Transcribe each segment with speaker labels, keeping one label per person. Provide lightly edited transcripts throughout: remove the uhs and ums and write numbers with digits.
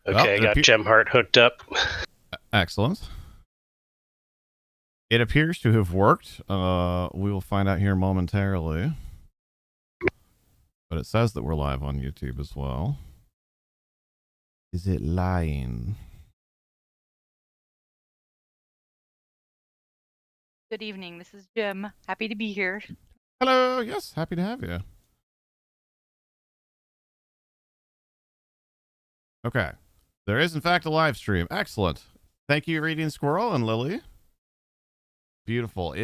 Speaker 1: Okay, I got Gemheart hooked up.
Speaker 2: Excellent. It appears to have worked. We will find out here momentarily. But it says that we're live on YouTube as well. Is it lying?
Speaker 3: Good evening. This is Jim. Happy to be here.
Speaker 2: Hello. Yes, happy to have you. Okay. There is, in fact, a live stream. Excellent. Thank you, Reading Squirrel and Lily. Beautiful.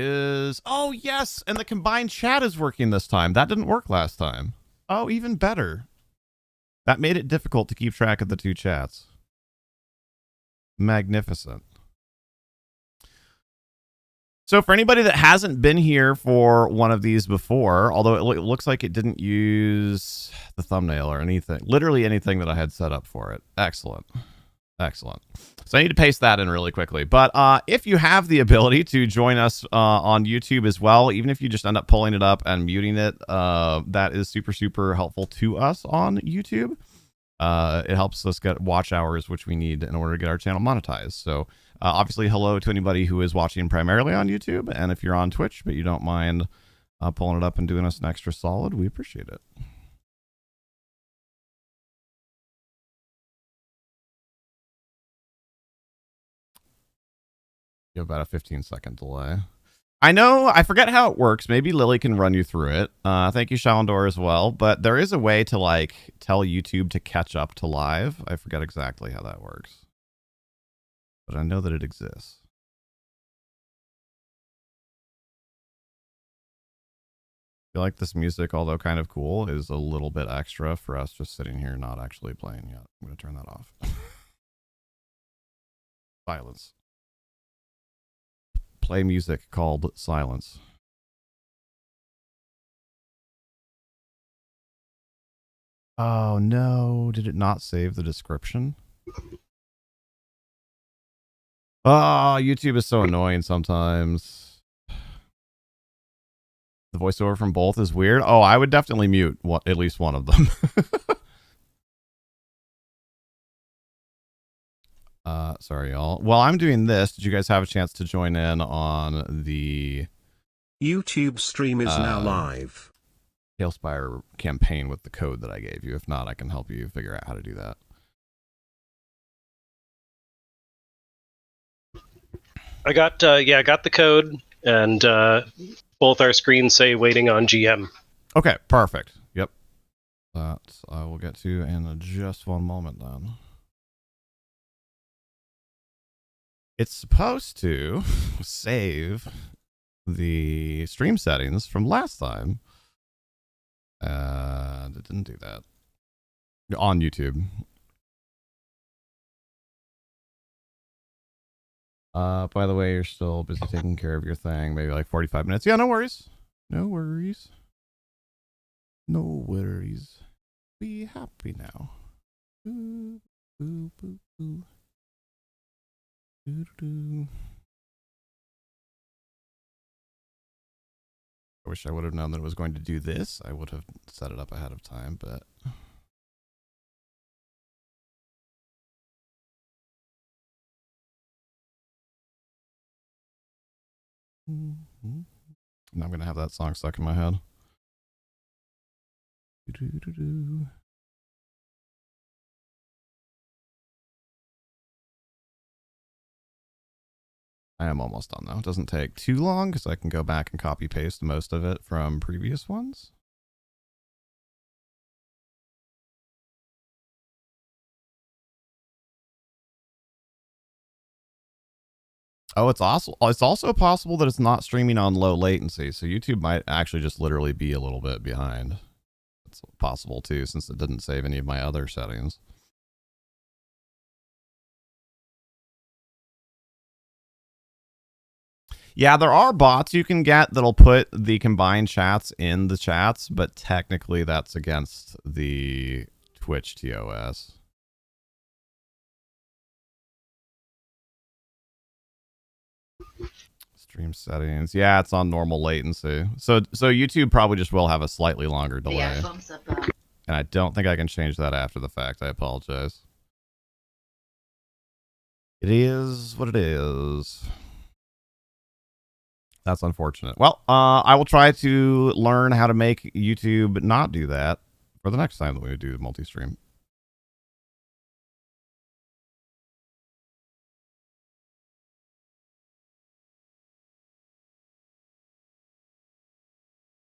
Speaker 2: Oh, yes. And the combined chat is working this time. That didn't work last time. Oh, even better. That made it difficult to keep track of the two chats. Magnificent. So for anybody that hasn't been here for one of these before, although it looks like it didn't use the thumbnail or anything, literally anything that I had set up for it. Excellent. Excellent. So I need to paste that in really quickly. But if you have the ability to join us on YouTube as well, even if you just end up pulling it up and muting it, that is super, super helpful to us on YouTube. It helps us get watch hours, which we need in order to get our channel monetized. So obviously, hello to anybody who is watching primarily on YouTube. And if you're on Twitch, but you don't mind pulling it up and doing us an extra solid, we appreciate it. You have about a 15-second delay. I know, I forget how it works. Maybe Lily can run you through it. Thank you, Shalandor, as well. But there is a way to, like, tell YouTube to catch up to live. I forget exactly how that works. But I know that it exists. I feel like this music, although kind of cool, is a little bit extra for us just sitting here not actually playing yet. I'm going to turn that off. Silence. Play music called Silence. Oh no, did it not save the description? Oh, YouTube is so annoying sometimes. The voiceover from both is weird. Oh, I would definitely mute at least one of them. Sorry, y'all. While I'm doing this, did you guys have a chance to join in on the
Speaker 4: YouTube stream is now live.
Speaker 2: Tailspire campaign with the code that I gave you? If not, I can help you figure out how to do that.
Speaker 1: I got the code, and both our screens say waiting on GM.
Speaker 2: Okay, perfect. Yep. That I will get to in just one moment then. It's supposed to save the stream settings from last time. It didn't do that. On YouTube. By the way, you're still busy taking care of your thing. Maybe like 45 minutes. Yeah, no worries. No worries. No worries. Be happy now. Boo, boo, boo, boo. Doo-doo-doo. I wish I would have known that it was going to do this. I would have set it up ahead of time, but... Mm-hmm. Now I'm going to have that song stuck in my head. Doo-doo-doo-doo. I am almost done though. It doesn't take too long because I can go back and copy paste most of it from previous ones. Oh, it's also possible that it's not streaming on low latency, so YouTube might actually just literally be a little bit behind. It's possible too, since it didn't save any of my other settings. Yeah, there are bots you can get that'll put the combined chats in the chats, but technically that's against the Twitch TOS. Stream settings. Yeah, it's on normal latency. So YouTube probably just will have a slightly longer delay.
Speaker 5: Yeah, thumbs up.
Speaker 2: And I don't think I can change that after the fact. I apologize. It is what it is. That's unfortunate. Well, I will try to learn how to make YouTube not do that for the next time that we do multi-stream.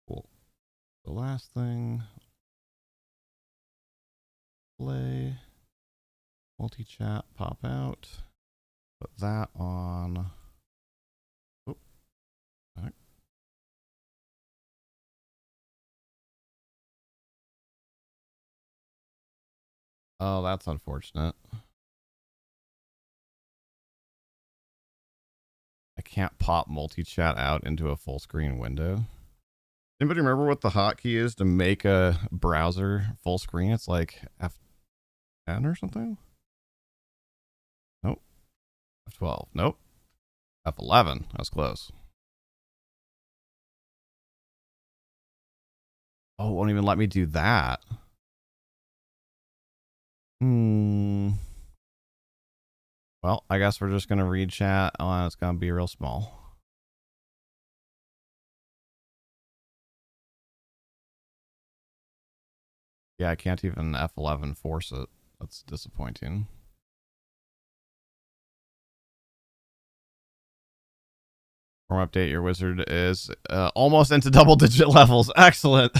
Speaker 2: Cool. The last thing. Play. Multi-chat, pop out. Put that on. Oh. Back. Oh, that's unfortunate. I can't pop multi-chat out into a full screen window. Anybody remember what the hotkey is to make a browser full screen? It's like F10 or something? Nope. F12. Nope. F11. That's close. Oh, it won't even let me do that. Well, I guess we're just going to read chat. Oh, it's going to be real small. Yeah, I can't even F11 force it. That's disappointing. Form update, your wizard is almost into double-digit levels. Excellent.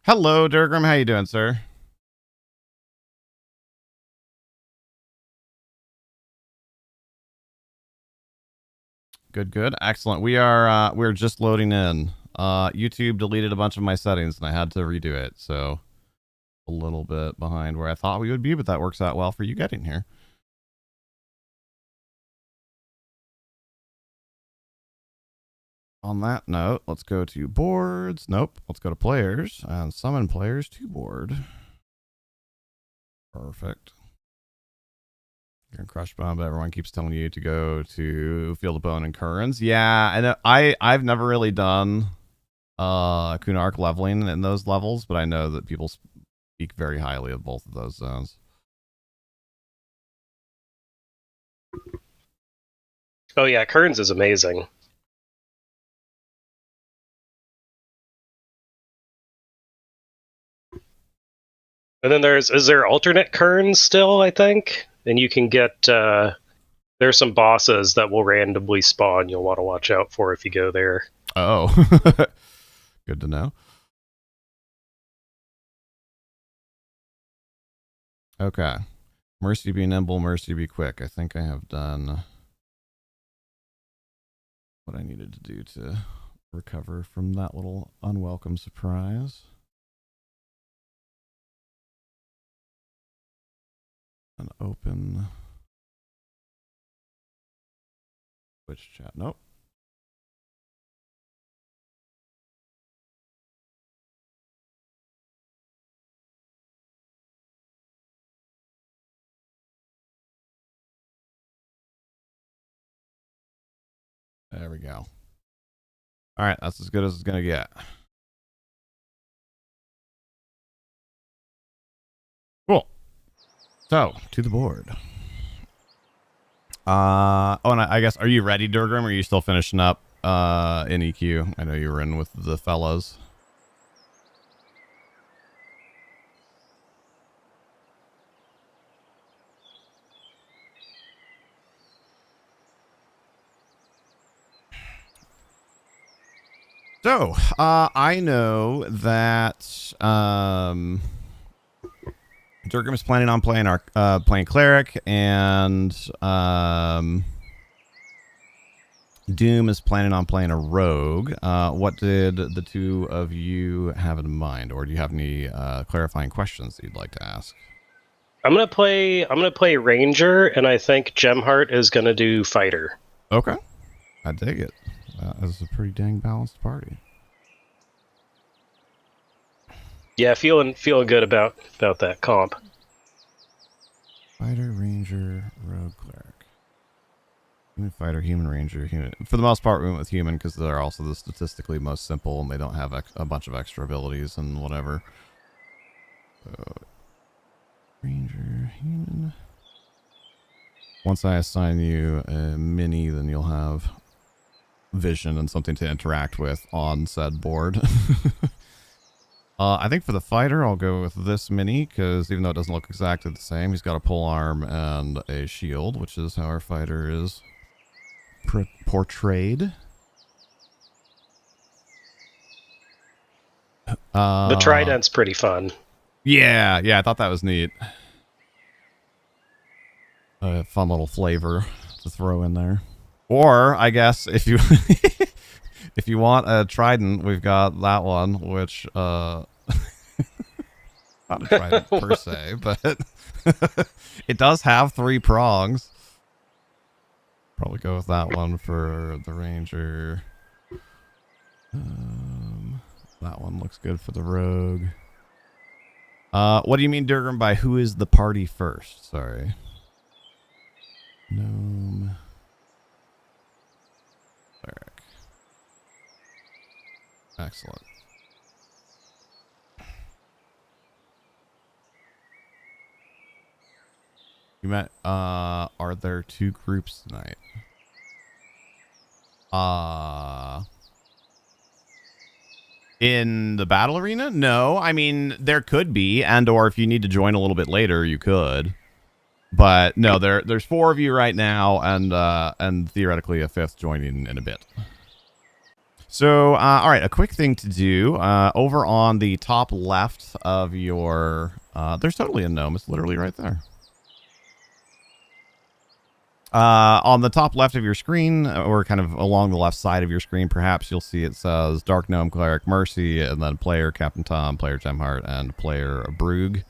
Speaker 2: Hello, Durgram. How you doing, sir? Good, good. Excellent. We're just loading in. YouTube deleted a bunch of my settings and I had to redo it, so a little bit behind where I thought we would be, but that works out well for you getting here. On that note, let's go to boards. Nope. Let's go to players and summon players to board. Perfect. You're in Crush Bomb, but everyone keeps telling you to go to Field of Bone and Currens. Yeah, and I've never really done Kunark leveling in those levels, but I know that people speak very highly of both of those zones.
Speaker 1: Oh yeah, Kearns is amazing. And then is there alternate Kearns still, I think? And you can get, there's some bosses that will randomly spawn you'll want to watch out for if you go there.
Speaker 2: Oh, good to know. Okay. Mercy be nimble, mercy be quick. I think I have done what I needed to do to recover from that little unwelcome surprise. And open Twitch chat. Nope. There we go. All right, that's as good as it's gonna get. Cool. So, to the board. Oh, and I guess, are you ready, Durgram, or are you still finishing up in EQ? I know you were in with the fellas. So, I know that Durgram is planning on playing playing cleric, and Doom is planning on playing a rogue. What did the two of you have in mind, or do you have any clarifying questions that you'd like to ask?
Speaker 1: I'm gonna play Ranger, and I think Gemheart is gonna do Fighter.
Speaker 2: Okay, I dig it. That is a pretty dang balanced party.
Speaker 1: Yeah, feeling good about that comp.
Speaker 2: Fighter, Ranger, Rogue, Cleric. Human Fighter, Human Ranger, Human. For the most part, we went with Human because they're also the statistically most simple and they don't have a bunch of extra abilities and whatever. Ranger, human. Once I assign you a mini, then you'll have vision and something to interact with on said board. I think for the fighter, I'll go with this mini, because even though it doesn't look exactly the same, he's got a pole arm and a shield, which is how our fighter is portrayed.
Speaker 1: The trident's pretty fun.
Speaker 2: Yeah, I thought that was neat. A fun little flavor to throw in there. Or, I guess, if you if you want a trident, we've got that one, which, not a trident per se, but it does have 3 prongs. Probably go with that one for the ranger. That one looks good for the rogue. What do you mean, Durgrim, by who is the party first? Sorry. Gnome. Cleric. Excellent. You met, are there 2 groups tonight? In the battle arena? No, I mean, there could be, and or if you need to join a little bit later, you could. But no, there's 4 of you right now, and theoretically a 5th joining in a bit. So, all right, a quick thing to do. Over on the top left of your... there's totally a gnome. It's literally right there. On the top left of your screen, or kind of along the left side of your screen, perhaps you'll see it says Dark Gnome, Cleric, Mercy, and then player Captain Tom, player Gemheart, and player Brug.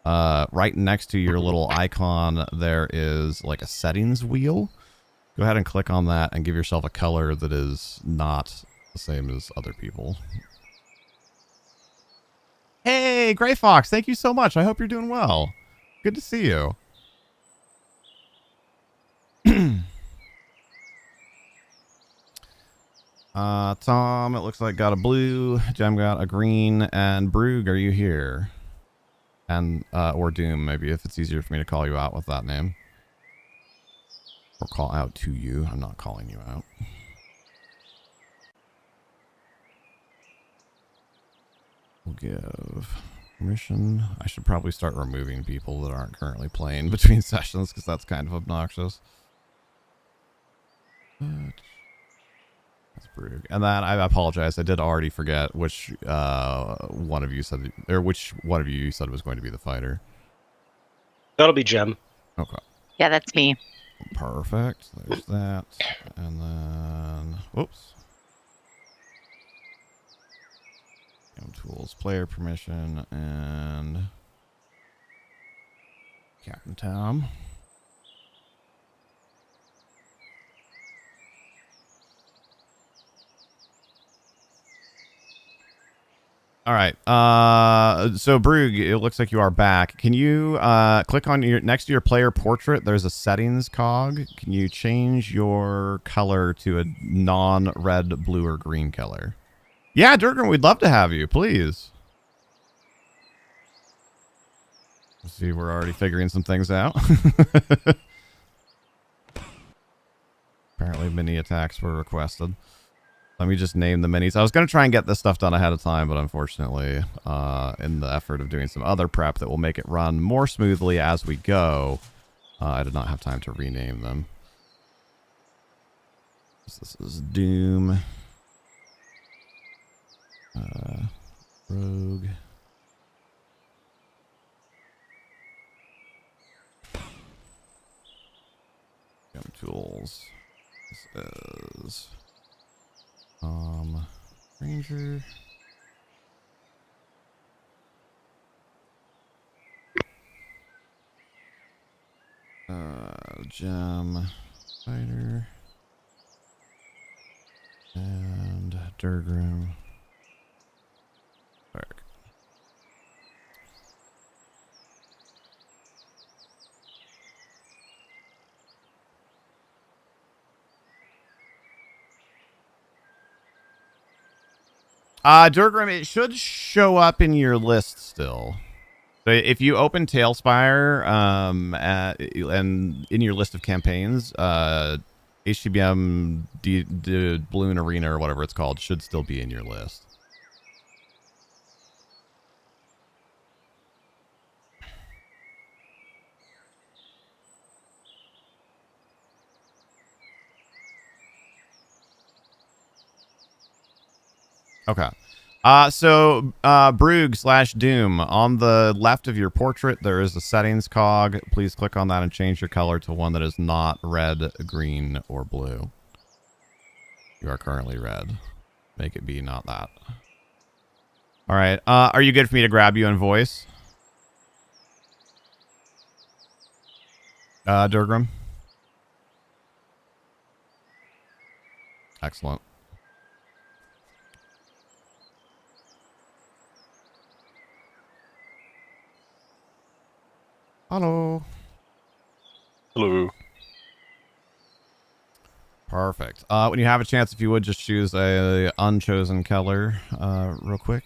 Speaker 2: Right next to your little icon, there is like a settings wheel. Go ahead and click on that and give yourself a color that is not the same as other people. Hey, Gray Fox, thank you so much. I hope you're doing well. Good to see you. Tom, it looks like got a blue, Gem got a green, and Brug, are you here? And, or Doom, maybe, if it's easier for me to call you out with that name. Or call out to you. I'm not calling you out. We'll give permission. I should probably start removing people that aren't currently playing between sessions, because that's kind of obnoxious. That's Brug. And then I apologize. I did already forget which one of you said, or which one of you said was going to be the fighter.
Speaker 1: That'll be Gem.
Speaker 2: Okay.
Speaker 3: Yeah, that's me.
Speaker 2: Perfect. There's that. And then, whoops. Game tools, player permission, and Captain Tom. All right. So Brug, it looks like you are back. Can you click on your next to your player portrait? There's a settings cog. Can you change your color to a non-red, blue, or green color? Yeah, Durgrim, we'd love to have you. Please. Let's see, we're already figuring some things out. Apparently, mini attacks were requested. Let me just name the minis. I was going to try and get this stuff done ahead of time, but unfortunately, in the effort of doing some other prep that will make it run more smoothly as we go, I did not have time to rename them. This is Doom. Rogue. Gem tools. This is Ranger. Gem Fighter. And Durgrim. Durgrim, it should show up in your list still. So if you open Tailspire, and in your list of campaigns, HTBM Balloon Arena or whatever it's called should still be in your list. Okay. So Broog/Doom, on the left of your portrait, there is a settings cog. Please click on that and change your color to one that is not red, green, or blue. You are currently red. Make it be not that. All right. Are you good for me to grab you in voice? Durgrim? Excellent. Hello.
Speaker 5: Hello.
Speaker 2: Perfect. When you have a chance, if you would just choose a unchosen color real quick,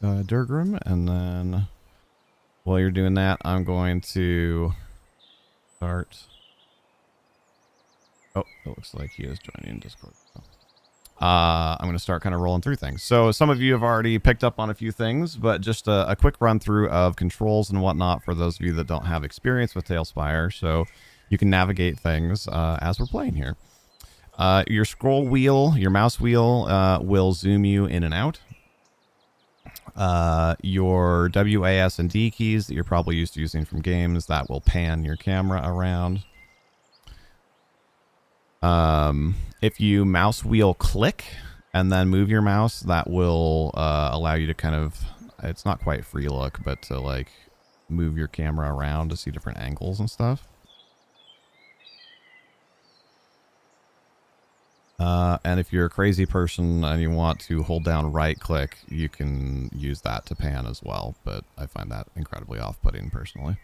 Speaker 2: Durgrim, and then while you're doing that, I'm going to start. Oh, it looks like he is joining Discord. I'm going to start kind of rolling through things. So some of you have already picked up on a few things, but just a quick run through of controls and whatnot for those of you that don't have experience with Tailspire, so you can navigate things as we're playing here. Your scroll wheel, your mouse wheel, will zoom you in and out. Your W, A, S, and D keys that you're probably used to using from games, that will pan your camera around. If you mouse wheel click and then move your mouse, that will allow you to kind of, it's not quite free look, but to like move your camera around to see different angles and stuff. And if you're a crazy person and you want to hold down right click, you can use that to pan as well, but I find that incredibly off-putting personally.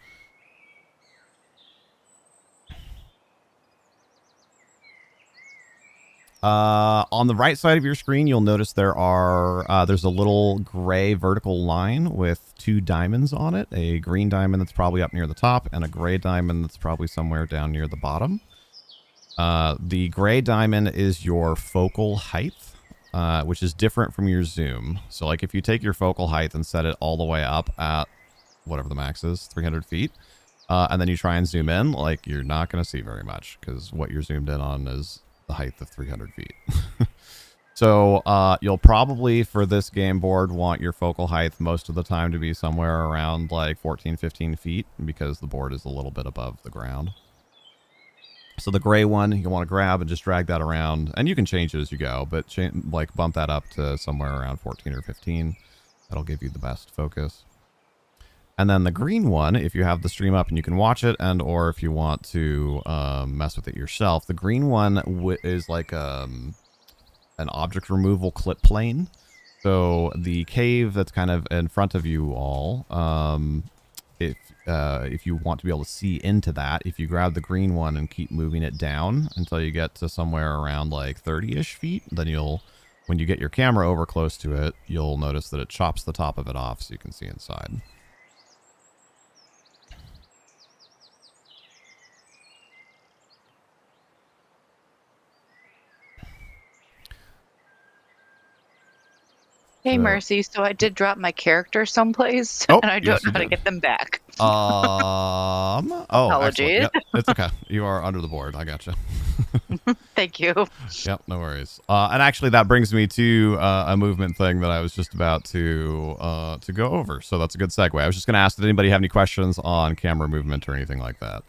Speaker 2: On the right side of your screen, you'll notice there's a little gray vertical line with 2 diamonds on it. A green diamond that's probably up near the top and a gray diamond that's probably somewhere down near the bottom. The gray diamond is your focal height, which is different from your zoom. So like if you take your focal height and set it all the way up at whatever the max is, 300 feet, and then you try and zoom in, like you're not going to see very much because what you're zoomed in on is the height of 300 feet. So you'll probably, for this game board, want your focal height most of the time to be somewhere around like 14, 15 feet because the board is a little bit above the ground. So the gray one, you'll want to grab and just drag that around. And you can change it as you go, but like bump that up to somewhere around 14 or 15. That'll give you the best focus. And then the green one, if you have the stream up and you can watch it, and or if you want to mess with it yourself, the green one is like an object removal clip plane. So the cave that's kind of in front of you all, if you want to be able to see into that, if you grab the green one and keep moving it down until you get to somewhere around like 30-ish feet, then when you get your camera over close to it, you'll notice that it chops the top of it off so you can see inside.
Speaker 3: Hey, Mercy. So I did drop my character someplace, and I don't know how to get them back.
Speaker 2: Apologies. Yep, it's okay. You are under the board. I gotcha.
Speaker 3: Thank you.
Speaker 2: Yep, no worries. And actually, that brings me to a movement thing that I was just about to go over. So that's a good segue. I was just going to ask, did anybody have any questions on camera movement or anything like that?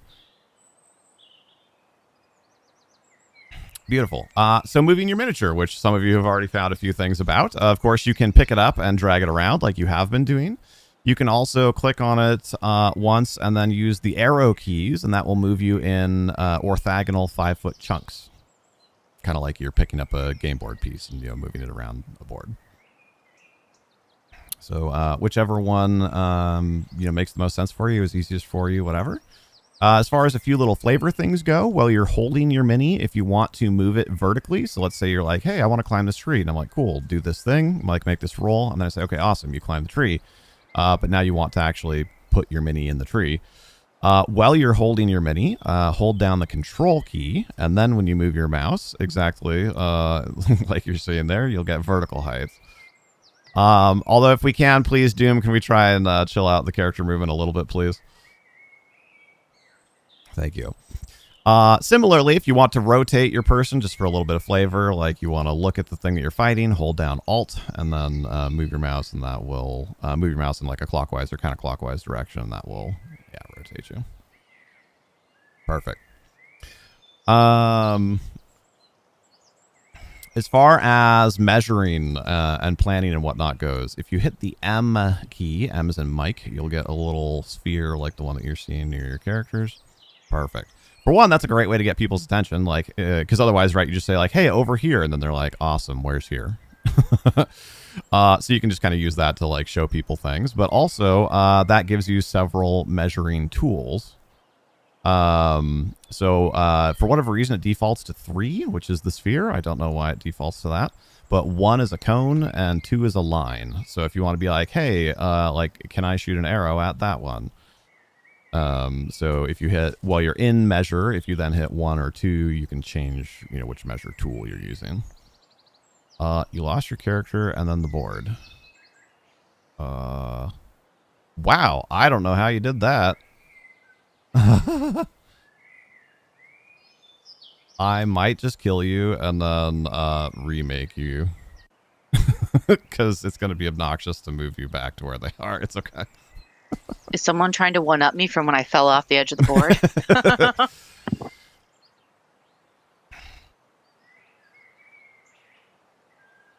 Speaker 2: Beautiful. So moving your miniature, which some of you have already found a few things about. Of course, you can pick it up and drag it around like you have been doing. You can also click on it once and then use the arrow keys, and that will move you in orthogonal 5-foot chunks. Kind of like you're picking up a game board piece and moving it around a board. So whichever one makes the most sense for you, is easiest for you, whatever. As far as a few little flavor things go, while you're holding your mini, if you want to move it vertically, so let's say you're like, hey, I want to climb this tree, and I'm like, cool, do this thing, like make this roll, and then I say, okay, awesome, you climb the tree, but now you want to actually put your mini in the tree. While you're holding your mini, hold down the control key, and then when you move your mouse, exactly like you're seeing there, you'll get vertical height. Although if we can, please, Doom, can we try and chill out the character movement a little bit, please? Thank you. Similarly, if you want to rotate your person just for a little bit of flavor, like you want to look at the thing that you're fighting, hold down Alt, and then move your mouse, and that will move your mouse in like a clockwise or counterclockwise direction, and that will, yeah, rotate you. Perfect. As far as measuring and planning and whatnot goes, if you hit the M key, M as in Mike, you'll get a little sphere like the one that you're seeing near your characters. Perfect. For one, that's a great way to get people's attention, like, because otherwise, right, you just say like, hey, over here, and then they're like, awesome, where's here? So you can just kind of use that to like show people things, but also that gives you several measuring tools. So for whatever reason, it defaults to 3, which is the sphere. I don't know why it defaults to that, but 1 is a cone and 2 is a line. So if you want to be like, hey, like, can I shoot an arrow at that one? So if you hit, while you're in measure, if you then hit 1 or 2, you can change, you know, which measure tool you're using. You lost your character and then the board. Wow, I don't know how you did that. I might just kill you and then remake you. Because it's going to be obnoxious to move you back to where they are. It's okay.
Speaker 3: Is someone trying to one-up me from when I fell off the edge of the board?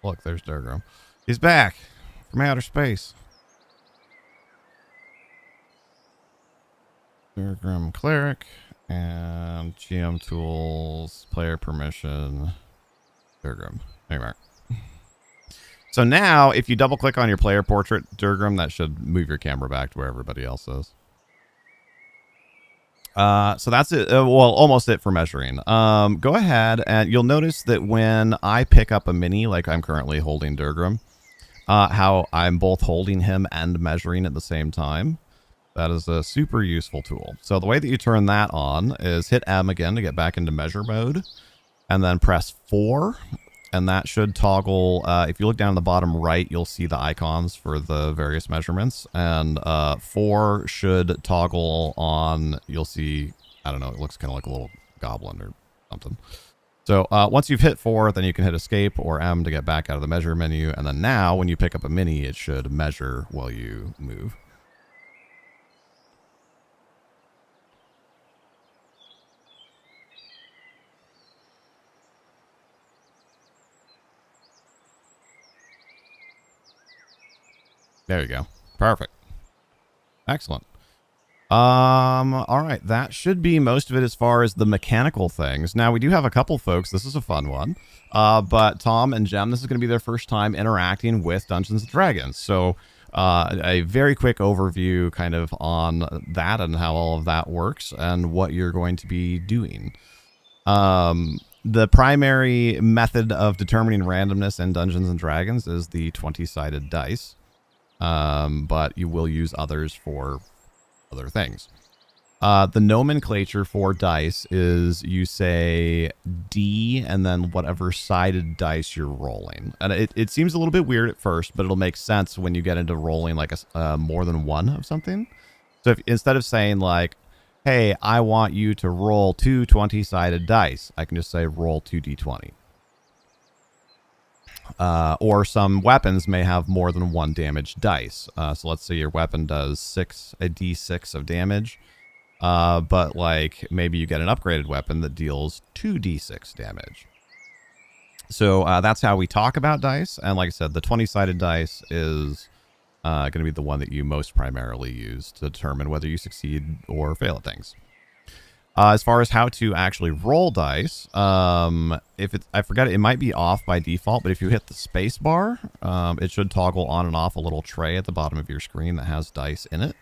Speaker 2: Look, there's Durgrim. He's back from outer space. Durgrim Cleric and GM Tools, Player Permission, Durgrim. Anyway. So now, if you double click on your player portrait, Durgrim, that should move your camera back to where everybody else is. So that's it. Well, almost it for measuring. Go ahead and you'll notice that when I pick up a mini, like I'm currently holding Durgrim, how I'm both holding him and measuring at the same time. That is a super useful tool. So the way that you turn that on is hit M again to get back into measure mode, and then press 4. And that should toggle, if you look down in the bottom right, you'll see the icons for the various measurements. And 4 should toggle on, you'll see, I don't know, it looks kind of like a little goblin or something. So once you've hit 4, then you can hit escape or M to get back out of the measure menu. And then now, when you pick up a mini, it should measure while you move. There you go. Perfect. Excellent. All right. That should be most of it as far as the mechanical things. Now, we do have a couple folks. This is a fun one. But Tom and Jem, this is going to be their first time interacting with Dungeons & Dragons. So a very quick overview kind of on that and how all of that works and what you're going to be doing. The primary method of determining randomness in Dungeons & Dragons is the 20-sided dice. But you will use others for other things. The nomenclature for dice is you say D and then whatever sided dice you're rolling. And it seems a little bit weird at first, but it'll make sense when you get into rolling like a more than one of something. So if, instead of saying like, hey, I want you to roll 2 20-sided dice, I can just say roll 2d20. Or some weapons may have more than 1 damage dice. So let's say your weapon does a d6 of damage, but like maybe you get an upgraded weapon that deals 2d6 damage. So that's how we talk about dice. And like I said, the 20-sided dice is going to be the one that you most primarily use to determine whether you succeed or fail at things. As far as how to actually roll dice, if it's, I forget it might be off by default, but if you hit the space bar, it should toggle on and off a little tray at the bottom of your screen that has dice in it.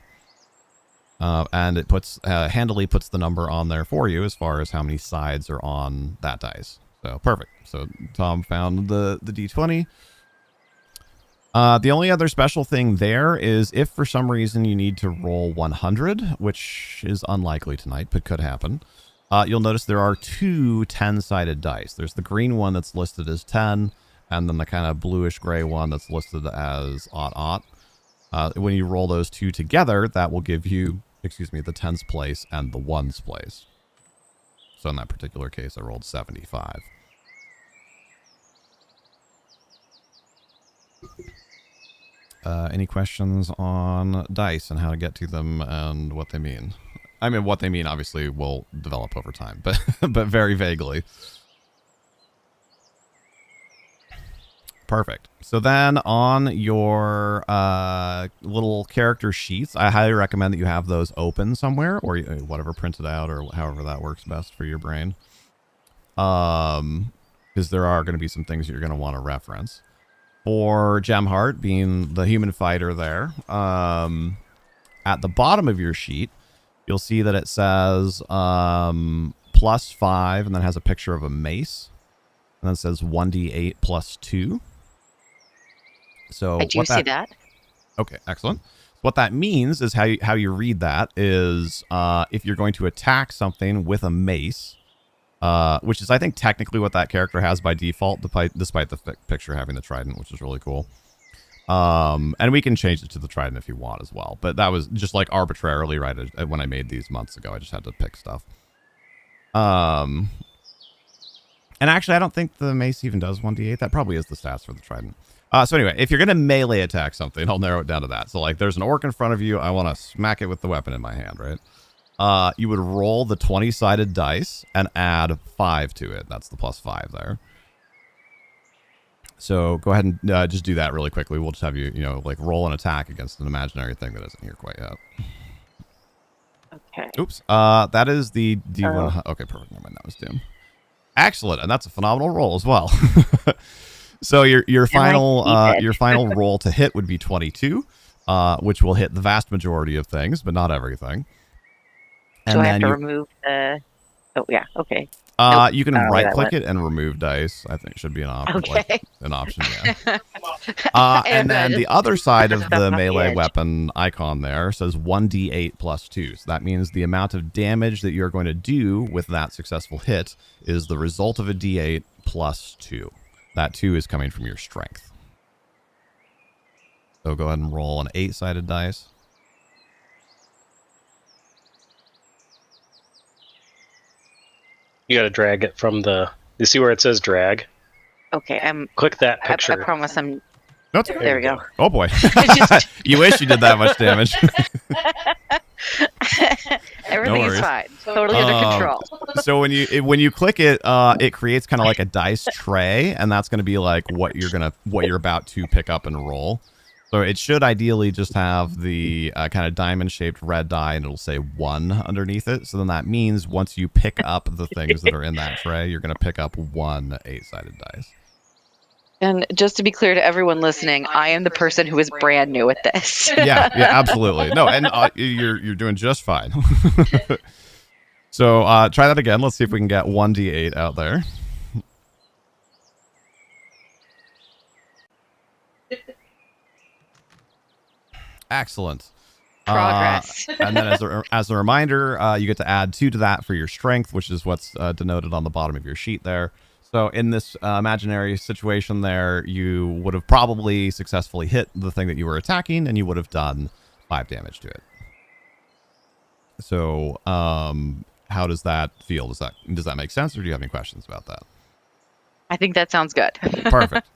Speaker 2: And it puts handily puts the number on there for you as far as how many sides are on that dice. So perfect. So Tom found the D20. The only other special thing there is if for some reason you need to roll 100, which is unlikely tonight, but could happen, you'll notice there are two 10-sided dice. There's the green one that's listed as 10, and then the kind of bluish gray one that's listed as aught. When you roll those two together, that will give you, the tens place and the ones place. So in that particular case, I rolled 75. Any questions on dice and how to get to them and what they mean? I mean, what they mean obviously will develop over time, but but very vaguely. Perfect. So then on your little character sheets, I highly recommend that you have those open somewhere or whatever, printed out or however that works best for your brain. Because there are going to be some things you're going to want to reference. For Gemheart, being the human fighter there, at the bottom of your sheet, you'll see that it says +5 and then has a picture of a mace. And then it says 1d8 + 2. So
Speaker 3: I do see that.
Speaker 2: Okay, excellent. What that means is how you read that is if you're going to attack something with a mace, which is, I think, technically what that character has by default, despite the picture having the trident, which is really cool. And we can change it to the trident if you want as well. But that was just like arbitrarily right when I made these months ago. I just had to pick stuff. And actually, I don't think the mace even does 1d8. That probably is the stats for the trident. So anyway, if you're going to melee attack something, I'll narrow it down to that. So like there's an orc in front of you. I want to smack it with the weapon in my hand, right? You would roll the 20-sided dice and add 5 to it. That's the +5 there. So go ahead and just do that really quickly. We'll just have you, like roll an attack against an imaginary thing that isn't here quite yet.
Speaker 3: Okay.
Speaker 2: Oops. That is the D1. Okay, perfect. Never mind. That was Doom. Excellent, and that's a phenomenal roll as well. So your final roll to hit would be 22, which will hit the vast majority of things, but not everything. And
Speaker 3: so I have to remove the... Oh, yeah, okay.
Speaker 2: You can right-click it and remove dice. I think it should be an option.
Speaker 3: Okay.
Speaker 2: Like, an option, yeah. And then the other side of the melee weapon icon there says 1d8 + 2. So that means the amount of damage that you're going to do with that successful hit is the result of a d8 + 2. That 2 is coming from your strength. So go ahead and roll an 8-sided dice.
Speaker 1: You got to drag it from the... You see where it says drag?
Speaker 3: Okay,
Speaker 1: Click that picture.
Speaker 3: I promise I'm...
Speaker 2: That's okay.
Speaker 3: There we go.
Speaker 2: Oh boy. You wish you did that much damage.
Speaker 3: Everything is fine. Totally under control.
Speaker 2: So when you click it, it creates kind of like a dice tray, and that's going to be like what you're about to pick up and roll. So it should ideally just have the kind of diamond-shaped red die, and it'll say 1 underneath it. So then that means once you pick up the things that are in that tray, you're going to pick up 1 8-sided dice.
Speaker 3: And just to be clear to everyone listening, I am the person who is brand new at this.
Speaker 2: Yeah, absolutely. No, and you're doing just fine. So try that again. Let's see if we can get 1d8 out there. Excellent.
Speaker 3: Progress.
Speaker 2: And then as a reminder, you get to add 2 to that for your strength, which is what's denoted on the bottom of your sheet there. So in this imaginary situation there, you would have probably successfully hit the thing that you were attacking, and you would have done 5 damage to it. So how does that feel? Does that make sense, or do you have any questions about that?
Speaker 3: I think that sounds good.
Speaker 2: Perfect.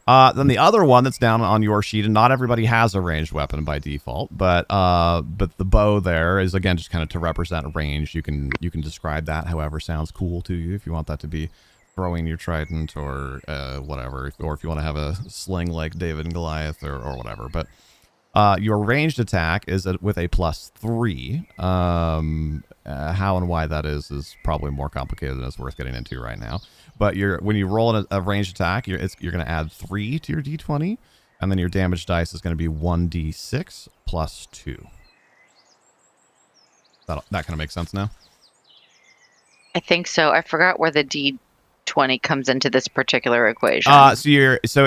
Speaker 2: Then the other one that's down on your sheet, and not everybody has a ranged weapon by default, but the bow there is, again, just kind of to represent range. You can describe that however sounds cool to you. If you want that to be throwing your trident or whatever, or if you want to have a sling like David and Goliath or whatever. But your ranged attack is with a +3. How and why that is probably more complicated than it's worth getting into right now. But when you roll a ranged attack, you're going to add 3 to your d20, and then your damage dice is going to be 1d6 + 2. That kind of makes sense now?
Speaker 3: I think so. I forgot where the D20 comes into this particular equation.
Speaker 2: So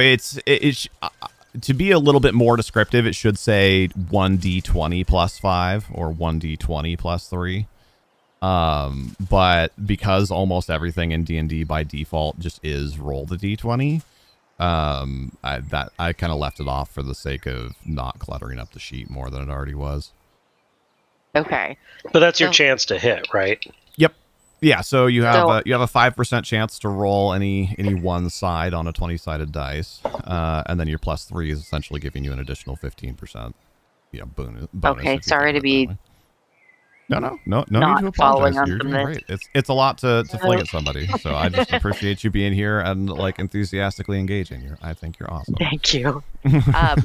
Speaker 2: to be a little bit more descriptive, it should say 1d20 plus 5 or 1d20 plus 3. But because almost everything in D&D by default just is roll the d20, I kind of left it off for the sake of not cluttering up the sheet more than it already was.
Speaker 3: Okay.
Speaker 1: But that's your
Speaker 3: So-
Speaker 1: chance to hit, right?
Speaker 2: Yep. Yeah, so you have
Speaker 3: So-
Speaker 2: you have a 5% chance to roll any one side on a 20-sided dice, and then your plus 3 is essentially giving you an additional 15%. Bonus.
Speaker 3: Okay,
Speaker 2: if you
Speaker 3: sorry
Speaker 2: think
Speaker 3: to
Speaker 2: of it
Speaker 3: be
Speaker 2: that way. No need
Speaker 3: not
Speaker 2: to
Speaker 3: following
Speaker 2: apologize.
Speaker 3: on
Speaker 2: You're
Speaker 3: from
Speaker 2: doing
Speaker 3: this.
Speaker 2: great. It's a lot to fling at somebody, so I just appreciate you being here and like enthusiastically engaging. I think you're awesome.
Speaker 3: Thank you.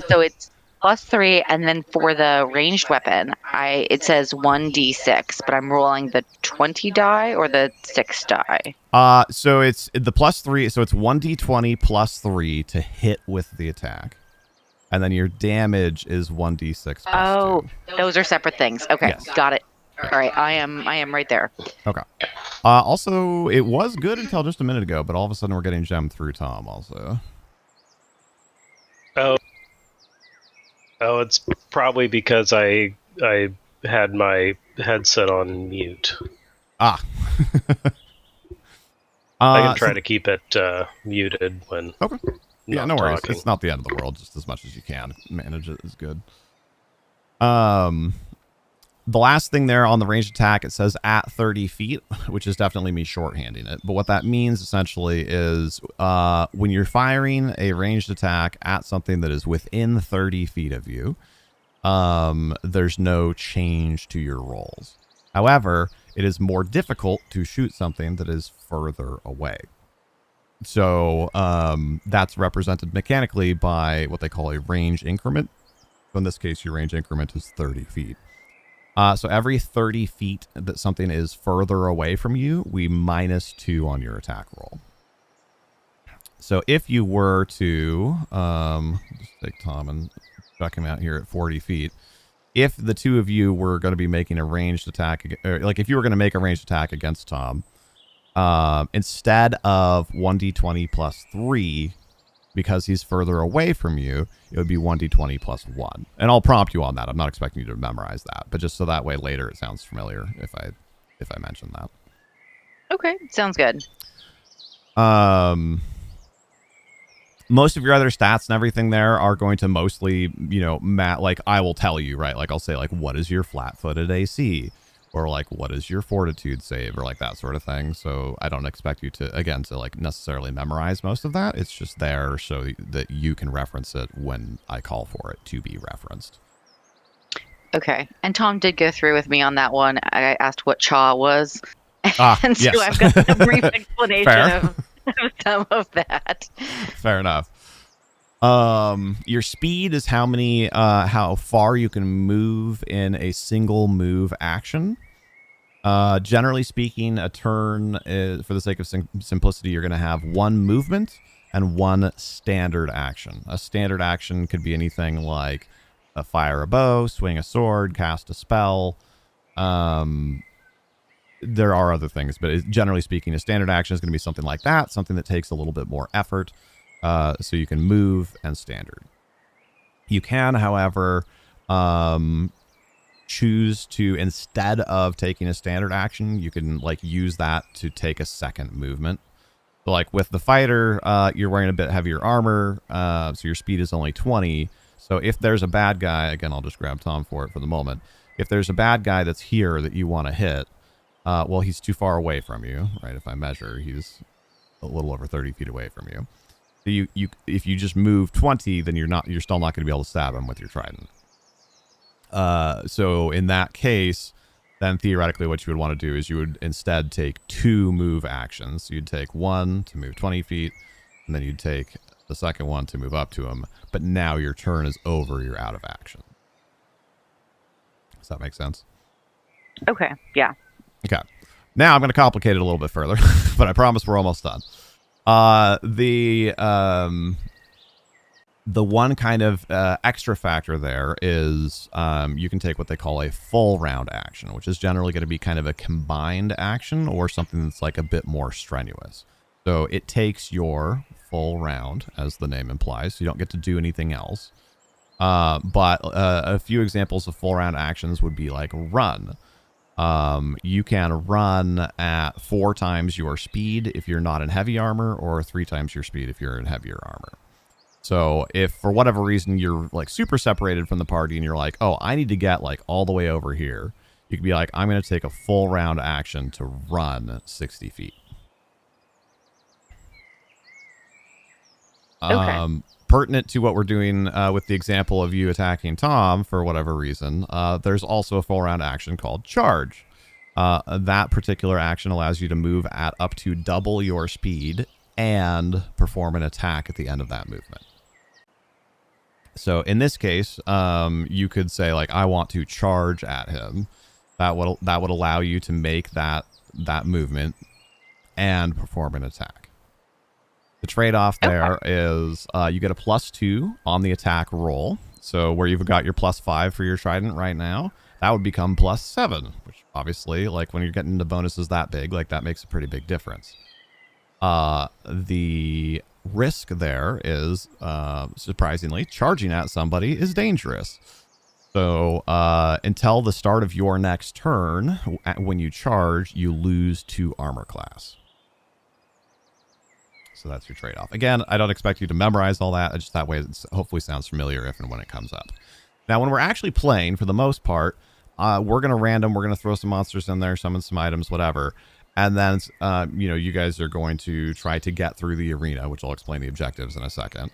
Speaker 3: So it's plus 3, and then for the ranged weapon, it says 1d6, but I'm rolling the 20 die or the 6 die.
Speaker 2: So it's the plus 3, so it's 1d20 plus 3 to hit with the attack. And then your damage is 1d6 plus
Speaker 3: Oh,
Speaker 2: 2.
Speaker 3: those are separate things. Okay,
Speaker 2: Yes.
Speaker 3: got it. All right, I am right there.
Speaker 2: Okay. Also, it was good until just a minute ago, but all of a sudden we're getting gemmed through Tom also.
Speaker 1: Oh, it's probably because I had my headset on mute.
Speaker 2: Ah.
Speaker 1: I can try to keep it muted when.
Speaker 2: Okay. Yeah,
Speaker 1: not
Speaker 2: no worries.
Speaker 1: talking.
Speaker 2: It's not the end of the world. Just as much as you can manage it is good. The last thing there on the ranged attack, it says at 30 feet, which is definitely me shorthanding it. But what that means essentially is when you're firing a ranged attack at something that is within 30 feet of you, there's no change to your rolls. However, it is more difficult to shoot something that is further away. So that's represented mechanically by what they call a range increment. So in this case, your range increment is 30 feet. So every 30 feet that something is further away from you, we -2 on your attack roll. So if you were to, just take Tom and chuck him out here at 40 feet. If the two of you were going to be making a ranged attack, or like if you were going to make a ranged attack against Tom, instead of 1d20 plus 3, because he's further away from you, it would be 1d20 plus 1. And I'll prompt you on that. I'm not expecting you to memorize that, but just so that way later it sounds familiar if I mention that.
Speaker 3: Okay, sounds good.
Speaker 2: Most of your other stats and everything there are going to mostly, like I will tell you, right? Like I'll say like, what is your flat-footed AC? Or like, what is your fortitude save? Or like that sort of thing. So I don't expect you to, again, to like necessarily memorize most of that. It's just there so that you can reference it when I call for it to be referenced.
Speaker 3: Okay, and Tom did go through with me on that one. I asked what Cha was, and so
Speaker 2: yes.
Speaker 3: I've got a brief explanation
Speaker 2: Fair.
Speaker 3: of some of that.
Speaker 2: Fair enough. Your speed is how far you can move in a single move action. Generally speaking, a turn is, for the sake of simplicity, you're going to have one movement and one standard action. A standard action could be anything like fire a bow, swing a sword, cast a spell. There are other things, but generally speaking, a standard action is going to be something like that, something that takes a little bit more effort. So you can move and standard. You can, however, choose to, instead of taking a standard action, you can like use that to take a second movement. So like with the fighter, you're wearing a bit heavier armor, so your speed is only 20. So if there's a bad guy, again, I'll just grab Tom for it for the moment. If there's a bad guy that's here that you want to hit, well, he's too far away from you, right? If I measure, he's a little over 30 feet away from you. If you just move 20, then you're still not going to be able to stab him with your trident. So in that case, then theoretically what you would want to do is you would instead take 2 move actions. So you'd take one to move 20 feet, and then you'd take the second one to move up to him. But now your turn is over, you're out of action. Does that make sense?
Speaker 3: Okay, yeah.
Speaker 2: Okay. Now I'm going to complicate it a little bit further, but I promise we're almost done. The one kind of extra factor there is you can take what they call a full round action, which is generally going to be kind of a combined action or something that's like a bit more strenuous. So it takes your full round, as the name implies. So you don't get to do anything else. But a few examples of full round actions would be like run. You can run at 4 times your speed if you're not in heavy armor, or 3 times your speed if you're in heavier armor. So if for whatever reason you're like super separated from the party and you're like, oh, I need to get like all the way over here, you could be like, I'm going to take a full round action to run 60 feet.
Speaker 3: Okay.
Speaker 2: Pertinent to what we're doing with the example of you attacking Tom for whatever reason, there's also a full round action called charge. That particular action allows you to move at up to double your speed and perform an attack at the end of that movement. So in this case, you could say like, I want to charge at him. That would allow you to make that movement and perform an attack. The trade-off there is you get a +2 on the attack roll. So where you've got your +5 for your trident right now, that would become +7, which obviously, like when you're getting into bonuses that big, like that makes a pretty big difference. The risk there is, surprisingly, charging at somebody is dangerous. So until the start of your next turn, when you charge, you lose 2 armor class. So that's your trade-off. Again, I don't expect you to memorize all that. Just that way it hopefully sounds familiar if and when it comes up. Now, when we're actually playing, for the most part, we're going to random. We're going to throw some monsters in there, summon some items, whatever. And then, you guys are going to try to get through the arena, which I'll explain the objectives in a second.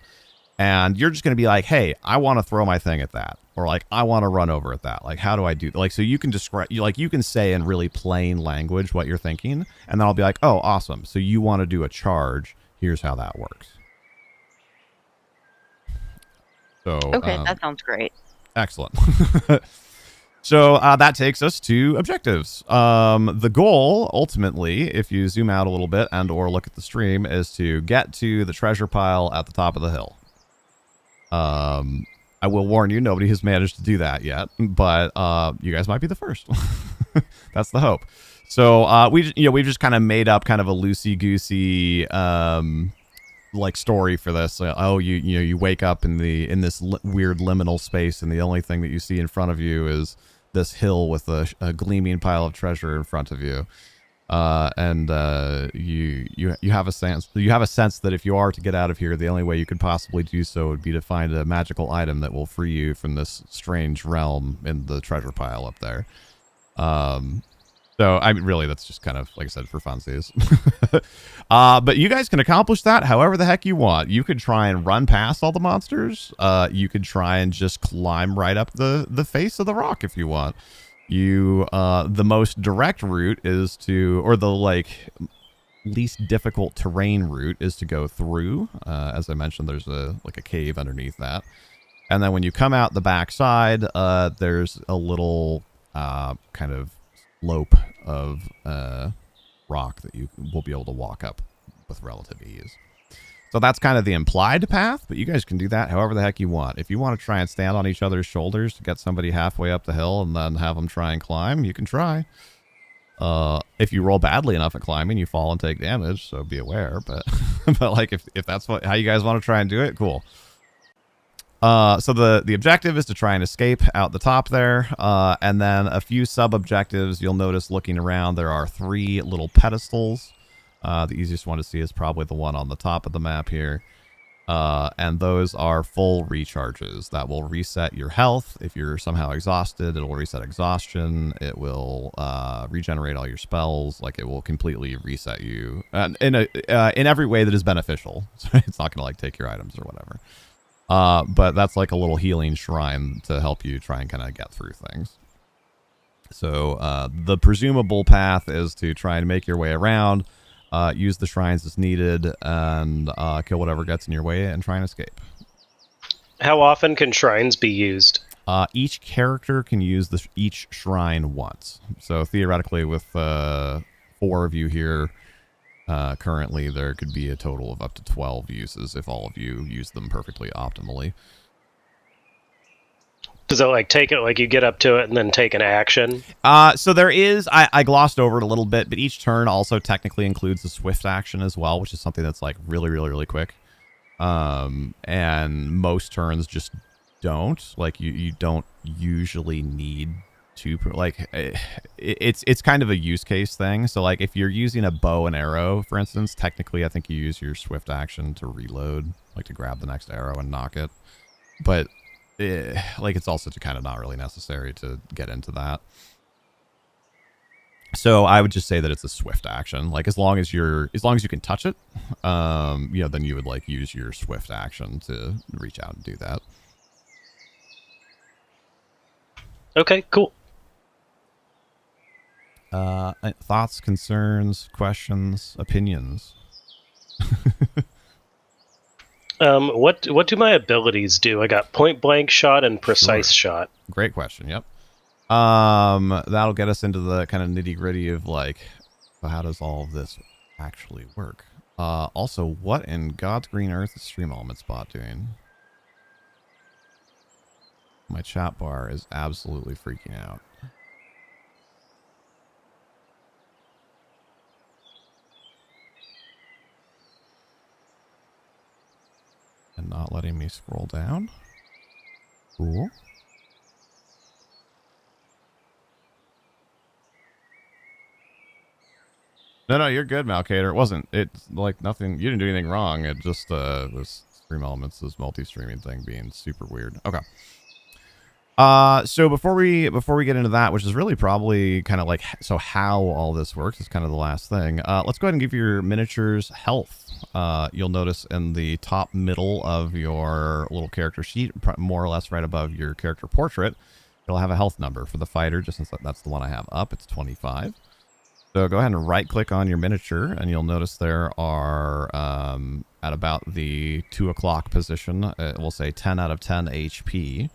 Speaker 2: And you're just going to be like, hey, I want to throw my thing at that. Or like, I want to run over at that. Like, how do I do that? Like, so you can describe, you can say in really plain language what you're thinking. And then I'll be like, oh, awesome. So you want to do a charge. Here's how that works. So
Speaker 3: Okay, that sounds great.
Speaker 2: Excellent. So that takes us to objectives. The goal, ultimately, if you zoom out a little bit and or look at the stream, is to get to the treasure pile at the top of the hill. I will warn you, nobody has managed to do that yet, but you guys might be the first. That's the hope. So we've just kind of made up kind of a loosey-goosey like story for this. You wake up in this weird liminal space, and the only thing that you see in front of you is this hill with a gleaming pile of treasure in front of you. And you have a sense that if you are to get out of here, the only way you could possibly do so would be to find a magical item that will free you from this strange realm in the treasure pile up there. So, I mean, really, that's just kind of, like I said, for funsies. But you guys can accomplish that however the heck you want. You could try and run past all the monsters. You could try and just climb right up the face of the rock if you want. The most direct route is to, or the, least difficult terrain route is to go through. As I mentioned, there's a cave underneath that. And then when you come out the back side, there's a little kind of slope of rock that you will be able to walk up with relative ease. So that's kind of the implied path, but you guys can do that however the heck you want. If you want to try and stand on each other's shoulders to get somebody halfway up the hill and then have them try and climb, you can try. If you roll badly enough at climbing, you fall and take damage, so be aware. But if that's how you guys want to try and do it, cool. So the objective is to try and escape out the top there, and then a few sub-objectives. You'll notice looking around, there are 3 little pedestals. The easiest one to see is probably the one on the top of the map here. And those are full recharges that will reset your health. If you're somehow exhausted, it'll reset exhaustion. It will regenerate all your spells. It will completely reset you in every way that is beneficial. So it's not going to take your items or whatever. But that's like a little healing shrine to help you try and kind of get through things. So the presumable path is to try and make your way around, use the shrines as needed, and kill whatever gets in your way and try and escape.
Speaker 1: How often can shrines be used?
Speaker 2: Each character can use each shrine once. So theoretically, with 4 of you here, currently there could be a total of up to 12 uses if all of you use them perfectly optimally.
Speaker 1: Does it take it you get up to it and then take an action?
Speaker 2: So there is, I glossed over it a little bit, but each turn also technically includes a swift action as well, which is something that's really, really, really quick. And most turns just don't. Like you don't usually need to, like, it's kind of a use case thing. So like if you're using a bow and arrow, for instance, technically I think you use your swift action to reload, like to grab the next arrow and knock it. But like it's also kind of not really necessary to get into that. So I would just say that it's a swift action. Like as long as you can touch it, then you would like use your swift action to reach out and do that.
Speaker 1: Okay, cool.
Speaker 2: Thoughts, concerns, questions, opinions.
Speaker 1: What do my abilities do? I got point blank shot and precise shot.
Speaker 2: Great question. Yep. That'll get us into the kind of nitty gritty of like, so how does all of this actually work? Also, what in God's green earth is Stream Element Spot doing? My chat bar is absolutely freaking out. And not letting me scroll down. Cool. No, you're good, Malcater. It's like nothing, you didn't do anything wrong. It just, this Stream Elements, this multi-streaming thing being super weird. Okay. So before we get into that, which is really probably kind of like, so how all this works is kind of the last thing. Let's go ahead and give your miniatures health. You'll notice in the top middle of your little character sheet, more or less right above your character portrait, it'll have a health number for the fighter, just since that's the one I have up. It's 25. So go ahead and right click on your miniature and you'll notice there are, at about the 2 o'clock position, it will say 10 out of 10 HP.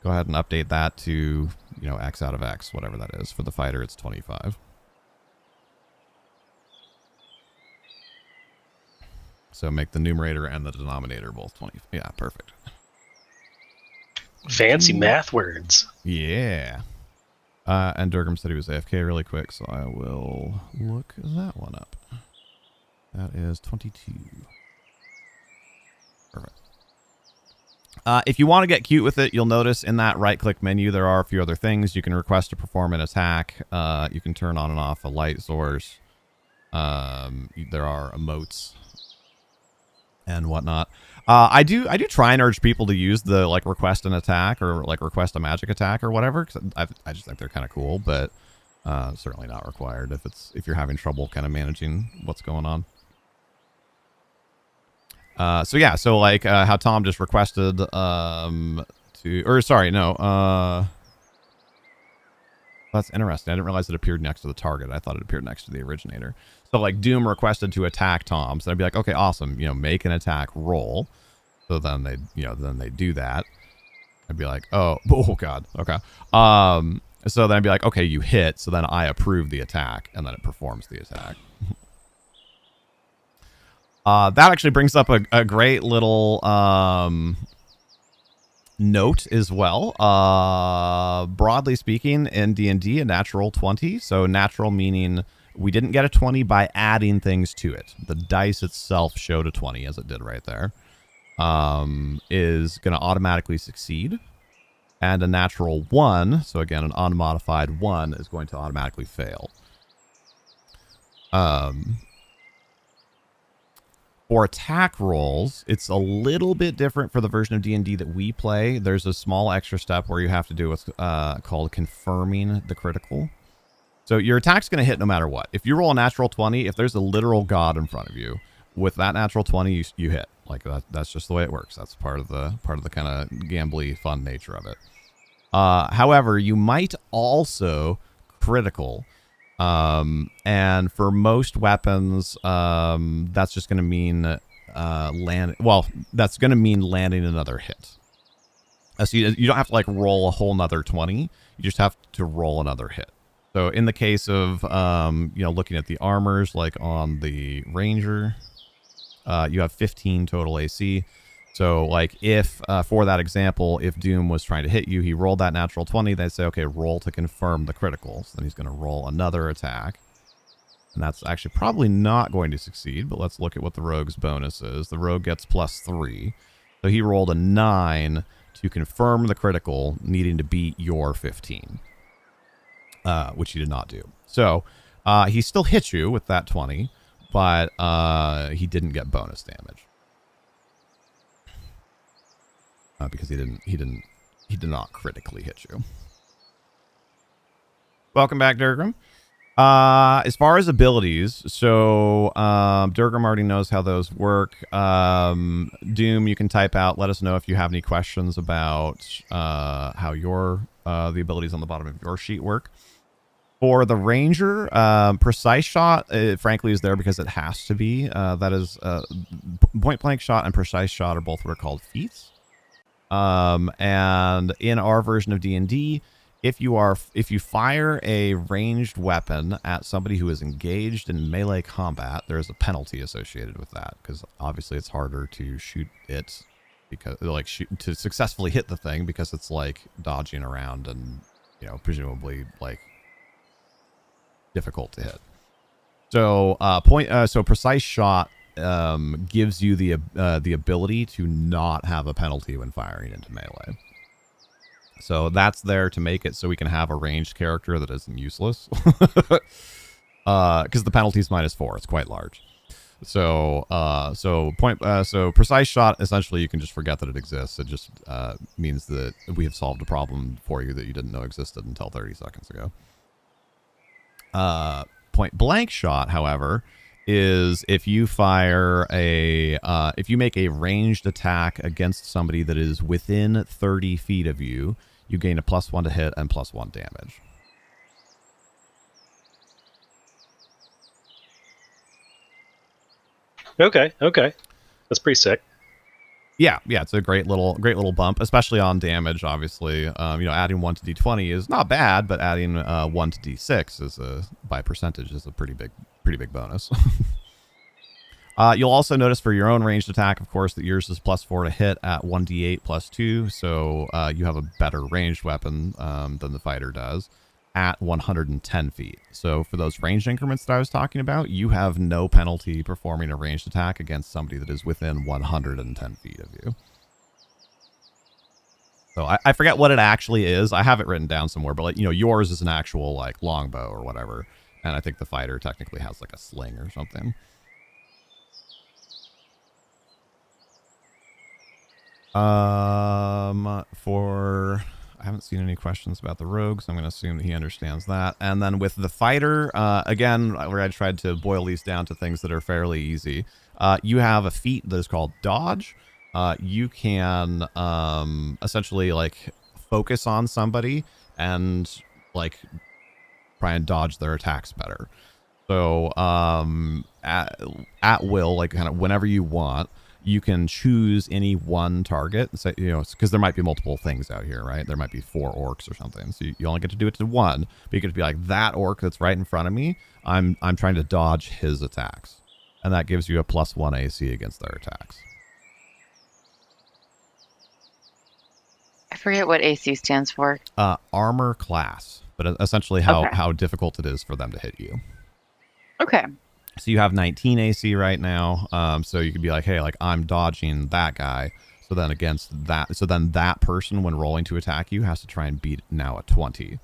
Speaker 2: Go ahead and update that to, X out of X, whatever that is. For the fighter, it's 25. So make the numerator and the denominator both 20. Yeah, perfect.
Speaker 1: Fancy math words.
Speaker 2: Yeah. And Durgam said he was AFK really quick, so I will look that one up. That is 22. Perfect. If you want to get cute with it, you'll notice in that right-click menu there are a few other things. You can request to perform an attack. You can turn on and off a light source. There are emotes and whatnot. I do try and urge people to use the like request an attack or like request a magic attack or whatever, because I just think they're kind of cool, but certainly not required if you're having trouble kind of managing what's going on. So like how Tom just requested that's interesting. I didn't realize it appeared next to the target. I thought it appeared next to the originator. So like Doom requested to attack Tom. So I'd be like, okay, awesome. Make an attack roll. So then they do that. I'd be like, oh God. Okay. So then I'd be like, okay, you hit. So then I approve the attack and then it performs the attack. That actually brings up a great little note as well. Broadly speaking, in D&D, a natural 20. So natural meaning we didn't get a 20 by adding things to it. The dice itself showed a 20, as it did right there. Is going to automatically succeed. And a natural 1, so again, an unmodified 1, is going to automatically fail. For attack rolls, it's a little bit different for the version of D&D that we play. There's a small extra step where you have to do what's called confirming the critical. So your attack's going to hit no matter what. If you roll a natural 20, if there's a literal god in front of you, with that natural 20, you hit. Like that's just the way it works. That's part of the kind of gambly fun nature of it. However, you might also critical. And for most weapons, that's just going to mean that's going to mean landing another hit. So you don't have to like roll a whole nother 20. You just have to roll another hit. So in the case of looking at the armors, like on the Ranger, you have 15 total AC. So like if for that example, if Doom was trying to hit you, he rolled that natural 20, they'd say, okay, roll to confirm the critical. So then he's going to roll another attack. And that's actually probably not going to succeed, but let's look at what the rogue's bonus is. The rogue gets +3. So he rolled a 9 to confirm the critical, needing to beat your 15, which he did not do. So he still hit you with that 20, but he didn't get bonus damage. Because he did not critically hit you. Welcome back, Durgrim. As far as abilities, so Durgrim already knows how those work. Doom, you can type out. Let us know if you have any questions about how your the abilities on the bottom of your sheet work. For the Ranger, Precise Shot, frankly, is there because it has to be. That is, Point Blank Shot and Precise Shot are both what are called feats. And in our version of D&D, if you fire a ranged weapon at somebody who is engaged in melee combat, there's a penalty associated with that, because obviously it's harder to shoot it because to successfully hit the thing, because it's like dodging around and, you know, presumably like difficult to hit. So Precise Shot gives you the ability to not have a penalty when firing into melee. So that's there to make it so we can have a ranged character that isn't useless. Because the penalty is -4. It's quite large. So Precise Shot, essentially you can just forget that it exists. It just means that we have solved a problem for you that you didn't know existed until 30 seconds ago. Point Blank Shot, however, is if you if you make a ranged attack against somebody that is within 30 feet of you, you gain a +1 to hit and +1 damage.
Speaker 1: Okay. That's pretty sick.
Speaker 2: Yeah, it's a great little bump, especially on damage. Obviously, adding 1 to D20 is not bad, but adding 1 to D6 is by percentage is a pretty big bonus. You'll also notice for your own ranged attack, of course, that yours is +4 to hit at 1d8 +2, so you have a better ranged weapon than the fighter does at 110 feet. So for those ranged increments that I was talking about, you have no penalty performing a ranged attack against somebody that is within 110 feet of you. So I forget what it actually is. I have it written down somewhere, but yours is an actual longbow or whatever, and I think the fighter technically has a sling or something. I haven't seen any questions about the rogue, so I'm going to assume that he understands that. And then with the fighter, again, where I tried to boil these down to things that are fairly easy, you have a feat that is called Dodge. You can essentially focus on somebody and try and dodge their attacks better. So at will, kind of whenever you want, you can choose any one target. So, because there might be multiple things out here, right? There might be 4 orcs or something. So you only get to do it to one, but you get to be like, that orc that's right in front of me, I'm trying to dodge his attacks. And that gives you a +1 AC against their attacks.
Speaker 3: I forget what AC stands for.
Speaker 2: Armor class, but essentially how difficult it is for them to hit you.
Speaker 3: Okay.
Speaker 2: So you have 19 AC right now. So you could be like, hey, I'm dodging that guy. So then that person, when rolling to attack you, has to try and beat now a 20.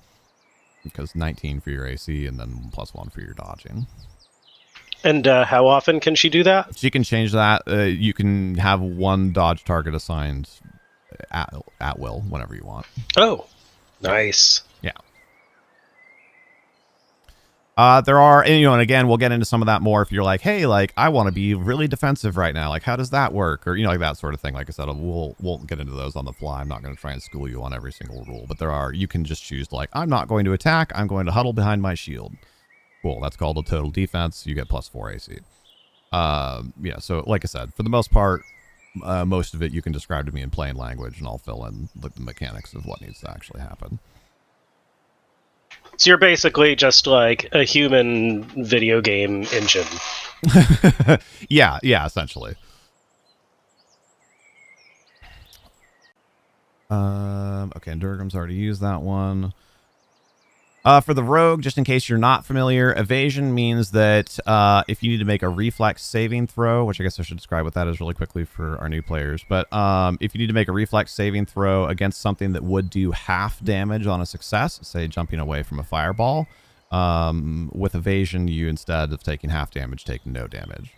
Speaker 2: Because 19 for your AC and then +1 for your dodging.
Speaker 1: And how often can she do that?
Speaker 2: She can change that. You can have one dodge target assigned at will whenever you want.
Speaker 1: Oh, nice.
Speaker 2: Yeah. There are, and again, we'll get into some of that more if you're like, hey, I want to be really defensive right now. How does that work? Or, that sort of thing. Like I said, we'll get into those on the fly. I'm not going to try and school you on every single rule, but you can just choose I'm not going to attack. I'm going to huddle behind my shield. Cool. That's called a total defense. You get +4 AC. Yeah. So like I said, for the most part, most of it you can describe to me in plain language and I'll fill in the mechanics of what needs to actually happen.
Speaker 1: So you're basically just like a human video game engine.
Speaker 2: Yeah, essentially. Okay, and Durgrim's already used that one. For the rogue, just in case you're not familiar, evasion means that if you need to make a reflex saving throw, which I guess I should describe what that is really quickly for our new players, but if you need to make a reflex saving throw against something that would do half damage on a success, say jumping away from a fireball, with evasion, you instead of taking half damage, take no damage.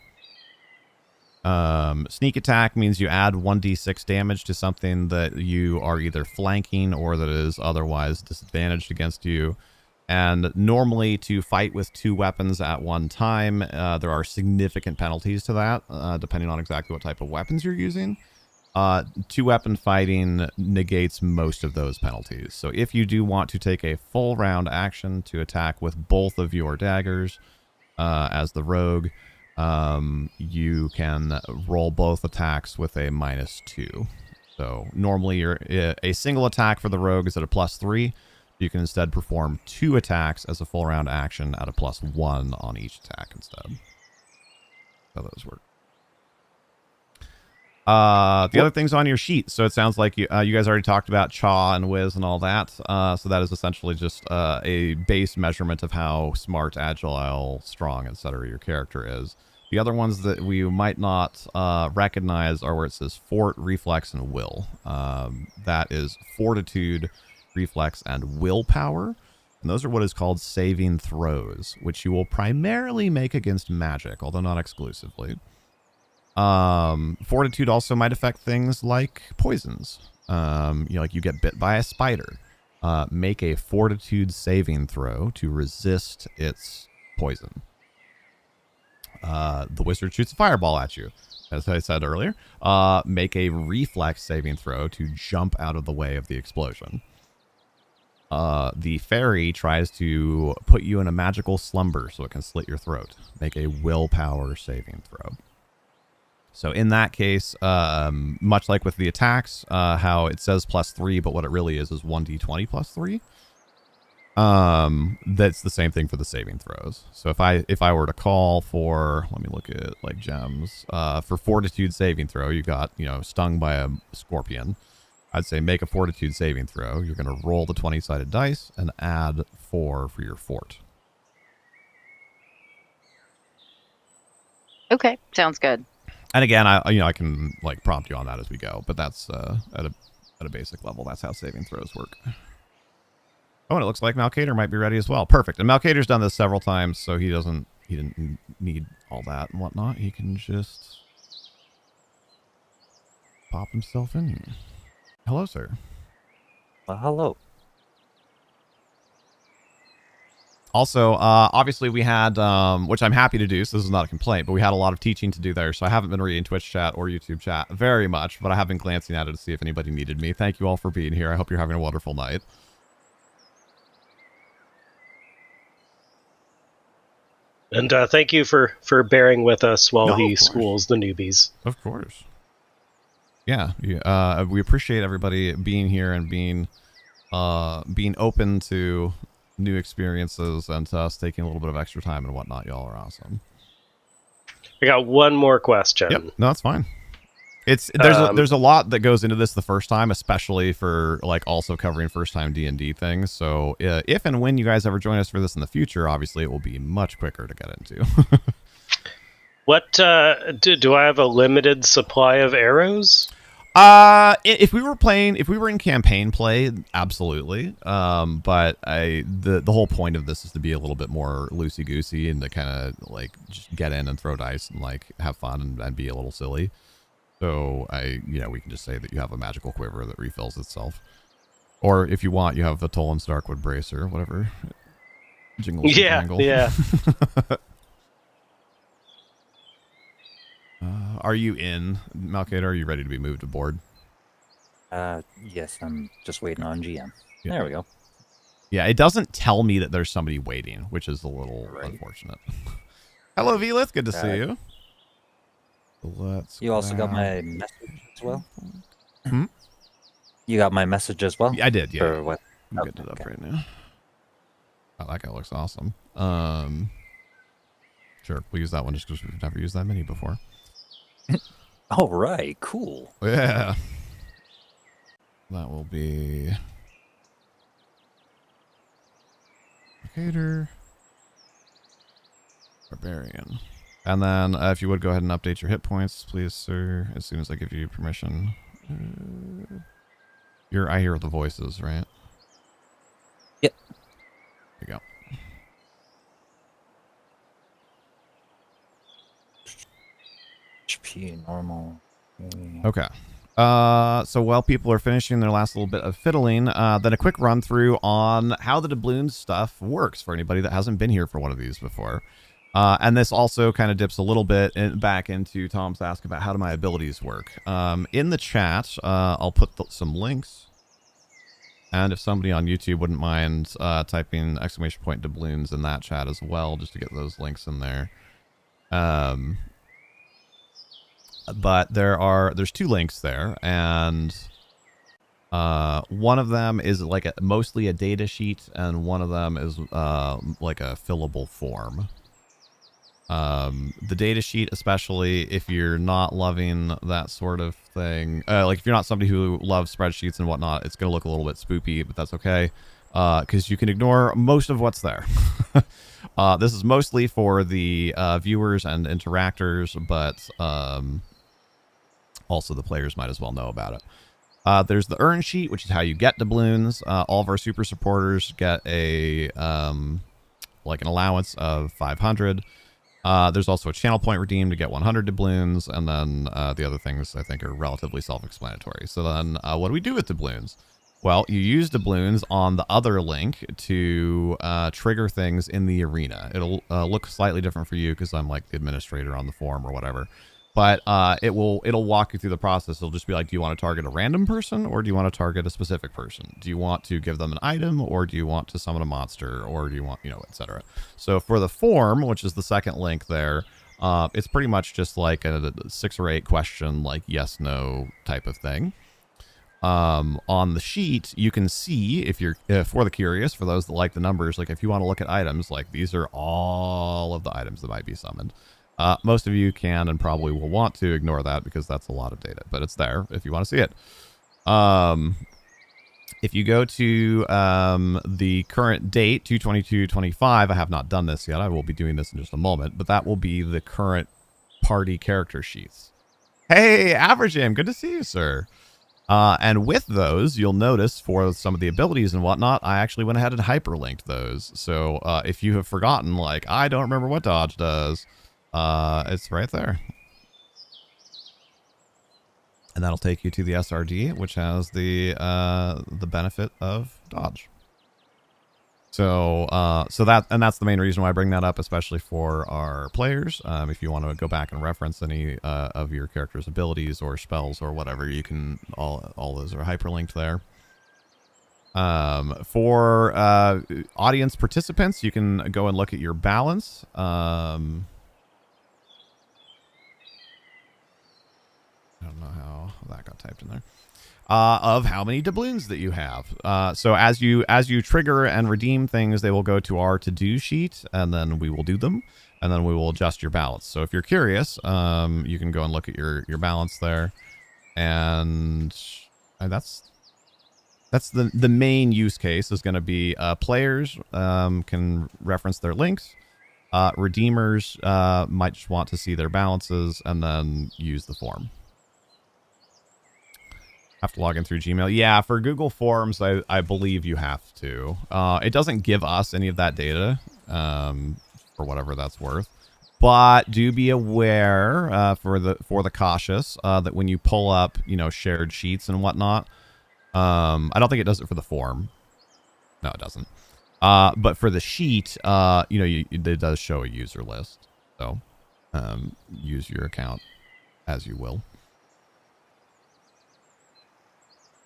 Speaker 2: Sneak attack means you add 1d6 damage to something that you are either flanking or that is otherwise disadvantaged against you. And normally to fight with 2 weapons at one time, there are significant penalties to that, depending on exactly what type of weapons you're using. 2-weapon fighting negates most of those penalties. So if you do want to take a full round action to attack with both of your daggers as the rogue, you can roll both attacks with a -2. So normally a single attack for the rogue is at a +3. You can instead perform 2 attacks as a full round action at a +1 on each attack instead. How those work. The other things on your sheet. So it sounds like you guys already talked about Chaw and Wiz and all that. So that is essentially just a base measurement of how smart, agile, strong, etc. your character is. The other ones that we might not recognize are where it says Fort, Reflex, and Will. That is Fortitude, Reflex, and Willpower. And those are what is called saving throws, which you will primarily make against magic, although not exclusively. Fortitude also might affect things like poisons. Like you get bit by a spider. Make a Fortitude saving throw to resist its poison. The wizard shoots a fireball at you, as I said earlier. Make a Reflex saving throw to jump out of the way of the explosion. The fairy tries to put you in a magical slumber so it can slit your throat. Make a Willpower saving throw. So in that case, much like with the attacks, how it says +3, but what it really is 1d20 +3. That's the same thing for the saving throws. So if I were to call for, let me look at like gems, for Fortitude saving throw, you got, stung by a scorpion. I'd say make a Fortitude saving throw. You're going to roll the 20-sided dice and add 4 for your fort.
Speaker 3: Okay, sounds good.
Speaker 2: And again, I can like prompt you on that as we go, but that's at a basic level. That's how saving throws work. Oh, and it looks like Malkator might be ready as well. Perfect. And Malkator's done this several times, so he didn't need all that and whatnot. He can just pop himself in. Hello, sir.
Speaker 6: Hello.
Speaker 2: Also, obviously we had, which I'm happy to do, so this is not a complaint, but we had a lot of teaching to do there, so I haven't been reading Twitch chat or YouTube chat very much, but I have been glancing at it to see if anybody needed me. Thank you all for being here. I hope you're having a wonderful night.
Speaker 1: And thank you for bearing with us while
Speaker 2: No,
Speaker 1: he
Speaker 2: of course.
Speaker 1: schools the newbies.
Speaker 2: Of course. Yeah, we appreciate everybody being here and being open to new experiences and to us taking a little bit of extra time and whatnot. Y'all are awesome.
Speaker 1: I got one more question.
Speaker 2: Yep, no, that's fine. There's a lot that goes into this the first time, especially for like also covering first time D&D things. So if and when you guys ever join us for this in the future, obviously it will be much quicker to get into.
Speaker 1: What do I have a limited supply of arrows?
Speaker 2: If we were in campaign play, absolutely. But the whole point of this is to be a little bit more loosey goosey and to kind of like just get in and throw dice and like have fun and be a little silly. So we can just say that you have a magical quiver that refills itself, or if you want, you have a Tolan's Darkwood Bracer, whatever. Jingles and jangle.
Speaker 1: Yeah.
Speaker 2: Are you in, Malkator? Are you ready to be moved aboard?
Speaker 6: Yes, I'm just waiting on GM.
Speaker 2: Yeah.
Speaker 6: There we go.
Speaker 2: Yeah, it doesn't tell me that there's somebody waiting, which is a little unfortunate. Hello, Velith. Good to see you.
Speaker 6: You also got my message as well?
Speaker 2: Hmm?
Speaker 6: You got my message as well?
Speaker 2: I did, yeah.
Speaker 6: Or what?
Speaker 2: I'm getting it up right now. Oh, that guy looks awesome. Sure, we'll use that one just because we've never used that mini before.
Speaker 6: All right, cool.
Speaker 2: Yeah. That will be Malcator. Barbarian. And then if you would go ahead and update your hit points, please, sir, as soon as I give you permission. I hear the voices, right?
Speaker 6: Yep.
Speaker 2: There you go.
Speaker 6: HP normal.
Speaker 2: Okay. So while people are finishing their last little bit of fiddling, then a quick run through on how the doubloons stuff works for anybody that hasn't been here for one of these before. And this also kind of dips a little bit back into Tom's ask about how do my abilities work. In the chat, I'll put some links. And if somebody on YouTube wouldn't mind typing !point doubloons in that chat as well, just to get those links in there. But there's 2 links there, and one of them is like mostly a data sheet, and one of them is like a fillable form. The data sheet, especially if you're not loving that sort of thing, like if you're not somebody who loves spreadsheets and whatnot, it's going to look a little bit spoopy, but that's okay, because you can ignore most of what's there. This is mostly for the viewers and interactors, but also the players might as well know about it. There's the earn sheet, which is how you get doubloons. All of our super supporters get a like an allowance of 500. There's also a channel point redeem to get 100 doubloons, and then the other things I think are relatively self-explanatory. So then what do we do with doubloons? Well, you use doubloons on the other link to trigger things in the arena. It'll look slightly different for you because I'm like the administrator on the forum or whatever. But it'll walk you through the process. It'll just be like, do you want to target a random person, or do you want to target a specific person? Do you want to give them an item, or do you want to summon a monster, or do you want, etc. So for the form, which is the second link there, it's pretty much just like a 6 or 8 question, like yes, no type of thing. On the sheet, you can see, if you're for the curious, for those that like the numbers, like if you want to look at items, like these are all of the items that might be summoned. Most of you can and probably will want to ignore that because that's a lot of data, but it's there if you want to see it. If you go to the current date, 2/22/25, I have not done this yet. I will be doing this in just a moment, but that will be the current party character sheets. Hey, Average Aim, good to see you, sir. And with those, you'll notice for some of the abilities and whatnot, I actually went ahead and hyperlinked those. So if you have forgotten, like, I don't remember what dodge does, it's right there. And that'll take you to the SRD, which has the benefit of dodge. So that's the main reason why I bring that up, especially for our players. If you want to go back and reference any of your character's abilities or spells or whatever, you can, all those are hyperlinked there. For audience participants, you can go and look at your balance. I don't know how that got typed in there. Of how many doubloons that you have. So as you trigger and redeem things, they will go to our to-do sheet, and then we will do them, and then we will adjust your balance. So if you're curious, you can go and look at your balance there, and that's the main use case is going to be players can reference their links. Redeemers might just want to see their balances and then use the form. Have to log in through Gmail. Yeah, for Google Forms, I believe you have to. It doesn't give us any of that data for whatever that's worth. But do be aware for the cautious that when you pull up, shared sheets and whatnot, I don't think it does it for the form. No, it doesn't. But for the sheet, it does show a user list. So use your account as you will.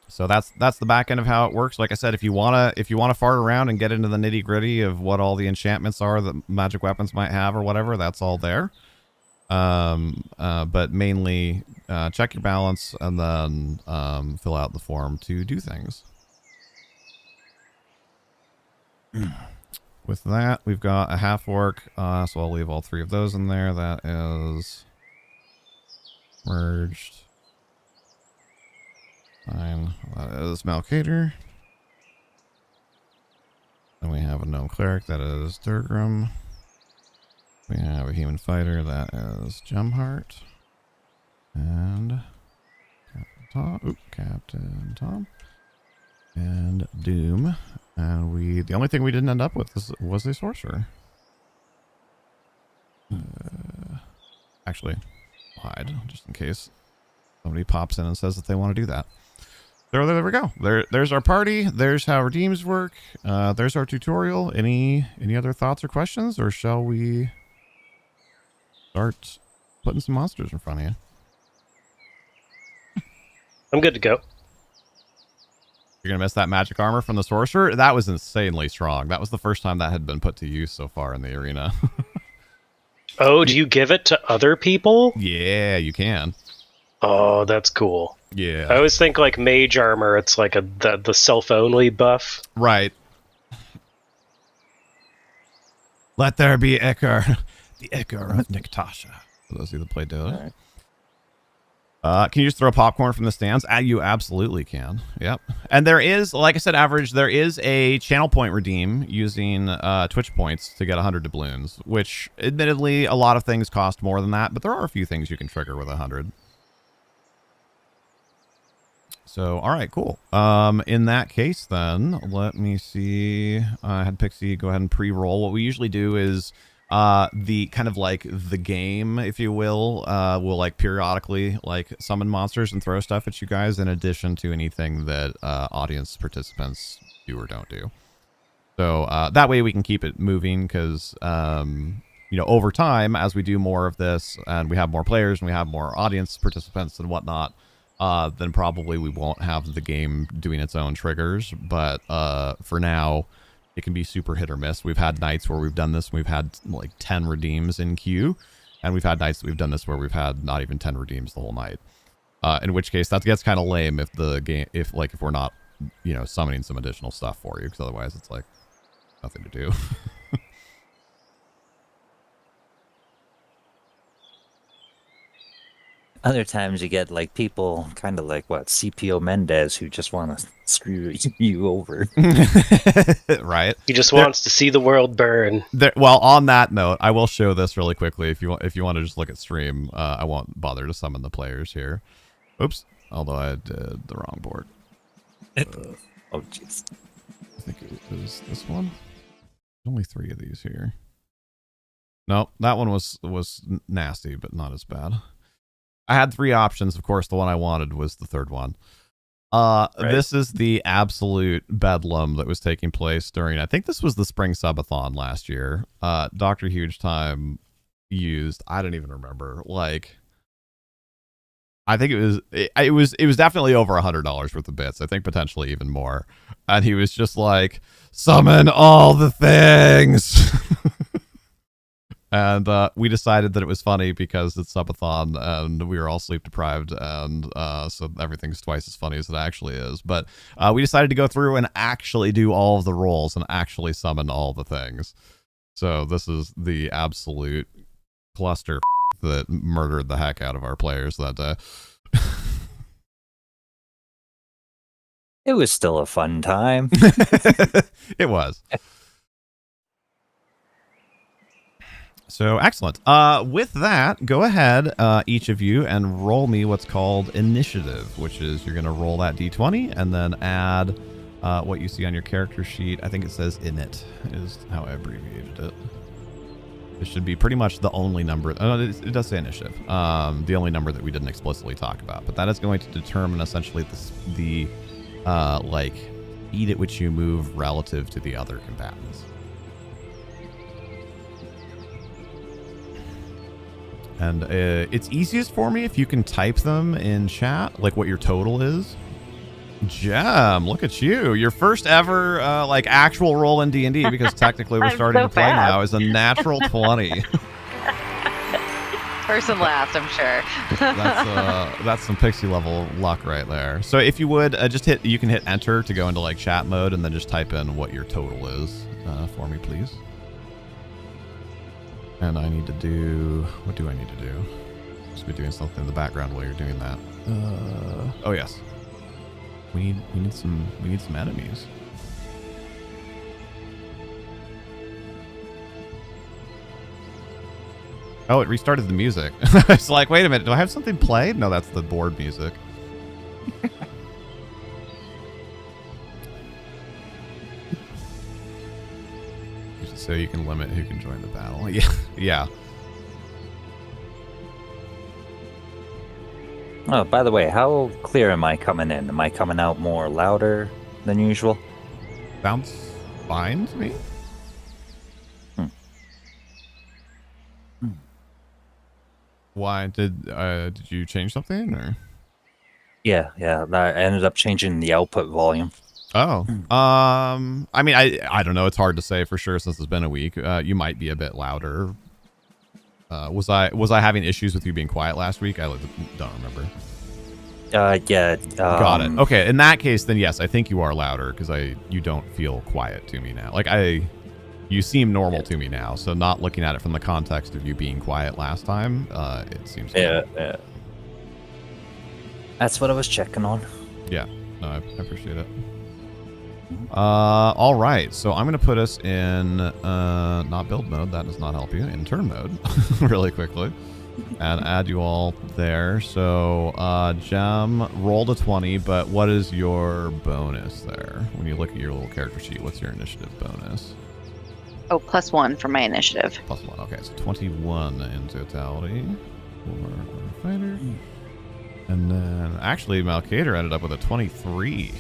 Speaker 2: So that's the back end of how it works. Like I said, if you wanna fart around and get into the nitty gritty of what all the enchantments are that magic weapons might have or whatever, that's all there. But mainly check your balance and then fill out the form to do things. With that, we've got a half orc, so I'll leave all 3 of those in there. That is merged. Fine. That is Malcator. Then we have gnome cleric. That is Durgrim. We have a human fighter. That is Gemheart. And Captain Tom. And Doom. And the only thing we didn't end up with was a sorcerer. Actually, I'll hide just in case somebody pops in and says that they want to do that. So there we go. There's our party. There's how redeems work. There's our tutorial. Any other thoughts or questions, or shall we start putting some monsters in front of you?
Speaker 1: I'm good to go.
Speaker 2: You're gonna miss that magic armor from the sorcerer. That was insanely strong. That was the first time that had been put to use so far in the arena.
Speaker 1: Oh, do you give it to other people?
Speaker 2: Yeah, you can.
Speaker 1: Oh, that's cool.
Speaker 2: Yeah.
Speaker 1: I always think like mage armor, it's like the self-only buff.
Speaker 2: Right. Let there be Ekar, the Ekar of Niktasha. For those of you that play Dota. Can you just throw popcorn from the stands? You absolutely can. Yep. And there is, like I said, average, there is a channel point redeem using Twitch points to get 100 doubloons, which admittedly a lot of things cost more than that, but there are a few things you can trigger with 100. So, all right, cool. In that case, then, let me see. I had Pixie go ahead and pre-roll. What we usually do is the kind of like the game, if you will like periodically like summon monsters and throw stuff at you guys in addition to anything that audience participants do or don't do. So that way we can keep it moving because, you know, over time, as we do more of this and we have more players and we have more audience participants and whatnot, then probably we won't have the game doing its own triggers. But for now, it can be super hit or miss. We've had nights where we've done this. We've had like 10 redeems in queue. And we've had nights that we've done this where we've had not even 10 redeems the whole night. In which case, that gets kind of lame if the game, if we're not, you know, summoning some additional stuff for you. Because otherwise it's like nothing to do.
Speaker 6: Other times you get like people kind of like CPO Mendez who just want to screw you over.
Speaker 2: Right.
Speaker 1: He just wants to see the world burn.
Speaker 2: Well, on that note, I will show this really quickly. If you want to just look at stream, I won't bother to summon the players here. Oops. Although I did the wrong board.
Speaker 6: Oh, jeez.
Speaker 2: I think it was this one. There's only 3 of these here. No, that one was nasty, but not as bad. I had 3 options. Of course, the one I wanted was the third one. Right. This is the absolute bedlam that was taking place during, I think this was the Spring Subathon last year. Dr. Huge Time used, I don't even remember, like, I think it was definitely over $100 worth of bits. I think potentially even more. And he was just like, summon all the things. And we decided that it was funny because it's subathon and we were all sleep deprived, and so everything's twice as funny as it actually is. But we decided to go through and actually do all of the rolls and actually summon all the things. So this is the absolute cluster that murdered the heck out of our players that day.
Speaker 6: It was still a fun time.
Speaker 2: It was. So excellent. With that, go ahead, each of you, and roll me what's called initiative, which is you're going to roll that d20 and then add what you see on your character sheet. I think it says init is how I abbreviated it. It should be pretty much the only number. It does say initiative. The only number that we didn't explicitly talk about, but that is going to determine essentially the like speed at which you move relative to the other combatants. And it's easiest for me if you can type them in chat, like what your total is. Gem, look at you. Your first ever like actual roll in D&D, because technically we're starting to play now, is a natural 20.
Speaker 3: First and last, I'm sure.
Speaker 2: That's some pixie level luck right there. So if you would you can hit enter to go into like chat mode and then just type in what your total is for me, please. And I need to do, what do I need to do? Just be doing something in the background while you're doing that. Oh yes. We need some enemies. Oh, it restarted the music. It's like, wait a minute, do I have something played? No, that's the board music. So you can limit who can join the battle. Yeah, yeah.
Speaker 6: Oh, by the way, how clear am I coming in? Am I coming out more louder than usual?
Speaker 2: Sounds fine to me. Why did you change something or?
Speaker 6: Yeah. I ended up changing the output volume.
Speaker 2: Oh, I mean, I don't know. It's hard to say for sure since it's been a week. You might be a bit louder. Was I having issues with you being quiet last week? I don't remember.
Speaker 6: Yeah.
Speaker 2: Got it. Okay, in that case, then yes, I think you are louder because you don't feel quiet to me now. Like you seem normal to me now. So not looking at it from the context of you being quiet last time, it seems.
Speaker 6: Yeah. That's what I was checking on.
Speaker 2: Yeah. No, I appreciate it. All right, so I'm gonna put us in not build mode. That does not help you. In turn mode, really quickly, and add you all there. So Gem rolled a 20, but what is your bonus there? When you look at your little character sheet, what's your initiative bonus?
Speaker 3: Oh, +1 for my initiative.
Speaker 2: +1. Okay, so 21 in totality for our fighter, and then actually Malkader ended up with a 23.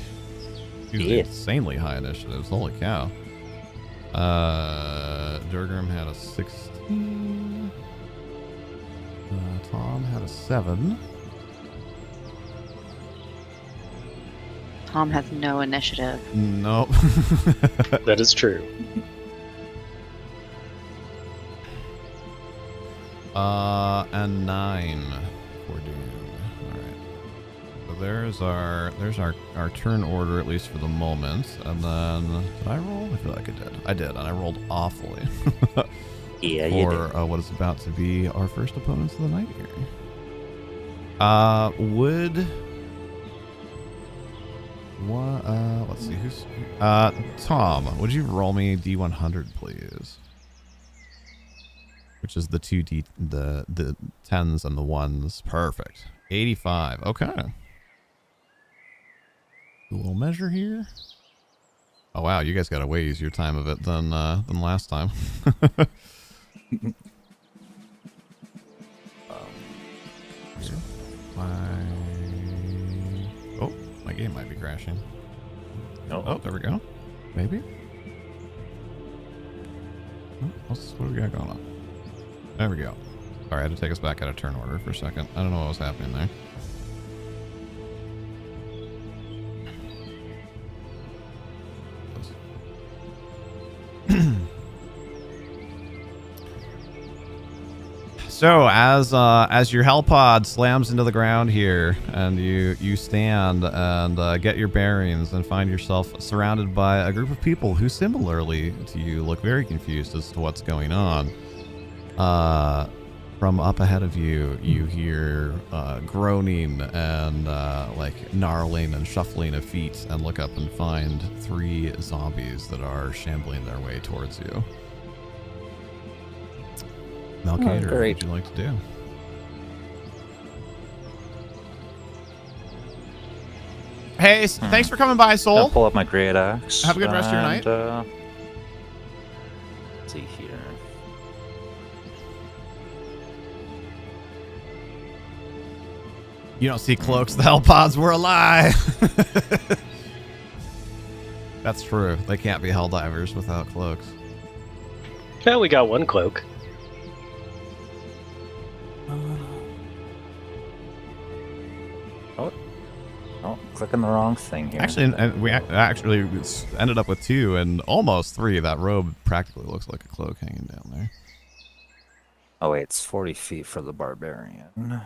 Speaker 2: Insanely high initiatives. Holy cow. Durgrim had a 16. Tom had a 7.
Speaker 3: Tom has no initiative.
Speaker 2: Nope.
Speaker 1: That is true.
Speaker 2: And 9 for Doom. There's our turn order, at least for the moment. And then did I roll? I feel like I did. I did, and I rolled awfully.
Speaker 6: Yeah,
Speaker 2: you did. For what is about to be our first opponents of the night here. Let's see who's Tom. Would you roll me D100, please? Which is the the 10s and the 1s. Perfect. 85. Okay. A little measure here. Oh wow, you guys got a way easier time of it than last time. My game might be crashing. Oh, there we go. Maybe. What do we got going on? There we go. Sorry, I had to take us back out of turn order for a second. I don't know what was happening there. So as your Hellpod slams into the ground here, and you stand and get your bearings and find yourself surrounded by a group of people who, similarly to you, look very confused as to what's going on. From up ahead of you, you hear groaning and like gnarling and shuffling of feet, and look up and find 3 zombies that are shambling their way towards you. Malkader, what would you like to do? Hey, thanks for coming by, Soul.
Speaker 6: I'll pull up my great axe.
Speaker 2: Have a good rest of your night.
Speaker 6: Let's see here.
Speaker 2: You don't see cloaks. The Hellpods were alive. That's true. They can't be Helldivers without cloaks.
Speaker 1: Yeah, we got 1 cloak.
Speaker 6: Oh, clicking the wrong thing here.
Speaker 2: Actually, and we actually ended up with 2 and almost 3. That robe practically looks like a cloak hanging down there.
Speaker 6: Oh wait, it's 40 feet for the barbarian.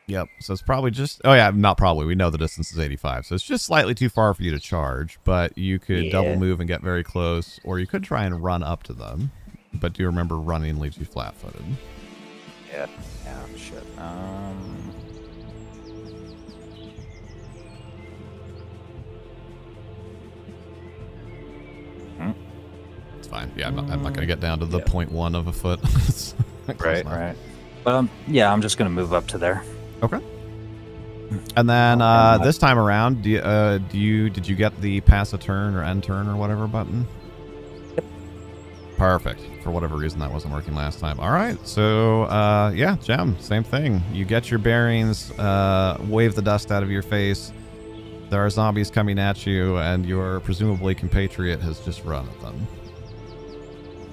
Speaker 2: Yep, so it's probably just... Oh yeah, not probably. We know the distance is 85, so it's just slightly too far for you to charge, but you could double move and get very close, or you could try and run up to them, but do remember running leaves you flat-footed.
Speaker 6: Yeah, shit.
Speaker 2: It's fine. Yeah, I'm not going to get down to the 0.1 of a foot. Close
Speaker 6: Right,
Speaker 2: enough.
Speaker 6: right. But yeah, I'm just gonna move up to there.
Speaker 2: Okay. And then this time around, did you get the pass a turn or end turn or whatever button?
Speaker 6: Yep.
Speaker 2: Perfect. For whatever reason that wasn't working last time. All right. So yeah, Gem, same thing. You get your bearings, wave the dust out of your face. There are zombies coming at you, and your presumably compatriot has just run at them.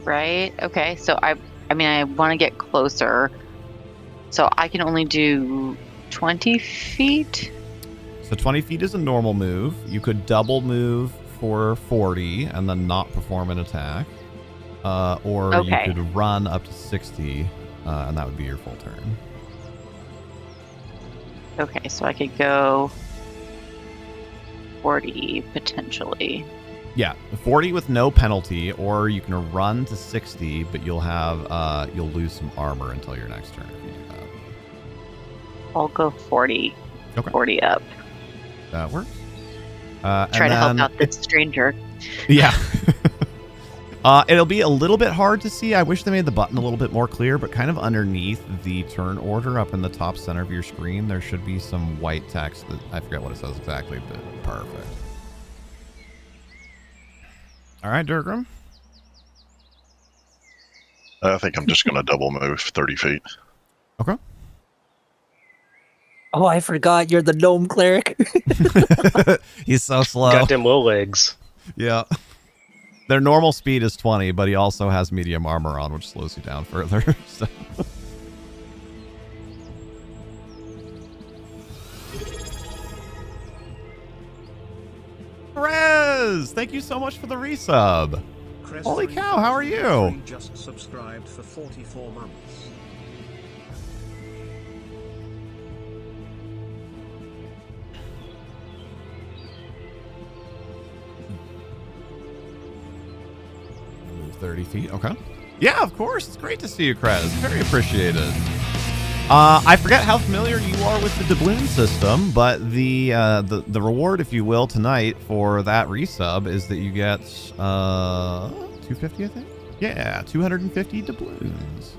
Speaker 3: Right. Okay. So I mean, I want to get closer. So I can only do 20 feet.
Speaker 2: So 20 feet is a normal move. You could double move for 40 and then not perform an attack. Or
Speaker 3: Okay.
Speaker 2: you could run up to 60, and that would be your full turn.
Speaker 3: Okay. So I could go 40 potentially.
Speaker 2: Yeah, 40 with no penalty, or you can run to 60, but you'll lose some armor until your next turn if you do that.
Speaker 3: I'll go 40.
Speaker 2: Okay.
Speaker 3: 40 up.
Speaker 2: That works.
Speaker 3: Try to help out this stranger.
Speaker 2: Yeah. It'll be a little bit hard to see. I wish they made the button a little bit more clear, but kind of underneath the turn order up in the top center of your screen, there should be some white text that I forget what it says exactly, but perfect. All right, Durgram.
Speaker 5: I think I'm just going to double move 30 feet.
Speaker 2: Okay.
Speaker 6: Oh, I forgot you're the gnome cleric.
Speaker 2: He's so slow.
Speaker 1: Got them little legs.
Speaker 2: Yeah. Their normal speed is 20, but he also has medium armor on, which slows you down further. So. Perez, thank you so much for the resub. Holy cow, how are you?
Speaker 4: Just subscribed for 44 months.
Speaker 2: Move 30 feet. Okay. Yeah, of course. It's great to see you, Krez. Very appreciated. I forget how familiar you are with the doubloon system, but the reward, if you will, tonight for that resub is that you get 250, I think. Yeah, 250 doubloons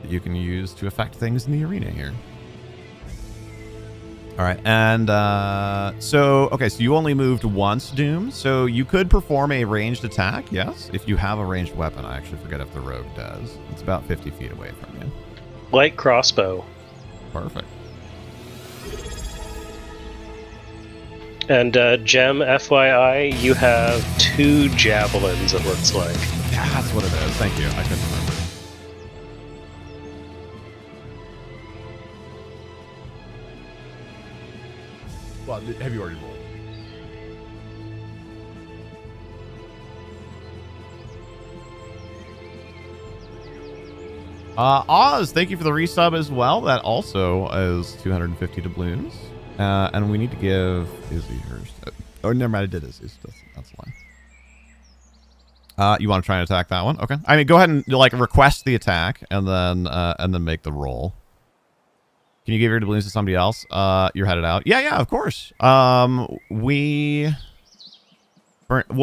Speaker 2: that you can use to affect things in the arena here. All right, and so you only moved once, Doom. So you could perform a ranged attack, yes, if you have a ranged weapon. I actually forget if the rogue does. It's about 50 feet away from you.
Speaker 1: Light crossbow.
Speaker 2: Perfect.
Speaker 1: And Gem, FYI, you have 2 javelins, it looks like.
Speaker 2: Yeah, that's what it is. Thank you. I couldn't remember. Well, have you already rolled? Oz, thank you for the resub as well. That also is 250 doubloons. And we need to give Izzy hers. Oh, never mind. I did Izzy's. That's why. You want to try and attack that one? Okay. I mean, go ahead and request the attack and then make the roll. Can you give your doubloons to somebody else? You're headed out. Yeah, of course. We'll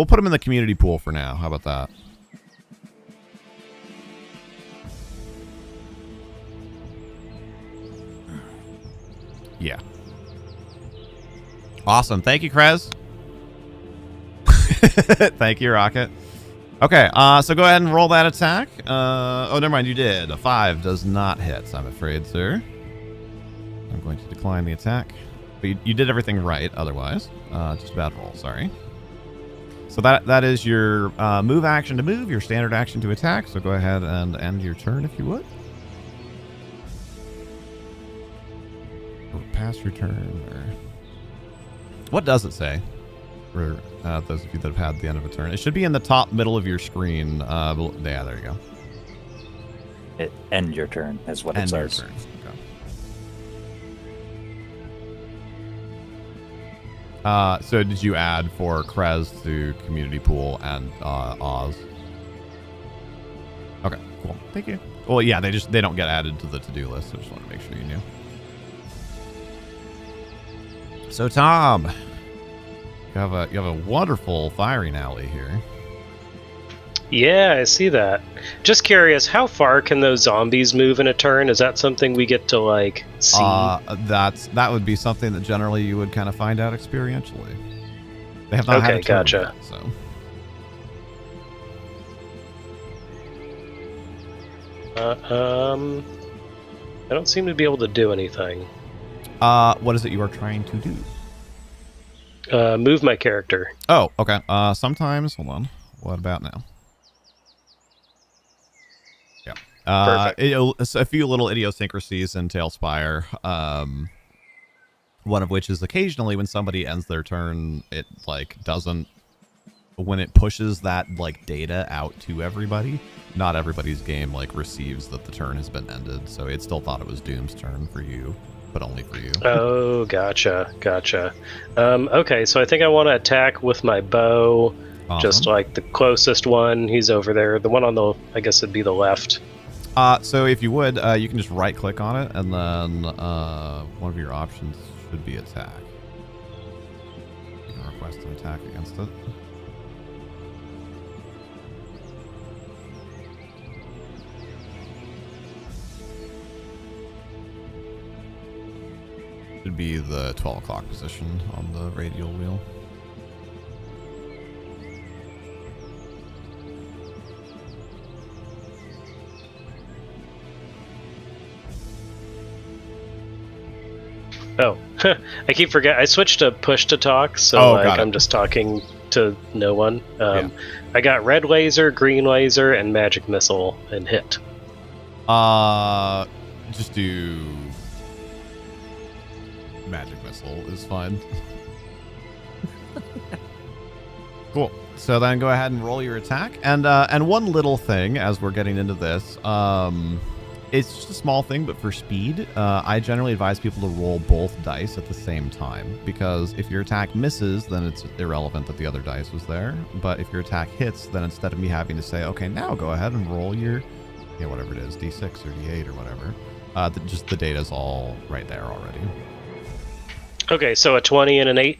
Speaker 2: put them in the community pool for now. How about that? Yeah. Awesome. Thank you, Krez. Thank you, Rocket. Okay, so go ahead and roll that attack. Oh, never mind, you did. A 5 does not hit, I'm afraid, sir. I'm going to decline the attack. But you did everything right, otherwise. Just a bad roll, sorry. So that is your move action to move, your standard action to attack. So go ahead and end your turn if you would. Or pass your turn, or... What does it say? For those of you that have had the end of a turn. It should be in the top middle of your screen. Yeah, there you go.
Speaker 6: End your turn is what it says.
Speaker 2: End your turn. Okay. So did you add for Krez to community pool and Oz? Okay, cool. Thank you. Well, yeah, they don't get added to the to-do list. So I just want to make sure you knew. So Tom, you have a wonderful firing alley here.
Speaker 1: Yeah, I see that. Just curious, how far can those zombies move in a turn? Is that something we get to like see?
Speaker 2: That would be something that generally you would kind of find out experientially. They have not had a turn
Speaker 1: gotcha.
Speaker 2: yet, so.
Speaker 1: I don't seem to be able to do anything.
Speaker 2: What is it you are trying to do?
Speaker 1: Move my character.
Speaker 2: Oh, okay. Sometimes, hold on. What about now? Yeah. A few little idiosyncrasies in Tailspire. One of which is occasionally when somebody ends their turn, it like doesn't, when it pushes that like data out to everybody, not everybody's game like receives that the turn has been ended. So it still thought it was Doom's turn for you, but only for you.
Speaker 1: Oh, gotcha. Okay, so I think I want to attack with my bow.
Speaker 2: Awesome.
Speaker 1: Just like the closest one. He's over there. The one on the, I guess it'd be the left.
Speaker 2: So if you would, you can just right click on it, and then one of your options should be attack. You can request an attack against it. Should be the 12 o'clock position on the radial wheel.
Speaker 1: Oh, I keep forgetting. I switched to push to talk, so I'm just talking to no one. I got red laser, green laser, and magic missile, and hit.
Speaker 2: Just do magic missile is fine. Cool. So then go ahead and roll your attack. And one little thing as we're getting into this, it's just a small thing, but for speed, I generally advise people to roll both dice at the same time, because if your attack misses, then it's irrelevant that the other dice was there. But if your attack hits, then instead of me having to say, okay, now go ahead and roll your, whatever it is, D6 or D8 or whatever, just the data's all right there already.
Speaker 1: Okay, so a 20 and an 8?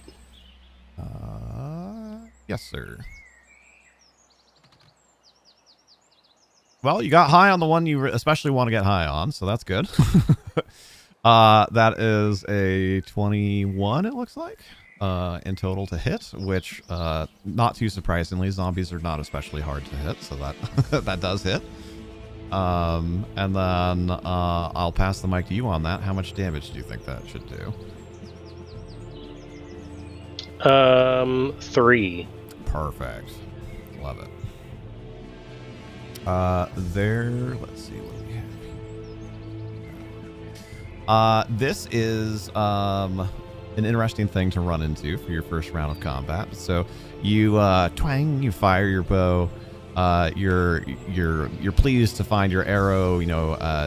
Speaker 2: Yes, sir. Well, you got high on the one you especially want to get high on, so that's good. That is a 21, it looks like, in total to hit, which, not too surprisingly, zombies are not especially hard to hit, so that that does hit. And then I'll pass the mic to you on that. How much damage do you think that should do?
Speaker 1: 3.
Speaker 2: Perfect. Love it. Let's see what we have here. This is an interesting thing to run into for your first round of combat. So you twang, you fire your bow. You're pleased to find your arrow,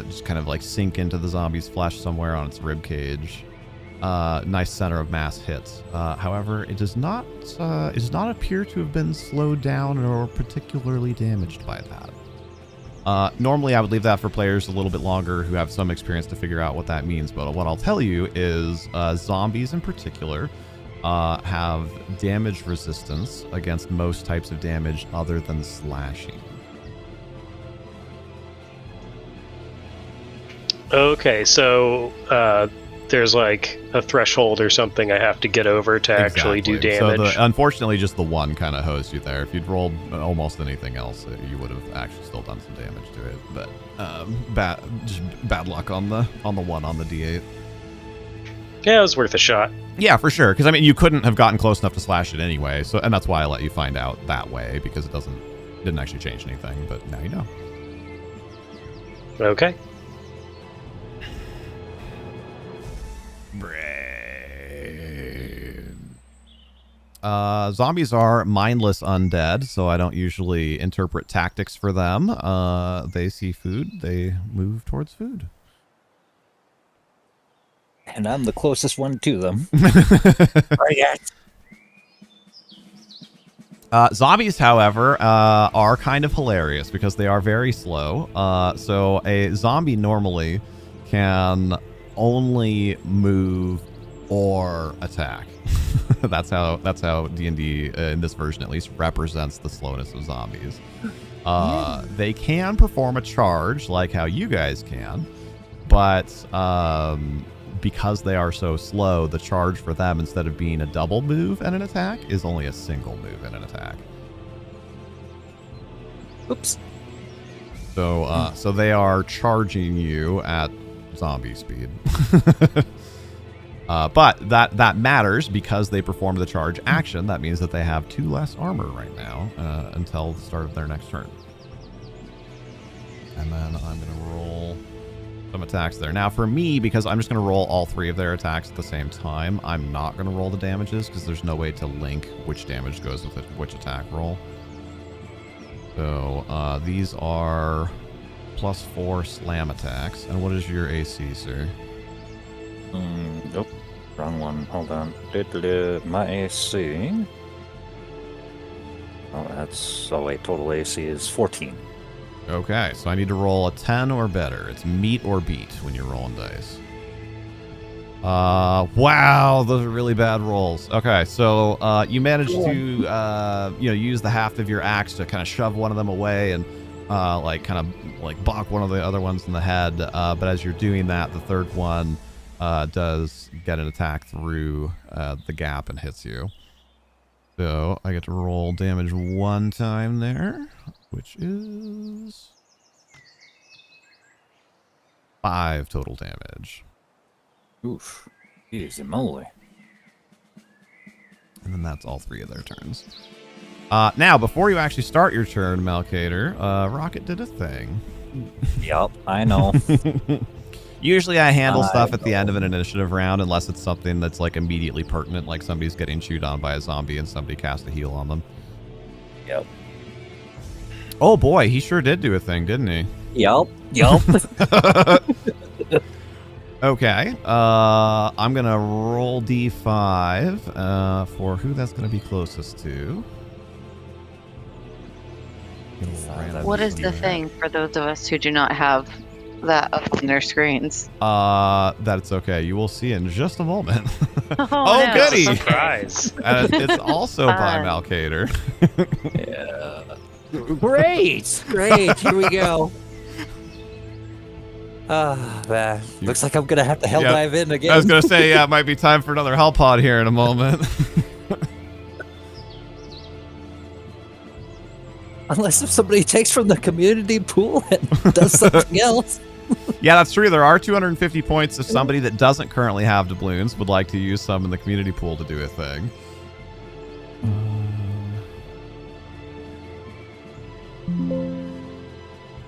Speaker 2: just kind of like sink into the zombie's flesh somewhere on its rib cage. Nice center of mass hit. However, it does not appear to have been slowed down or particularly damaged by that. Normally, I would leave that for players a little bit longer who have some experience to figure out what that means. But what I'll tell you is zombies in particular have damage resistance against most types of damage other than slashing.
Speaker 1: Okay, so there's like a threshold or something I have to get over to actually do damage.
Speaker 2: So unfortunately, just the one kind of hosed you there. If you'd rolled almost anything else, you would have actually still done some damage to it. But bad luck on the one on the D8.
Speaker 1: Yeah, it was worth a shot.
Speaker 2: Yeah, for sure. Because I mean, you couldn't have gotten close enough to slash it anyway. So, and that's why I let you find out that way, because it didn't actually change anything. But now you know.
Speaker 1: Okay.
Speaker 2: Zombies are mindless undead, so I don't usually interpret tactics for them. They see food, they move towards food.
Speaker 6: And I'm the closest one to them.
Speaker 2: Zombies, however, are kind of hilarious because they are very slow. So a zombie normally can only move or attack. That's how D&D in this version at least represents the slowness of zombies. They can perform a charge like how you guys can, but because they are so slow, the charge for them, instead of being a double move and an attack, is only a single move and an attack.
Speaker 6: Oops.
Speaker 2: So they are charging you at zombie speed. But that matters because they perform the charge action. That means that they have 2 less armor right now until the start of their next turn. And then I'm going to roll some attacks there. Now for me, because I'm just going to roll all 3 of their attacks at the same time, I'm not going to roll the damages because there's no way to link which damage goes with which attack roll. So these are +4 slam attacks. And what is your AC, sir?
Speaker 6: Nope. Wrong one. Hold on. My AC. Oh, wait. Total AC is 14.
Speaker 2: Okay, so I need to roll a 10 or better. It's meet or beat when you're rolling dice. Wow, those are really bad rolls. Okay, so you managed to use the haft of your axe to kind of shove one of them away and kind of bonk one of the other ones in the head. But as you're doing that, the third one does get an attack through the gap and hits you. So I get to roll damage 1 time there, which is 5 total damage.
Speaker 6: Oof. Easy moly.
Speaker 2: And then that's all 3 of their turns. Now, before you actually start your turn, Malkator, Rocket did a thing.
Speaker 6: Yep, I know.
Speaker 2: Usually I handle stuff at the end of an initiative round unless it's something that's like immediately pertinent, like somebody's getting chewed on by a zombie and somebody cast a heal on them.
Speaker 6: Yep.
Speaker 2: Oh boy, he sure did do a thing, didn't he?
Speaker 6: Yep.
Speaker 2: Okay, I'm gonna roll D5 for who that's gonna be closest to.
Speaker 3: What is the thing for those of us who do not have that up on their screens?
Speaker 2: That's okay. You will see in just a moment.
Speaker 3: Oh, no.
Speaker 2: goody!
Speaker 1: Surprise!
Speaker 2: It's also by Malkator.
Speaker 6: Yeah. Great. Here we go. Man. Looks like I'm gonna have to hell dive in again.
Speaker 2: I was gonna say, yeah, it might be time for another hell pod here in a moment.
Speaker 6: Unless if somebody takes from the community pool and does something else.
Speaker 2: Yeah, that's true. There are 250 points if somebody that doesn't currently have doubloons would like to use some in the community pool to do a thing.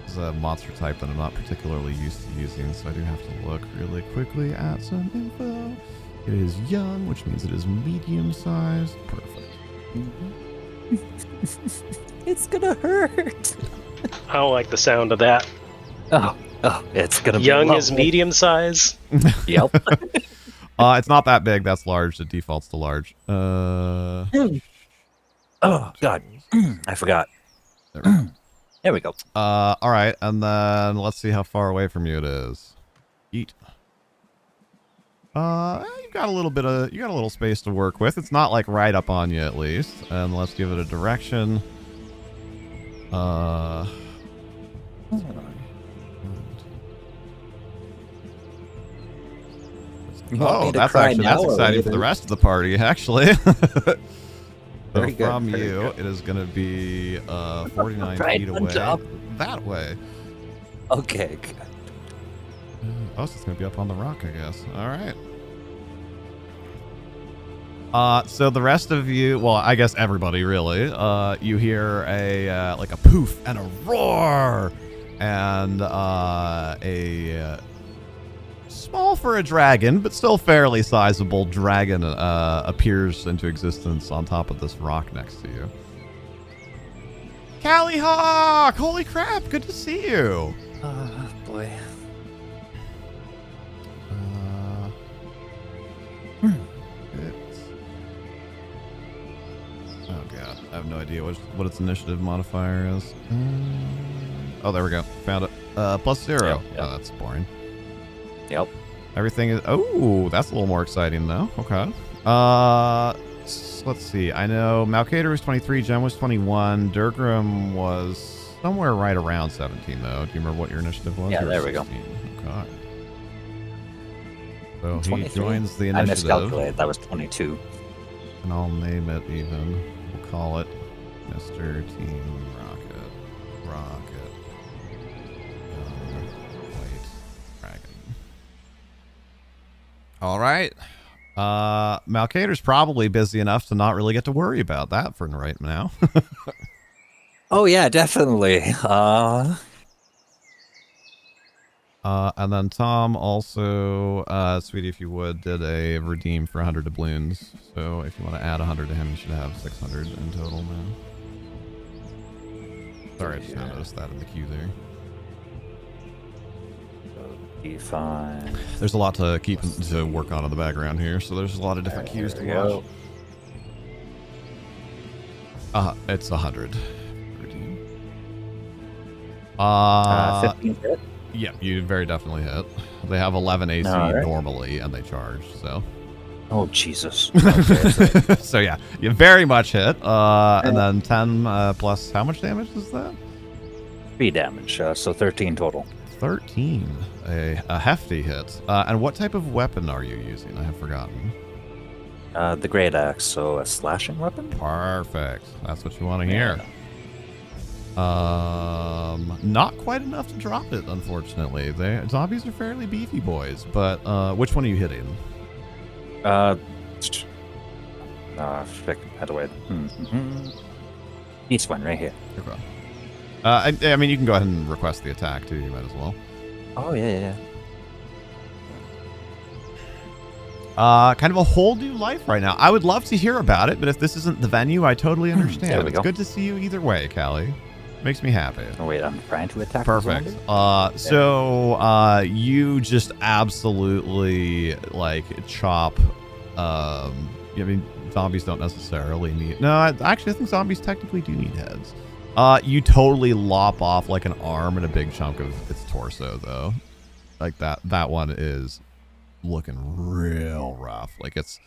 Speaker 2: This is a monster type that I'm not particularly used to using, so I do have to look really quickly at some info. It is young, which means it is medium-sized. Perfect.
Speaker 6: It's gonna hurt.
Speaker 1: I don't like the sound of that.
Speaker 6: Oh, it's gonna be
Speaker 1: Young
Speaker 6: lovely.
Speaker 1: is medium size.
Speaker 6: Yep.
Speaker 2: It's not that big. That's large. It defaults to large.
Speaker 6: Oh God, I forgot. There we go.
Speaker 2: All right, and then let's see how far away from you it is. Eat. You got a little space to work with. It's not like right up on you at least. And let's give it a direction. Oh, that's exciting for the rest of the party, actually.
Speaker 6: Very good,
Speaker 2: from
Speaker 6: very
Speaker 2: you,
Speaker 6: good.
Speaker 2: it is going to be 49
Speaker 6: Right
Speaker 2: feet
Speaker 6: on
Speaker 2: away.
Speaker 6: top.
Speaker 2: That way.
Speaker 6: Okay. Good.
Speaker 2: Oh, so it's going to be up on the rock, I guess. All right. So the rest of you, well, I guess everybody really, you hear a like a poof and a roar, and a small for a dragon, but still fairly sizable dragon appears into existence on top of this rock next to you. Callie Hawk! Holy crap! Good to see you.
Speaker 6: Oh boy.
Speaker 2: Oh god, I have no idea what its initiative modifier is. Oh, there we go. Found it. +0.
Speaker 6: Yep.
Speaker 2: Oh, that's boring.
Speaker 6: Yep.
Speaker 2: Everything is. Oh, that's a little more exciting though. Okay. let's see. I know Malkader was 23, Jem was 21, Durgrim was somewhere right around 17, though. Do you remember what your initiative was?
Speaker 6: Yeah,
Speaker 2: Or
Speaker 6: there we go.
Speaker 2: 16? Okay. So he
Speaker 6: 23.
Speaker 2: joins the
Speaker 6: I
Speaker 2: initiative.
Speaker 6: miscalculated. That was 22.
Speaker 2: And I'll name it even. We'll call it Mr. Team Rocket. Rocket. White Dragon. All right. Malkader's probably busy enough to not really get to worry about that for right now.
Speaker 6: Oh yeah, definitely.
Speaker 2: And then Tom also, sweetie, if you would, did a redeem for 100 doubloons. So if you want to add 100 to him, you should have 600 in total now. Sorry, I just now noticed that in the queue there.
Speaker 6: Be fine.
Speaker 2: There's a lot to work on in the background here, so there's a lot of different queues to watch. It's 100. Redeem.
Speaker 6: 15 hit.
Speaker 2: Yeah, you very definitely hit. They have 11 AC
Speaker 6: Alright.
Speaker 2: normally, and they charge, so.
Speaker 6: Oh Jesus. Okay,
Speaker 2: So yeah, you very much hit. And then 10 plus how much damage is that?
Speaker 6: 3 damage. So 13 total.
Speaker 2: 13. A hefty hit. And what type of weapon are you using? I have forgotten.
Speaker 6: The great axe. So a slashing weapon.
Speaker 2: Perfect. That's what you want to hear. Not quite enough to drop it, unfortunately. Zombies are fairly beefy boys, but which one are you hitting?
Speaker 6: By the way, this one right here.
Speaker 2: Okay. I mean, you can go ahead and request the attack too. You might as well.
Speaker 6: Oh yeah.
Speaker 2: Kind of a whole new life right now. I would love to hear about it, but if this isn't the venue, I totally understand.
Speaker 6: There we
Speaker 2: It's
Speaker 6: go.
Speaker 2: good to see you either way, Callie. Makes me happy.
Speaker 6: Oh wait, I'm trying to attack.
Speaker 2: Perfect.
Speaker 6: the zombie?
Speaker 2: You just absolutely like chop. I mean, zombies don't necessarily need. No, actually, I think zombies technically do need heads. You totally lop off like an arm and a big chunk of its torso, though. Like that one is looking real rough. Like it's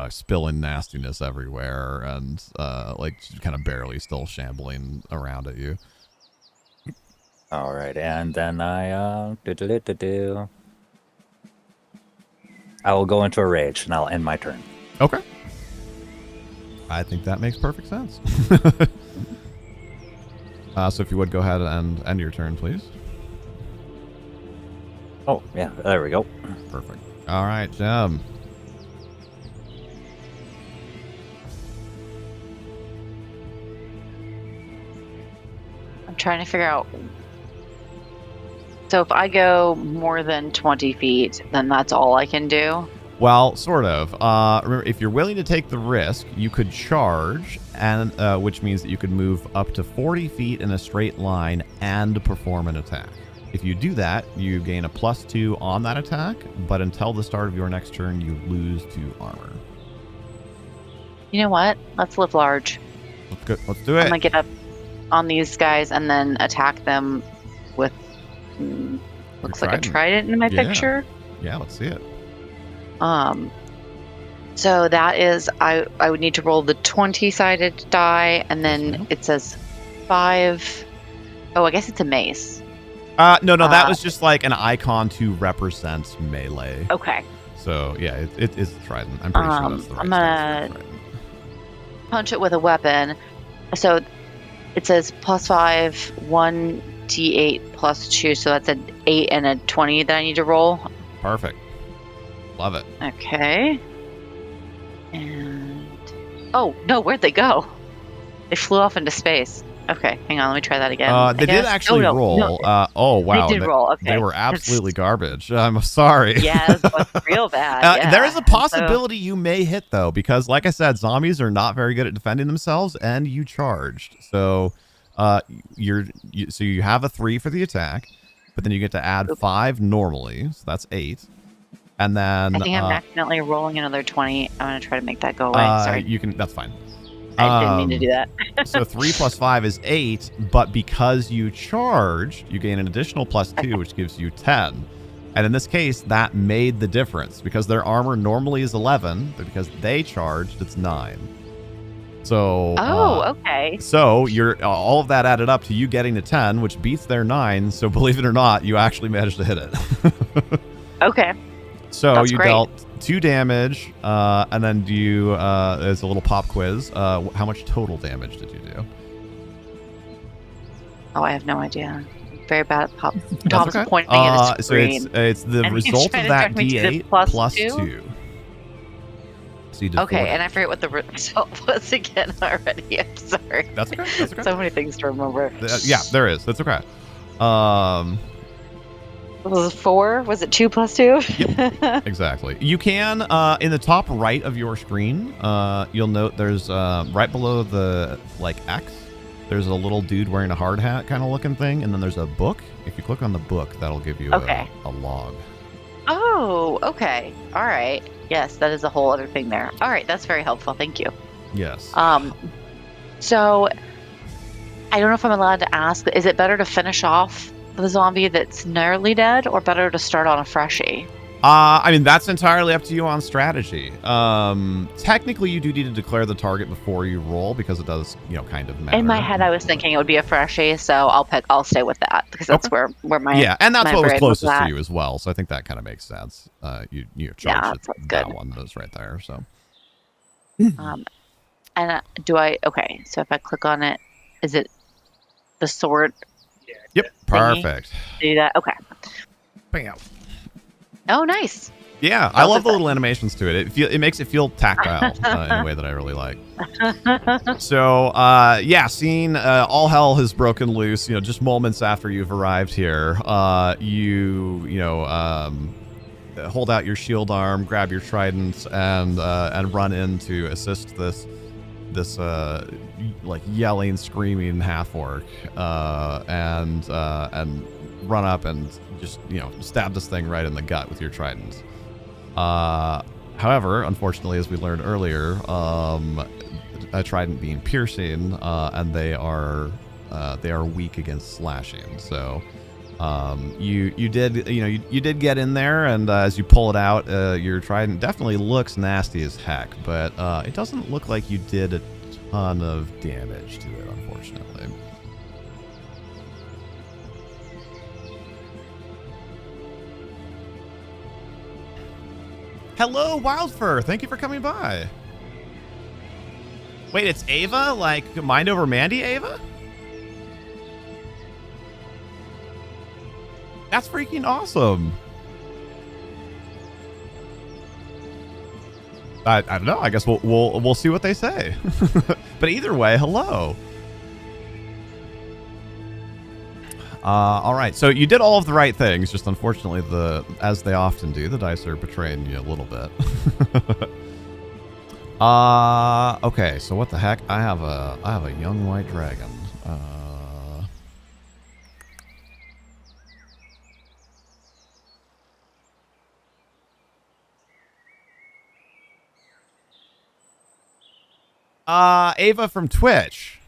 Speaker 2: spilling nastiness everywhere and like kind of barely still shambling around at you.
Speaker 6: All right, and then I will go into a rage and I'll end my turn.
Speaker 2: Okay. I think that makes perfect sense. So if you would go ahead and end your turn, please.
Speaker 6: Oh yeah, there we go.
Speaker 2: Perfect. All right, Jem.
Speaker 3: I'm trying to figure out. So if I go more than 20 feet, then that's all I can do.
Speaker 2: Well, sort of. Remember, if you're willing to take the risk, you could charge, and which means that you could move up to 40 feet in a straight line and perform an attack. If you do that, you gain a +2 on that attack, but until the start of your next turn, you lose 2 armor.
Speaker 3: You know what? Let's live large.
Speaker 2: Let's do
Speaker 3: I'm
Speaker 2: it.
Speaker 3: gonna get up on these guys and then attack them with. Looks like a trident in my
Speaker 2: Yeah.
Speaker 3: picture.
Speaker 2: Yeah, let's see it.
Speaker 3: So that is I would need to roll the 20-sided die, and then it says 5. Oh, I guess it's a mace.
Speaker 2: No, that was just like an icon to represent melee.
Speaker 3: Okay.
Speaker 2: So yeah, it is a trident. I'm pretty sure that's the right
Speaker 3: I'm
Speaker 2: stance for
Speaker 3: gonna
Speaker 2: a trident.
Speaker 3: punch it with a weapon. So it says +5, 1d8 +2. So that's an 8 and a 20 that I need to roll.
Speaker 2: Perfect. Love it.
Speaker 3: Okay. And oh no, where'd they go? They flew off into space. Okay, hang on, let me try that again.
Speaker 2: They did actually roll.
Speaker 3: No,
Speaker 2: oh wow,
Speaker 3: they did roll. Okay,
Speaker 2: they were absolutely garbage. I'm sorry.
Speaker 3: Yeah, it was real bad. Yeah.
Speaker 2: There is a possibility you may hit though, because like I said, zombies are not very good at defending themselves, and you charged. So, you have a 3 for the attack, but then you get to add 5 normally, so that's 8. And then
Speaker 3: I think I'm accidentally rolling another 20. I'm gonna try to make that go away. Sorry,
Speaker 2: you can. That's fine.
Speaker 3: I didn't mean to do that.
Speaker 2: So 3 + 5 is 8, but because you charged, you gain an additional +2, which gives you 10. And in this case, that made the difference because their armor normally is 11, but because they charged, it's 9. So
Speaker 3: Okay.
Speaker 2: So you're all of that added up to you getting to 10, which beats their 9. So believe it or not, you actually managed to hit it.
Speaker 3: Okay.
Speaker 2: So
Speaker 3: That's
Speaker 2: you
Speaker 3: great.
Speaker 2: dealt 2 damage, and then do you? As a little pop quiz, how much total damage did you do?
Speaker 3: Oh, I have no idea. I'm very bad at pop.
Speaker 2: That's
Speaker 3: Tom's
Speaker 2: okay.
Speaker 3: pointing at his screen.
Speaker 2: So it's the
Speaker 3: And he's
Speaker 2: result
Speaker 3: trying
Speaker 2: of
Speaker 3: to
Speaker 2: that
Speaker 3: direct me to the
Speaker 2: D8
Speaker 3: plus
Speaker 2: 2.
Speaker 3: 2?
Speaker 2: So you did
Speaker 3: Okay,
Speaker 2: 4.
Speaker 3: and I forget what the result was again already. I'm sorry.
Speaker 2: That's okay. That's okay.
Speaker 3: So many things to remember.
Speaker 2: Yeah, there is. That's okay.
Speaker 3: Was it 4? Was it 2 plus 2?
Speaker 2: Yep. Exactly. You can, in the top right of your screen, you'll note there's right below the X, there's a little dude wearing a hard hat kind of looking thing, and then there's a book. If you click on the book, that'll give you
Speaker 3: Okay.
Speaker 2: a log.
Speaker 3: Oh, okay. All right. Yes, that is a whole other thing there. All right, that's very helpful. Thank you.
Speaker 2: Yes.
Speaker 3: So I don't know if I'm allowed to ask, is it better to finish off the zombie that's nearly dead or better to start on a freshie?
Speaker 2: I mean, that's entirely up to you on strategy. Technically, you do need to declare the target before you roll because it does, kind of matter.
Speaker 3: In my head, I was thinking it would be a freshie, so I'll stay with that because that's
Speaker 2: Okay.
Speaker 3: where my
Speaker 2: Yeah, and that's
Speaker 3: my
Speaker 2: what was
Speaker 3: brain
Speaker 2: closest to
Speaker 3: at.
Speaker 2: you as well. So I think that kind of makes sense. You
Speaker 3: Yeah,
Speaker 2: charged
Speaker 3: that
Speaker 2: it,
Speaker 3: sounds
Speaker 2: that
Speaker 3: good.
Speaker 2: one is right there. So
Speaker 3: And okay, so if I click on it, is it the sword?
Speaker 2: yep, perfect.
Speaker 3: Do that? Okay.
Speaker 2: Bam.
Speaker 3: Oh, nice.
Speaker 2: Yeah, I love the little animations to it. It makes it feel tactile in a way that I really like. So, seeing all hell has broken loose. Just moments after you've arrived here, hold out your shield arm, grab your trident, and run in to assist this yelling, screaming half orc, and run up and just stab this thing right in the gut with your trident. However, unfortunately, as we learned earlier, a trident being piercing, and they are weak against slashing. So you did get in there, and as you pull it out, your trident definitely looks nasty as heck, but it doesn't look like you did a ton of damage to it, unfortunately. Hello, Wildfur. Thank you for coming by. Wait, it's Ava? Like Mind Over Mandy Ava? That's freaking awesome. I don't know. I guess we'll see what they say. But either way, hello. All right. So you did all of the right things. Just unfortunately, as they often do, the dice are betraying you a little bit. Okay. So what the heck? I have a young white dragon. Ava from Twitch.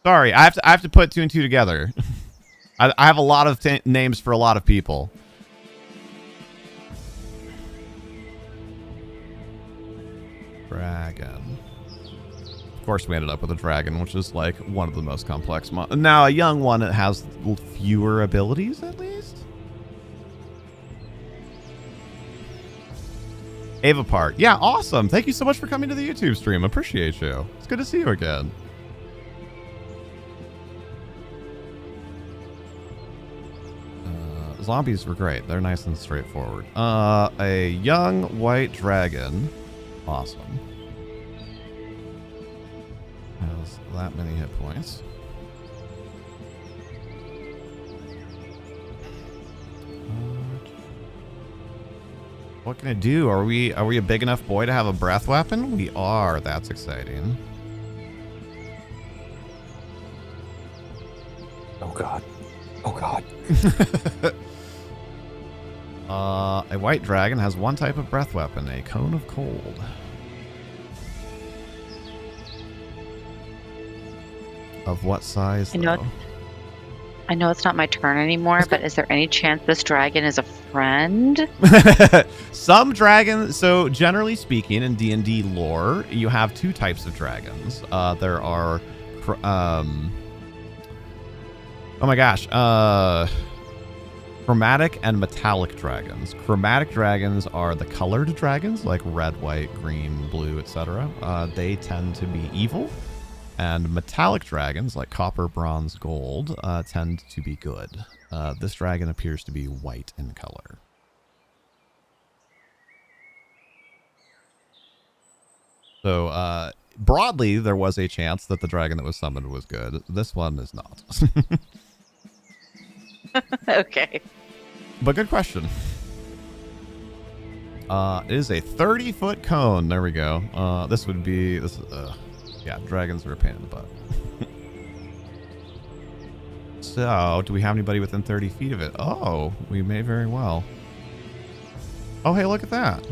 Speaker 2: Sorry, I have to put 2 and 2 together. I have a lot of names for a lot of people. Dragon. Of course, we ended up with a dragon, which is like one of the most complex. Now, a young one that has fewer abilities, at least. Ava Part. Yeah, awesome. Thank you so much for coming to the YouTube stream. Appreciate you. It's good to see you again. Zombies were great. They're nice and straightforward. A young white dragon. Awesome. Has that many hit points. What can it do? Are we a big enough boy to have a breath weapon? We are. That's exciting.
Speaker 6: Oh god. Oh god.
Speaker 2: A white dragon has one type of breath weapon, a cone of cold. Of what size, though?
Speaker 3: I know it's not my turn anymore, but is there any chance this dragon is a friend?
Speaker 2: Some dragons. So generally speaking, in D&D lore, you have two types of dragons. There are, oh my gosh, chromatic and metallic dragons. Chromatic dragons are the colored dragons, like red, white, green, blue, etc. They tend to be evil. And metallic dragons, like copper, bronze, gold, tend to be good. This dragon appears to be white in color. So, broadly, there was a chance that the dragon that was summoned was good. This one is not.
Speaker 3: Okay.
Speaker 2: But good question. It is a 30-foot cone. There we go. This would be... yeah, dragons are a pain in the butt. So, do we have anybody within 30 feet of it? Oh, we may very well. Oh, hey, look at that.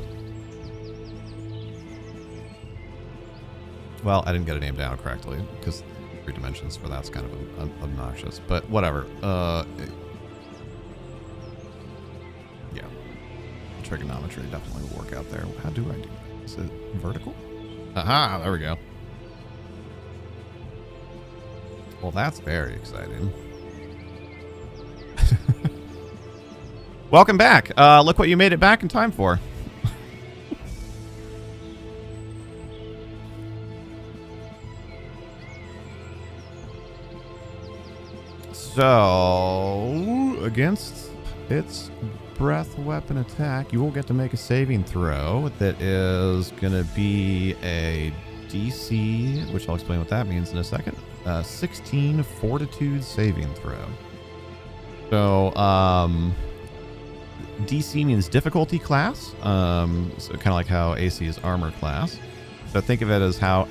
Speaker 2: Well, I didn't get a name down correctly, because 3 dimensions for that's kind of obnoxious. But whatever. Yeah. Trigonometry definitely will work out there. How do I do that? Is it vertical? Aha, there we go. Well, that's very exciting. Welcome back. Look what you made it back in time for. So, against its breath weapon attack, you will get to make a saving throw that is going to be a DC, which I'll explain what that means in a second. 16 fortitude saving throw. So, DC means difficulty class. So kind of like how AC is armor class. So think of it as how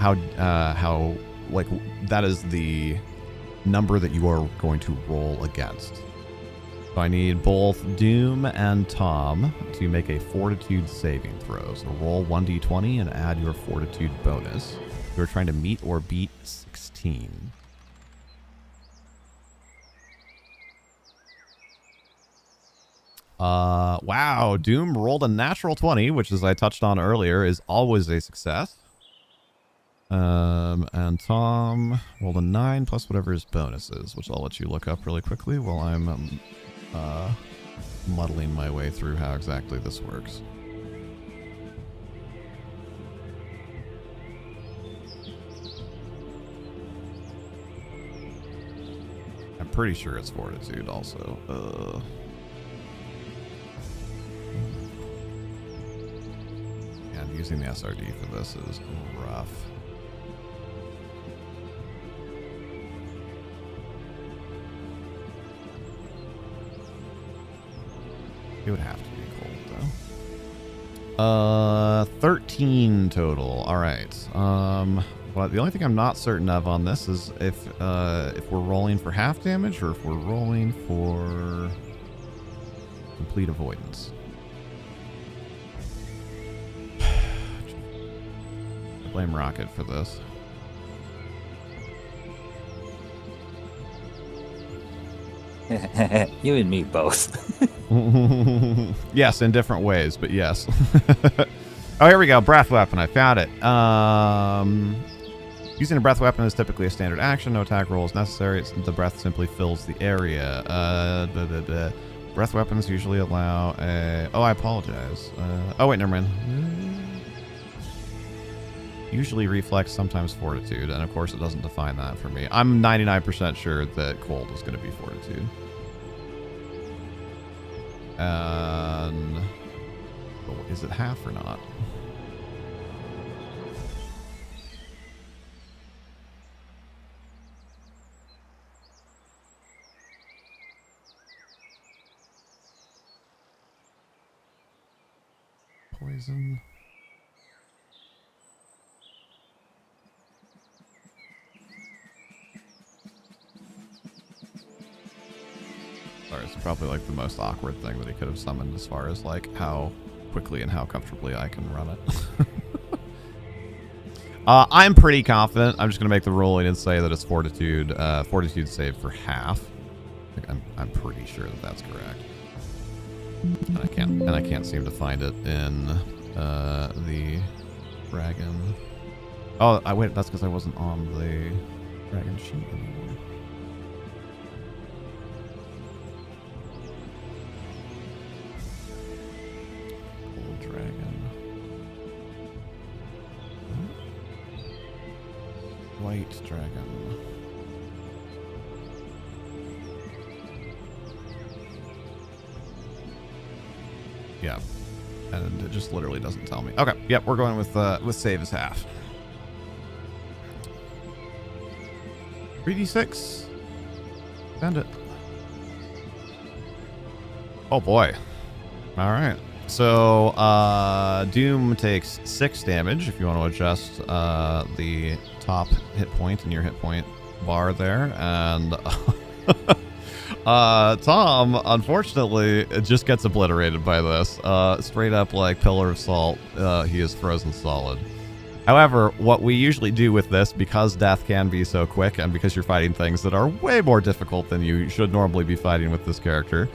Speaker 2: like that is the number that you are going to roll against. So I need both Doom and Tom to make a fortitude saving throw. So roll 1d20 and add your fortitude bonus. You're trying to meet or beat 16. Wow, Doom rolled a natural 20, which, as I touched on earlier, is always a success. And Tom rolled a 9 plus whatever his bonus is, which I'll let you look up really quickly while I'm muddling my way through how exactly this works. I'm pretty sure it's fortitude also. And using the SRD for this is rough. It would have to be cold, though. 13 total. All right. Well, the only thing I'm not certain of on this is if we're rolling for half damage or if we're rolling for complete avoidance. I blame Rocket for this.
Speaker 6: You and me both.
Speaker 2: Yes, in different ways, but yes. Oh, here we go. Breath weapon. I found it. Using a breath weapon is typically a standard action. No attack roll is necessary. The breath simply fills the area. Breath weapons usually allow a... Oh, I apologize. Oh, wait, never mind. Usually reflex, sometimes fortitude. And, of course, it doesn't define that for me. I'm 99% sure that cold is going to be fortitude. And... Oh, is it half or not? Poison. Sorry, it's probably like the most awkward thing that he could have summoned as far as like how quickly and how comfortably I can run it. I'm pretty confident. I'm just going to make the rolling and say that it's fortitude. Fortitude save for half. I'm pretty sure that that's correct. And I can't seem to find it in the dragon. Oh, wait, that's because I wasn't on the dragon sheet anymore. Gold dragon. White dragon. Yeah. And it just literally doesn't tell me. Okay, yep, we're going with save as half. 3d6. Send it. Oh boy. Alright. So Doom takes 6 damage if you want to adjust the top hit point in your hit point bar there. And Tom, unfortunately, just gets obliterated by this. Straight up like pillar of salt. He is frozen solid. However, what we usually do with this, because death can be so quick and because you're fighting things that are way more difficult than you should normally be fighting with this character,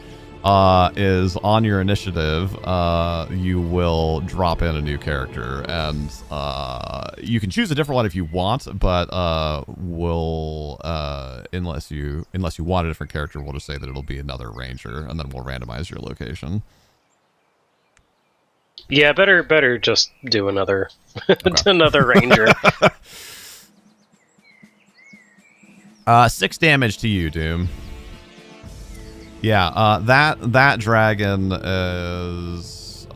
Speaker 2: is on your initiative, you will drop in a new character. And you can choose a different one if you want, but unless you want a different character, we'll just say that it'll be another ranger, and then we'll randomize your location.
Speaker 1: Yeah, better just do another another ranger.
Speaker 2: 6 damage to you, Doom. Yeah, that dragon is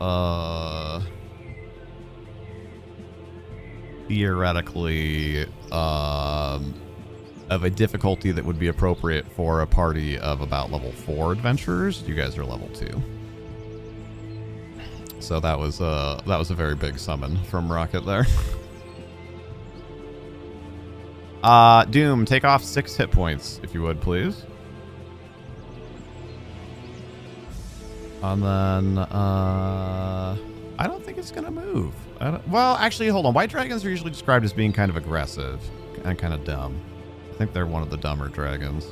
Speaker 2: theoretically of a difficulty that would be appropriate for a party of about level 4 adventurers. You guys are level 2. So that was a very big summon from Rocket there. Doom, take off 6 hit points, if you would, please. And then, I don't think it's going to move. Well, actually, hold on. White dragons are usually described as being kind of aggressive and kind of dumb. I think they're one of the dumber dragons.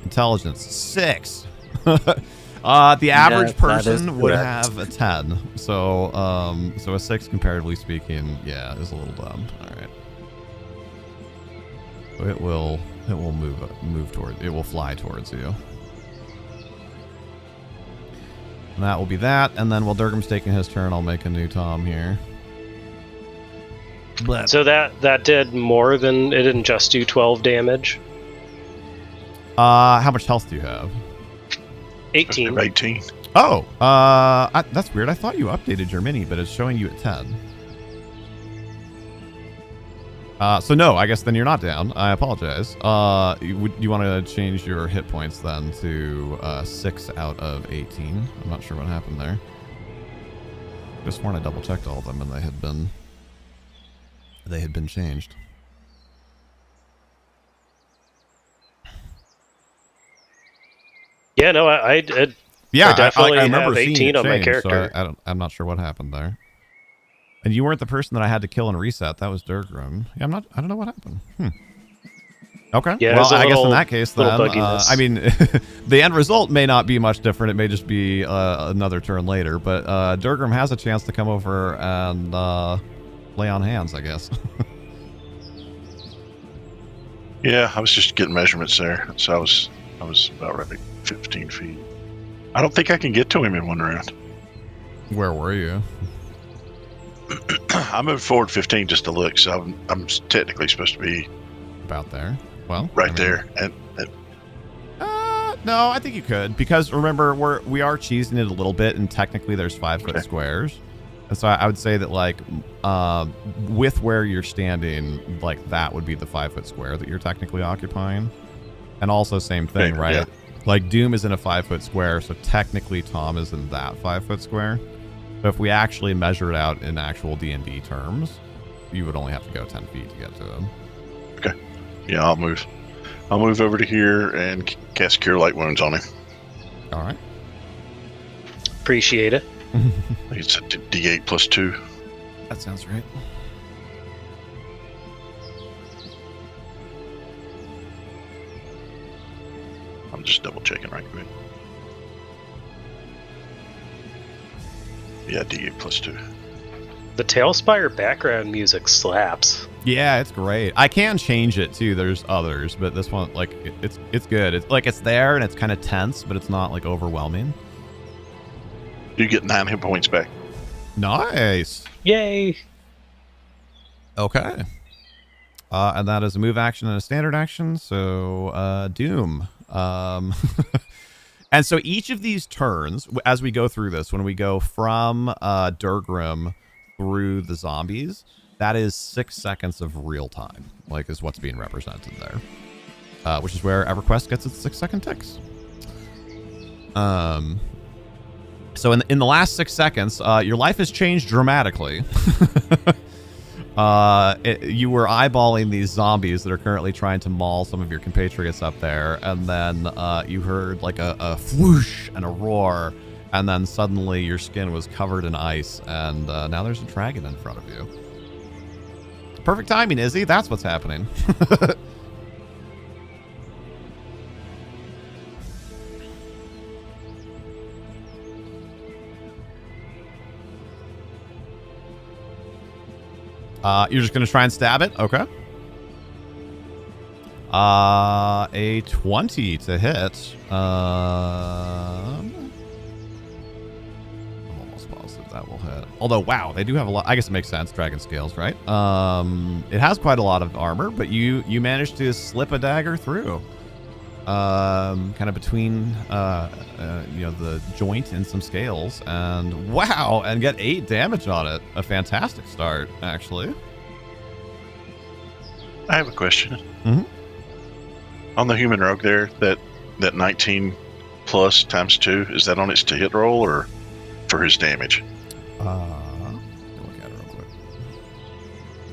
Speaker 2: Intelligence, 6. The average person would have a 10. So a 6, comparatively speaking, yeah, is a little dumb. All right. So it will move toward. It will fly towards you. And that will be that. And then while Durgam's taking his turn, I'll make a new Tom here. But
Speaker 1: So that did more than it didn't just do 12 damage.
Speaker 2: how much health do you have?
Speaker 1: 18.
Speaker 5: 18.
Speaker 2: Oh, that's weird. I thought you updated your mini, but it's showing you at 10. So no, I guess then you're not down. I apologize. You want to change your hit points then to 6 out of 18? I'm not sure what happened there. Just sworn I double checked all of them and they had been changed.
Speaker 1: Yeah, no, I definitely
Speaker 2: I remember
Speaker 1: have 18
Speaker 2: seeing it
Speaker 1: on my
Speaker 2: change,
Speaker 1: character.
Speaker 2: So I'm not sure what happened there. And you weren't the person that I had to kill and reset. That was Durgrim. Yeah, I don't know what happened. Okay.
Speaker 1: Yeah,
Speaker 2: well,
Speaker 1: there's a
Speaker 2: I guess in
Speaker 1: little-
Speaker 2: that case, then,
Speaker 1: little bugginess.
Speaker 2: I mean, the end result may not be much different. It may just be another turn later. But Durgrim has a chance to come over and lay on hands, I guess.
Speaker 5: Yeah, I was just getting measurements there. So I was about ready, 15 feet. I don't think I can get to him in one round.
Speaker 2: Where were you?
Speaker 5: I moved forward 15 just to look, so I'm technically supposed to be
Speaker 2: About there. Well,
Speaker 5: right
Speaker 2: I mean,
Speaker 5: there. And
Speaker 2: no, I think you could, because remember we are cheesing it a little bit, and technically there's 5-foot
Speaker 5: Okay.
Speaker 2: squares, and so I would say that like with where you're standing, like that would be the 5-foot square that you're technically occupying, and also same thing,
Speaker 5: Okay,
Speaker 2: right?
Speaker 5: yeah.
Speaker 2: Like Doom is in a 5-foot square, so technically Tom is in that 5-foot square. So if we actually measure it out in actual D&D terms, you would only have to go 10 feet to get to him.
Speaker 5: yeah, I'll move over to here and cast Cure Light Wounds on him.
Speaker 2: All right.
Speaker 1: Appreciate it.
Speaker 5: I think it's a D8 plus 2.
Speaker 2: That sounds right.
Speaker 5: I'm just double checking right quick. Yeah, D8 +2.
Speaker 1: The Tailspire background music slaps.
Speaker 2: Yeah, it's great. I can change it too. There's others, but this one, like, it's good. It's like it's there and it's kind of tense, but it's not like overwhelming.
Speaker 5: You get 9 hit points back.
Speaker 2: Nice.
Speaker 1: Yay!
Speaker 2: Okay. And that is a move action and a standard action. So Doom. And so each of these turns, as we go through this, when we go from Durgrim through the zombies, that is 6 seconds of real time, like is what's being represented there, which is where EverQuest gets its 6-second ticks. So in the last 6 seconds, your life has changed dramatically. You were eyeballing these zombies that are currently trying to maul some of your compatriots up there, and then you heard like a whoosh and a roar, and then suddenly your skin was covered in ice, and now there's a dragon in front of you. Perfect timing, Izzy. That's what's happening. You're just going to try and stab it? Okay. A 20 to hit. I'm almost positive that will hit. Although, wow, they do have a lot. I guess it makes sense. Dragon scales, right? It has quite a lot of armor, but you managed to slip a dagger through. Kind of between, the joint and some scales, and wow, and get 8 damage on it. A fantastic start, actually.
Speaker 5: I have a question.
Speaker 2: Mm-hmm.
Speaker 5: On the human rogue there, that 19 plus times 2, is that on its to hit roll or for his damage?
Speaker 2: Look at it real quick.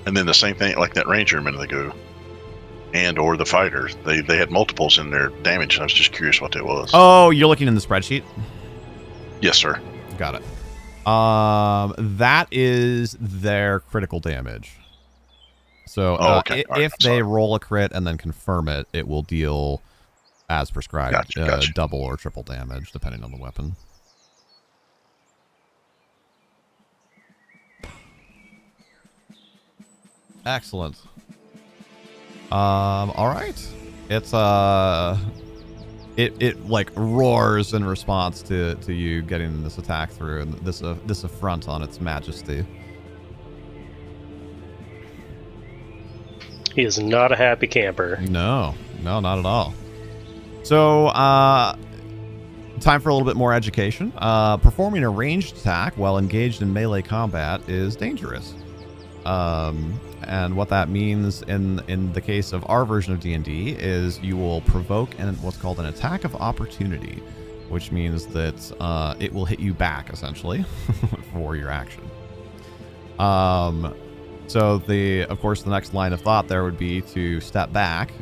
Speaker 5: And then the same thing, like that ranger a minute ago, and or the fighter, they had multiples in their damage. I was just curious what that was.
Speaker 2: Oh, you're looking in the spreadsheet?
Speaker 5: Yes, sir.
Speaker 2: Got it. That is their critical damage. So
Speaker 5: okay.
Speaker 2: if they roll a crit and then confirm it, it will deal as prescribed,
Speaker 5: Gotcha.
Speaker 2: double or triple damage, depending on the weapon. Excellent. All right. It's it like roars in response to you getting this attack through, and this affront on its majesty.
Speaker 1: He is not a happy camper.
Speaker 2: No, not at all. So, time for a little bit more education. Performing a ranged attack while engaged in melee combat is dangerous. And what that means in the case of our version of D&D is you will provoke what's called an attack of opportunity, which means that it will hit you back, essentially, for your action. So of course, the next line of thought there would be to step back.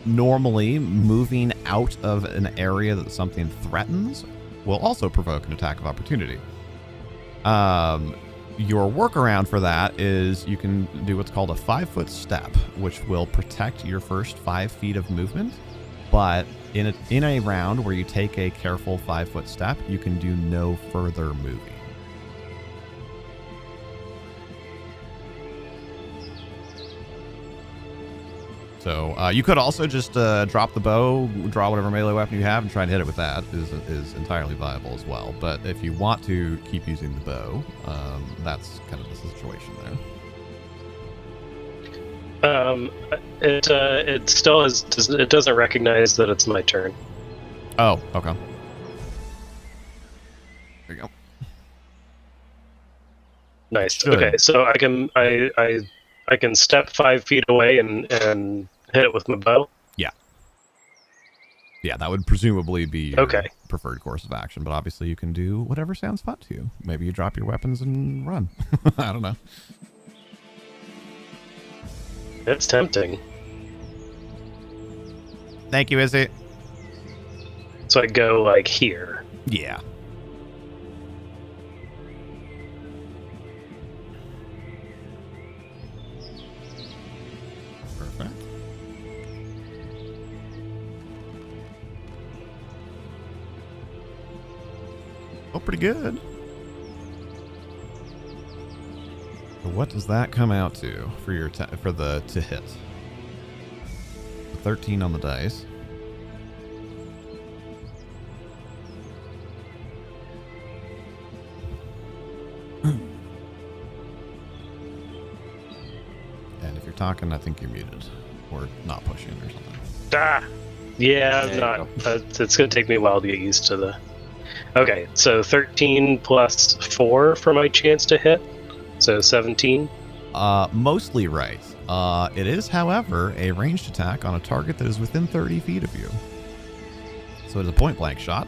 Speaker 2: Normally, moving out of an area that something threatens will also provoke an attack of opportunity. Your workaround for that is you can do what's called a 5-foot step, which will protect your first 5 feet of movement. But in a round where you take a careful 5-foot step, you can do no further moving. So you could also just drop the bow, draw whatever melee weapon you have, and try and hit it with that. Is entirely viable as well. But if you want to keep using the bow, that's kind of the situation there.
Speaker 1: It still it doesn't recognize that it's my turn.
Speaker 2: Oh, okay. There you go.
Speaker 1: Nice.
Speaker 2: Should.
Speaker 1: Okay, so I can step 5 feet away and hit it with my bow.
Speaker 2: Yeah, that would presumably be your
Speaker 1: Okay.
Speaker 2: preferred course of action, but obviously you can do whatever sounds fun to you. Maybe you drop your weapons and run. I don't know.
Speaker 1: It's tempting.
Speaker 2: Thank you, Izzy.
Speaker 1: So I go like here.
Speaker 2: Yeah. Perfect. Oh, pretty good. So what does that come out to for your to hit? 13 on the dice. And if you're talking, I think you're muted or not pushing or something.
Speaker 1: Ah! Yeah,
Speaker 6: There
Speaker 1: I'm
Speaker 6: you
Speaker 1: not.
Speaker 6: go.
Speaker 1: It's going to take me a while to get used to the. Okay, so 13 plus 4 for my chance to hit. So 17.
Speaker 2: Mostly right. It is, however, a ranged attack on a target that is within 30 feet of you. So it is a point blank shot.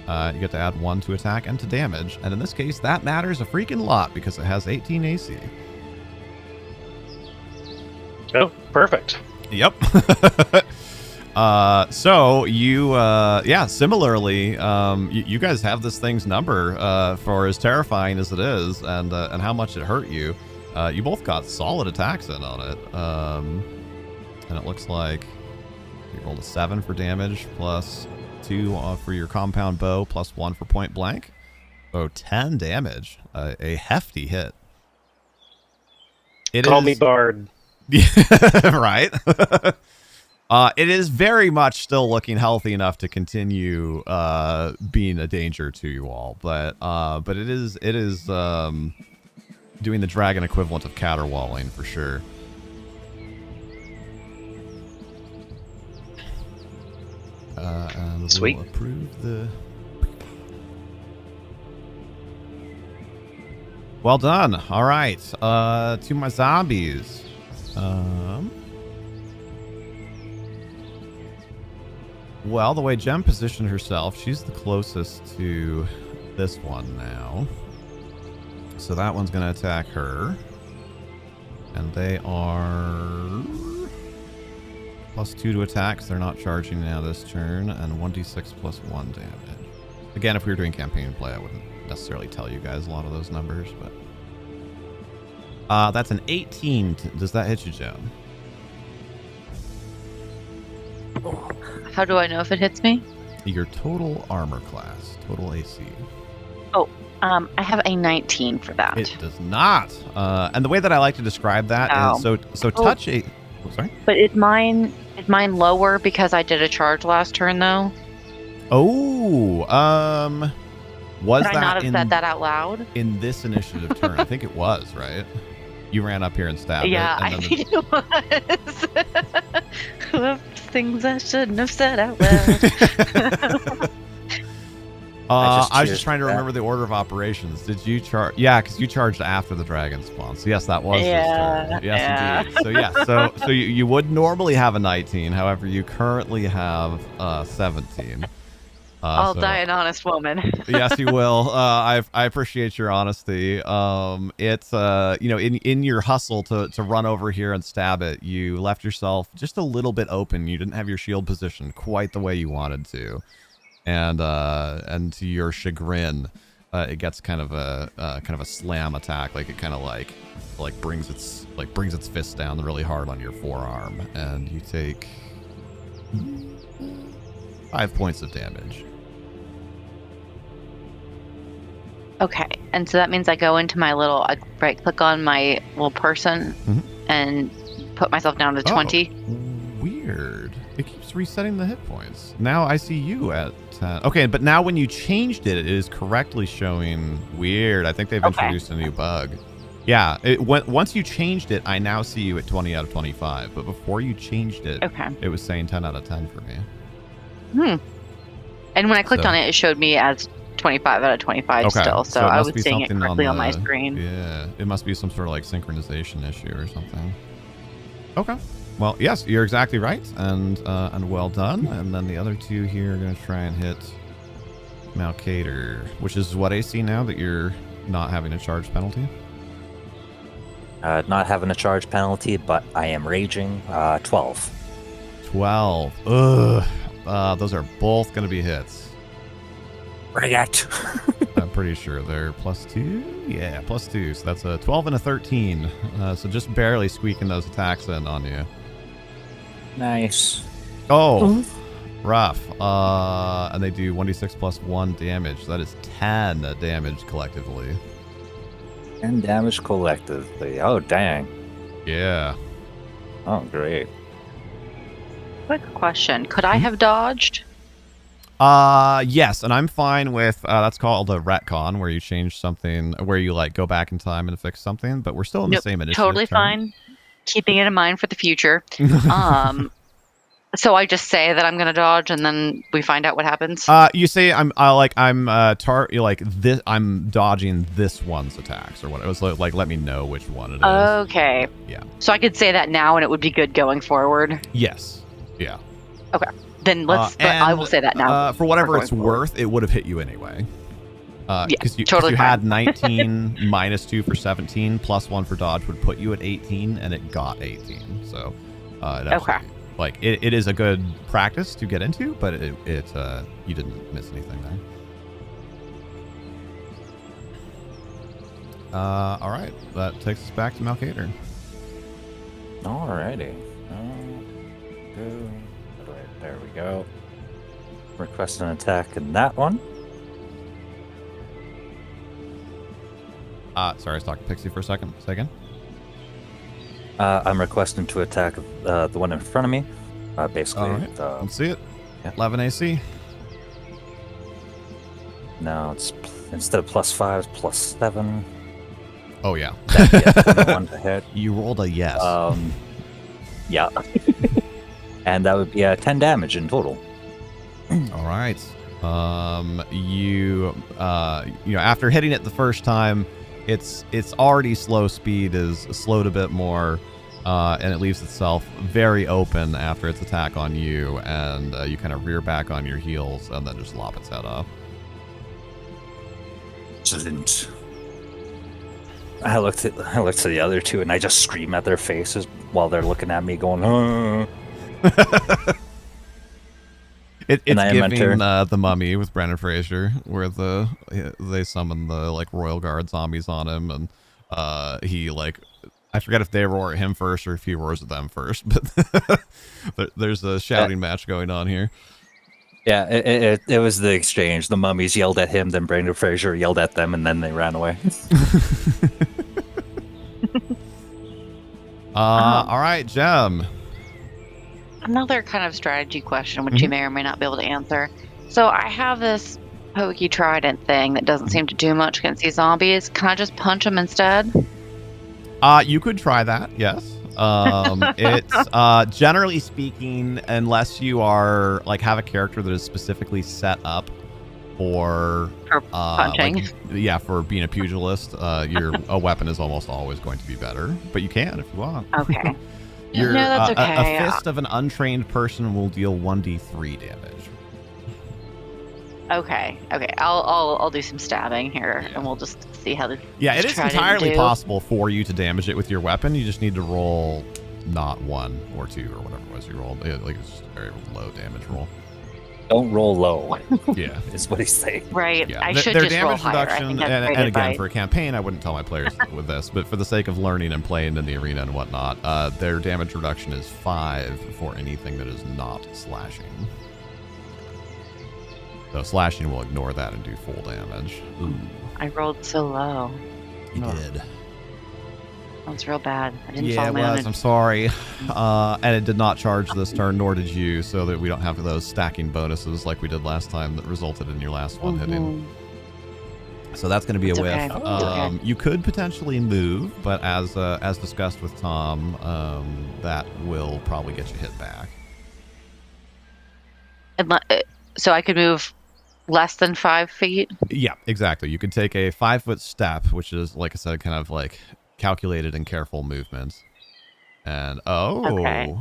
Speaker 2: You get to add 1 to attack and to damage. And in this case, that matters a freaking lot because it has 18 AC.
Speaker 1: Oh, perfect.
Speaker 2: Yep. So you, similarly, you guys have this thing's number for as terrifying as it is and how much it hurt you. You both got solid attacks in on it. And it looks like you rolled a 7 for damage, plus 2 for your compound bow, plus 1 for point blank. So 10 damage. A hefty hit.
Speaker 1: Call me Bard.
Speaker 2: Right. It is very much still looking healthy enough to continue being a danger to you all, but it is doing the dragon equivalent of caterwauling for sure. And
Speaker 1: Sweet.
Speaker 2: we'll approve the. Well done. All right. To my zombies. Well, the way Jem positioned herself, she's the closest to this one now. So that one's going to attack her. And they are plus 2 to attack, so they're not charging now this turn. And 1d6 plus 1 damage. Again, if we were doing campaign play, I wouldn't necessarily tell you guys a lot of those numbers, but... that's an 18. Does that hit you, Jem?
Speaker 3: How do I know if it hits me?
Speaker 2: Your total armor class, total AC.
Speaker 3: I have a 19 for that.
Speaker 2: It does not. And the way that I like to describe that is touch a. Oh, sorry.
Speaker 3: But is mine lower because I did a charge last turn though?
Speaker 2: Oh, was
Speaker 3: Did I not have said that out loud?
Speaker 2: in this initiative turn? I think it was, right? You ran up here and stabbed
Speaker 3: Yeah,
Speaker 2: it.
Speaker 3: I think it was. Things I shouldn't have said out loud.
Speaker 2: I was just trying to remember the order of operations. Did you charge? Yeah, because you charged after the dragon spawn. So yes, that was this turn. Yes, indeed. So yeah, so you would normally have a 19. However, you currently have 17.
Speaker 3: I'll die an honest woman.
Speaker 2: Yes, you will. I appreciate your honesty. It's in your hustle to run over here and stab it, you left yourself just a little bit open. You didn't have your shield positioned quite the way you wanted to, and to your chagrin, it gets kind of a slam attack. Like it kind of like brings its fist down really hard on your forearm, and you take 5 points of damage.
Speaker 3: Okay, and so that means I go into my little, I right click on my little person and put myself down to 20.
Speaker 2: Weird. It keeps resetting the hit points. Now I see you at 10. Okay, but now when you changed it, it is correctly showing weird. I think they've introduced a new bug. Yeah, once you changed it, I now see you at 20 out of 25. But before you changed it, it was saying 10 out of 10 for me.
Speaker 3: And when I clicked on it, it showed me as 25 out of 25 still. So I was seeing it correctly on my screen.
Speaker 2: Yeah, it must be some sort of like synchronization issue or something. Okay. Well, yes, you're exactly right, and well done. And then the other two here are going to try and hit Malkader, which is what AC now that you're not having a charge penalty?
Speaker 6: Not having a charge penalty, but I am raging. 12.
Speaker 2: 12. Ugh. Those are both going to be hits.
Speaker 6: Bring it.
Speaker 2: I'm pretty sure they're +2. Yeah, +2. So that's a 12 and a 13. So just barely squeaking those attacks in on you.
Speaker 6: Nice.
Speaker 2: Oh, Rough. And they do 1d6 plus 1 damage. That is 10 damage collectively.
Speaker 6: And damage collectively. Oh, dang.
Speaker 2: Yeah.
Speaker 6: Oh, great.
Speaker 3: Quick question: could I have dodged?
Speaker 2: Yes, and I'm fine with that's called a retcon, where you change something, where you like go back in time and fix something, but we're still in the same initiative.
Speaker 3: Totally fine. Keeping it in mind for the future. So I just say that I'm gonna dodge, and then we find out what happens.
Speaker 2: You say I'm dodging this one's attacks or what? It was like let me know which one it is.
Speaker 3: Okay.
Speaker 2: Yeah.
Speaker 3: So I could say that now, and it would be good going forward.
Speaker 2: Yes. Yeah.
Speaker 3: Okay. Then let's. I will say that now.
Speaker 2: For whatever it's
Speaker 3: forward.
Speaker 2: worth, it would have hit you anyway. Because you
Speaker 3: totally
Speaker 2: had 19 minus 2 for 17 plus 1 for dodge would put you at 18, and it got 18. So it actually, like it is a good practice to get into, but it you didn't miss anything there. All right, that takes us back to Malkader.
Speaker 6: Alrighty. There we go. Request an attack in that one.
Speaker 2: Sorry, I was talking to Pixie for a second. Say again.
Speaker 6: I'm requesting to attack the one in front of me. Basically,
Speaker 2: All right. Let's see it.
Speaker 6: Yeah.
Speaker 2: 11 AC.
Speaker 6: No, it's instead of +5, it's +7.
Speaker 2: Oh yeah.
Speaker 6: One to hit.
Speaker 2: You rolled a yes.
Speaker 6: Yeah. And that would be 10 damage in total.
Speaker 2: All right. You after hitting it the first time, its already slow speed is slowed a bit more, and it leaves itself very open after its attack on you, and you kind of rear back on your heels and then just lop its head off.
Speaker 6: Excellent. I looked at the other two and I just scream at their faces while they're looking at me, going,
Speaker 2: It's
Speaker 6: And I am
Speaker 2: giving
Speaker 6: enter.
Speaker 2: the Mummy with Brendan Fraser, where they summon the like Royal Guard zombies on him, and he like, I forget if they roar at him first or if he roars at them first, but there's a shouting match going on here.
Speaker 6: Yeah, it was the exchange. The mummies yelled at him, then Brendan Fraser yelled at them, and then they ran away.
Speaker 2: All right, Jem.
Speaker 3: Another kind of strategy question, which you may or may not be able to answer. So I have this pokey trident thing that doesn't seem to do much against these zombies. Can I just punch them instead?
Speaker 2: You could try that, yes. It's generally speaking, unless you are like have a character that is specifically set up for
Speaker 3: punching.
Speaker 2: for being a pugilist, a weapon is almost always going to be better. But you can if you want.
Speaker 3: Okay.
Speaker 2: No,
Speaker 3: that's okay.
Speaker 2: A fist of an untrained person will deal 1d3 damage.
Speaker 3: Okay. I'll do some stabbing here, and we'll just see how the
Speaker 2: Yeah, it is
Speaker 3: trident
Speaker 2: entirely
Speaker 3: do.
Speaker 2: possible for you to damage it with your weapon. You just need to roll not 1 or 2 or whatever it was you rolled. Like it's just a very low damage roll.
Speaker 6: Don't roll low,
Speaker 2: Yeah.
Speaker 6: is what he's saying.
Speaker 3: Right.
Speaker 2: Yeah,
Speaker 3: I
Speaker 2: their
Speaker 3: should just roll
Speaker 2: damage
Speaker 3: higher. I
Speaker 2: reduction,
Speaker 3: think that's
Speaker 2: and
Speaker 3: great
Speaker 2: again,
Speaker 3: advice.
Speaker 2: for a campaign, I wouldn't tell my players with this, but for the sake of learning and playing in the arena and whatnot, their damage reduction is 5 for anything that is not slashing. So slashing will ignore that and do full damage. Ooh,
Speaker 3: I rolled so low.
Speaker 2: you
Speaker 6: Oh.
Speaker 2: did.
Speaker 3: That was real bad. I didn't
Speaker 2: Yeah,
Speaker 3: follow
Speaker 2: it
Speaker 3: my own
Speaker 2: was. I'm sorry. And it did not charge this turn, nor did you, so that we don't have those stacking bonuses like we did last time that resulted in your last one hitting. So that's going to be
Speaker 3: It's
Speaker 2: a whiff.
Speaker 3: okay. It's okay.
Speaker 2: You could potentially move, but as discussed with Tom, that will probably get you hit back.
Speaker 3: So I could move less than 5 feet?
Speaker 2: Yeah, exactly. You could take a 5-foot step, which is, like I said, kind of like calculated and careful movements. And
Speaker 3: Okay.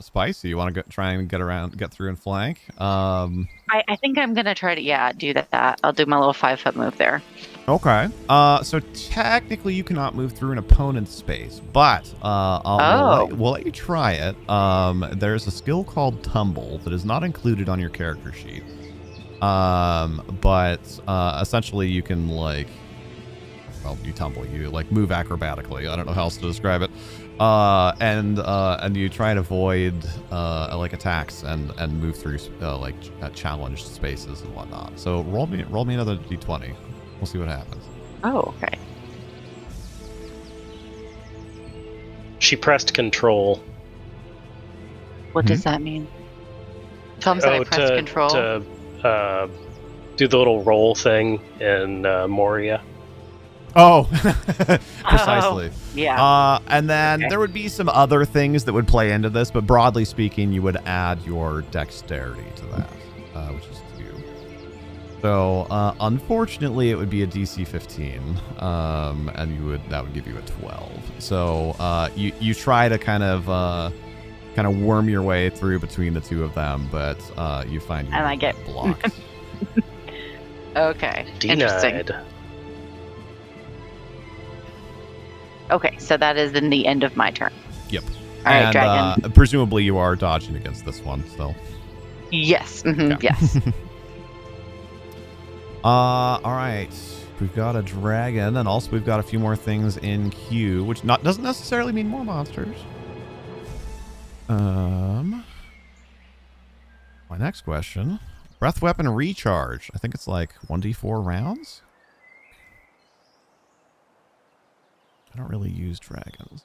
Speaker 2: Spicy, you want to try and get through and flank?
Speaker 3: I think I'm going to try to, do that. I'll do my little 5-foot move there.
Speaker 2: Okay. So technically you cannot move through an opponent's space, but we'll let you try it. There's a skill called Tumble that is not included on your character sheet. But essentially you can you tumble, you like move acrobatically. I don't know how else to describe it. And you try and avoid like attacks and move through like challenged spaces and whatnot. So roll me another d20. We'll see what happens.
Speaker 3: Oh, okay.
Speaker 1: She pressed control.
Speaker 3: What does that mean? Tom said I pressed control.
Speaker 1: To do the little roll thing in Moria.
Speaker 2: Oh, precisely.
Speaker 3: Yeah.
Speaker 2: And then
Speaker 3: Okay.
Speaker 2: there would be some other things that would play into this, but broadly speaking, you would add your dexterity to that, which is 2. So, unfortunately, it would be a DC 15, and that would give you a 12. So, you try to kind of worm your way through between the two of them, but you find
Speaker 3: And I get
Speaker 2: blocked.
Speaker 3: Okay. Interesting.
Speaker 1: Denied.
Speaker 3: Okay, so that is in the end of my turn.
Speaker 2: Yep.
Speaker 3: All right,
Speaker 2: And
Speaker 3: dragon.
Speaker 2: presumably you are dodging against this one still.
Speaker 3: Yes.
Speaker 2: Yeah.
Speaker 3: Yes.
Speaker 2: All right. We've got a dragon, and also we've got a few more things in queue, which doesn't necessarily mean more monsters. My next question. Breath weapon recharge. I think it's like 1d4 rounds. I don't really use dragons.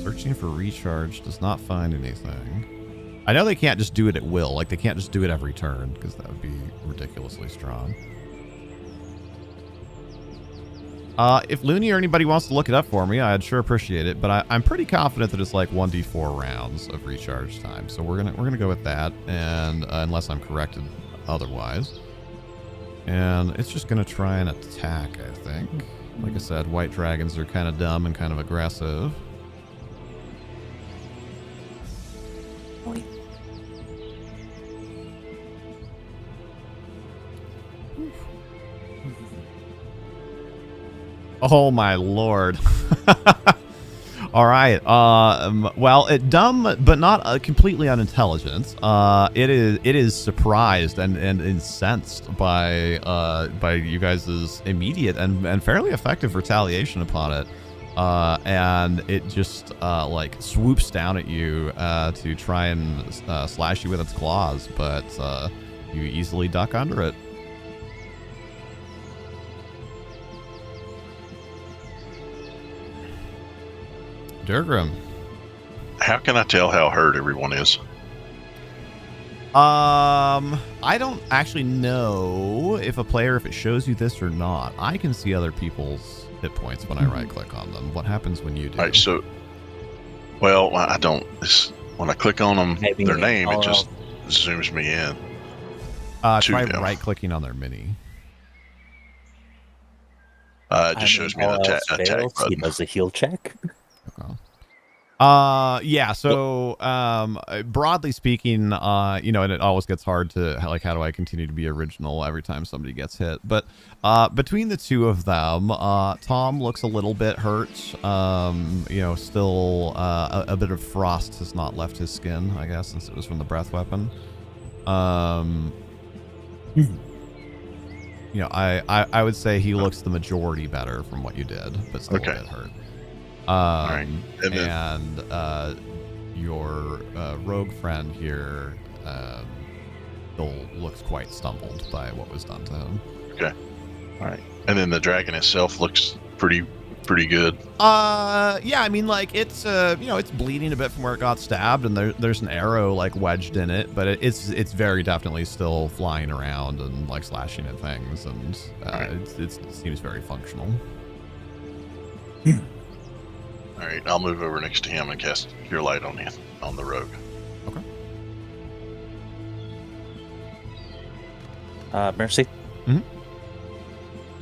Speaker 2: Searching for recharge does not find anything. I know they can't just do it at will. Like, they can't just do it every turn, because that would be ridiculously strong. If Looney or anybody wants to look it up for me, I'd sure appreciate it. But I'm pretty confident that it's like 1d4 rounds of recharge time. So we're gonna go with that, and unless I'm corrected otherwise. And it's just gonna try and attack, I think. Like I said, white dragons are kind of dumb and kind of aggressive. Oh my lord. All right. Well, dumb, but not completely unintelligent. It is surprised and incensed by you guys' immediate and fairly effective retaliation upon it. And it just like swoops down at you to try and slash you with its claws, but you easily duck under it. Durgrim.
Speaker 5: How can I tell how hurt everyone is?
Speaker 2: I don't actually know if it shows you this or not. I can see other people's hit points when I right click on them. What happens when you do?
Speaker 5: All right, so, well, I don't. When I click on them,
Speaker 6: Maybe
Speaker 5: their name, it just zooms me in.
Speaker 2: Try
Speaker 5: them.
Speaker 2: right clicking on their mini.
Speaker 5: It just shows me an attack
Speaker 6: He
Speaker 5: button.
Speaker 6: does a heal check.
Speaker 2: Okay. Yeah, so broadly speaking, and it always gets hard to like, how do I continue to be original every time somebody gets hit? But between the two of them, Tom looks a little bit hurt. Still a bit of frost has not left his skin, I guess, since it was from the breath weapon. I would say he looks the majority better from what you did, but still a bit hurt.
Speaker 5: All right.
Speaker 2: And your rogue friend here still looks quite stumbled by what was done to him.
Speaker 5: Okay. All right. And then the dragon itself looks pretty good.
Speaker 2: Yeah, I mean, like, it's it's bleeding a bit from where it got stabbed, and there's an arrow like wedged in it, but it's very definitely still flying around and like slashing at things, and it seems very functional.
Speaker 5: All right, I'll move over next to him and cast Cure Light on the rogue.
Speaker 2: Okay.
Speaker 6: Mercy.
Speaker 2: Mhm.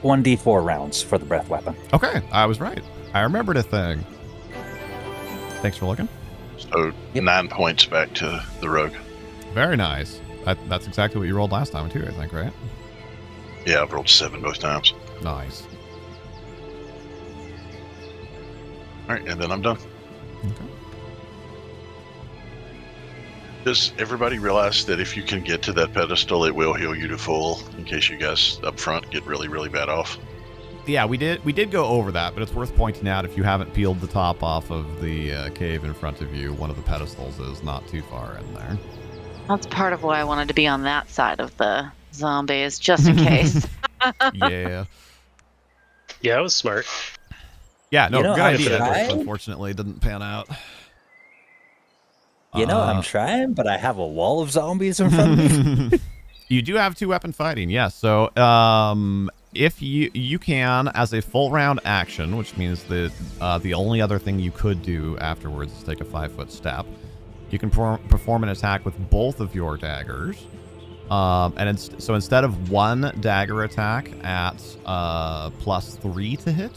Speaker 6: 1d4 rounds for the breath weapon.
Speaker 2: Okay, I was right. I remembered a thing. Thanks for looking.
Speaker 5: So 9 points back to the rogue.
Speaker 2: Very nice. That's exactly what you rolled last time too, I think, right?
Speaker 5: Yeah, I've rolled 7 both times.
Speaker 2: Nice.
Speaker 5: All right, and then I'm done.
Speaker 2: Okay.
Speaker 5: Does everybody realize that if you can get to that pedestal, it will heal you to full? In case you guys up front get really, really bad off.
Speaker 2: Yeah, we did go over that, but it's worth pointing out if you haven't peeled the top off of the cave in front of you, one of the pedestals is not too far in there.
Speaker 3: That's part of why I wanted to be on that side of the zombies, just in case.
Speaker 2: Yeah.
Speaker 1: Yeah, it was smart.
Speaker 2: Yeah, no,
Speaker 6: You know,
Speaker 2: good
Speaker 6: I'm
Speaker 2: idea.
Speaker 6: trying.
Speaker 2: Just unfortunately, it didn't pan out.
Speaker 6: You know, I'm trying, but I have a wall of zombies in front of me.
Speaker 2: You do have 2-weapon fighting, yes. So, if you can, as a full round action, which means that the only other thing you could do afterwards is take a 5-foot step. You can perform an attack with both of your daggers. So instead of one dagger attack at +3 to hit,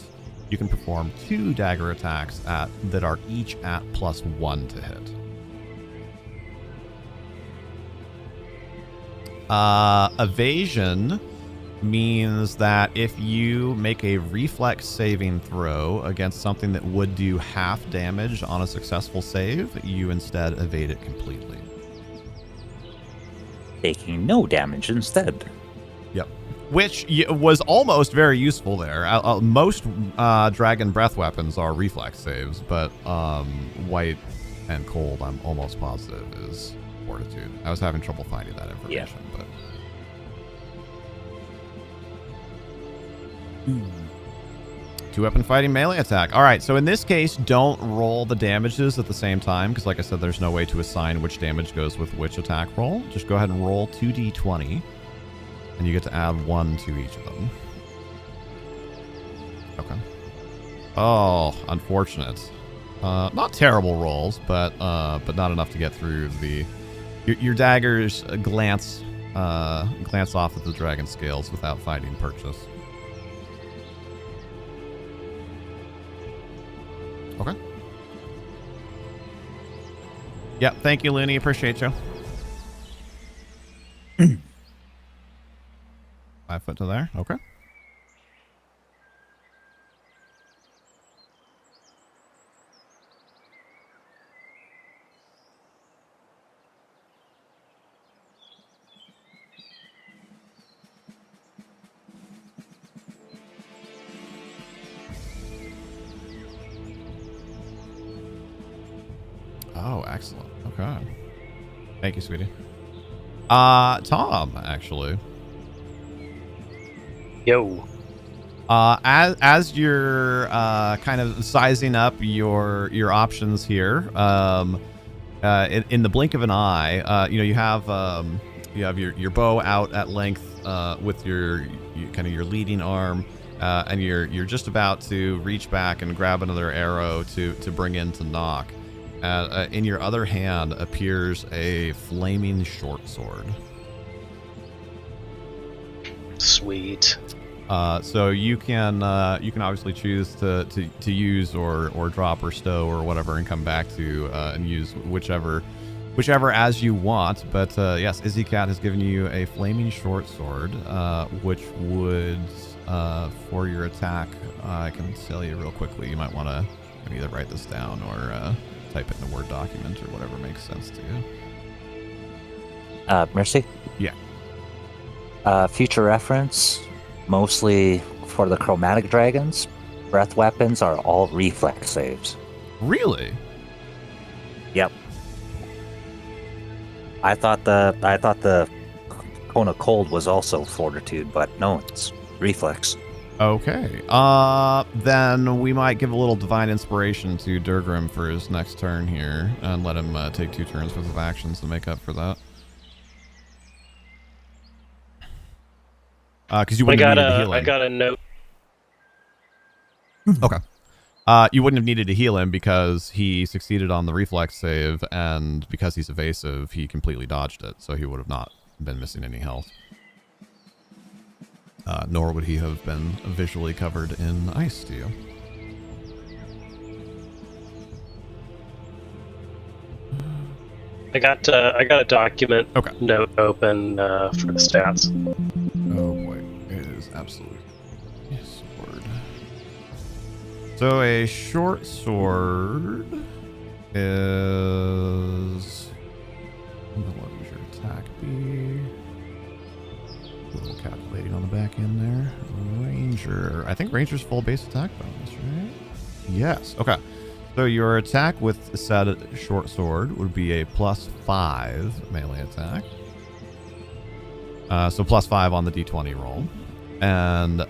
Speaker 2: you can perform 2 dagger attacks that are each at +1 to hit. Evasion means that if you make a reflex saving throw against something that would do half damage on a successful save, you instead evade it completely.
Speaker 6: Taking no damage instead.
Speaker 2: Yep. Which was almost very useful there. Most dragon breath weapons are reflex saves, but white and cold, I'm almost positive, is fortitude. I was having trouble finding that information, but... 2-weapon fighting melee attack. All right, so in this case, don't roll the damages at the same time, because like I said, there's no way to assign which damage goes with which attack roll. Just go ahead and roll 2d20, and you get to add 1 to each of them. Okay. Oh, unfortunate. Not terrible rolls, but not enough to get through the... Your daggers glance off at the dragon scales without finding purchase. Okay. Yep, thank you, Looney. Appreciate you. 5 foot to there. Okay. Oh, excellent. Okay. Thank you, sweetie. Tom, actually.
Speaker 1: Yo.
Speaker 2: As you're kind of sizing up your options here, in the blink of an eye, you have your bow out at length with your kind of your leading arm, and you're just about to reach back and grab another arrow to bring in to knock. In your other hand appears a flaming short sword.
Speaker 1: Sweet.
Speaker 2: So you can obviously choose to use or drop or stow or whatever and come back to and use whichever as you want. But yes, Izzycat has given you a flaming short sword, which would for your attack, I can tell you real quickly. You might want to either write this down or type it in a Word document or whatever makes sense to you.
Speaker 6: Mercy?
Speaker 2: Yeah.
Speaker 6: Future reference, mostly for the chromatic dragons, breath weapons are all reflex saves.
Speaker 2: Really?
Speaker 6: Yep. I thought the Cone of Cold was also fortitude, but no, it's reflex.
Speaker 2: Okay. Then we might give a little divine inspiration to Durgrim for his next turn here, and let him take 2 turns worth of actions to make up for that. Because you wouldn't have needed to heal him.
Speaker 1: I got a note.
Speaker 2: Okay. You wouldn't have needed to heal him because he succeeded on the reflex save, and because he's evasive, he completely dodged it, so he would have not been missing any health. Nor would he have been visually covered in ice to you.
Speaker 1: I got a document
Speaker 2: Okay.
Speaker 1: note open for the stats.
Speaker 2: Oh boy, it is absolutely sword. So a short sword is be a little calculating on the back end there. Ranger. I think Ranger's full base attack bonus, right? Yes. Okay. So your attack with said short sword would be a +5 melee attack. So +5 on the d20 roll. And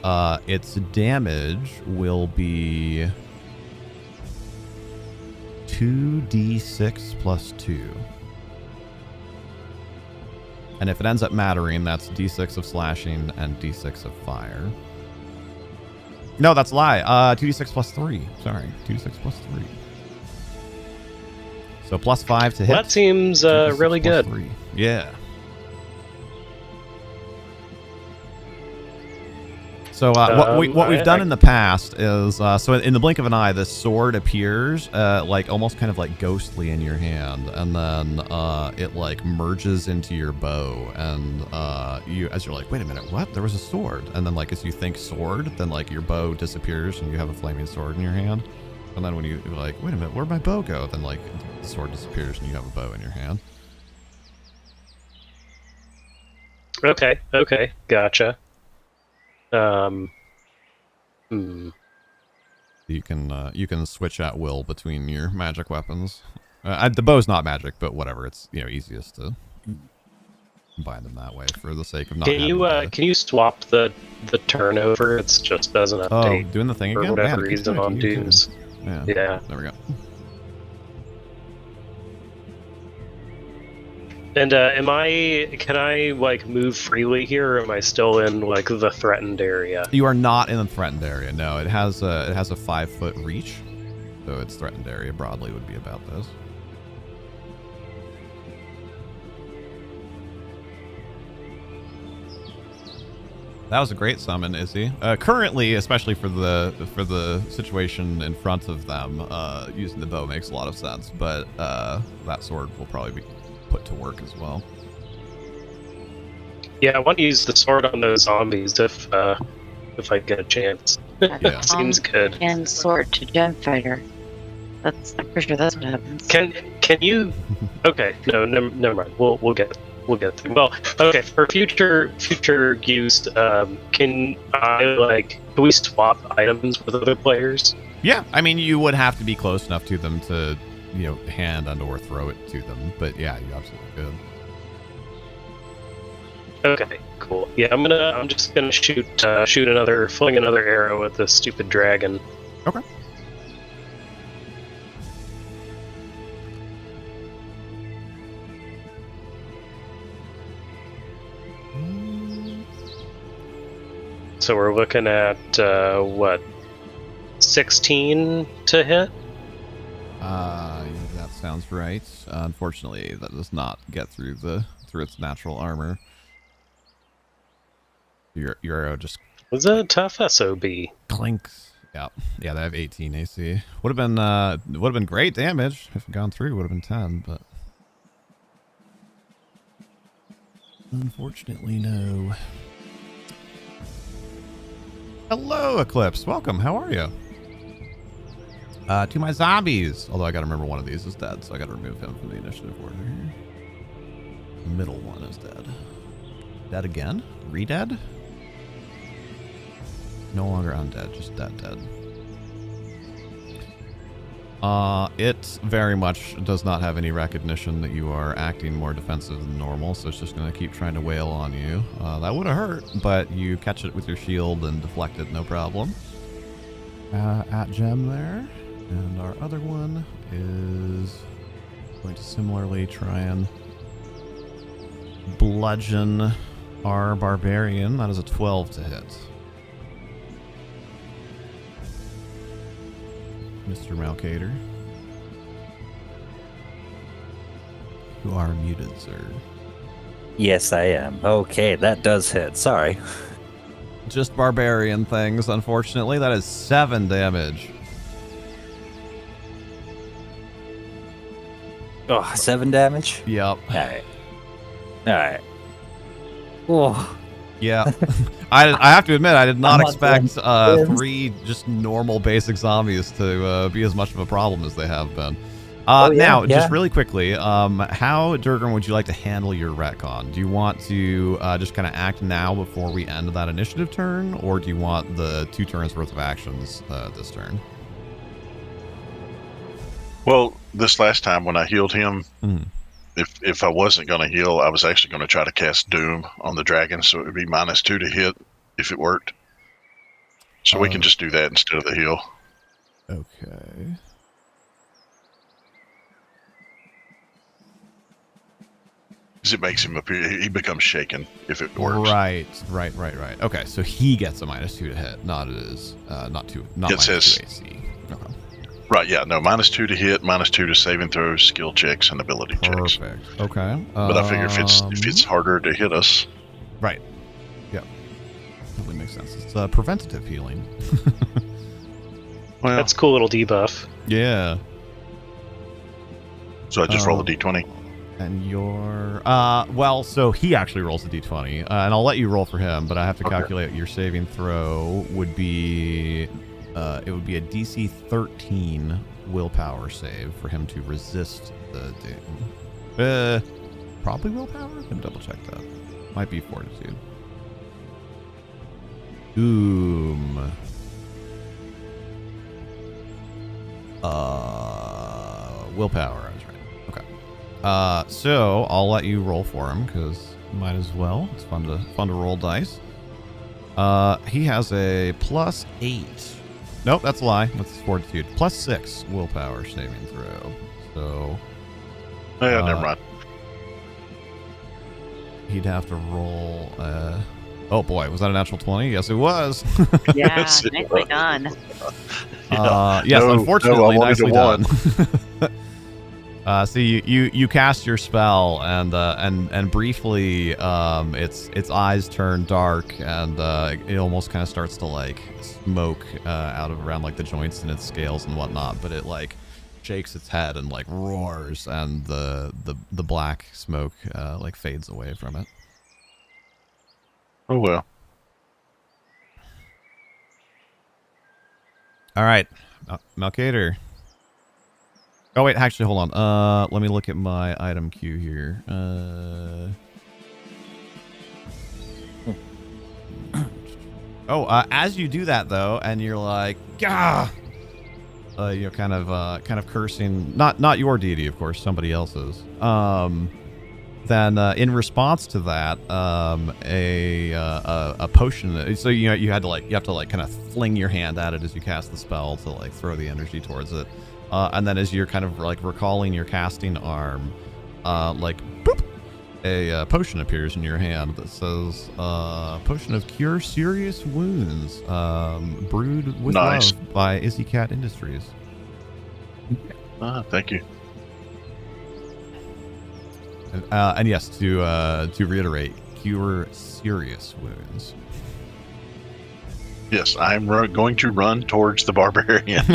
Speaker 2: its damage will be 2d6 + 2. And if it ends up mattering, that's d6 of slashing and d6 of fire. No, that's a lie. 2d6 + 3. Sorry, 2d6 + 3. So +5 to hit.
Speaker 1: Well, that seems
Speaker 2: 2d6
Speaker 1: really
Speaker 2: +
Speaker 1: good.
Speaker 2: 3. Yeah. So what we've done in the past is so in the blink of an eye, the sword appears like almost kind of like ghostly in your hand, and then it like merges into your bow, and you as you're like, wait a minute, what? There was a sword, and then like as you think sword, then like your bow disappears and you have a flaming sword in your hand, and then when you're like, wait a minute, where'd my bow go? Then like the sword disappears and you have a bow in your hand.
Speaker 1: Okay, gotcha.
Speaker 2: You can switch at will between your magic weapons. The bow's not magic, but whatever. It's easiest to combine them that way for the sake of not.
Speaker 1: Can you swap the turnover? It's just doesn't update.
Speaker 2: Oh, doing the thing
Speaker 1: for
Speaker 2: again.
Speaker 1: whatever
Speaker 2: Man, it keeps
Speaker 1: reason
Speaker 2: doing it
Speaker 1: on
Speaker 2: to you, too.
Speaker 1: Dooms. Yeah.
Speaker 2: There we go.
Speaker 1: And can I like move freely here, or am I still in like the threatened area?
Speaker 2: You are not in the threatened area. No, it has a 5-foot reach, so its threatened area broadly would be about this. That was a great summon, Izzy. Currently, especially for the situation in front of them, using the bow makes a lot of sense. But that sword will probably be put to work as well.
Speaker 1: Yeah, I want to use the sword on those zombies if I get a chance.
Speaker 2: Yeah.
Speaker 1: Seems good.
Speaker 3: And sword to gem fighter. I'm pretty sure that's what happens.
Speaker 1: Can you? Okay, no, never mind. We'll get to. Well, okay. For future use, can we swap items with other players?
Speaker 2: Yeah, I mean, you would have to be close enough to them to, hand and/or throw it to them. But yeah, you absolutely could.
Speaker 1: Okay, cool. Yeah, I'm just gonna fling another arrow at this stupid dragon.
Speaker 2: Okay.
Speaker 1: So we're looking at what, 16 to hit?
Speaker 2: That sounds right. Unfortunately, that does not get through its natural armor. Your arrow just
Speaker 1: Was a tough SOB.
Speaker 2: clinks. Yeah, they have 18 AC. Would have been great damage if it gone through. Would have been 10, but unfortunately, no. Hello, Eclipse. Welcome. How are you? To my zombies. Although I gotta remember one of these is dead, so I gotta remove him from the initiative order here. The middle one is dead. Dead again? Re-dead? No longer undead, just dead. It very much does not have any recognition that you are acting more defensive than normal, so it's just going to keep trying to wail on you. That would have hurt, but you catch it with your shield and deflect it, no problem. At Gem there. And our other one is going to similarly try and bludgeon our Barbarian. That is a 12 to hit. Mr. Malcater. You are muted, sir.
Speaker 6: Yes, I am. Okay, that does hit. Sorry.
Speaker 2: Just barbarian things, unfortunately. That is 7 damage.
Speaker 6: Oh, 7 damage?
Speaker 2: Yep.
Speaker 6: Alright. Oh.
Speaker 2: Yeah. I have to admit, I did not
Speaker 6: I'm not
Speaker 2: expect
Speaker 6: done.
Speaker 2: 3 just normal basic zombies to be as much of a problem as they have been. Now,
Speaker 6: yeah.
Speaker 2: just really quickly, how, Durgan, would you like to handle your retcon? Do you want to just kind of act now before we end that initiative turn, or do you want the 2 turns worth of actions this turn?
Speaker 5: Well, this last time when I healed him,
Speaker 2: Mhm.
Speaker 5: if I wasn't going to heal, I was actually going to try to cast Doom on the dragon, so it would be -2 to hit if it worked. So we can just do that instead of the heal.
Speaker 2: Okay.
Speaker 5: Because it makes him appear, he becomes shaken if it works.
Speaker 2: Right. Okay, so he gets a -2 to hit, not
Speaker 5: It says-
Speaker 2: -2 AC. Okay.
Speaker 5: Right, yeah, no, -2 to hit, -2 to saving throws, skill checks, and ability checks.
Speaker 2: Perfect. Okay.
Speaker 5: But I figure if it's harder to hit us,
Speaker 2: right. Yeah. Totally makes sense. It's preventative healing.
Speaker 5: well,
Speaker 1: That's a cool little debuff.
Speaker 2: Yeah.
Speaker 5: so I just roll a d20.
Speaker 2: And your well, so he actually rolls a d20, and I'll let you roll for him, but I have to
Speaker 5: Okay.
Speaker 2: calculate your saving throw would be it would be a DC 13 willpower save for him to resist the doom. Probably willpower? Let me double check that. Might be fortitude. Doom. Willpower. I was right. Okay. So I'll let you roll for him because might as well. It's fun to roll dice. He has a +8. Nope, that's a lie. That's fortitude. +6 willpower saving throw. So
Speaker 5: Yeah, never mind.
Speaker 2: he'd have to roll. Oh boy, was that a natural 20? Yes, it was.
Speaker 3: Yeah,
Speaker 5: Yes, it
Speaker 3: nicely
Speaker 5: was.
Speaker 3: done.
Speaker 2: Yes,
Speaker 5: No,
Speaker 2: unfortunately,
Speaker 5: no, I wanted
Speaker 2: nicely
Speaker 5: a
Speaker 2: done. So you cast your spell and briefly its eyes turn dark and it almost kind of starts to like smoke out of around like the joints in its scales and whatnot, but it like shakes its head and like roars and the black smoke like fades away from it.
Speaker 5: Oh well.
Speaker 2: All right, Malkader. Oh wait, actually, hold on. Let me look at my item queue here. As you do that though, and you're like, gah, you're kind of cursing, not your deity, of course, somebody else's. Then in response to that, a potion. So you have to like kind of fling your hand at it as you cast the spell to like throw the energy towards it. And then as you're kind of like recalling your casting arm, like boop, a potion appears in your hand that says potion of cure serious wounds, brewed with
Speaker 5: Nice.
Speaker 2: love by Izzy Cat Industries.
Speaker 5: Thank you.
Speaker 2: And yes, to reiterate, cure serious wounds.
Speaker 5: Yes, I'm going to run towards the barbarian.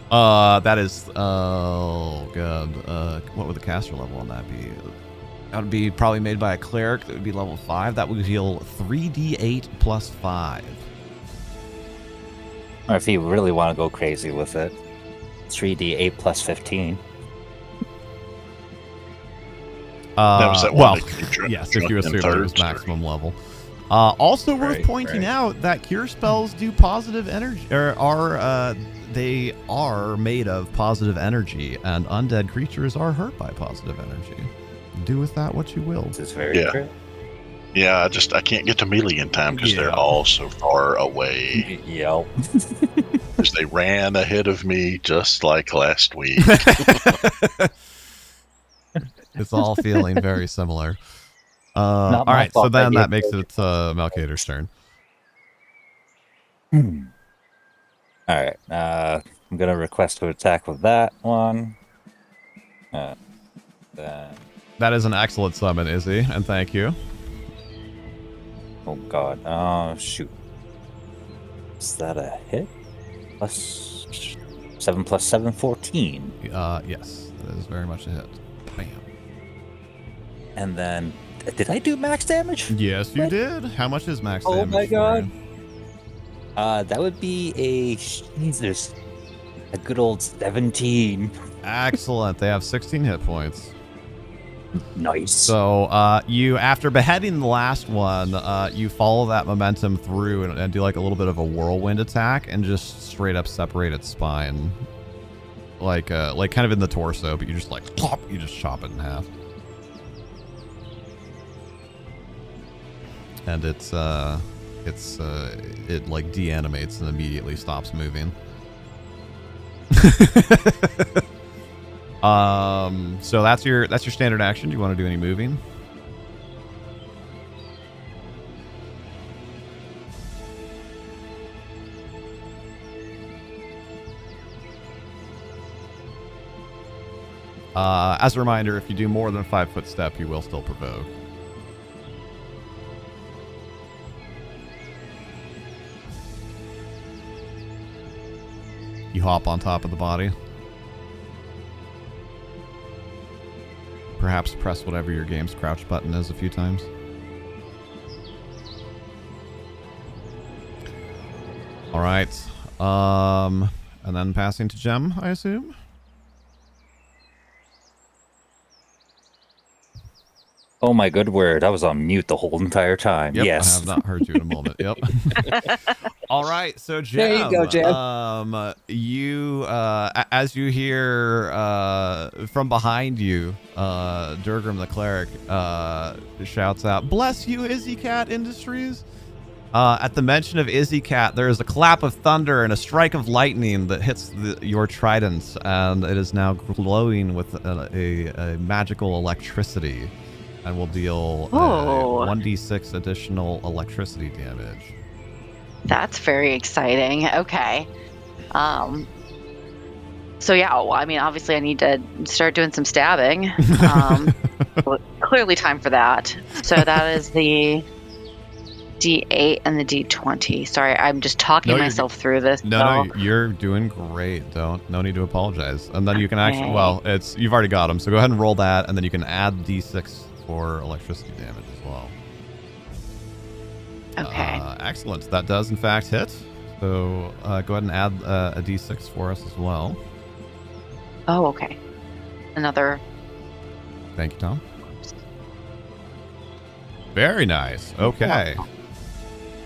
Speaker 2: That is, oh god, what would the caster level on that be? That would be probably made by a cleric. That would be level 5. That would heal 3d8 plus 5.
Speaker 6: Or if you really want to go crazy with it, 3d8 plus 15.
Speaker 5: That was that one
Speaker 2: well,
Speaker 5: that you drew-
Speaker 2: yes, if you
Speaker 5: drew in
Speaker 2: assume it was
Speaker 5: thirds, or-
Speaker 2: maximum level. Also worth
Speaker 6: Right,
Speaker 2: pointing
Speaker 6: right.
Speaker 2: out that cure spells do positive energy, or they are made of positive energy, and undead creatures are hurt by positive energy. Do with that what you will.
Speaker 6: This is very
Speaker 5: Yeah.
Speaker 6: true.
Speaker 5: Yeah, I can't get to melee in time because
Speaker 2: Yeah.
Speaker 5: they're all so far away.
Speaker 6: Yep.
Speaker 5: Because they ran ahead of me just like last week.
Speaker 2: It's all feeling very similar.
Speaker 6: Not
Speaker 2: All
Speaker 6: my
Speaker 2: right, so
Speaker 6: fault,
Speaker 2: then
Speaker 6: I
Speaker 2: that
Speaker 6: gave
Speaker 2: makes it Malkader's turn.
Speaker 6: All right. I'm gonna request to attack with that one. Then
Speaker 2: That is an excellent summon, Izzy, and thank you.
Speaker 6: oh god. Oh shoot. Is that a hit? Plus 7 plus 7, 14.
Speaker 2: Yes, that is very much a hit. Bam.
Speaker 6: And then did I do max damage?
Speaker 2: Yes, you
Speaker 6: What?
Speaker 2: did. How much is max
Speaker 6: Oh
Speaker 2: damage?
Speaker 6: my
Speaker 2: for
Speaker 6: God.
Speaker 2: you?
Speaker 6: That would be a Jesus. A good old 17.
Speaker 2: Excellent. They have 16 hit points.
Speaker 6: Nice.
Speaker 2: So you, after beheading the last one, you follow that momentum through and do like a little bit of a whirlwind attack and just straight up separate its spine, like kind of in the torso, but you just like plop, you just chop it in half, and it like deanimates and immediately stops moving. So that's your standard action. Do you want to do any moving? As a reminder, if you do more than a 5-foot step, you will still provoke. You hop on top of the body. Perhaps press whatever your game's crouch button is a few times. All right. And then passing to Gem, I assume.
Speaker 6: Oh my good word! I was on mute the whole entire time.
Speaker 2: Yep,
Speaker 6: Yes.
Speaker 2: I have not heard you in a moment. Yep. All right, so Gem.
Speaker 7: There you go, Gem.
Speaker 2: You, as you hear from behind you, Durgrim the cleric shouts out, "Bless you, Izzy Cat Industries!" At the mention of Izzy Cat, there is a clap of thunder and a strike of lightning that hits your trident, and it is now glowing with a magical electricity, and will deal 1d6 additional electricity damage.
Speaker 3: That's very exciting. Okay. So yeah, well, I mean, obviously I need to start doing some stabbing. Clearly time for that. So that is the D8 and the D20. Sorry, I'm just talking myself through this.
Speaker 2: No, you're doing great. No need to apologize. And then you can actually, well, you've already got them, so go ahead and roll that, and then you can add D6 for electricity damage as well.
Speaker 3: Okay.
Speaker 2: Excellent. That does in fact hit. So go ahead and add a D6 for us as well.
Speaker 3: Oh, okay. Another.
Speaker 2: Thank you, Tom. Very nice. Okay.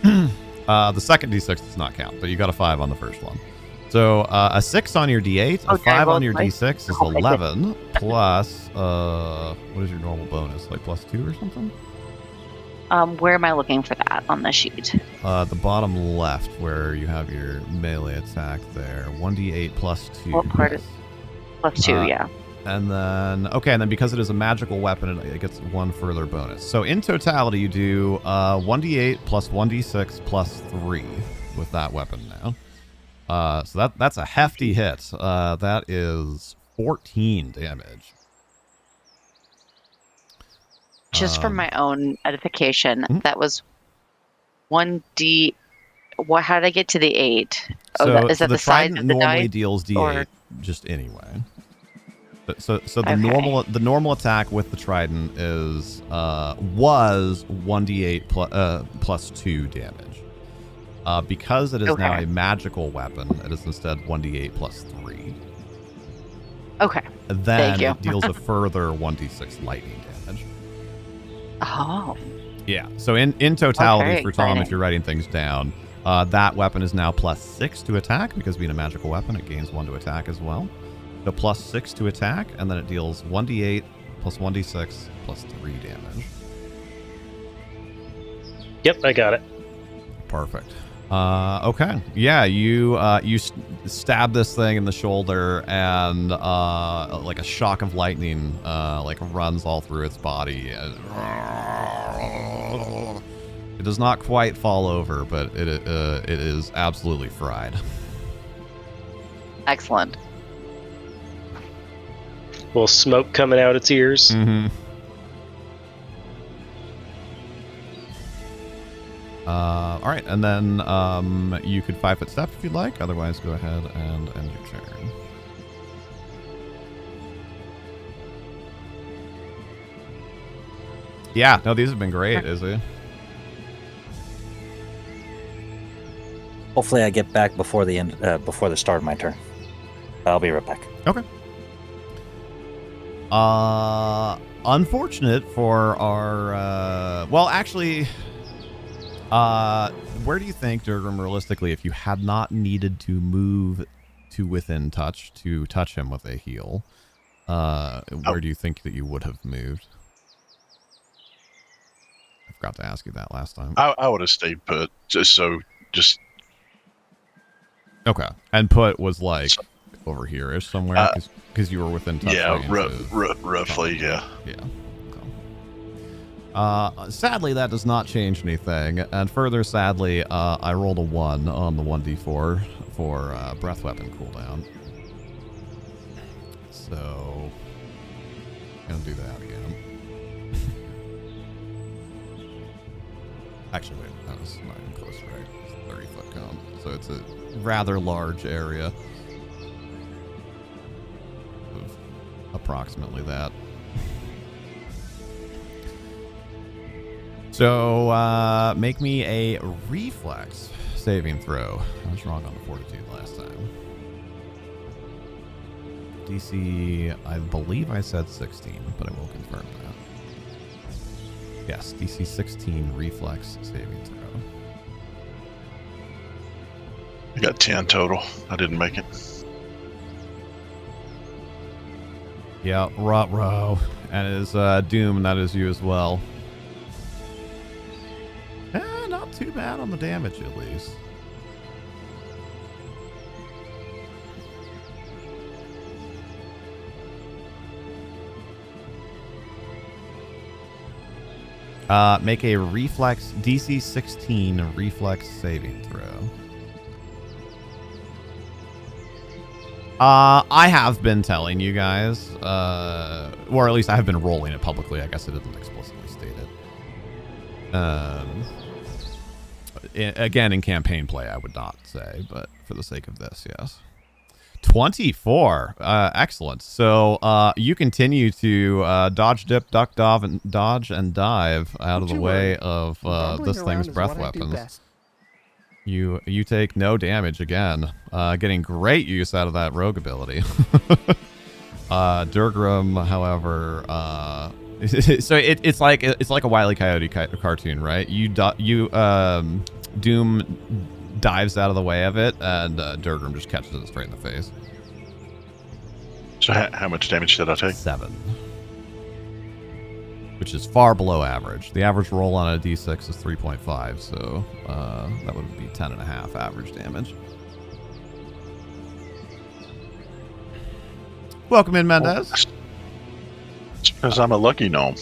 Speaker 2: The second D6 does not count, but you got a 5 on the first one. So a 6 on your D8, a 5 on your D6 is 11, plus, what is your normal bonus? Like plus 2 or something?
Speaker 3: Where am I looking for that on the sheet?
Speaker 2: The bottom left, where you have your melee attack there. 1d8 plus 2.
Speaker 3: What part is plus 2, yeah.
Speaker 2: And then, okay, and then because it is a magical weapon, it gets 1 further bonus. So in totality, you do 1d8 plus 1d6 plus 3 with that weapon now. So that's a hefty hit. That is 14 damage.
Speaker 3: Just for my own edification, that was 1d. How did I get to the 8?
Speaker 2: So
Speaker 3: is that the size of the
Speaker 2: normally
Speaker 3: die?
Speaker 2: deals D8
Speaker 3: or?
Speaker 2: Just anyway. So the normal attack with the trident is was 1d8 plus 2 damage. Because it is now a magical weapon, it is instead 1d8 plus 3.
Speaker 3: Okay.
Speaker 2: Then it deals a further 1d6 lightning damage.
Speaker 3: Oh.
Speaker 2: Yeah. So in totality for Tom,
Speaker 3: exciting.
Speaker 2: if you're writing things down, that weapon is now plus 6 to attack, because being a magical weapon, it gains 1 to attack as well. So plus 6 to attack, and then it deals 1d8 plus 1d6 plus 3 damage.
Speaker 1: Yep, I got it.
Speaker 2: Perfect. Okay. Yeah, you stab this thing in the shoulder, and like a shock of lightning like runs all through its body. It does not quite fall over, but it is absolutely fried.
Speaker 3: Excellent.
Speaker 1: Little smoke coming out its ears.
Speaker 2: Mm-hmm. All right, and then you could 5-foot step if you'd like. Otherwise, go ahead and end your turn. Yeah, no, these have been great, Izzy.
Speaker 6: Hopefully, I get back before the end, before the start of my turn. I'll be right back.
Speaker 2: Okay. Unfortunate for our, well, actually, where do you think, Durgrim, realistically, if you had not needed to move to within touch to touch him with a heal, where do you think that you would have moved? I forgot to ask you that last time.
Speaker 5: I would have stayed put, just.
Speaker 2: Okay, and put was like over here-ish somewhere, because you were within touch.
Speaker 5: Yeah,
Speaker 2: range
Speaker 5: roughly, yeah.
Speaker 2: Yeah. Sadly, that does not change anything. And further, sadly, I rolled a 1 on the 1d4 for breath weapon cooldown. So, gonna do that again. Actually, wait, that was not even close, right? It's a 30-foot cone, so it's a rather large area. Of approximately that. So, make me a reflex saving throw. I was wrong on the fortitude last time. DC, I believe I said 16, but I will confirm that. Yes, DC 16 reflex saving throw.
Speaker 5: I got 10 total. I didn't make it.
Speaker 2: Yeah, ruh-roh. And it is Doom, and that is you as well. Not too bad on the damage, at least. Make a reflex DC 16 reflex saving throw. I have been telling you guys, or at least I have been rolling it publicly. I guess it didn't explicitly state it. Again, in campaign play, I would not say, but for the sake of this, yes. 24. Excellent. So you continue to dodge, dip, duck, dodge, and dive out of the way of this thing's breath weapons. You take no damage again, getting great use out of that rogue ability. Durgrim, however, so it's like a Wile E. Coyote cartoon, right? Doom dives out of the way of it, and Durgrim just catches it straight in the face.
Speaker 5: So how much damage did I take?
Speaker 2: 7. Which is far below average. The average roll on a d6 is 3.5, so that would be 10.5 average damage. Welcome in, Mendez.
Speaker 5: It's because I'm a lucky gnome.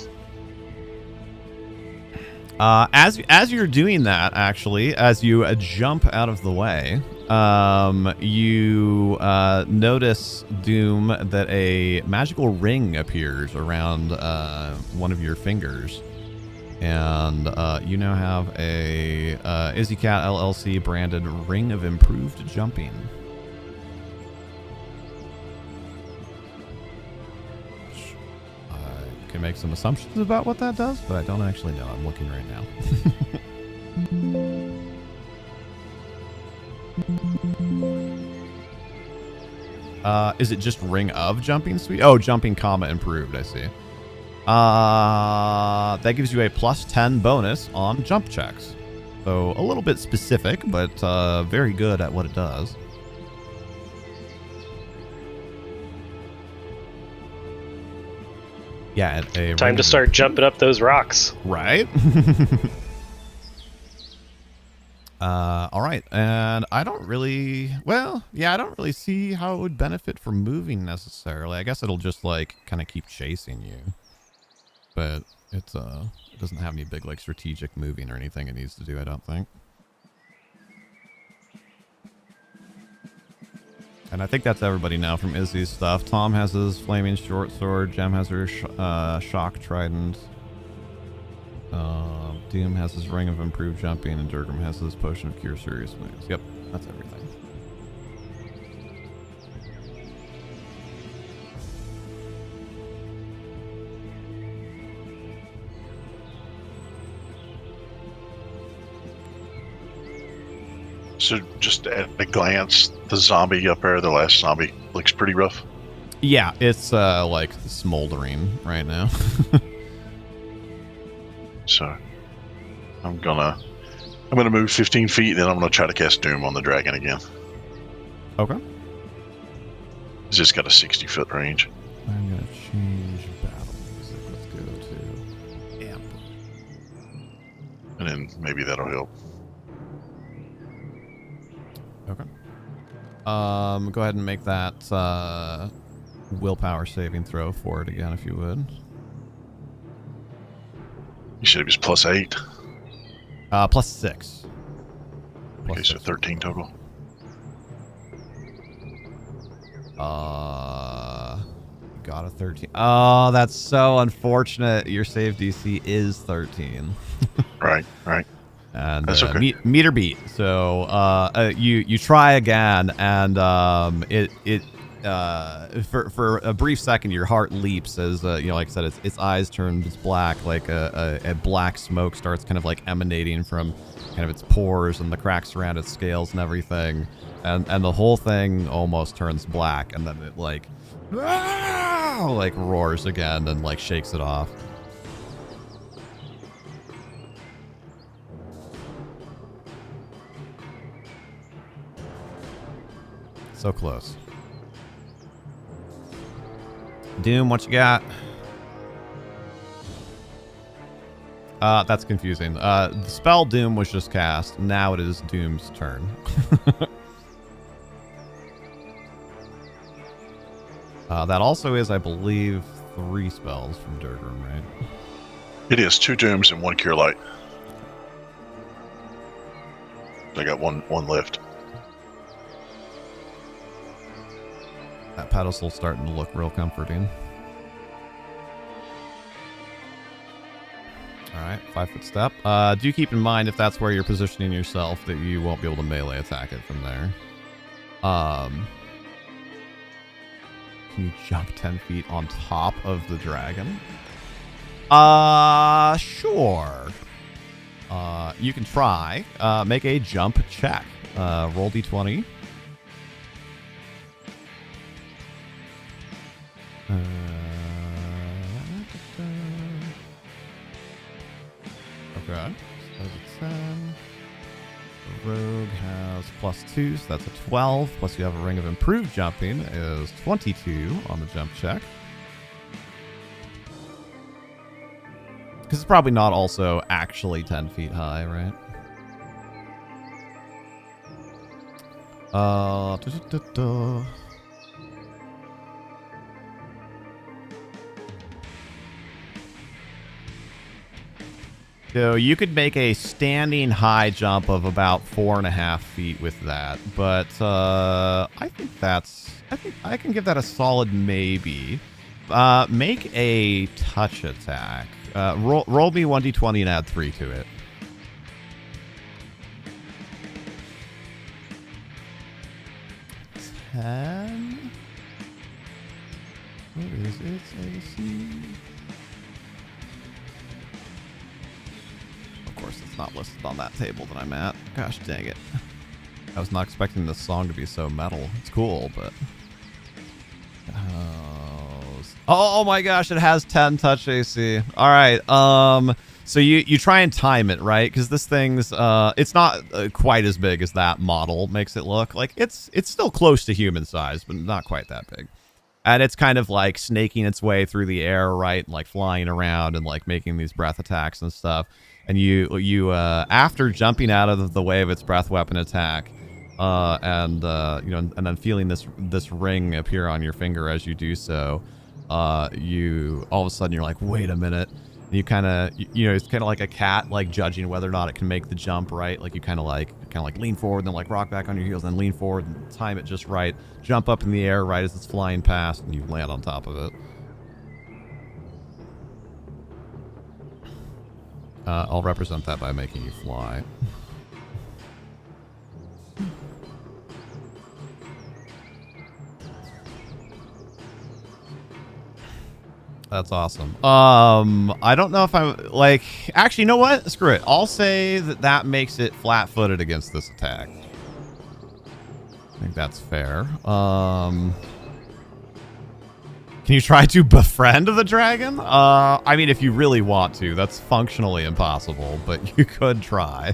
Speaker 2: As you're doing that, actually, as you jump out of the way, you notice, Doom, that a magical ring appears around one of your fingers, and you now have a Izzycat LLC branded Ring of Improved Jumping. Can make some assumptions about what that does, but I don't actually know. I'm looking right now. Is it just Ring of Jumping Speed? Oh, Jumping, Improved, I see. That gives you a +10 bonus on jump checks. So a little bit specific, but very good at what it does. Yeah,
Speaker 1: time to start jumping up those rocks.
Speaker 2: Right? All right, and I don't really see how it would benefit from moving necessarily. I guess it'll just like kind of keep chasing you, but it doesn't have any big like strategic moving or anything it needs to do, I don't think. And I think that's everybody now from Izzy's stuff. Tom has his flaming short sword. Jem has her shock trident. Doom has his ring of improved jumping, and Durgrim has his potion of cure serious wounds. Yep, that's everything.
Speaker 5: So just at a glance, the zombie up there, the last zombie, looks pretty rough.
Speaker 2: Yeah, it's like smoldering right now.
Speaker 5: So I'm gonna move 15 feet, then I'm gonna try to cast Doom on the dragon again.
Speaker 2: Okay.
Speaker 5: It's just got a 60-foot range.
Speaker 2: I'm gonna change battle music. Let's go to amp.
Speaker 5: And then maybe that'll help.
Speaker 2: Okay. Go ahead and make that willpower saving throw for it again, if you would.
Speaker 5: You said it was +8.
Speaker 2: +6.
Speaker 5: Okay, so 13 total.
Speaker 2: Got a 13. Oh, that's so unfortunate. Your save DC is 13.
Speaker 5: Right.
Speaker 2: And
Speaker 5: That's okay.
Speaker 2: meter beat. So you try again, and for a brief second your heart leaps as like I said, its eyes turn black, like a black smoke starts kind of like emanating from kind of its pores and the cracks around its scales and everything, and the whole thing almost turns black, and then it like roars again and like shakes it off. So close. Doom, what you got? That's confusing. The spell Doom was just cast. Now it is Doom's turn. That also is, I believe, 3 spells from Durgrim, right?
Speaker 5: It is 2 Dooms and 1 Cure Light. I got one left.
Speaker 2: That pedestal's starting to look real comforting. Alright, 5-foot step. Do keep in mind, if that's where you're positioning yourself, that you won't be able to melee attack it from there. Can you jump 10 feet on top of the dragon? Sure. You can try. Make a jump check. Roll d20. Okay. So that's a 10. The rogue has +2, so that's a 12. Plus you have a ring of improved jumping is 22 on the jump check. Because it's probably not also actually 10 feet high, right? So you could make a standing high jump of about 4.5 feet with that, but I think I can give that a solid maybe. Make a touch attack. Roll me 1d20 and add 3 to it. Ten. What is its AC? Of course, it's not listed on that table that I'm at. Gosh dang it. I was not expecting this song to be so metal. It's cool, but... Oh my gosh, it has 10 touch AC. All right. So you try and time it, right? Because this thing's it's not quite as big as that model makes it look. Like it's still close to human size, but not quite that big. And it's kind of like snaking its way through the air, right? And like flying around and like making these breath attacks and stuff. And you after jumping out of the way of its breath weapon attack, and then feeling this ring appear on your finger as you do so, you all of a sudden you're like, wait a minute. And you kind of it's kind of like a cat like judging whether or not it can make the jump, right? Like you kind of like lean forward, then like rock back on your heels, then lean forward and time it just right, jump up in the air right as it's flying past, and you land on top of it. I'll represent that by making you fly. That's awesome. I don't know if I'm like, actually, you know what? Screw it. I'll say that makes it flat-footed against this attack. I think that's fair. Can you try to befriend the dragon? I mean, if you really want to. That's functionally impossible, but you could try.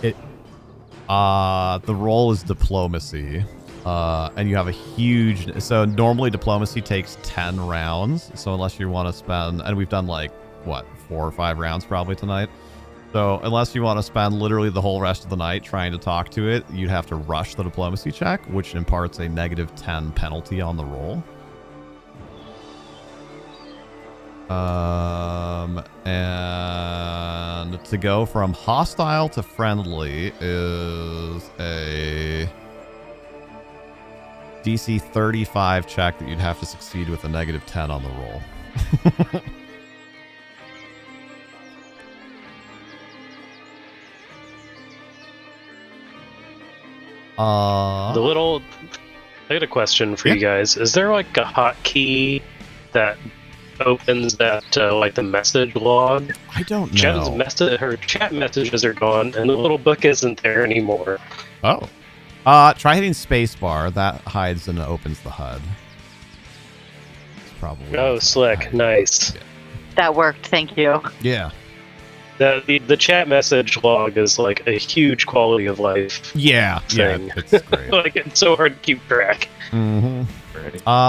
Speaker 2: The role is diplomacy. And you have a huge... So normally diplomacy takes 10 rounds. So unless you want to spend... And we've done like, what, 4 or 5 rounds probably tonight. So unless you want to spend literally the whole rest of the night trying to talk to it, you'd have to rush the diplomacy check, which imparts a -10 penalty on the roll. And to go from hostile to friendly is a DC 35 check that you'd have to succeed with a -10 on the roll.
Speaker 1: I got a question for you guys. Is there like a hotkey that opens that like the message log?
Speaker 2: I don't
Speaker 1: Jen's
Speaker 2: know.
Speaker 1: her chat messages are gone, and the little book isn't there anymore.
Speaker 2: Oh. Try hitting spacebar. That hides and opens the HUD. It's probably.
Speaker 1: Oh, slick. Nice.
Speaker 3: That worked. Thank you.
Speaker 2: Yeah.
Speaker 1: The chat message log is like a huge quality of life
Speaker 2: Yeah.
Speaker 1: thing.
Speaker 2: Yeah. It's great.
Speaker 1: Like, it's so hard to keep track.
Speaker 2: Mm-hmm.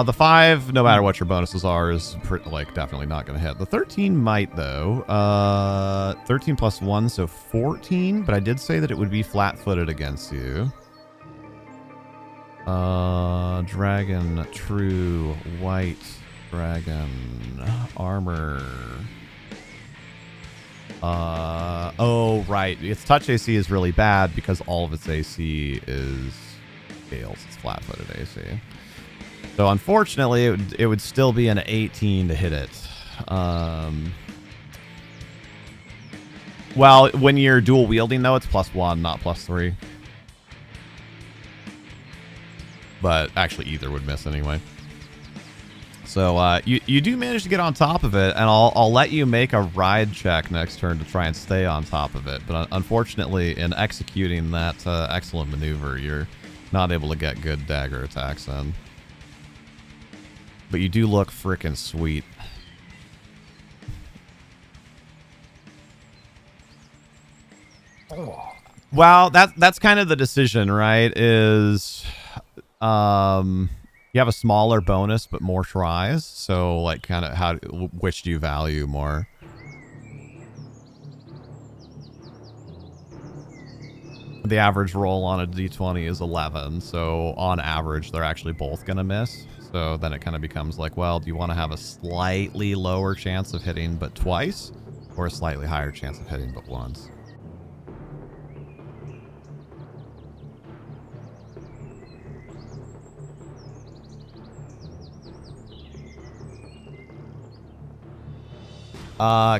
Speaker 2: The 5, no matter what your bonuses are, is definitely not going to hit. The 13 might though. 13 plus 1, so 14. But I did say that it would be flat-footed against you. Dragon, true, white, dragon, armor. Oh right, its touch AC is really bad because all of its AC is scales. It's flat-footed AC. So unfortunately, it would still be an 18 to hit it. Well, when you're dual wielding though, it's +1, not +3. But actually, either would miss anyway. So you do manage to get on top of it, and I'll let you make a ride check next turn to try and stay on top of it. But unfortunately, in executing that excellent maneuver, you're not able to get good dagger attacks in. But you do look frickin' sweet. Well, that's kind of the decision, right? Is you have a smaller bonus but more tries, so like kind of which do you value more? The average roll on a d20 is 11, so on average they're actually both gonna miss. So then it kind of becomes like, well, do you want to have a slightly lower chance of hitting but twice, or a slightly higher chance of hitting but once?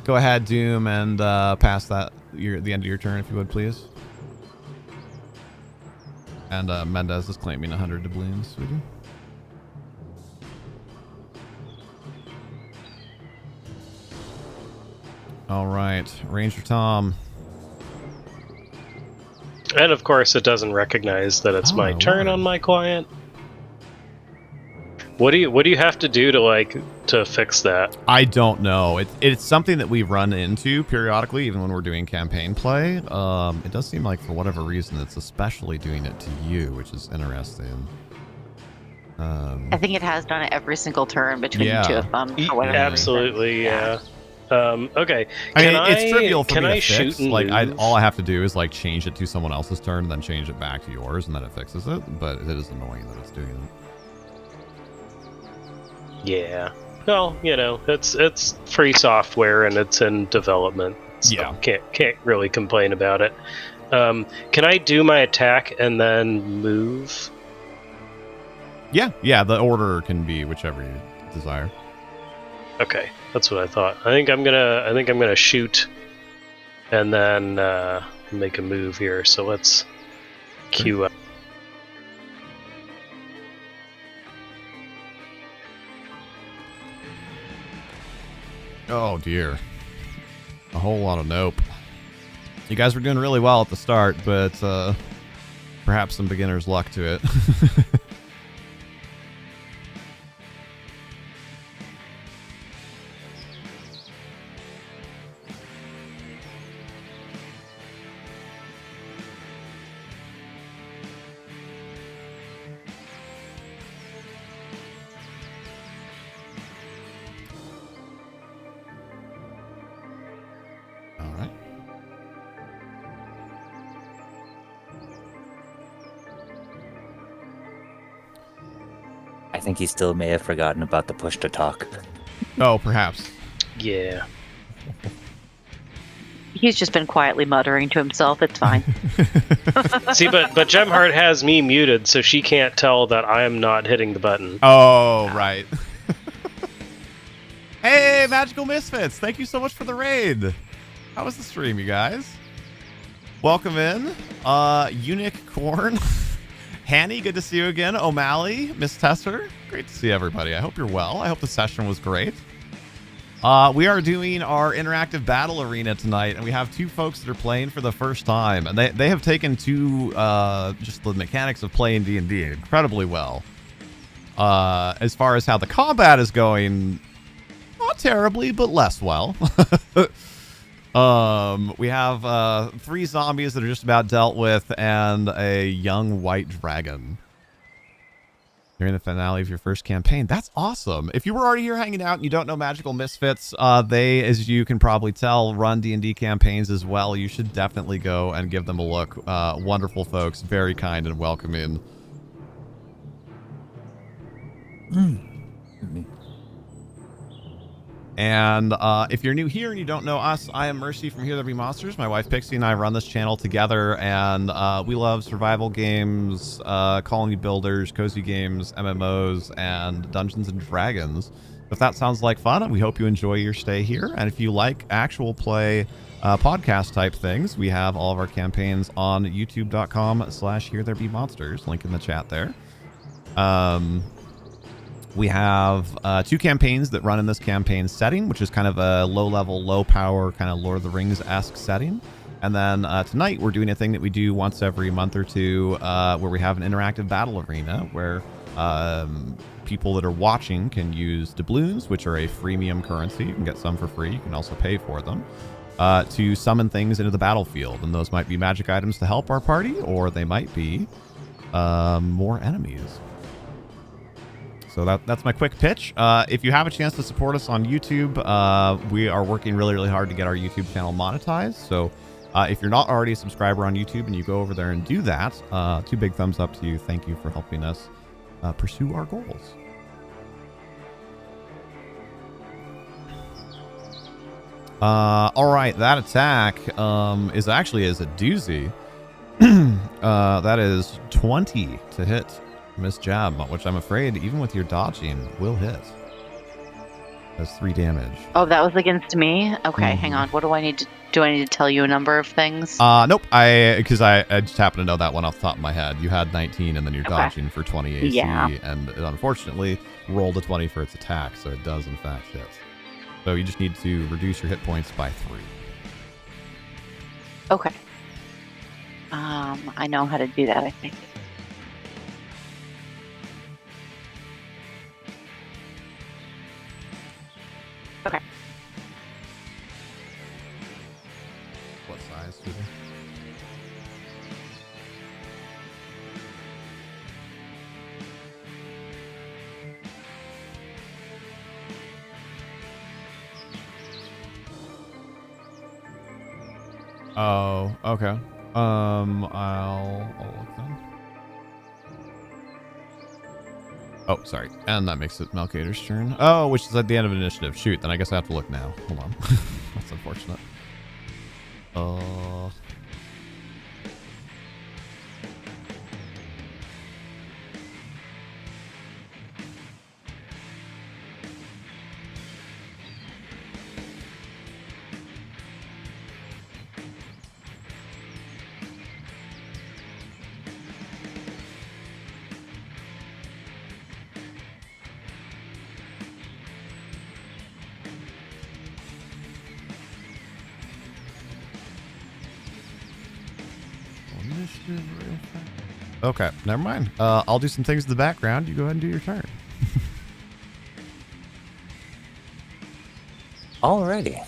Speaker 2: Go ahead, Doom, and pass that the end of your turn, if you would, please. And Mendez is claiming 100 doubloons, sweetie. All right, Ranger Tom.
Speaker 1: And of course, it doesn't recognize that it's my turn on my client. What do you have to do to fix that?
Speaker 2: I don't know. It's something that we run into periodically, even when we're doing campaign play. It does seem like for whatever reason it's especially doing it to you, which is interesting.
Speaker 3: I think it has done it every single turn between the two of them. For whatever
Speaker 1: Absolutely,
Speaker 3: reason.
Speaker 1: yeah. Okay.
Speaker 2: It's trivial for me to
Speaker 1: shoot
Speaker 2: fix.
Speaker 1: and move?
Speaker 2: All I have to do is change it to someone else's turn, and then change it back to yours, and then it fixes it. But it is annoying that it's doing it.
Speaker 1: Yeah. Well, it's free software and it's in development. So
Speaker 2: Yeah.
Speaker 1: Can't really complain about it. Can I do my attack and then move?
Speaker 2: Yeah. The order can be whichever you desire.
Speaker 1: Okay, that's what I thought. I think I'm gonna shoot, and then make a move here. So let's queue up.
Speaker 2: Oh dear. A whole lot of nope. You guys were doing really well at the start, but perhaps some beginner's luck to it. All right.
Speaker 6: I think he still may have forgotten about the push to talk.
Speaker 2: Oh, perhaps.
Speaker 1: Yeah.
Speaker 3: He's just been quietly muttering to himself. It's fine.
Speaker 1: See, but Gemheart has me muted, so she can't tell that I am not hitting the button.
Speaker 2: Oh, right. Hey, Magical Misfits! Thank you so much for the raid. How was the stream, you guys? Welcome in. Unique Corn. Hanny, good to see you again. O'Malley, Miss Tesser, great to see everybody. I hope you're well. I hope the session was great. We are doing our interactive battle arena tonight, and we have two folks that are playing for the first time, and they have taken to just the mechanics of playing D&D incredibly well. As far as how the combat is going, not terribly, but less well. We have 3 zombies that are just about dealt with, and a young white dragon. During the finale of your first campaign. That's awesome. If you were already here hanging out and you don't know Magical Misfits, they, as you can probably tell, run D&D campaigns as well. You should definitely go and give them a look. Wonderful folks, very kind and welcoming. And if you're new here and you don't know us, I am Mercy from Here There Be Monsters. My wife Pixie and I run this channel together, and we love survival games, colony builders, cozy games, MMOs, and Dungeons and Dragons. If that sounds like fun, we hope you enjoy your stay here. And if you like actual play podcast type things, we have all of our campaigns on youtube.com/Here There Be Monsters. Link in the chat there. We have 2 campaigns that run in this campaign setting, which is kind of a low-level, low-power, kind of Lord of the Rings-esque setting. And then tonight, we're doing a thing that we do once every month or two, where we have an interactive battle arena, where people that are watching can use doubloons, which are a freemium currency. You can get some for free. You can also pay for them, to summon things into the battlefield. And those might be magic items to help our party, or they might be more enemies. So that's my quick pitch. If you have a chance to support us on YouTube, we are working really, really hard to get our YouTube channel monetized. So if you're not already a subscriber on YouTube and you go over there and do that, 2 big thumbs up to you. Thank you for helping us pursue our goals. All right, that attack is a doozy. That is 20 to hit Miss Jab, which I'm afraid, even with your dodging, will hit. That's 3 damage.
Speaker 3: Oh, that was against me? Okay, hang on. What do I need to do? I need to tell you a number of things?
Speaker 2: Nope. Because I just happen to know that one off the top of my head. You had 19, and then you're dodging for 20 AC, and it unfortunately rolled a 20 for its attack, so it does in fact hit. So you just need to reduce your hit points by 3.
Speaker 3: Okay. I know how to do that, I think. Okay.
Speaker 2: What size, Susan? Oh, okay. I'll look then. Oh, sorry. And that makes it Melkader's turn. Oh, which is at the end of initiative. Shoot, then I guess I have to look now. Hold on. That's unfortunate. Initiative real fast. Okay, never mind. I'll do some things in the background. You go ahead and do your turn.
Speaker 6: Alrighty.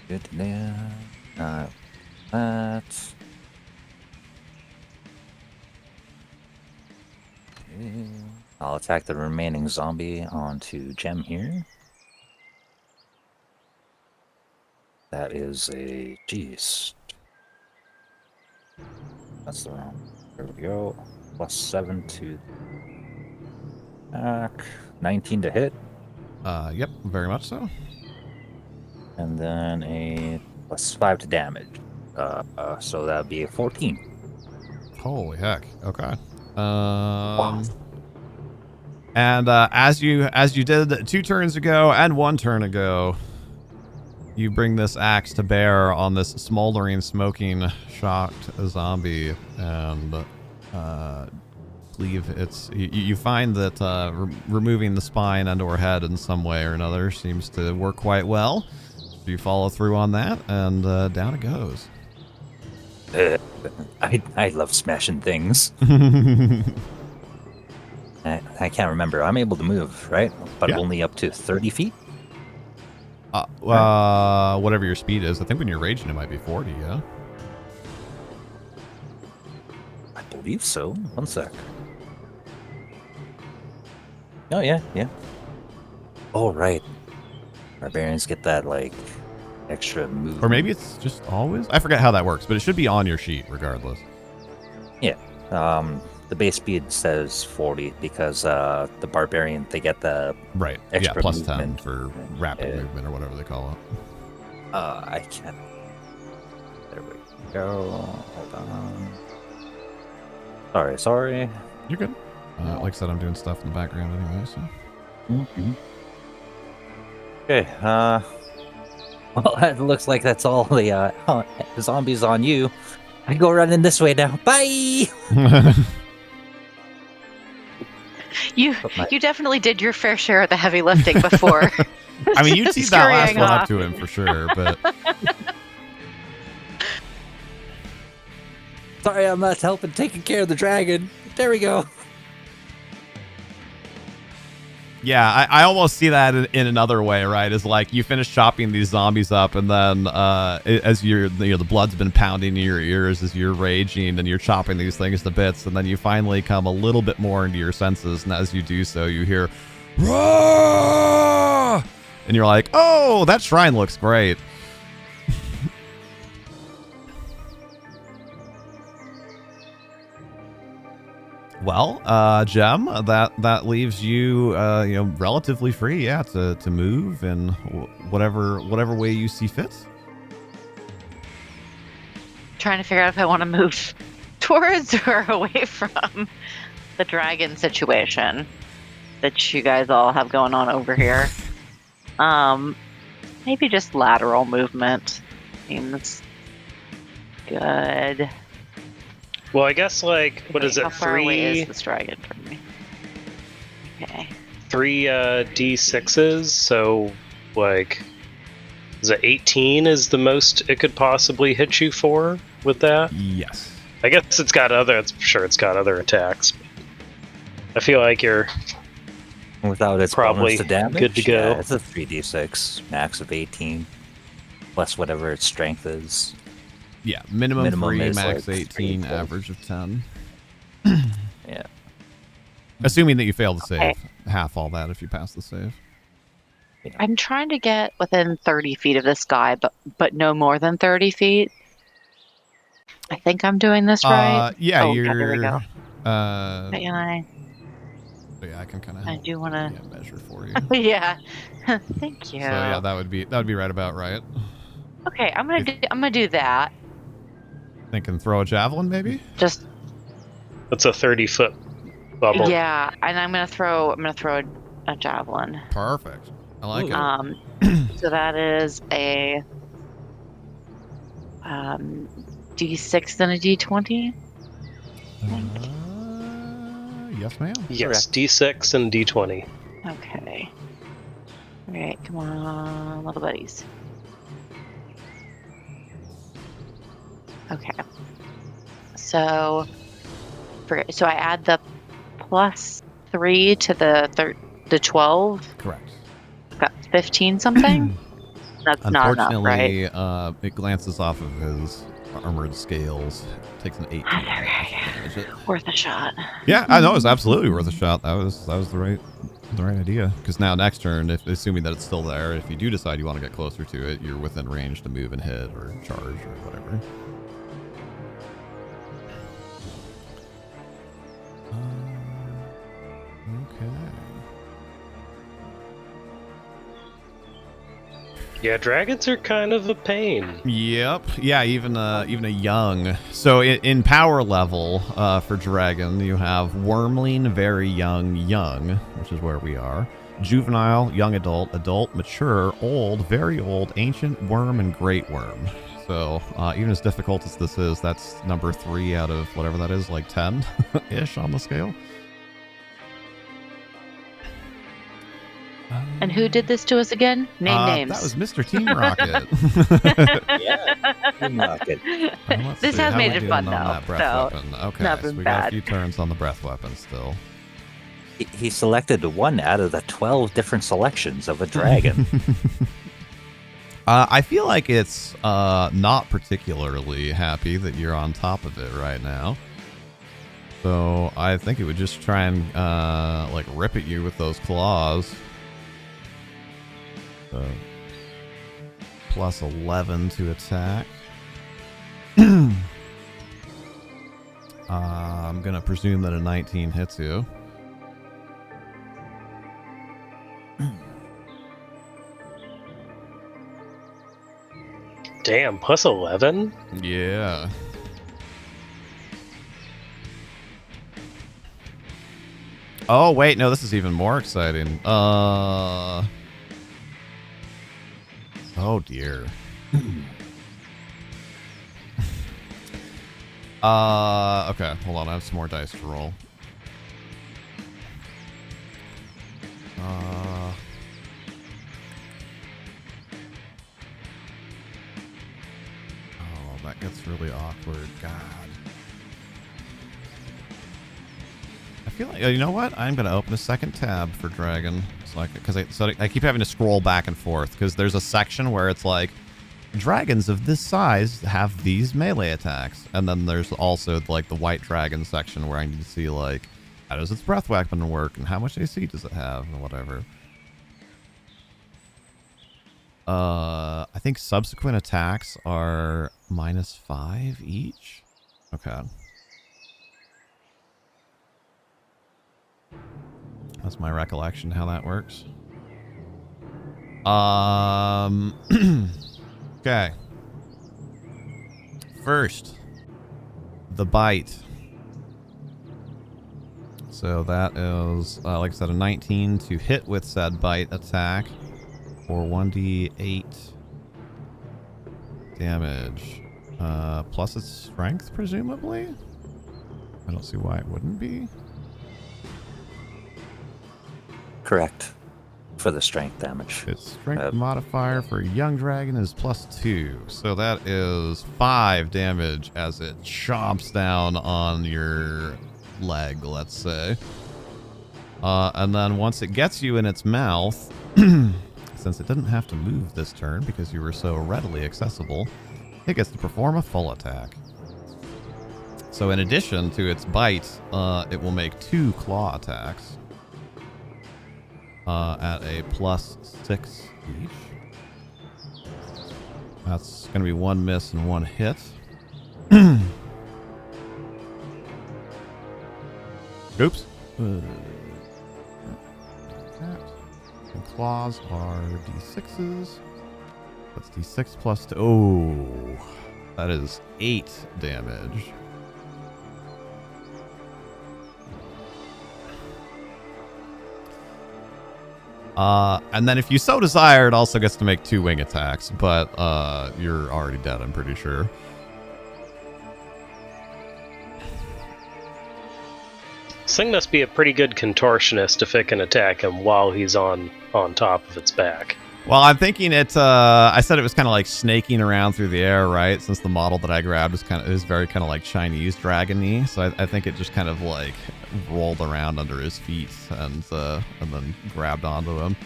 Speaker 6: Good to know. That. Okay. I'll attack the remaining zombie onto Gem here. That is a... Jeez. That's the wrong... There we go. +7 to... attack. 19 to hit.
Speaker 2: Yep, very much so.
Speaker 6: And then a +5 to damage. So that would be a 14.
Speaker 2: Holy heck. Okay. And as you did 2 turns ago and 1 turn ago, you bring this axe to bear on this smoldering, smoking, shocked zombie, and leave its. You find that removing the spine and/or head in some way or another seems to work quite well. So you follow through on that, and down it goes.
Speaker 6: I love smashing things. I can't remember. I'm able to move, right? But
Speaker 2: Yeah.
Speaker 6: only up to 30 feet?
Speaker 2: Whatever your speed is. I think when you're raging, it might be 40, yeah?
Speaker 6: I believe so. One sec. Oh, yeah. Oh, right. Barbarians get that, like, extra move.
Speaker 2: Or maybe it's just always? I forget how that works, but it should be on your sheet regardless.
Speaker 6: Yeah. The base speed says 40 because the barbarian, they get the
Speaker 2: Right.
Speaker 6: extra
Speaker 2: yeah, plus
Speaker 6: movement.
Speaker 2: 10 for rapid
Speaker 6: Yeah.
Speaker 2: movement or whatever they call it.
Speaker 6: I can't. There we go. Hold on. Sorry.
Speaker 2: You're good. Like I said, I'm doing stuff in the background anyway, so.
Speaker 6: Mm-hmm. Okay. Well, it looks like that's all the zombies on you. I go running this way now. Bye.
Speaker 3: You definitely did your fair share of the heavy lifting before.
Speaker 2: I mean, you
Speaker 3: Just
Speaker 2: teed that last
Speaker 3: scurrying
Speaker 2: one
Speaker 3: off.
Speaker 2: up to him for sure, but
Speaker 6: Sorry, I'm not helping taking care of the dragon. There we go.
Speaker 2: yeah, I almost see that in another way, right? Is like you finish chopping these zombies up, and then as the blood's been pounding in your ears as you're raging, and you're chopping these things to bits, and then you finally come a little bit more into your senses, and as you do so, you hear, "Roar!" And you're like, "Oh, that shrine looks great." Well, Gem, that leaves you, relatively free, yeah, to move in whatever way you see fit.
Speaker 3: Trying to figure out if I want to move towards or away from the dragon situation that you guys all have going on over here. Maybe just lateral movement seems good.
Speaker 1: Well, I guess like what is
Speaker 3: Wait,
Speaker 1: it?
Speaker 3: How far away is this dragon from me? Okay.
Speaker 1: 3 D6s. So like, is it 18? Is the most it could possibly hit you for with that?
Speaker 2: Yes.
Speaker 1: I guess it's got other. I'm sure it's got other attacks. I feel like you're
Speaker 6: Without its
Speaker 1: Probably
Speaker 6: bonus to damage,
Speaker 1: good to go.
Speaker 6: Yeah, it's a 3d6 max of 18 plus whatever its strength is.
Speaker 2: Yeah, minimum 3,
Speaker 6: is
Speaker 2: max
Speaker 6: like
Speaker 2: 18,
Speaker 6: 3,
Speaker 2: average of 10.
Speaker 6: Yeah.
Speaker 2: Assuming that you fail the save.
Speaker 3: Okay.
Speaker 2: Half all that if you pass the save.
Speaker 3: I'm trying to get within 30 feet of this guy, but no more than 30 feet. I think I'm doing this right.
Speaker 2: Yeah,
Speaker 3: Oh,
Speaker 2: you're...
Speaker 3: okay, there we go.
Speaker 2: But
Speaker 3: Yeah,
Speaker 2: yeah, I can kind of
Speaker 3: I do want to.
Speaker 2: measure for you.
Speaker 3: Yeah. Thank you.
Speaker 2: So yeah, that would be right about right.
Speaker 3: Okay, I'm gonna do that.
Speaker 2: Thinking throw a javelin maybe?
Speaker 3: Just
Speaker 1: That's a 30-foot bubble.
Speaker 3: yeah, and I'm gonna throw a javelin.
Speaker 2: Perfect. I like it.
Speaker 3: So that is a D6 and a D20.
Speaker 2: Yes, ma'am.
Speaker 1: Yes, D6 and D20.
Speaker 3: Okay. All right, come on, little buddies. Okay. So forget. So I add the +3 to the 12.
Speaker 2: Correct.
Speaker 3: Got 15 something. That's not enough, right?
Speaker 2: Unfortunately, it glances off of his armored scales. Takes an 18.
Speaker 3: Worth a shot.
Speaker 2: Yeah, I know it was absolutely worth a shot. That was the right idea. Because now next turn, if assuming that it's still there, if you do decide you want to get closer to it, you're within range to move and hit or charge or whatever. Okay.
Speaker 1: Yeah, dragons are kind of a pain.
Speaker 2: Yep. Yeah, even a young. So in power level for dragon, you have wormling, very young, which is where we are. Juvenile, young adult, adult, mature, old, very old, ancient, worm, and great worm. So even as difficult as this is, that's number 3 out of whatever that is, like 10-ish on the scale.
Speaker 3: And who did this to us again? Name names.
Speaker 2: That was Mr. Team Rocket.
Speaker 6: Yeah, Team Rocket.
Speaker 2: Let's
Speaker 3: This
Speaker 2: see,
Speaker 3: has
Speaker 2: how
Speaker 3: made
Speaker 2: we
Speaker 3: it
Speaker 2: doing
Speaker 3: fun,
Speaker 2: on
Speaker 3: though,
Speaker 2: that breath
Speaker 3: so
Speaker 2: weapon. Okay,
Speaker 3: not
Speaker 2: so
Speaker 3: been
Speaker 2: we got a
Speaker 3: bad.
Speaker 2: few turns on the breath weapon still.
Speaker 6: He selected one out of the 12 different selections of a dragon.
Speaker 2: I feel like it's not particularly happy that you're on top of it right now. So I think it would just try and like rip at you with those claws. So plus 11 to attack. I'm gonna presume that a 19 hits you.
Speaker 1: Damn, plus 11?
Speaker 2: Yeah. Oh wait, no, this is even more exciting. Oh dear. Okay, hold on, I have some more dice to roll. Oh, that gets really awkward. God. I feel like, you know what? I'm going to open a second tab for Dragon. Because I keep having to scroll back and forth. Because there's a section where it's like, dragons of this size have these melee attacks. And then there's also like the white dragon section where I need to see like, how does its breath weapon work? And how much AC does it have? And whatever. I think subsequent attacks are -5 each. Okay. That's my recollection how that works. Okay. First, the bite. So that is, like I said, a 19 to hit with said bite attack for 1d8 damage. Plus its strength, presumably? I don't see why it wouldn't be.
Speaker 6: Correct. For the strength damage.
Speaker 2: Its strength modifier for young dragon is +2. So that is 5 damage as it chomps down on your leg, let's say. And then once it gets you in its mouth, since it didn't have to move this turn because you were so readily accessible, it gets to perform a full attack. So in addition to its bite, it will make 2 claw attacks. At a +6 each. That's going to be 1 miss and 1 hit. Oops. And claws are d6s. That's d6 plus 2. Oh, that is 8 damage. And then if you so desire, it also gets to make 2 wing attacks, but you're already dead, I'm pretty sure.
Speaker 1: This thing must be a pretty good contortionist if it can attack him while he's on top of its back.
Speaker 2: Well, I'm thinking it. I said it was kind of like snaking around through the air, right? Since the model that I grabbed is very kind of like Chinese dragon-y, so I think it just kind of like rolled around under his feet and then grabbed onto him.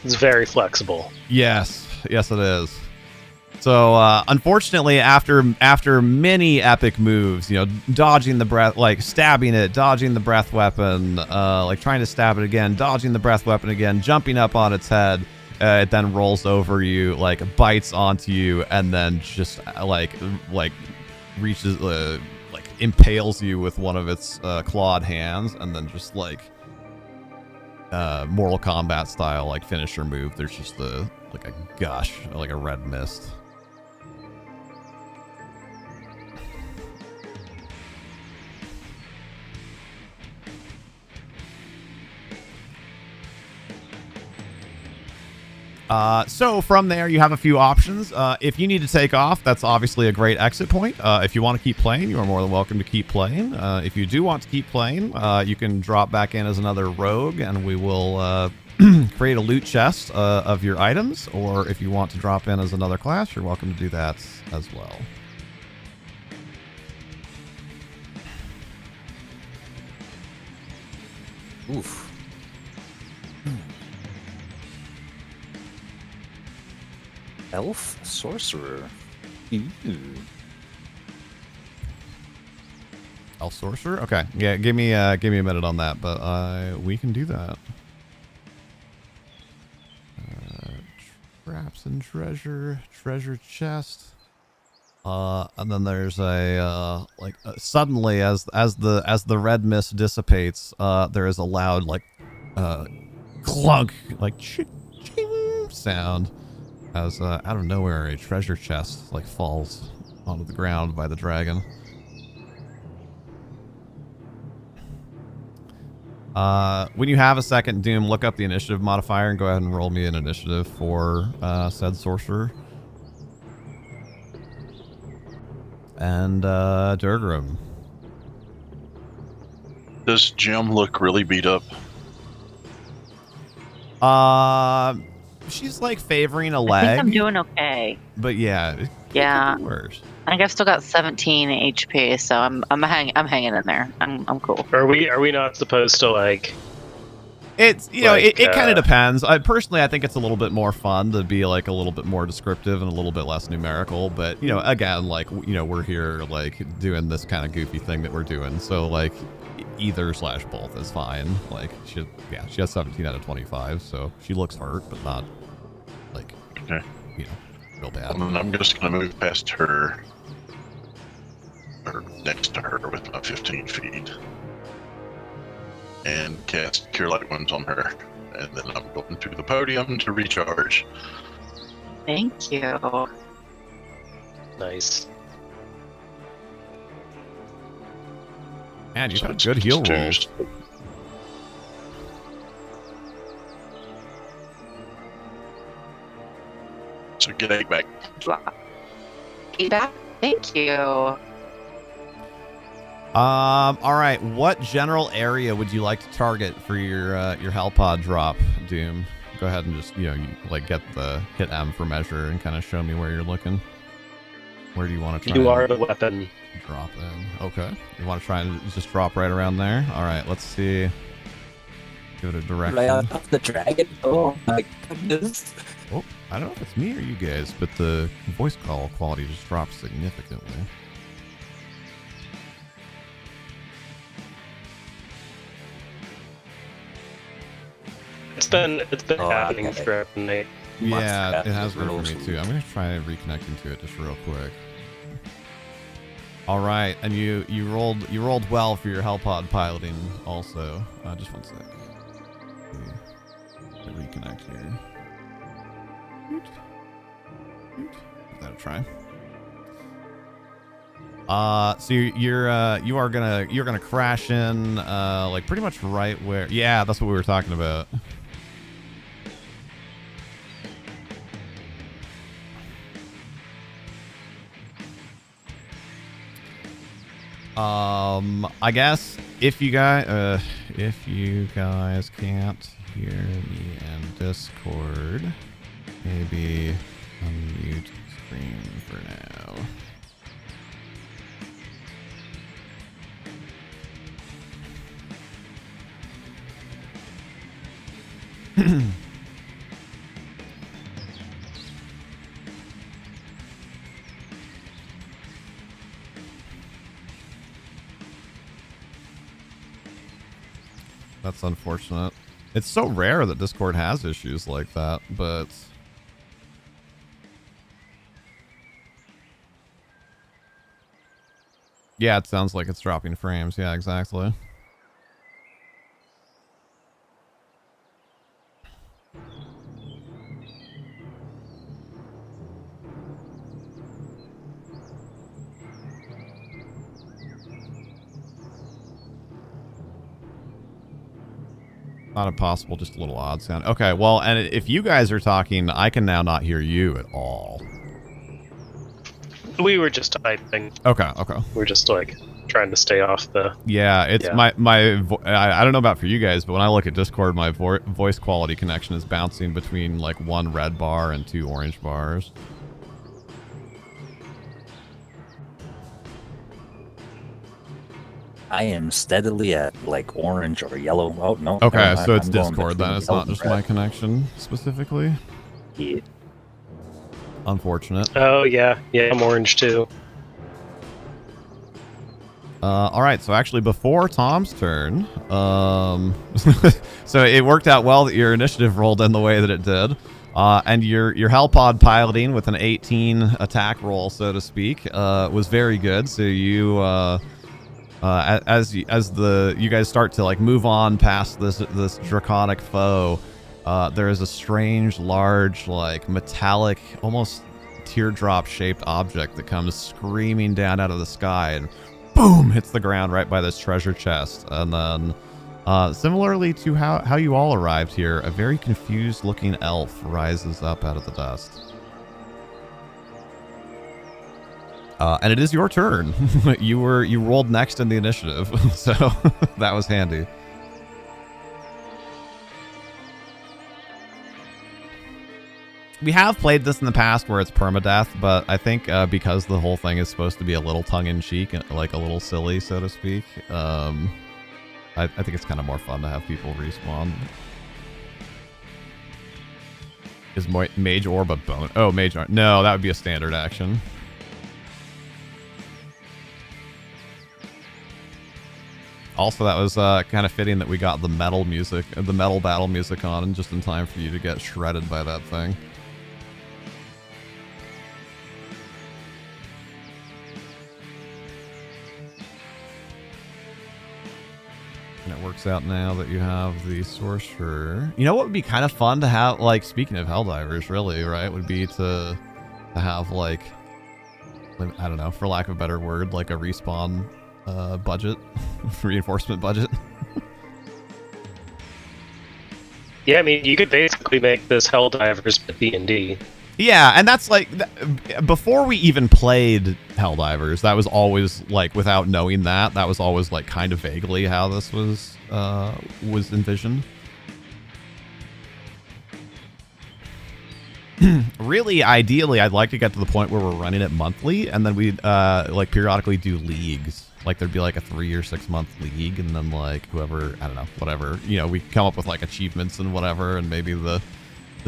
Speaker 1: It's very flexible.
Speaker 2: Yes, it is. So unfortunately, after many epic moves, dodging the breath, like stabbing it, dodging the breath weapon, like trying to stab it again, dodging the breath weapon again, jumping up on its head, it then rolls over you, like bites onto you, and then just like reaches, like impales you with one of its clawed hands, and then just like Mortal Kombat style, like finisher move. There's just like a gush, like a red mist. So from there, you have a few options. If you need to take off, that's obviously a great exit point. If you want to keep playing, you are more than welcome to keep playing. If you do want to keep playing, you can drop back in as another rogue, and we will create a loot chest of your items. Or if you want to drop in as another class, you're welcome to do that as well.
Speaker 6: Oof. Elf sorcerer. Ooh.
Speaker 2: Elf sorcerer. Okay, yeah. Give me a minute on that, but we can do that. Traps and treasure chest. And then there's a suddenly as the red mist dissipates, there is a loud like clunk, like ching sound as out of nowhere a treasure chest like falls onto the ground by the dragon. When you have a second, Doom, look up the initiative modifier and go ahead and roll me an initiative for said sorcerer. And Durgrim.
Speaker 5: Does Jim look really beat up?
Speaker 2: She's like favoring a
Speaker 3: I
Speaker 2: leg.
Speaker 3: think I'm doing okay.
Speaker 2: But yeah, it
Speaker 3: Yeah.
Speaker 2: could be worse.
Speaker 3: I think I've still got 17 HP, so I'm hanging in there. I'm cool.
Speaker 1: Are we not supposed to like?
Speaker 2: It's it
Speaker 1: Like,
Speaker 2: kind of depends. Personally, I think it's a little bit more fun to be like a little bit more descriptive and a little bit less numerical. But again, like we're here like doing this kind of goofy thing that we're doing. So like either/both is fine. Like she has 17 out of 25, so she looks hurt, but not like
Speaker 5: Okay.
Speaker 2: real bad.
Speaker 5: And I'm just gonna move past her, or next to her with my 15 feet, and cast Cure Light Wounds on her. And then I'm going to the podium to recharge.
Speaker 3: Thank you.
Speaker 1: Nice.
Speaker 2: Man, you've
Speaker 5: So
Speaker 2: had
Speaker 5: it's
Speaker 2: good heal
Speaker 5: two-
Speaker 2: rolls.
Speaker 5: So get 8 back.
Speaker 3: Feedback? Thank you.
Speaker 2: All right. What general area would you like to target for your Halpod drop, Doom? Go ahead and just get the hit M for measure and kind of show me where you're looking. Where do you want to try?
Speaker 1: You are the weapon.
Speaker 2: Drop in. Okay. You want to try and just drop right around there? All right. Let's see. Give it a direction.
Speaker 6: Right on top of the dragon. Oh my goodness.
Speaker 2: Oh, I don't know if it's me or you guys, but the voice call quality just dropped significantly.
Speaker 1: It's been
Speaker 6: Oh,
Speaker 1: happening
Speaker 6: okay.
Speaker 1: throughout the night.
Speaker 2: Yeah, it has been for
Speaker 6: Rules.
Speaker 2: me too. I'm gonna try reconnecting to it just real quick. All right, and you rolled well for your Hellpod piloting also. Just one sec. Let me reconnect here. Give that a try. So you're gonna crash in like pretty much right where. Yeah, that's what we were talking about. I guess if you guys can't hear me and Discord. Maybe unmute screen for now. That's unfortunate. It's so rare that Discord has issues like that, but yeah, it sounds like it's dropping frames. Yeah, exactly. Not impossible, just a little odd sound. Okay, well, and if you guys are talking, I can now not hear you at all.
Speaker 1: We were just typing.
Speaker 2: Okay, okay.
Speaker 1: We're just like trying to stay off the.
Speaker 2: Yeah, it's
Speaker 1: Yeah.
Speaker 2: I don't know about for you guys, but when I look at Discord, my voice quality connection is bouncing between like 1 red bar and 2 orange bars.
Speaker 6: I am steadily at like orange or yellow. Oh no.
Speaker 2: Okay,
Speaker 6: no,
Speaker 2: so it's
Speaker 6: I'm going
Speaker 2: Discord then.
Speaker 6: between
Speaker 2: It's
Speaker 6: yellow
Speaker 2: not
Speaker 6: and
Speaker 2: just
Speaker 6: red.
Speaker 2: my connection specifically.
Speaker 6: Yeah.
Speaker 2: Unfortunate.
Speaker 1: Oh yeah, I'm orange too.
Speaker 2: All right, so actually before Tom's turn, so it worked out well that your initiative rolled in the way that it did. And your Hellpod piloting with an 18 attack roll, so to speak, was very good. So you, as you guys start to like move on past this draconic foe, there is a strange, large, like metallic, almost teardrop shaped object that comes screaming down out of the sky and boom, hits the ground right by this treasure chest. And then similarly to how you all arrived here, a very confused looking elf rises up out of the dust. And it is your turn. You rolled next in the initiative, so that was handy. We have played this in the past where it's permadeath, but I think because the whole thing is supposed to be a little tongue-in-cheek and like a little silly, so to speak, I think it's kind of more fun to have people respawn. Is Mage Orb a bone? Oh, Mage Orb. No, that would be a standard action. Also, that was kind of fitting that we got the metal music, the metal battle music on, and just in time for you to get shredded by that thing. And it works out now that you have the sorcerer. You know what would be kind of fun to have, like, speaking of Helldivers, really, right, would be to have, like, I don't know, for lack of a better word, like a respawn budget, reinforcement budget.
Speaker 1: Yeah, I mean, you could basically make this Helldivers but D&D.
Speaker 2: Yeah, and that's like, before we even played Helldivers, that was always, like, without knowing that was always, like, kind of vaguely how this was envisioned. Really, ideally, I'd like to get to the point where we're running it monthly, and then we'd, like, periodically do leagues. Like, there'd be, like, a 3 or 6 month league, and then, like, whoever, I don't know, whatever, you know, we come up with, like, achievements and whatever, and maybe the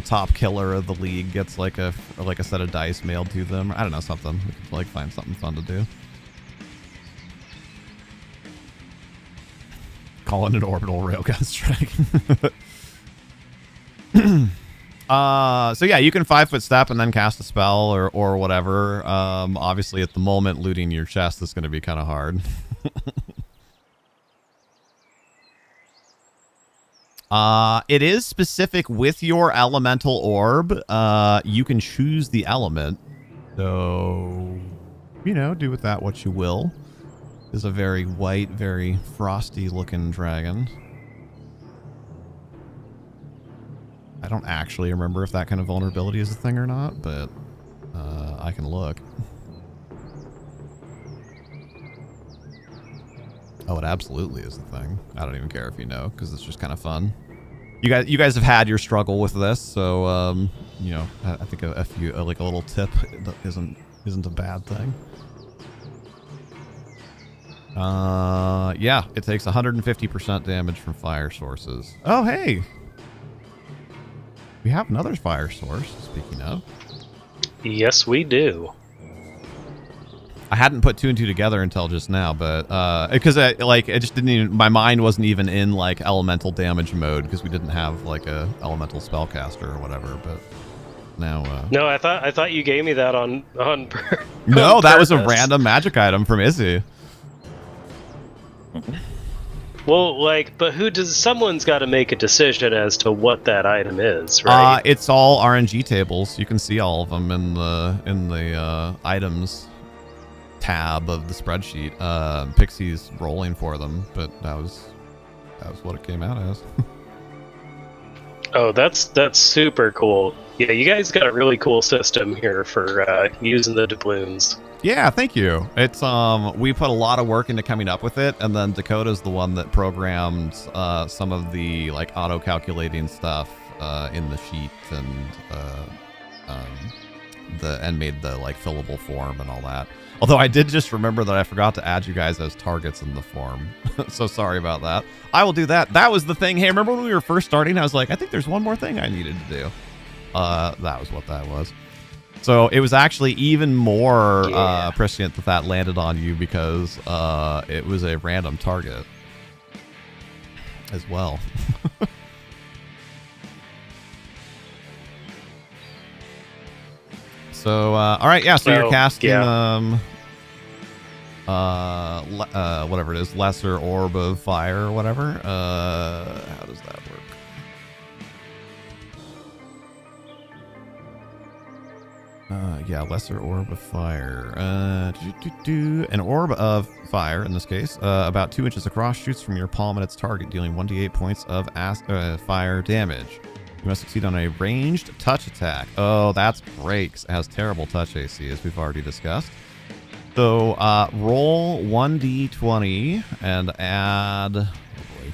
Speaker 2: top killer of the league gets like a set of dice mailed to them. I don't know, something. We could like find something fun to do. Call it an orbital railgun strike. So yeah, you can 5-foot step and then cast a spell or whatever. Obviously at the moment looting your chest is going to be kind of hard. It is specific with your elemental orb. You can choose the element. So, you know, do with that what you will. It's a very white, very frosty looking dragon. I don't actually remember if that kind of vulnerability is a thing or not, but I can look. Oh, it absolutely is a thing. I don't even care if you know, because it's just kind of fun. You guys have had your struggle with this, so you know, I think a few like a little tip isn't a bad thing. Yeah, it takes 150% damage from fire sources. Oh, hey, we have another fire source. Speaking of,
Speaker 1: Yes, we do.
Speaker 2: I hadn't put 2 and 2 together until just now, but because it just didn't even, my mind wasn't even in like elemental damage mode because we didn't have like a elemental spellcaster or whatever. But now,
Speaker 1: No, I thought you gave me that on
Speaker 2: no,
Speaker 1: on
Speaker 2: that was a
Speaker 1: purpose.
Speaker 2: random magic item from Izzy.
Speaker 1: Well, like, but someone's got to make a decision as to what that item is, right?
Speaker 2: It's all RNG tables. You can see all of them in the items tab of the spreadsheet. Pixie's rolling for them, but that was what it came out as.
Speaker 1: Oh, that's super cool. Yeah, you guys got a really cool system here for using the doubloons.
Speaker 2: Yeah, thank you. It's we put a lot of work into coming up with it, and then Dakota's the one that programmed some of the like auto calculating stuff in the sheet and made the like fillable form and all that. Although I did just remember that I forgot to add you guys as targets in the form. So sorry about that. I will do that. That was the thing. Hey, remember when we were first starting? I was like, I think there's one more thing I needed to do. That was what that was. So it was actually even more prescient that landed on you because it was a random target as well. So, all right, yeah, so you're casting, whatever it is, Lesser Orb of Fire or whatever. How does that work? Yeah, Lesser Orb of Fire. An orb of fire, in this case, about 2 inches across, shoots from your palm at its target, dealing 1d8 points of fire damage. You must succeed on a ranged touch attack. Oh, that's great, 'cause it has terrible touch AC, as we've already discussed. So, roll 1d20 and add... Oh boy.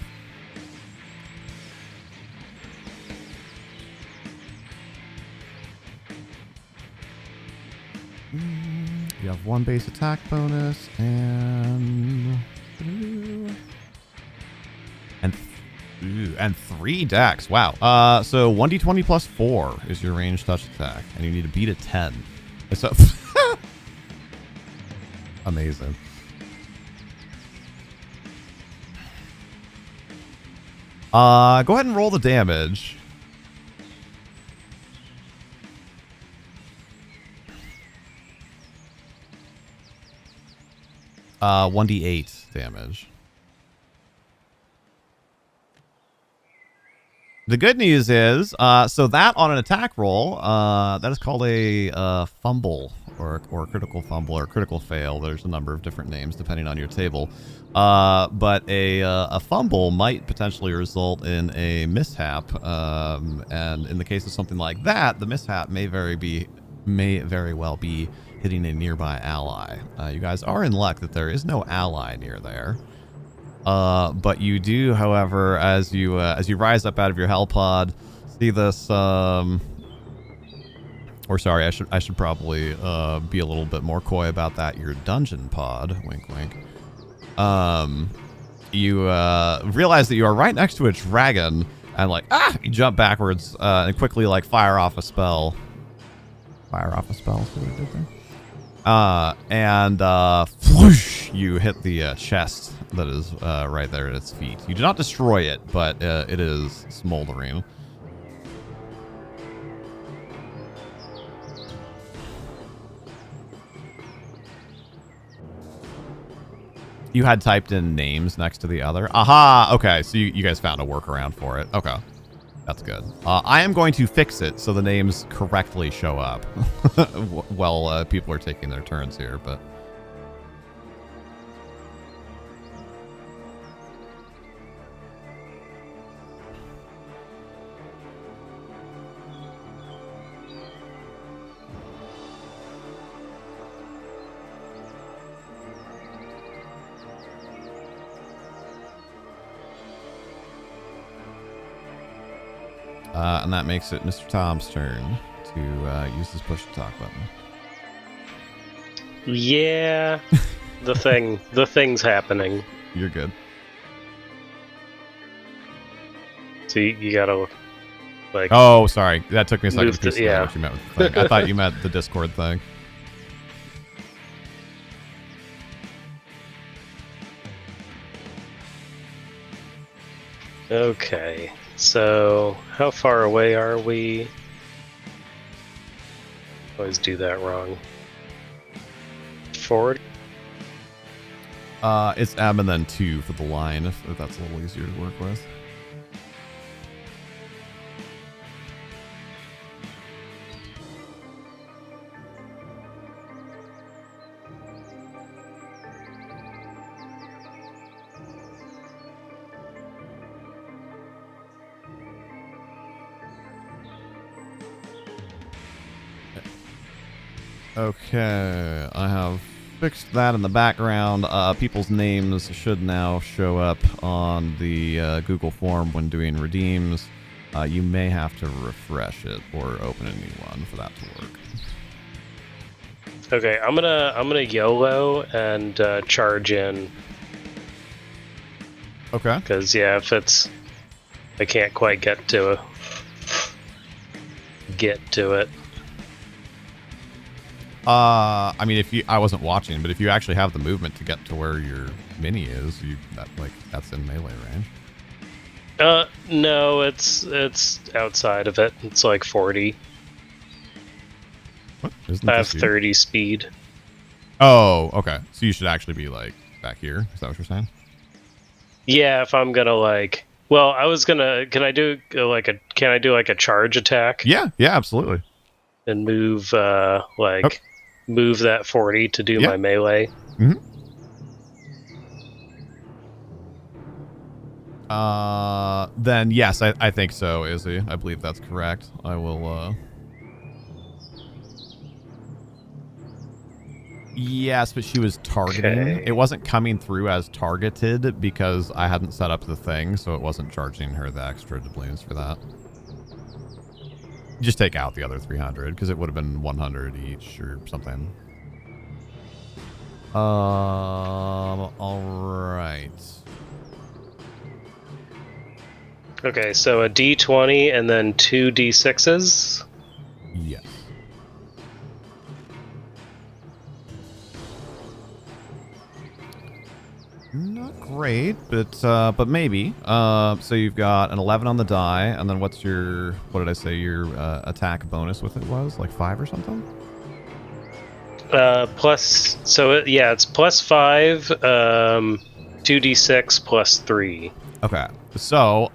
Speaker 2: You have 1 base attack bonus and 3 dex. Wow. So 1d20 plus 4 is your ranged touch attack, and you need to beat a 10. So amazing. Go ahead and roll the damage. Uh, 1d8 damage. The good news is, so that on an attack roll, that is called a fumble or critical fumble or critical fail. There's a number of different names depending on your table. But a fumble might potentially result in a mishap. And in the case of something like that, the mishap may very well be hitting a nearby ally. You guys are in luck that there is no ally near there. But you do, however, as you rise up out of your hell pod, see this. Or sorry, I should probably be a little bit more coy about that. Your dungeon pod, wink, wink. You realize that you are right next to a dragon, and like you jump backwards and quickly like fire off a spell. Fire off a spell. See what I did there? And whoosh, you hit the chest that is right there at its feet. You do not destroy it, but it is smoldering. You had typed in names next to the other. Aha! Okay, so you guys found a workaround for it. Okay. That's good. I am going to fix it so the names correctly show up while people are taking their turns here, but... And that makes it Mr. Tom's turn to use his push to talk button.
Speaker 1: Yeah, the thing's happening.
Speaker 2: You're good.
Speaker 1: So you gotta like.
Speaker 2: Oh, sorry. That took me a second to piece
Speaker 1: yeah.
Speaker 2: what you meant with the thing. I thought you meant the Discord thing.
Speaker 1: Okay, so how far away are we? Always do that wrong. Forward.
Speaker 2: It's M and then 2 for the line, if that's a little easier to work with. Okay, I have fixed that in the background. People's names should now show up on the Google form when doing redeems. You may have to refresh it or open a new one for that to work.
Speaker 1: Okay, I'm gonna YOLO and charge in.
Speaker 2: Okay.
Speaker 1: Because yeah, if it's I can't quite get to it.
Speaker 2: I mean, I wasn't watching, but if you actually have the movement to get to where your mini is, that's in melee range.
Speaker 1: No, it's outside of it. It's like 40.
Speaker 2: What? Isn't
Speaker 1: I have
Speaker 2: this you?
Speaker 1: 30 speed.
Speaker 2: Oh, okay. So you should actually be like back here. Is that what you're saying?
Speaker 1: Yeah, if I'm gonna like. Well, I was gonna. Can I do like a charge attack?
Speaker 2: Yeah, absolutely.
Speaker 1: And move move that 40 to do my melee.
Speaker 2: Mm-hmm. Then yes, I think so, Izzy. I believe that's correct. I will. Yes, but she was targeting.
Speaker 1: Okay.
Speaker 2: It wasn't coming through as targeted because I hadn't set up the thing, so it wasn't charging her the extra doubloons for that. Just take out the other 300 because it would have been 100 each or something. All right.
Speaker 1: Okay, so a D20 and then 2 D6s.
Speaker 2: Yes. Not great, but maybe. So you've got an 11 on the die, and then what did I say your attack bonus with it was? Like 5 or something?
Speaker 1: It's plus 5, 2d6 plus 3.
Speaker 2: Okay. So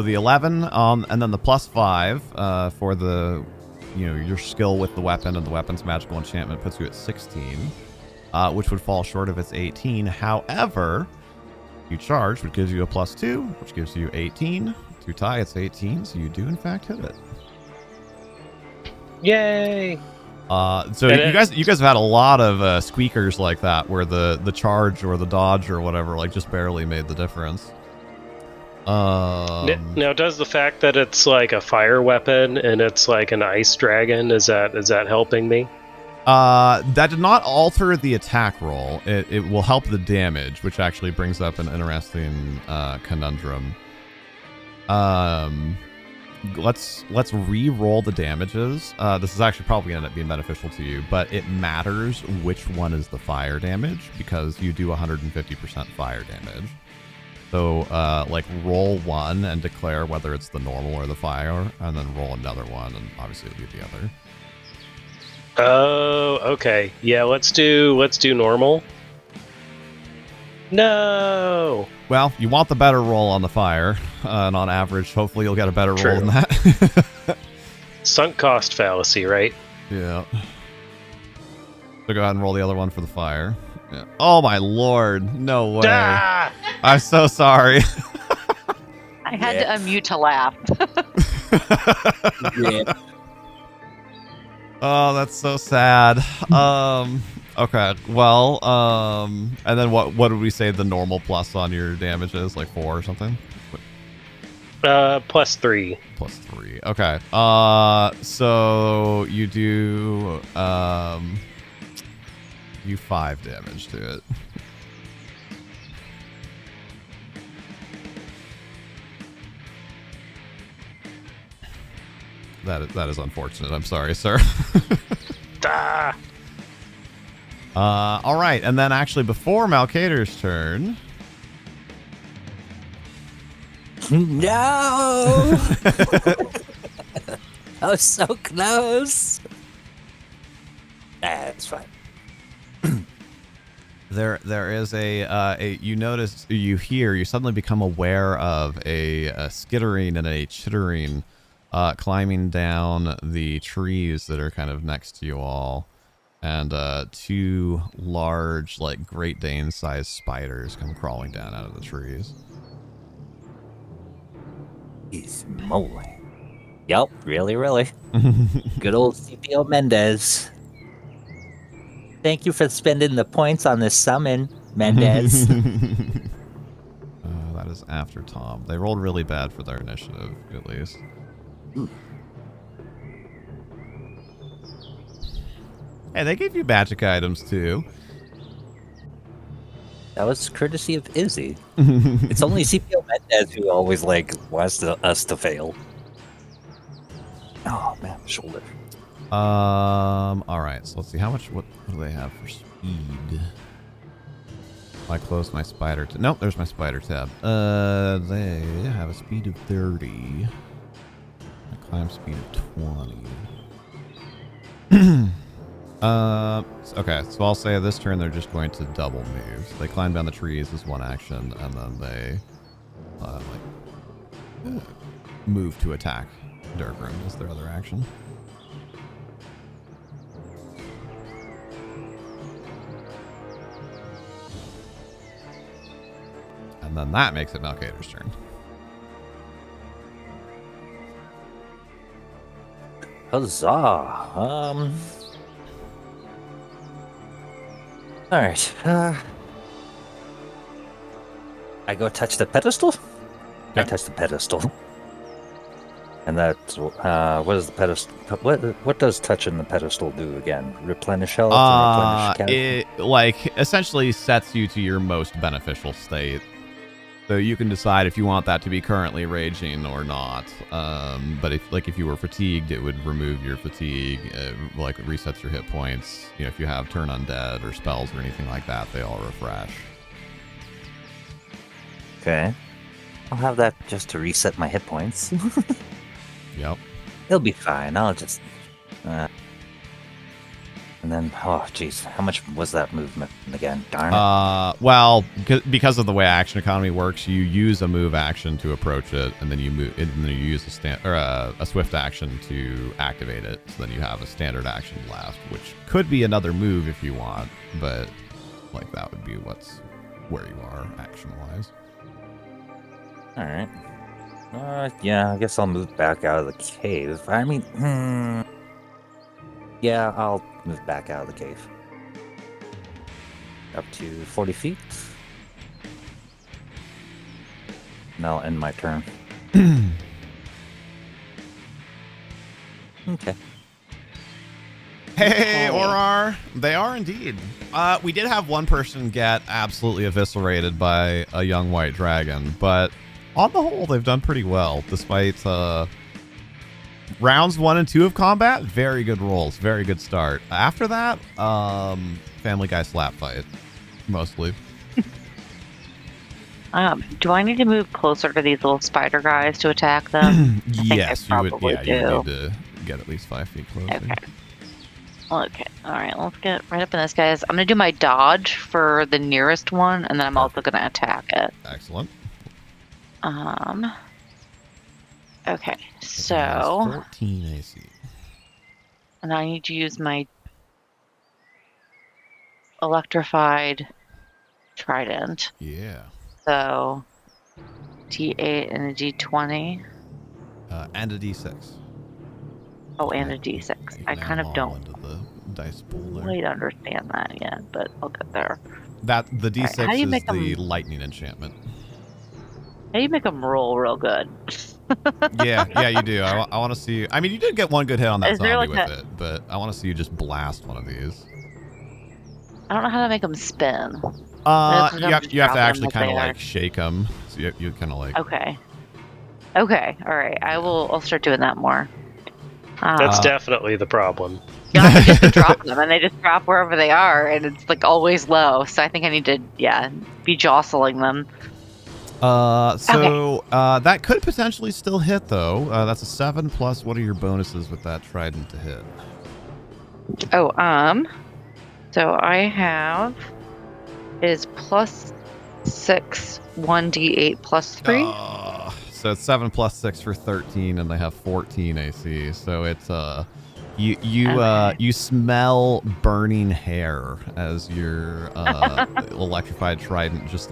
Speaker 2: the 11 and then the plus 5 for the your skill with the weapon and the weapon's magical enchantment puts you at 16, which would fall short of its 18. However, you charge, which gives you a plus 2, which gives you 18. To tie, it's 18, so you do in fact hit it.
Speaker 1: Yay!
Speaker 2: So you guys have had a lot of squeakers like that, where the charge or the dodge or whatever just barely made the difference.
Speaker 1: Now, does the fact that it's like a fire weapon and it's like an ice dragon, is that helping me?
Speaker 2: That did not alter the attack roll. It will help the damage, which actually brings up an interesting conundrum. Let's re-roll the damages. This is actually probably going to end up being beneficial to you, but it matters which one is the fire damage because you do 150% fire damage. So, roll one and declare whether it's the normal or the fire, and then roll another one, and obviously it'll be the other.
Speaker 1: Oh, okay. Yeah, let's do normal. No.
Speaker 2: Well, you want the better roll on the fire, and on average, hopefully you'll get a better roll than that.
Speaker 1: Sunk cost fallacy, right?
Speaker 2: Yeah. So go ahead and roll the other one for the fire. Yeah. Oh my lord, no way.
Speaker 1: Ah!
Speaker 2: I'm so sorry.
Speaker 3: I had to unmute to laugh.
Speaker 6: Yeah.
Speaker 2: Oh, that's so sad. Okay, well, and then what did we say the normal plus on your damage is? Like 4 or something?
Speaker 1: +3.
Speaker 2: +3. Okay. So you do 5 damage to it. That is unfortunate. I'm sorry, sir.
Speaker 1: Ah!
Speaker 2: All right, and then actually before Malkader's turn.
Speaker 6: No! I was so close. That's fine.
Speaker 2: There is a you suddenly become aware of a skittering and a chittering climbing down the trees that are kind of next to you all, and 2 large, like Great Dane sized spiders come crawling down out of the trees.
Speaker 6: He's moly. Yep, really. Good old CPO Mendez. Thank you for spending the points on this summon, Mendez.
Speaker 2: That is after Tom. They rolled really bad for their initiative, at least. Hey, they gave you magic items too.
Speaker 6: That was courtesy of Izzy. It's only CPO Mendez who always wants us to fail. Oh man, shoulder.
Speaker 2: All right, so let's see what do they have for speed? I closed my spider tab. Nope, there's my spider tab. They have a speed of 30. A climb speed of 20. Okay, so I'll say this turn they're just going to double move. So they climb down the trees as one action, and then they move to attack Durgrim as their other action. And then that makes it Malkader's turn.
Speaker 6: Huzzah! Alright, I go touch the pedestal? I touch the pedestal. And that's, what does the pedestal, what does touching the pedestal do again? Replenish health and replenish
Speaker 2: it, essentially sets you to your most beneficial state. So you can decide if you want that to be currently raging or not. But if you were fatigued, it would remove your fatigue. It resets your hit points. If you have turn undead or spells or anything like that, they all refresh.
Speaker 6: Okay. I'll have that just to reset my hit points.
Speaker 2: Yep.
Speaker 6: It'll be fine. I'll just... and then, oh, jeez. How much was that movement again? Darn it.
Speaker 2: Well, because of the way action economy works, you use a move action to approach it, and then you move, and then you use a swift action to activate it. So then you have a standard action left, which could be another move if you want, but that would be where you are action-wise.
Speaker 6: All right. Yeah, I guess I'll move back out of the cave. I mean, yeah, I'll move back out of the cave. Up to 40 feet. And I'll end my turn. Okay.
Speaker 2: Hey, Orar. They are indeed. We did have one person get absolutely eviscerated by a young white dragon, but on the whole, they've done pretty well, despite rounds 1 and 2 of combat. Very good rolls, very good start. After that, Family Guy slap fight, mostly.
Speaker 3: Do I need to move closer to these little spider guys to attack them?
Speaker 2: Yes, you would. Yeah, you would need to get at least 5 feet closer.
Speaker 3: Okay. All right. Let's get right up in this, guys. I'm gonna do my dodge for the nearest one, and then I'm also gonna attack it.
Speaker 2: Excellent.
Speaker 3: Okay, so
Speaker 2: 14 AC.
Speaker 3: And I need to use my electrified trident.
Speaker 2: Yeah.
Speaker 3: So D8 and a D20.
Speaker 2: And a D6.
Speaker 3: Oh, and a D6. I kind of don't
Speaker 2: into the dice pool there.
Speaker 3: quite understand that yet, but I'll get there.
Speaker 2: The D6
Speaker 3: How do you
Speaker 2: is
Speaker 3: make
Speaker 2: the
Speaker 3: them...
Speaker 2: lightning enchantment.
Speaker 3: How do you make them roll real good?
Speaker 2: Yeah, you do. I want to see. I mean, you did get one good hit on that
Speaker 3: Is there
Speaker 2: zombie
Speaker 3: like
Speaker 2: with it, but I want to see you just blast one of these.
Speaker 3: I don't know how to make them spin.
Speaker 2: You
Speaker 3: I'll
Speaker 2: have
Speaker 3: just
Speaker 2: to
Speaker 3: drop them
Speaker 2: actually
Speaker 3: as
Speaker 2: kind of
Speaker 3: they are.
Speaker 2: like shake them. So you kind of like.
Speaker 3: Okay. Okay. All right. I'll start doing that more.
Speaker 1: That's definitely the problem.
Speaker 3: Yeah, you just drop them, and they just drop wherever they are, and it's like always low. So I think I need to, be jostling them.
Speaker 2: That could potentially still hit though. That's a 7 plus. What are your bonuses with that trident to hit?
Speaker 3: Oh, so I have is plus 6, 1d8 plus 3.
Speaker 2: So it's 7 plus 6 for 13, and they have 14 AC. So it's you smell burning hair as your electrified trident just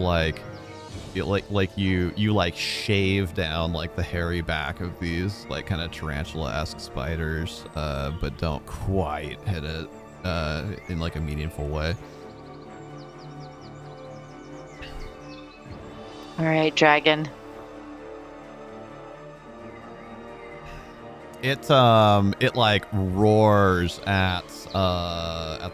Speaker 2: you shave down like the hairy back of these like kind of tarantula-esque spiders, but don't quite hit it in like a meaningful way.
Speaker 3: All right, dragon.
Speaker 2: It like roars at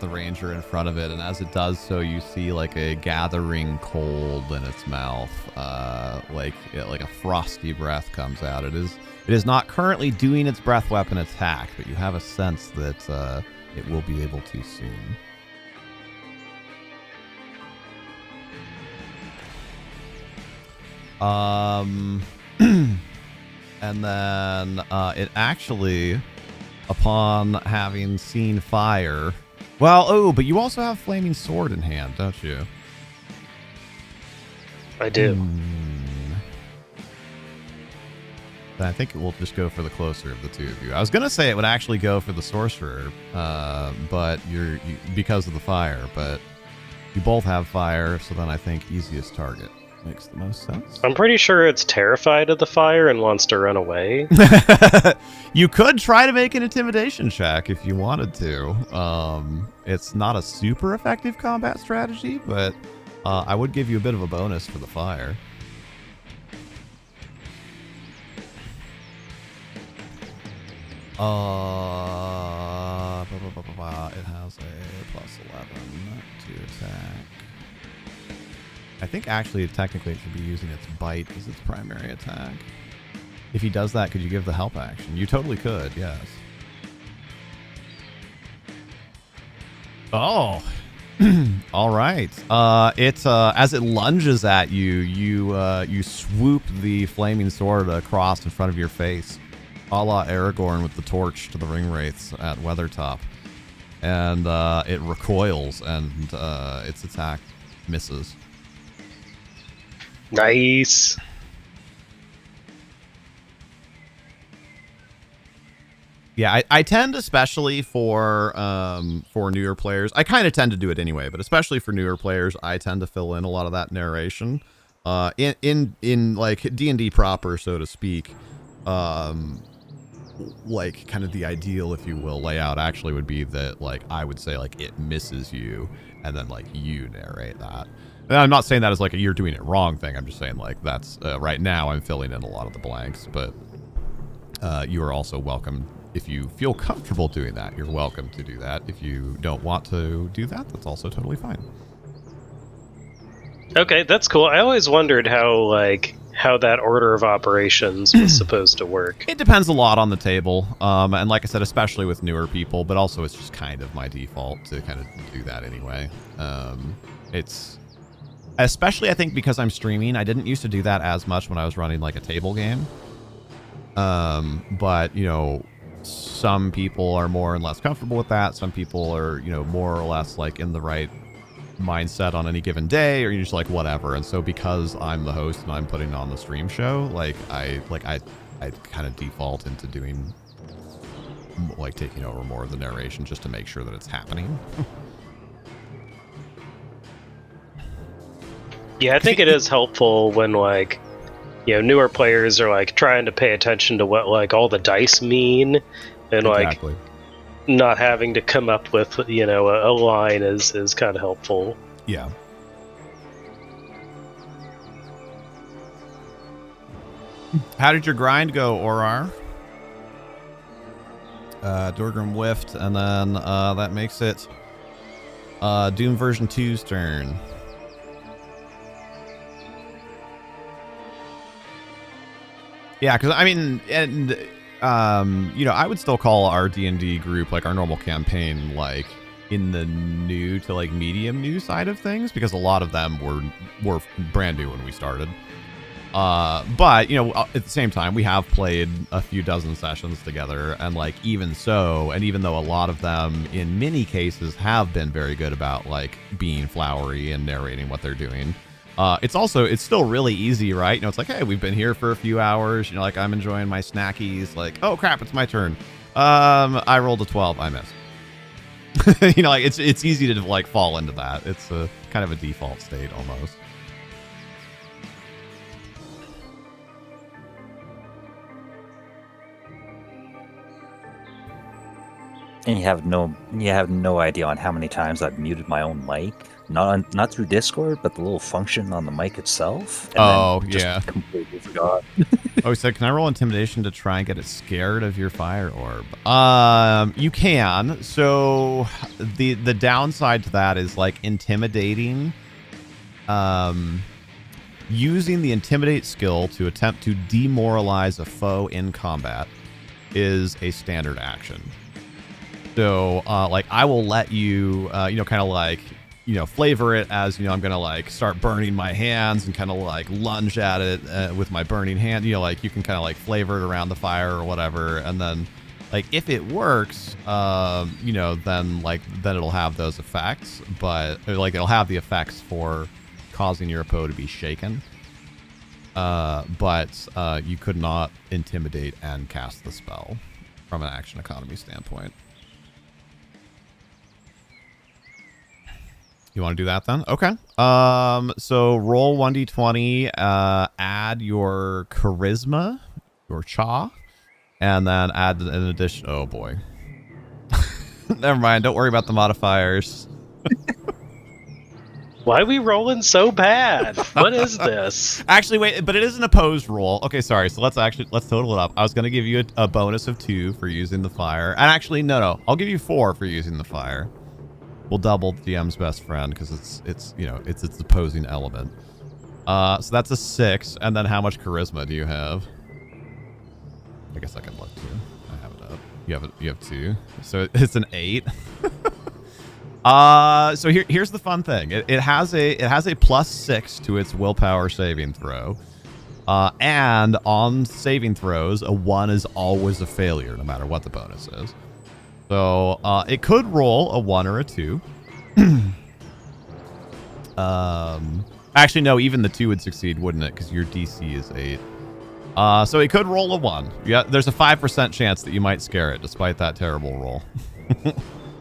Speaker 2: the ranger in front of it, and as it does so, you see like a gathering cold in its mouth, like a frosty breath comes out. It is not currently doing its breath weapon attack, but you have a sense that it will be able to soon. And then it actually, upon having seen fire... Well, but you also have Flaming Sword in hand, don't you?
Speaker 1: I do.
Speaker 2: Then I think it will just go for the closer of the two of you. I was going to say it would actually go for the Sorcerer, but you because of the fire, but you both have fire, so then I think easiest target makes the most sense.
Speaker 1: I'm pretty sure it's terrified of the fire and wants to run away.
Speaker 2: You could try to make an intimidation check if you wanted to. It's not a super effective combat strategy, but I would give you a bit of a bonus for the fire. It has a plus 11 to attack. I think actually technically it should be using its bite as its primary attack. If he does that, could you give the help action? You totally could, yes. Oh. All right. As it lunges at you, you swoop the flaming sword across in front of your face, a la Aragorn with the torch to the ring wraiths at Weathertop. And it recoils, and its attack misses.
Speaker 1: Nice.
Speaker 2: Yeah, I tend, especially for newer players, I kind of tend to do it anyway, but especially for newer players, I tend to fill in a lot of that narration. In like D&D proper, so to speak, like kind of the ideal, if you will, layout actually would be that like I would say like it misses you, and then like you narrate that. And I'm not saying that as like a you're doing it wrong thing. I'm just saying like that's right now I'm filling in a lot of the blanks, but you are also welcome. If you feel comfortable doing that, you're welcome to do that. If you don't want to do that, that's also totally fine.
Speaker 1: Okay, that's cool. I always wondered how that order of operations was supposed to work.
Speaker 2: It depends a lot on the table, and like I said, especially with newer people, but also it's just kind of my default to kind of do that anyway. It's especially, I think, because I'm streaming. I didn't used to do that as much when I was running like a table game, but you know, some people are more and less comfortable with that. Some people are, you know, more or less like in the right mindset on any given day, or you're just like whatever. And so because I'm the host and I'm putting on the stream show, like I kind of default into doing like taking over more of the narration just to make sure that it's happening.
Speaker 1: Yeah, I think it is helpful when like, you know, newer players are like trying to pay attention to what like all the dice mean, and
Speaker 2: Exactly.
Speaker 1: like not having to come up with, you know, a line is kind of helpful.
Speaker 2: Yeah. How did your grind go, Orar? Dorgrim whiffed, and then that makes it Doom version 2's turn. Yeah, because I mean, and you know, I would still call our D&D group, like our normal campaign, like in the new to like medium new side of things, because a lot of them were brand new when we started. But you know, at the same time, we have played a few dozen sessions together, and like even so, and even though a lot of them in many cases have been very good about like being flowery and narrating what they're doing, it's still really easy, right? You know, it's like, hey, we've been here for a few hours, you know, like I'm enjoying my snackies, like, oh crap, it's my turn. I rolled a 12, I missed. You know, like it's easy to like fall into that. It's a kind of a default state almost.
Speaker 6: And you have no idea on how many times I've muted my own mic, not through Discord, but the little function on the mic itself. And then just completely forgot.
Speaker 2: Oh, he said, can I roll intimidation to try and get it scared of your fire orb? You can. So the downside to that is like intimidating. Using the intimidate skill to attempt to demoralize a foe in combat is a standard action. So, like, I will let you, you know, kind of like, you know, flavor it as, you know, I'm going to, like, start burning my hands and kind of, like, lunge at it with my burning hand. You know, like, you can kind of, like, flavor it around the fire or whatever. And then, like, if it works, you know, then it'll have those effects. But, like, it'll have the effects for causing your foe to be shaken. But you could not intimidate and cast the spell from an action economy standpoint. You want to do that then? Okay. So roll 1d20, add your charisma, your cha, and then add an addition. Oh boy. Never mind. Don't worry about the modifiers.
Speaker 1: Why are we rolling so bad? What is this?
Speaker 2: Actually, wait, but it is an opposed roll. Okay, sorry. So let's total it up. I was going to give you a bonus of 2 for using the fire. And actually, no. I'll give you 4 for using the fire. We'll double DM's best friend because it's you know, it's opposing element. So that's a 6. And then how much charisma do you have? I guess I can look too. I have it up. You have 2. So it's an 8. So here's the fun thing. It has a +6 to its willpower saving throw. And on saving throws, a 1 is always a failure, no matter what the bonus is. So it could roll a 1 or a 2. Actually, no, even the 2 would succeed, wouldn't it? Because your DC is 8. So it could roll a 1. Yeah, there's a 5% chance that you might scare it, despite that terrible roll.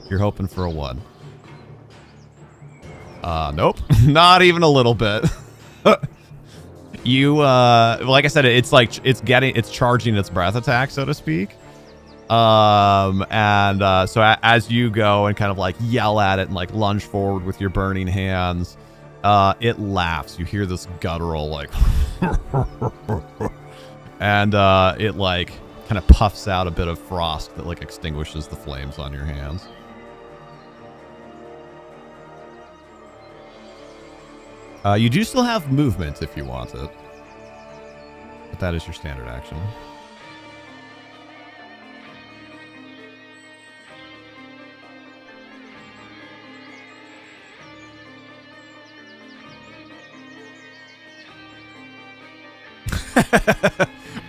Speaker 2: You're hoping for a 1. Nope, not even a little bit. You, like I said, it's charging its breath attack, so to speak. So as you go and kind of like yell at it and like lunge forward with your burning hands, it laughs. You hear this guttural like, and it like kind of puffs out a bit of frost that like extinguishes the flames on your hands. You do still have movement if you want it, but that is your standard action.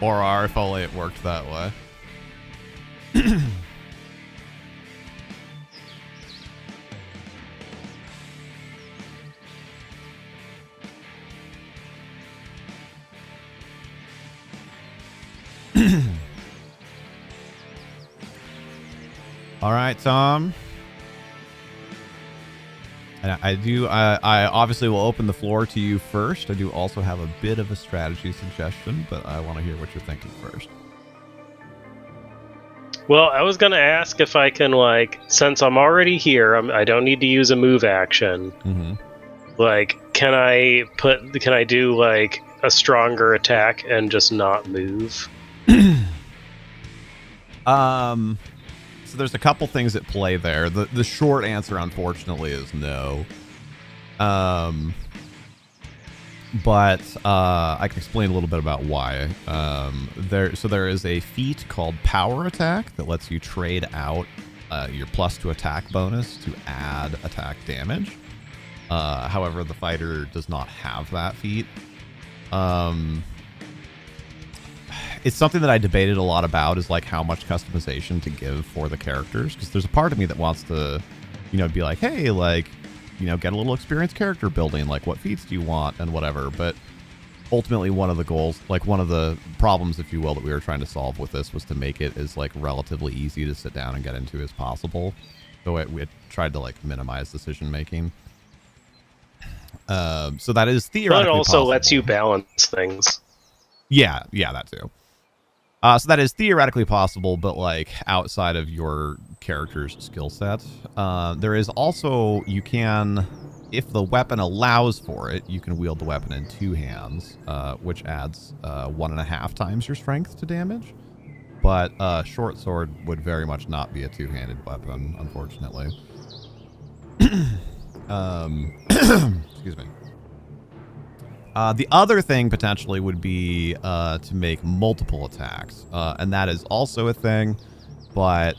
Speaker 2: Or if only it worked that way. All right, Tom. And I obviously will open the floor to you first. I do also have a bit of a strategy suggestion, but I want to hear what you're thinking first.
Speaker 1: Well, I was going to ask if I can, like, since I'm already here, I don't need to use a move action.
Speaker 2: Mm-hmm.
Speaker 1: Like, can I do, like, a stronger attack and just not move?
Speaker 2: So there's a couple things at play there. The short answer, unfortunately, is no. But I can explain a little bit about why. There is a feat called Power Attack that lets you trade out your +2 attack bonus to add attack damage. However, the fighter does not have that feat. It's something that I debated a lot about, is like how much customization to give for the characters, because there's a part of me that wants to, be like, hey, like, get a little experience character building, like what feats do you want and whatever. But ultimately, one of the goals, like one of the problems, if you will, that we were trying to solve with this was to make it as like relatively easy to sit down and get into as possible. So it tried to like minimize decision making. So that is theoretically
Speaker 1: But it also
Speaker 2: possible.
Speaker 1: lets you balance things.
Speaker 2: Yeah, that too. So that is theoretically possible, but like outside of your character's skill set. There is also, you can, if the weapon allows for it, you can wield the weapon in 2 hands, which adds 1.5 times your strength to damage. But short sword would very much not be a 2-handed weapon, unfortunately. Excuse me. The other thing potentially would be to make multiple attacks, and that is also a thing, but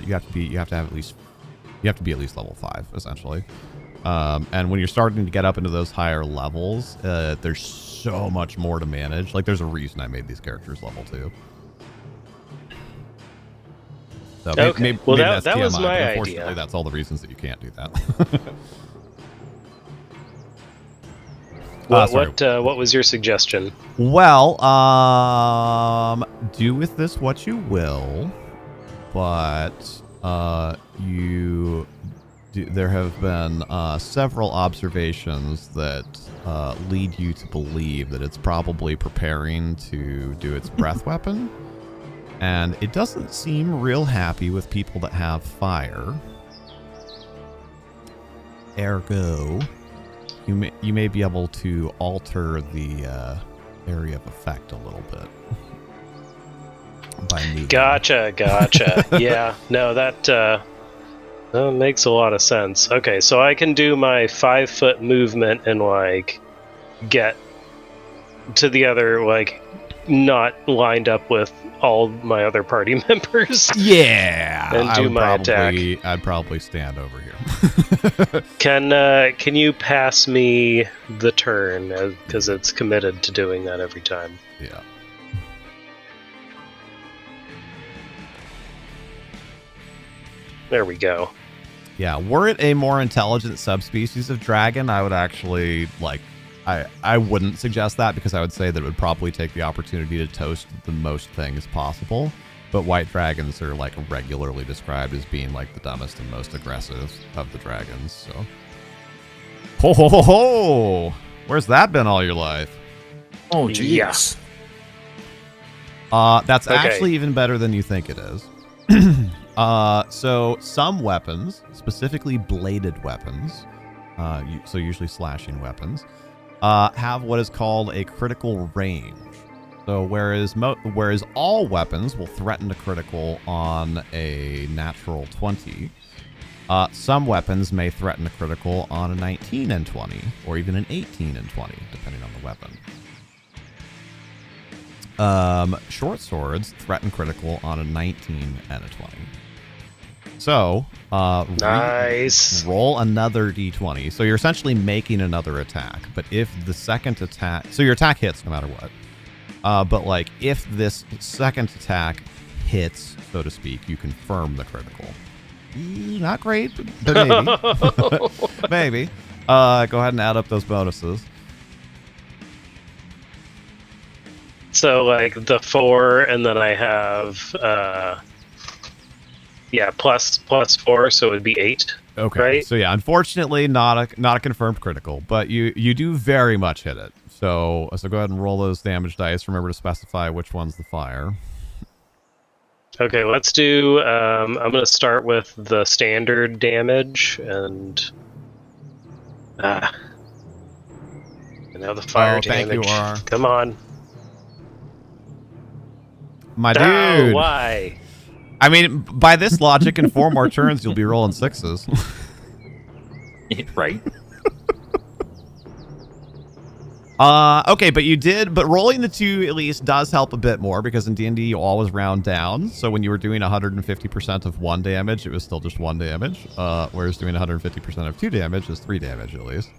Speaker 2: you have to be at least level 5 essentially. And when you're starting to get up into those higher levels, there's so much more to manage. Like, there's a reason I made these characters level 2. So
Speaker 1: Okay.
Speaker 2: maybe
Speaker 1: That
Speaker 2: that's
Speaker 1: was
Speaker 2: TMI,
Speaker 1: my
Speaker 2: but unfortunately,
Speaker 1: idea.
Speaker 2: that's all the reasons that you can't do that.
Speaker 1: What was your suggestion?
Speaker 2: Well, do with this what you will, but there have been several observations that lead you to believe that it's probably preparing to do its breath weapon, and it doesn't seem real happy with people that have fire. Ergo, you may be able to alter the area of effect a little bit by moving.
Speaker 1: Gotcha. Yeah, no, that makes a lot of sense. Okay, so I can do my 5-foot movement and like get to the other, like not lined up with all my other party members.
Speaker 2: Yeah,
Speaker 1: And do my attack.
Speaker 2: I'd probably stand over here.
Speaker 1: Can you pass me the turn, because it's committed to doing that every time?
Speaker 2: Yeah.
Speaker 1: There we go.
Speaker 2: Yeah, were it a more intelligent subspecies of dragon, I would actually, like, I wouldn't suggest that, because I would say that it would probably take the opportunity to toast the most things possible. But white dragons are, like, regularly described as being, like, the dumbest and most aggressive of the dragons, so. Ho ho ho ho! Where's that been all your life?
Speaker 6: Oh,
Speaker 1: Yeah.
Speaker 6: jeez.
Speaker 2: That's
Speaker 1: Okay.
Speaker 2: actually even better than you think it is. So some weapons, specifically bladed weapons, so usually slashing weapons, have what is called a critical range. So whereas all weapons will threaten to critical on a natural 20, some weapons may threaten to critical on a 19 and 20, or even an 18 and 20, depending on the weapon. Short swords threaten critical on a 19 and a 20. So,
Speaker 1: Nice.
Speaker 2: roll another d20. So you're essentially making another attack. But if the second attack... So your attack hits no matter what. But, like, if this second attack hits, so to speak, you confirm the critical. Not great, but maybe. Maybe. Go ahead and add up those bonuses.
Speaker 1: So like the 4, and then I have plus 4, so it would be 8.
Speaker 2: Okay.
Speaker 1: Right?
Speaker 2: So yeah, unfortunately, not a confirmed critical, but you do very much hit it. So go ahead and roll those damage dice. Remember to specify which one's the fire.
Speaker 1: Okay, let's do. I'm gonna start with the standard damage and Now the fire
Speaker 2: Oh, thank
Speaker 1: damage.
Speaker 2: you, Aurora.
Speaker 1: Come on.
Speaker 2: My
Speaker 1: Oh,
Speaker 2: dude.
Speaker 1: why?
Speaker 2: I mean, by this logic, in 4 more turns, you'll be rolling 6s.
Speaker 6: Right.
Speaker 2: Okay, but rolling the 2 at least does help a bit more because in D&D you always round down. So when you were doing 150% of 1 damage, it was still just 1 damage. Whereas doing 150% of 2 damage is 3 damage at least.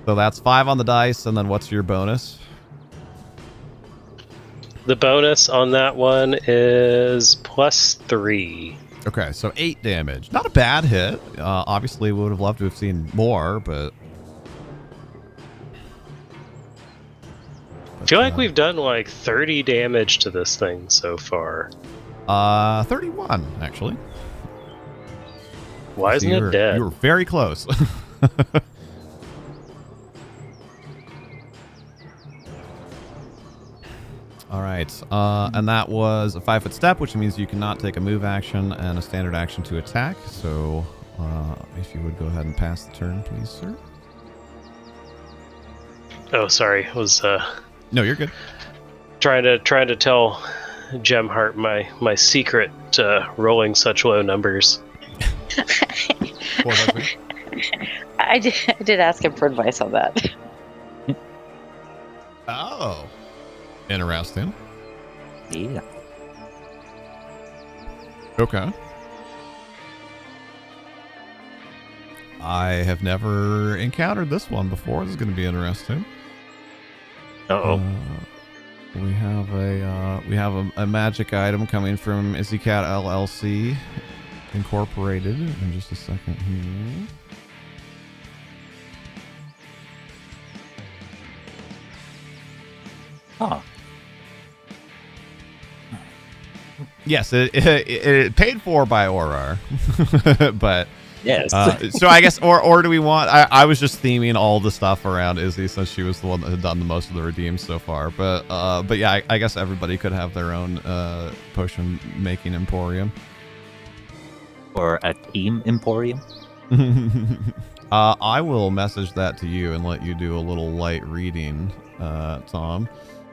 Speaker 2: So that's 5 on the dice, and then what's your bonus?
Speaker 1: The bonus on that one is +3.
Speaker 2: Okay, so 8 damage. Not a bad hit. Obviously, we would have loved to have seen more, but...
Speaker 1: I feel like we've done like 30 damage to this thing so far.
Speaker 2: 31, actually.
Speaker 1: Why isn't it dead?
Speaker 2: You were very close. All right, and that was a 5-foot step, which means you cannot take a move action and a standard action to attack. So, if you would go ahead and pass the turn, please, sir.
Speaker 1: Oh, sorry. I was
Speaker 2: No, you're good.
Speaker 1: trying to tell Gemheart my secret rolling such low numbers.
Speaker 2: 4 by 3.
Speaker 3: I did ask him for advice on that.
Speaker 2: Oh, interesting.
Speaker 6: Yeah.
Speaker 2: Okay. I have never encountered this one before. This is going to be interesting.
Speaker 6: Uh-oh.
Speaker 2: We have a magic item coming from Izzycat LLC Incorporated. In just a second here.
Speaker 6: Huh.
Speaker 2: Yes, it paid for by Aurar, but
Speaker 6: Yes.
Speaker 2: so I guess or do we want? I was just theming all the stuff around Izzy since she was the one that had done the most of the redeems so far. But yeah, I guess everybody could have their own potion making emporium.
Speaker 6: Or a team emporium.
Speaker 2: I will message that to you and let you do a little light reading, Tom.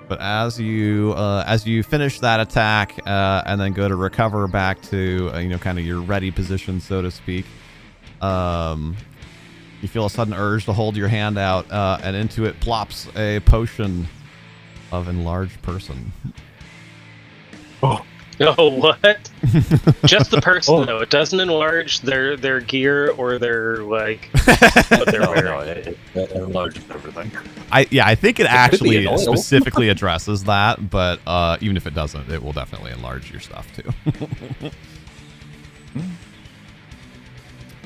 Speaker 2: But as you finish that attack and then go to recover back to kind of your ready position, so to speak, you feel a sudden urge to hold your hand out, and into it plops a potion of enlarged person.
Speaker 1: Oh, what? Just the person, though. It doesn't enlarge their gear or their, like, what they're wearing.
Speaker 6: It enlarges everything.
Speaker 2: I think it
Speaker 6: be
Speaker 2: actually
Speaker 6: an oil.
Speaker 2: specifically addresses that, but even if it doesn't, it will definitely enlarge your stuff too.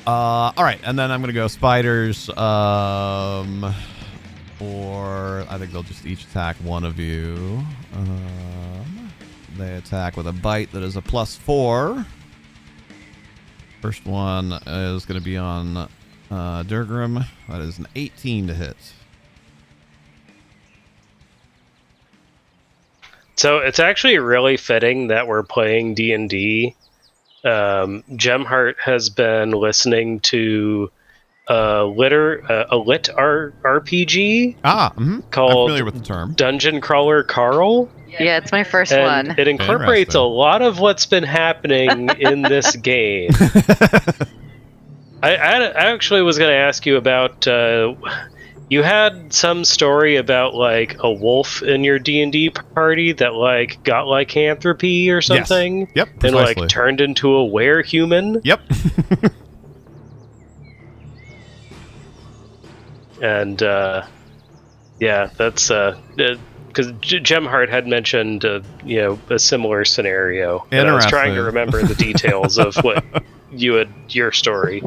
Speaker 2: All right, and then I'm gonna go spiders. Or I think they'll just each attack one of you. They attack with a bite that is a +4. First one is going to be on Durgrim. That is an 18 to hit.
Speaker 1: So it's actually really fitting that we're playing D&D. Gemheart has been listening to a lit RPG
Speaker 2: I'm
Speaker 1: called
Speaker 2: familiar with the term.
Speaker 1: Dungeon Crawler Carl.
Speaker 3: Yeah, it's my first
Speaker 1: And
Speaker 3: one.
Speaker 1: it incorporates a
Speaker 2: Interesting.
Speaker 1: lot of what's been happening in this game. I actually was going to ask you about. You had some story about like a wolf in your D&D party that like got lycanthropy or something.
Speaker 2: Yes. Yep.
Speaker 1: And
Speaker 2: Precisely.
Speaker 1: like turned into a were-human.
Speaker 2: Yep.
Speaker 1: And yeah, that's because Gemheart had mentioned a similar scenario. And I was trying to
Speaker 2: Interesting.
Speaker 1: remember the details of what your story.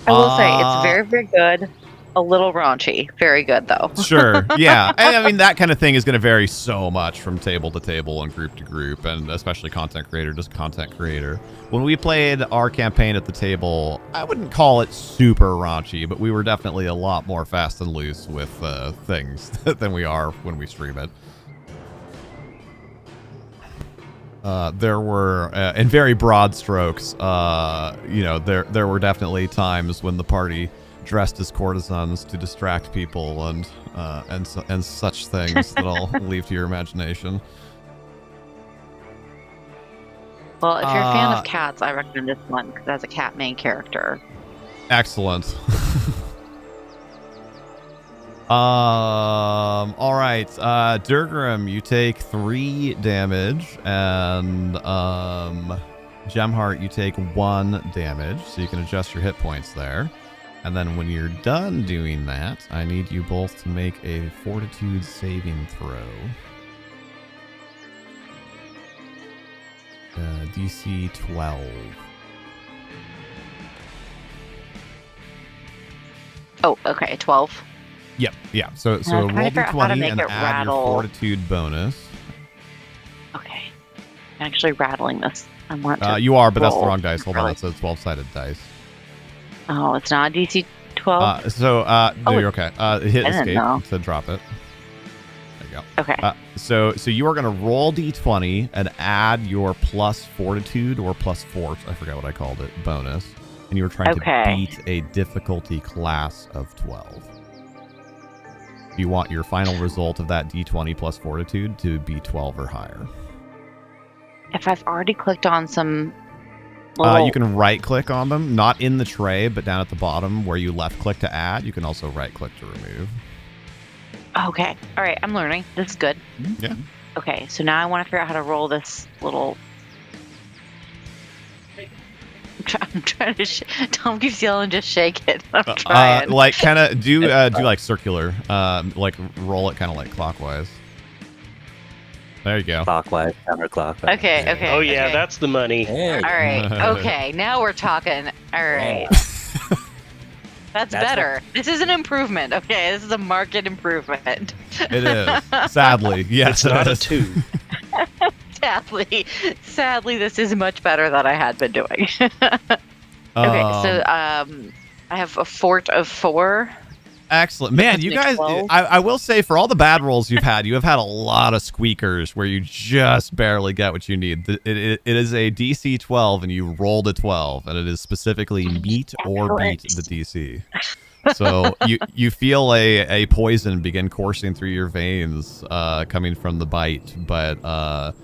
Speaker 3: I will say it's very, very good. A little raunchy. Very good though.
Speaker 2: Sure. Yeah. And I mean, that kind of thing is going to vary so much from table to table and group to group, and especially content creator to content creator. When we played our campaign at the table, I wouldn't call it super raunchy, but we were definitely a lot more fast and loose with things than we are when we stream it. There were, in very broad strokes, there were definitely times when the party dressed as courtesans to distract people and such things that I'll leave to your imagination.
Speaker 3: Well, if you're a fan of cats, I recommend this one because it has a cat main character.
Speaker 2: Excellent. All right. Durgrim, you take 3 damage, and Gemheart, you take 1 damage, so you can adjust your hit points there. And then when you're done doing that, I need you both to make a Fortitude saving throw. DC 12.
Speaker 3: Oh, okay, 12.
Speaker 2: Yep, yeah. So
Speaker 3: I'm trying to
Speaker 2: roll
Speaker 3: figure out how to
Speaker 2: d20
Speaker 3: make
Speaker 2: and
Speaker 3: it
Speaker 2: add
Speaker 3: rattle.
Speaker 2: your Fortitude bonus.
Speaker 3: Okay. I'm actually rattling this. I want to
Speaker 2: You are, but that's the
Speaker 3: roll.
Speaker 2: wrong dice. Hold on,
Speaker 3: Really?
Speaker 2: it's a 12-sided dice.
Speaker 3: Oh, it's not DC 12?
Speaker 2: No,
Speaker 3: Oh,
Speaker 2: you're okay. Hit
Speaker 3: I didn't
Speaker 2: escape
Speaker 3: know.
Speaker 2: to drop it. There you go.
Speaker 3: Okay.
Speaker 2: So you are going to roll d20 and add your plus Fortitude or plus Force, I forgot what I called it, bonus. And you were trying
Speaker 3: Okay.
Speaker 2: to beat a difficulty class of 12. You want your final result of that d20 plus Fortitude to be 12 or higher.
Speaker 3: If I've already clicked on some little...
Speaker 2: You can right-click on them, not in the tray, but down at the bottom where you left-click to add. You can also right-click to remove.
Speaker 3: Okay. All right, I'm learning. This is good.
Speaker 2: Yeah.
Speaker 3: Okay, so now I want to figure out how to roll this little... I'm trying to... Tom keeps yelling, just shake it. I'm trying.
Speaker 2: Like kind of do like circular, like roll it kind of like clockwise. There you go.
Speaker 6: Clockwise, counterclockwise.
Speaker 3: Okay.
Speaker 1: Oh yeah,
Speaker 3: okay.
Speaker 1: that's the money.
Speaker 6: There you
Speaker 3: All
Speaker 6: go.
Speaker 3: right. Okay, now we're talking. All right. That's better. This is an improvement. Okay, this is a market improvement.
Speaker 2: It is. Sadly, yes.
Speaker 1: It's not
Speaker 2: it
Speaker 1: a
Speaker 2: is.
Speaker 1: 2.
Speaker 3: Sadly, this is much better than I had been doing. Okay, so I have a fort of 4.
Speaker 2: Excellent, man. You guys,
Speaker 3: 12.
Speaker 2: I will say, for all the bad rolls you have had a lot of squeakers where you just barely get what you need. It is a DC 12, and you rolled a 12, and it is specifically meet or beat the DC. So you feel a poison begin coursing through your veins, coming from the bite, but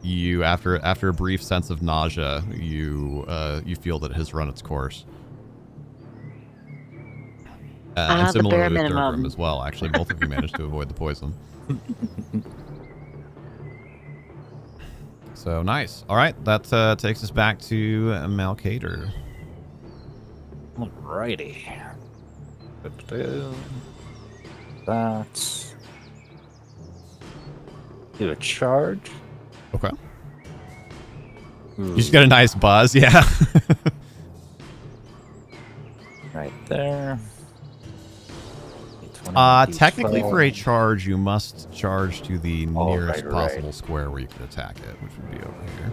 Speaker 2: you after a brief sense of nausea, you feel that it has run its course. And
Speaker 3: the
Speaker 2: similarly
Speaker 3: bare
Speaker 2: with
Speaker 3: minimum.
Speaker 2: Durgrim as well. Actually, both of you managed to avoid the poison. So nice. All right, that takes us back to Malkader.
Speaker 6: Alrighty. That's... Do a charge.
Speaker 2: Okay. You just got a nice buzz, yeah.
Speaker 6: Right there.
Speaker 2: Technically, for a charge, you must charge to the nearest
Speaker 6: right.
Speaker 2: possible square where you can attack it, which would be over here.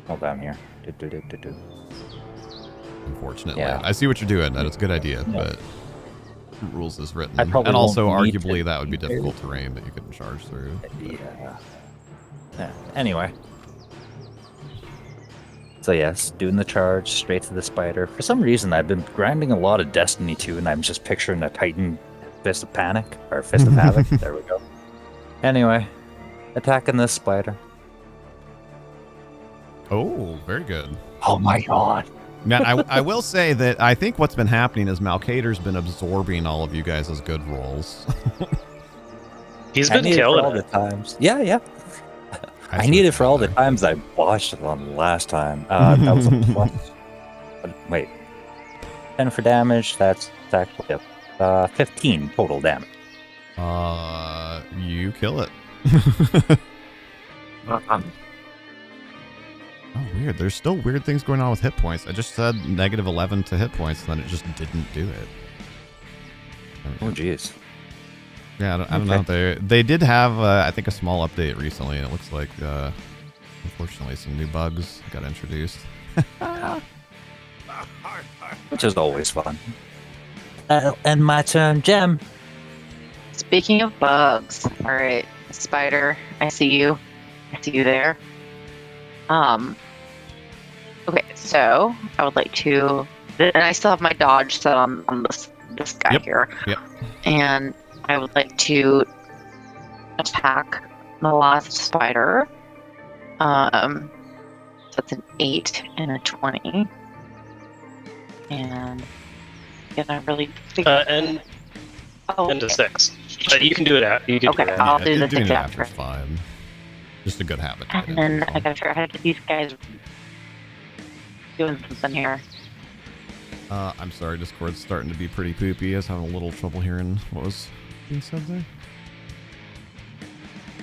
Speaker 6: Oh, down here.
Speaker 2: Unfortunately,
Speaker 6: Yeah.
Speaker 2: I see what you're doing. That is a good idea, but rules is written,
Speaker 6: I probably
Speaker 2: and also
Speaker 6: won't need
Speaker 2: arguably
Speaker 6: to-
Speaker 2: that would be difficult terrain that you couldn't charge through.
Speaker 6: Yeah. Anyway. So yes, doing the charge straight to the spider. For some reason, I've been grinding a lot of Destiny 2, and I'm just picturing a Titan Fist of Panic, or Fist of Havoc. There we go. Anyway, attacking this spider.
Speaker 2: Oh, very good.
Speaker 6: Oh my god.
Speaker 2: Now, I will say that I think what's been happening is Malkader's been absorbing all of you guys' as good rolls.
Speaker 1: He's
Speaker 6: I
Speaker 1: been
Speaker 6: need it for all
Speaker 1: killing
Speaker 6: the
Speaker 1: it.
Speaker 6: times. Yeah. I need it for all the times I botched it on last time. That was a plus. Wait. 10 for damage. That's actually 15 total damage.
Speaker 2: You kill it. Oh, weird. There's still weird things going on with hit points. I just said negative 11 to hit points, and then it just didn't do it.
Speaker 6: Oh, jeez.
Speaker 2: Yeah, I don't know. They did have, I think, a small update recently, and it looks like, unfortunately, some new bugs got introduced.
Speaker 6: Which is always fun. And my turn, Gem.
Speaker 3: Speaking of bugs, all right, spider, I see you. I see you there. Okay, so I would like to and I still have my dodge set on this guy
Speaker 2: Yep.
Speaker 3: here.
Speaker 2: Yep.
Speaker 3: And I would like to attack the last spider. So it's an 8 and a 20. And I really big.
Speaker 1: And
Speaker 3: Oh,
Speaker 1: a
Speaker 3: okay.
Speaker 1: 6. You can do it out. You can
Speaker 3: Okay,
Speaker 1: do it.
Speaker 3: I'll do the
Speaker 2: doing
Speaker 3: 6
Speaker 2: it
Speaker 3: after.
Speaker 2: after's fine. Just a good habit.
Speaker 3: And then I gotta figure out how to get these guys doing something here.
Speaker 2: I'm sorry, Discord's starting to be pretty poopy. I was having a little trouble hearing what was being said there.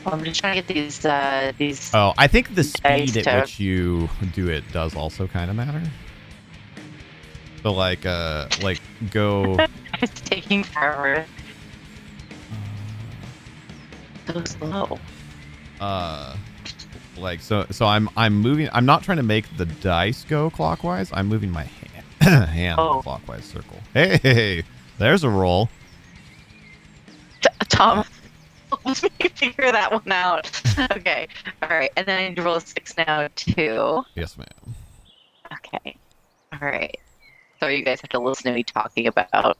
Speaker 3: Well, I'm just trying to get these.
Speaker 2: Oh, I think the speed
Speaker 3: Dice
Speaker 2: at
Speaker 3: to-
Speaker 2: which you do it does also kind of matter. So like go.
Speaker 3: It's taking forever. So slow.
Speaker 2: Like so I'm moving. I'm not trying to make the dice go clockwise. I'm moving my hand
Speaker 3: Oh.
Speaker 2: clockwise circle. Hey, there's a roll.
Speaker 3: Tom, let me figure that one out. Okay, all right, and then I need to roll a 6 now too.
Speaker 2: Yes, ma'am.
Speaker 3: Okay, all right. So you guys have to listen to me talking about.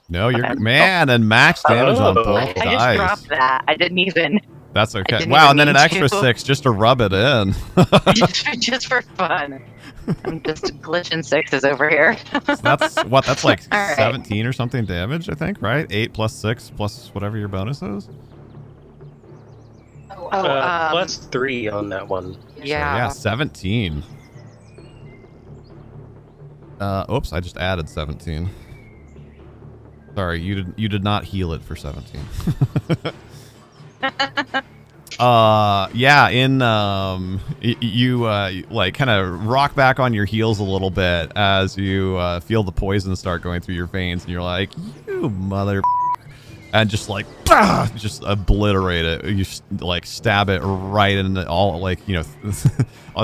Speaker 2: No, you're
Speaker 3: Okay.
Speaker 2: man and max damage on
Speaker 1: Oh.
Speaker 2: both
Speaker 3: I just
Speaker 2: dice.
Speaker 3: dropped that. I didn't even
Speaker 2: That's okay.
Speaker 3: didn't
Speaker 2: Wow,
Speaker 3: even
Speaker 2: and then an
Speaker 3: mean
Speaker 2: extra
Speaker 3: to.
Speaker 2: 6 just to rub it in.
Speaker 3: just for fun. I'm just glitching 6s over here.
Speaker 2: That's like
Speaker 3: All right.
Speaker 2: 17 or something damage, I think, right? 8 plus 6 plus whatever your bonus is.
Speaker 1: Plus 3 on that one.
Speaker 2: So,
Speaker 3: yeah.
Speaker 2: yeah, 17. Oops, I just added 17. Sorry, you did not heal it for 17. Yeah, in you like kind of rock back on your heels a little bit as you feel the poison start going through your veins, and you're like, you mother, and just like just obliterate it. You like stab it right into all, like, you know,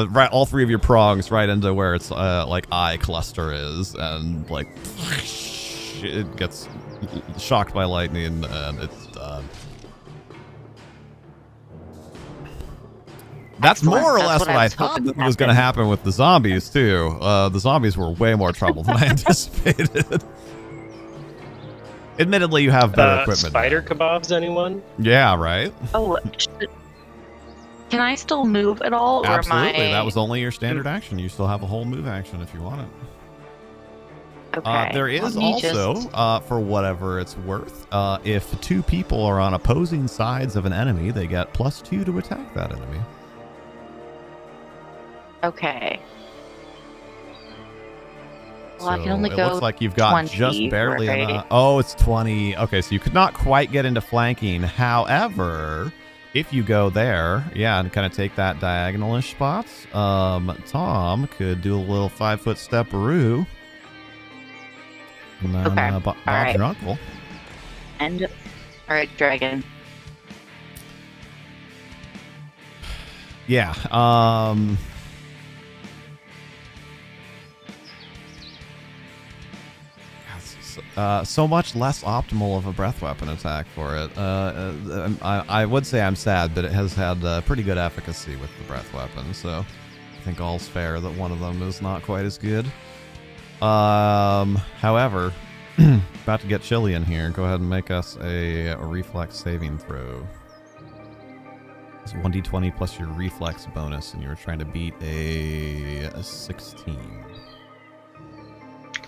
Speaker 2: right, all 3 of your prongs right into where its like eye cluster is, and like it gets shocked by lightning and it's done. That's
Speaker 3: Excellent.
Speaker 2: more or
Speaker 3: That's
Speaker 2: less
Speaker 3: what
Speaker 2: what
Speaker 3: I
Speaker 2: I
Speaker 3: was
Speaker 2: thought
Speaker 3: hoping
Speaker 2: that
Speaker 3: would
Speaker 2: was going to happen with the zombies too. The zombies were way more trouble than I anticipated. Admittedly, you have better equipment.
Speaker 1: Spider
Speaker 2: now.
Speaker 1: kebabs, anyone?
Speaker 2: Yeah, right.
Speaker 3: Oh, can I still move at all?
Speaker 2: Absolutely.
Speaker 3: Or am I...
Speaker 2: That was only your standard action. You still have a whole move action if you want it.
Speaker 3: Okay.
Speaker 2: There is
Speaker 3: Let me
Speaker 2: also,
Speaker 3: just-
Speaker 2: for whatever it's worth, if 2 people are on opposing sides of an enemy, they get +2 to attack that enemy.
Speaker 3: Okay. Well, I can
Speaker 2: So
Speaker 3: only
Speaker 2: it
Speaker 3: go
Speaker 2: looks like you've got
Speaker 3: 20,
Speaker 2: just barely
Speaker 3: right?
Speaker 2: enough. Oh, it's 20. Okay, so you could not quite get into flanking. However, if you go there, yeah, and kind of take that diagonal-ish spot, Tom could do a little 5-foot step-aroo. And then
Speaker 3: Okay,
Speaker 2: Bob
Speaker 3: right.
Speaker 2: your uncle.
Speaker 3: And all right, dragon.
Speaker 2: Yeah. So much less optimal of a breath weapon attack for it. I would say I'm sad, but it has had pretty good efficacy with the breath weapon, so I think all's fair that one of them is not quite as good. However, about to get chilly in here. Go ahead and make us a reflex saving throw. It's 1d20 plus your reflex bonus, and you were trying to beat a 16.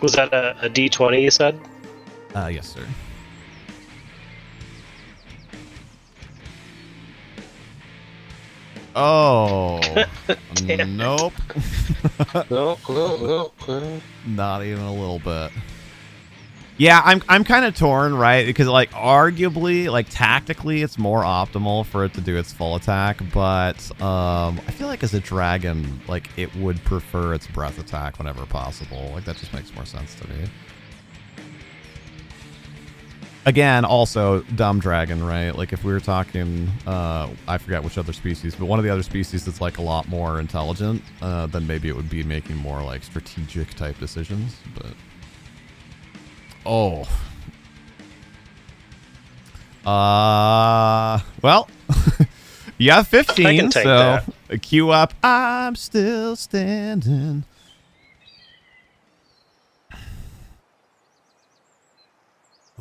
Speaker 1: Was that a D20 you said?
Speaker 2: Yes, sir. Oh,
Speaker 1: Damn.
Speaker 2: nope.
Speaker 1: No.
Speaker 2: Not even a little bit. Yeah, I'm kind of torn, right? Because like arguably, like tactically, it's more optimal for it to do its full attack, but I feel like as a dragon, like it would prefer its breath attack whenever possible. Like that just makes more sense to me. Again, also dumb dragon, right? Like if we were talking, I forget which other species, but one of the other species that's like a lot more intelligent, then maybe it would be making more like strategic type decisions. But oh, well, you have 15,
Speaker 1: I can take
Speaker 2: so queue up. I'm still standing.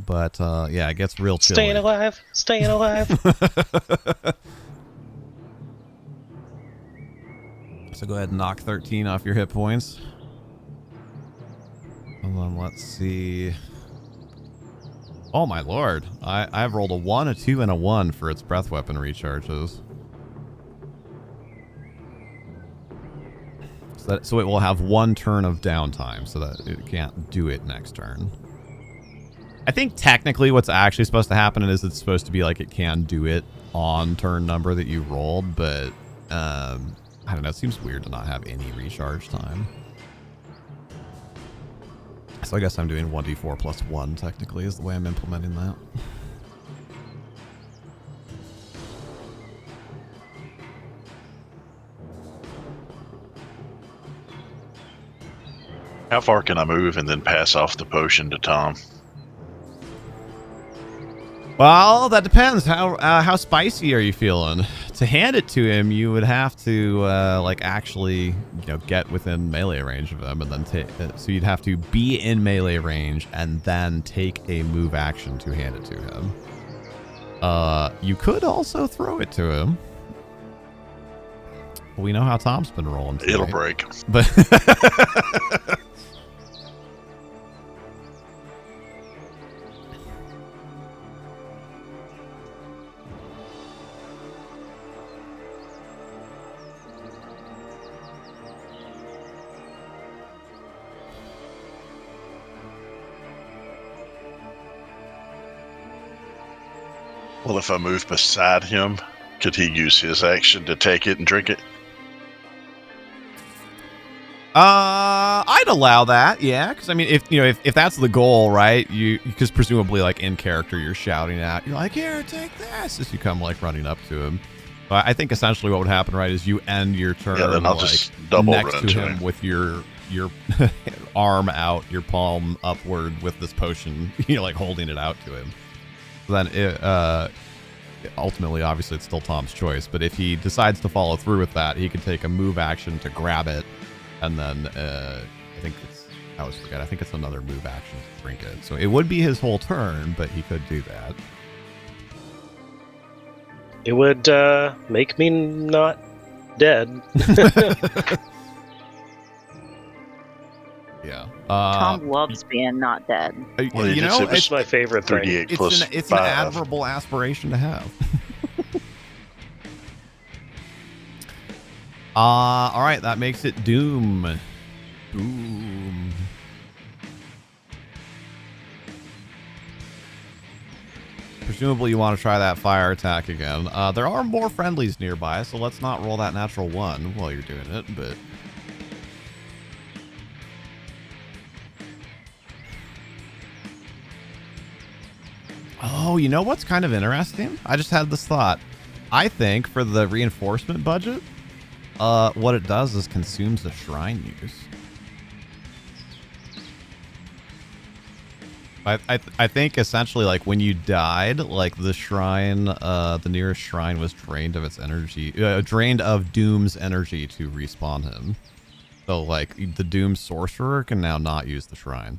Speaker 2: But yeah, it gets real chilly.
Speaker 1: Staying alive. Staying alive.
Speaker 2: So go ahead and knock 13 off your hit points. And then let's see. Oh my lord. I've rolled a 1, a 2, and a 1 for its breath weapon recharges. So it will have 1 turn of downtime so that it can't do it next turn. I think technically what's actually supposed to happen is it's supposed to be like it can do it on turn number that you rolled, but I don't know, it seems weird to not have any recharge time. So I guess I'm doing 1d4 plus 1 technically is the way I'm implementing that.
Speaker 5: How far can I move and then pass off the potion to Tom?
Speaker 2: Well, that depends. How spicy are you feeling? To hand it to him, you would have to like actually, get within melee range of him, and then so you'd have to be in melee range and then take a move action to hand it to him. You could also throw it to him. We know how Tom's been rolling tonight.
Speaker 5: It'll break.
Speaker 2: But
Speaker 5: Well, if I move beside him, could he use his action to take it and drink it?
Speaker 2: I'd allow that, yeah. Because I mean, if that's the goal, right? Because presumably, like in character, you're shouting out, you're like, "Here, take this!" as you come like running up to him. But I think essentially what would happen, right, is you end your turn
Speaker 5: Yeah, then I'll just double
Speaker 2: next
Speaker 5: run
Speaker 2: to
Speaker 5: to
Speaker 2: him
Speaker 5: him.
Speaker 2: with your arm out, your palm upward with this potion, like holding it out to him. Then ultimately, obviously, it's still Tom's choice. But if he decides to follow through with that, he can take a move action to grab it, and then I think it's another move action to drink it. So it would be his whole turn, but he could do that.
Speaker 1: It would make me not dead.
Speaker 2: Yeah.
Speaker 3: Tom loves being not dead.
Speaker 5: Well, it
Speaker 1: It's
Speaker 2: it's
Speaker 1: my favorite thing.
Speaker 5: 3d8 plus
Speaker 2: it's an
Speaker 5: 5.
Speaker 2: admirable aspiration to have. All right, that makes it Doom. Doom. Presumably you want to try that fire attack again. There are more friendlies nearby, so let's not roll that natural 1 while you're doing it, but... Oh, you know what's kind of interesting? I just had this thought. I think for the reinforcement budget, what it does is consumes the shrine use. I think essentially, like, when you died, like, the shrine, the nearest shrine was drained of its energy, drained of Doom's energy to respawn him. So, like, the Doom sorcerer can now not use the shrine.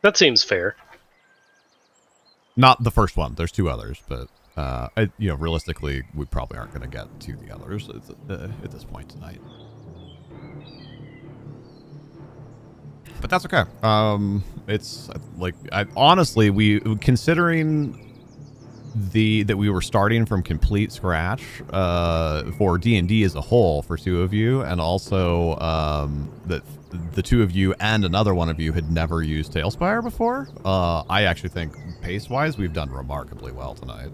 Speaker 1: That seems fair.
Speaker 2: Not the first one. There's 2 others, but realistically, we probably aren't going to get to the others at this point tonight. But that's okay. It's like honestly, considering that we were starting from complete scratch for D&D as a whole for 2 of you, and also that the 2 of you and another one of you had never used Tailspire before. I actually think pace-wise, we've done remarkably well tonight.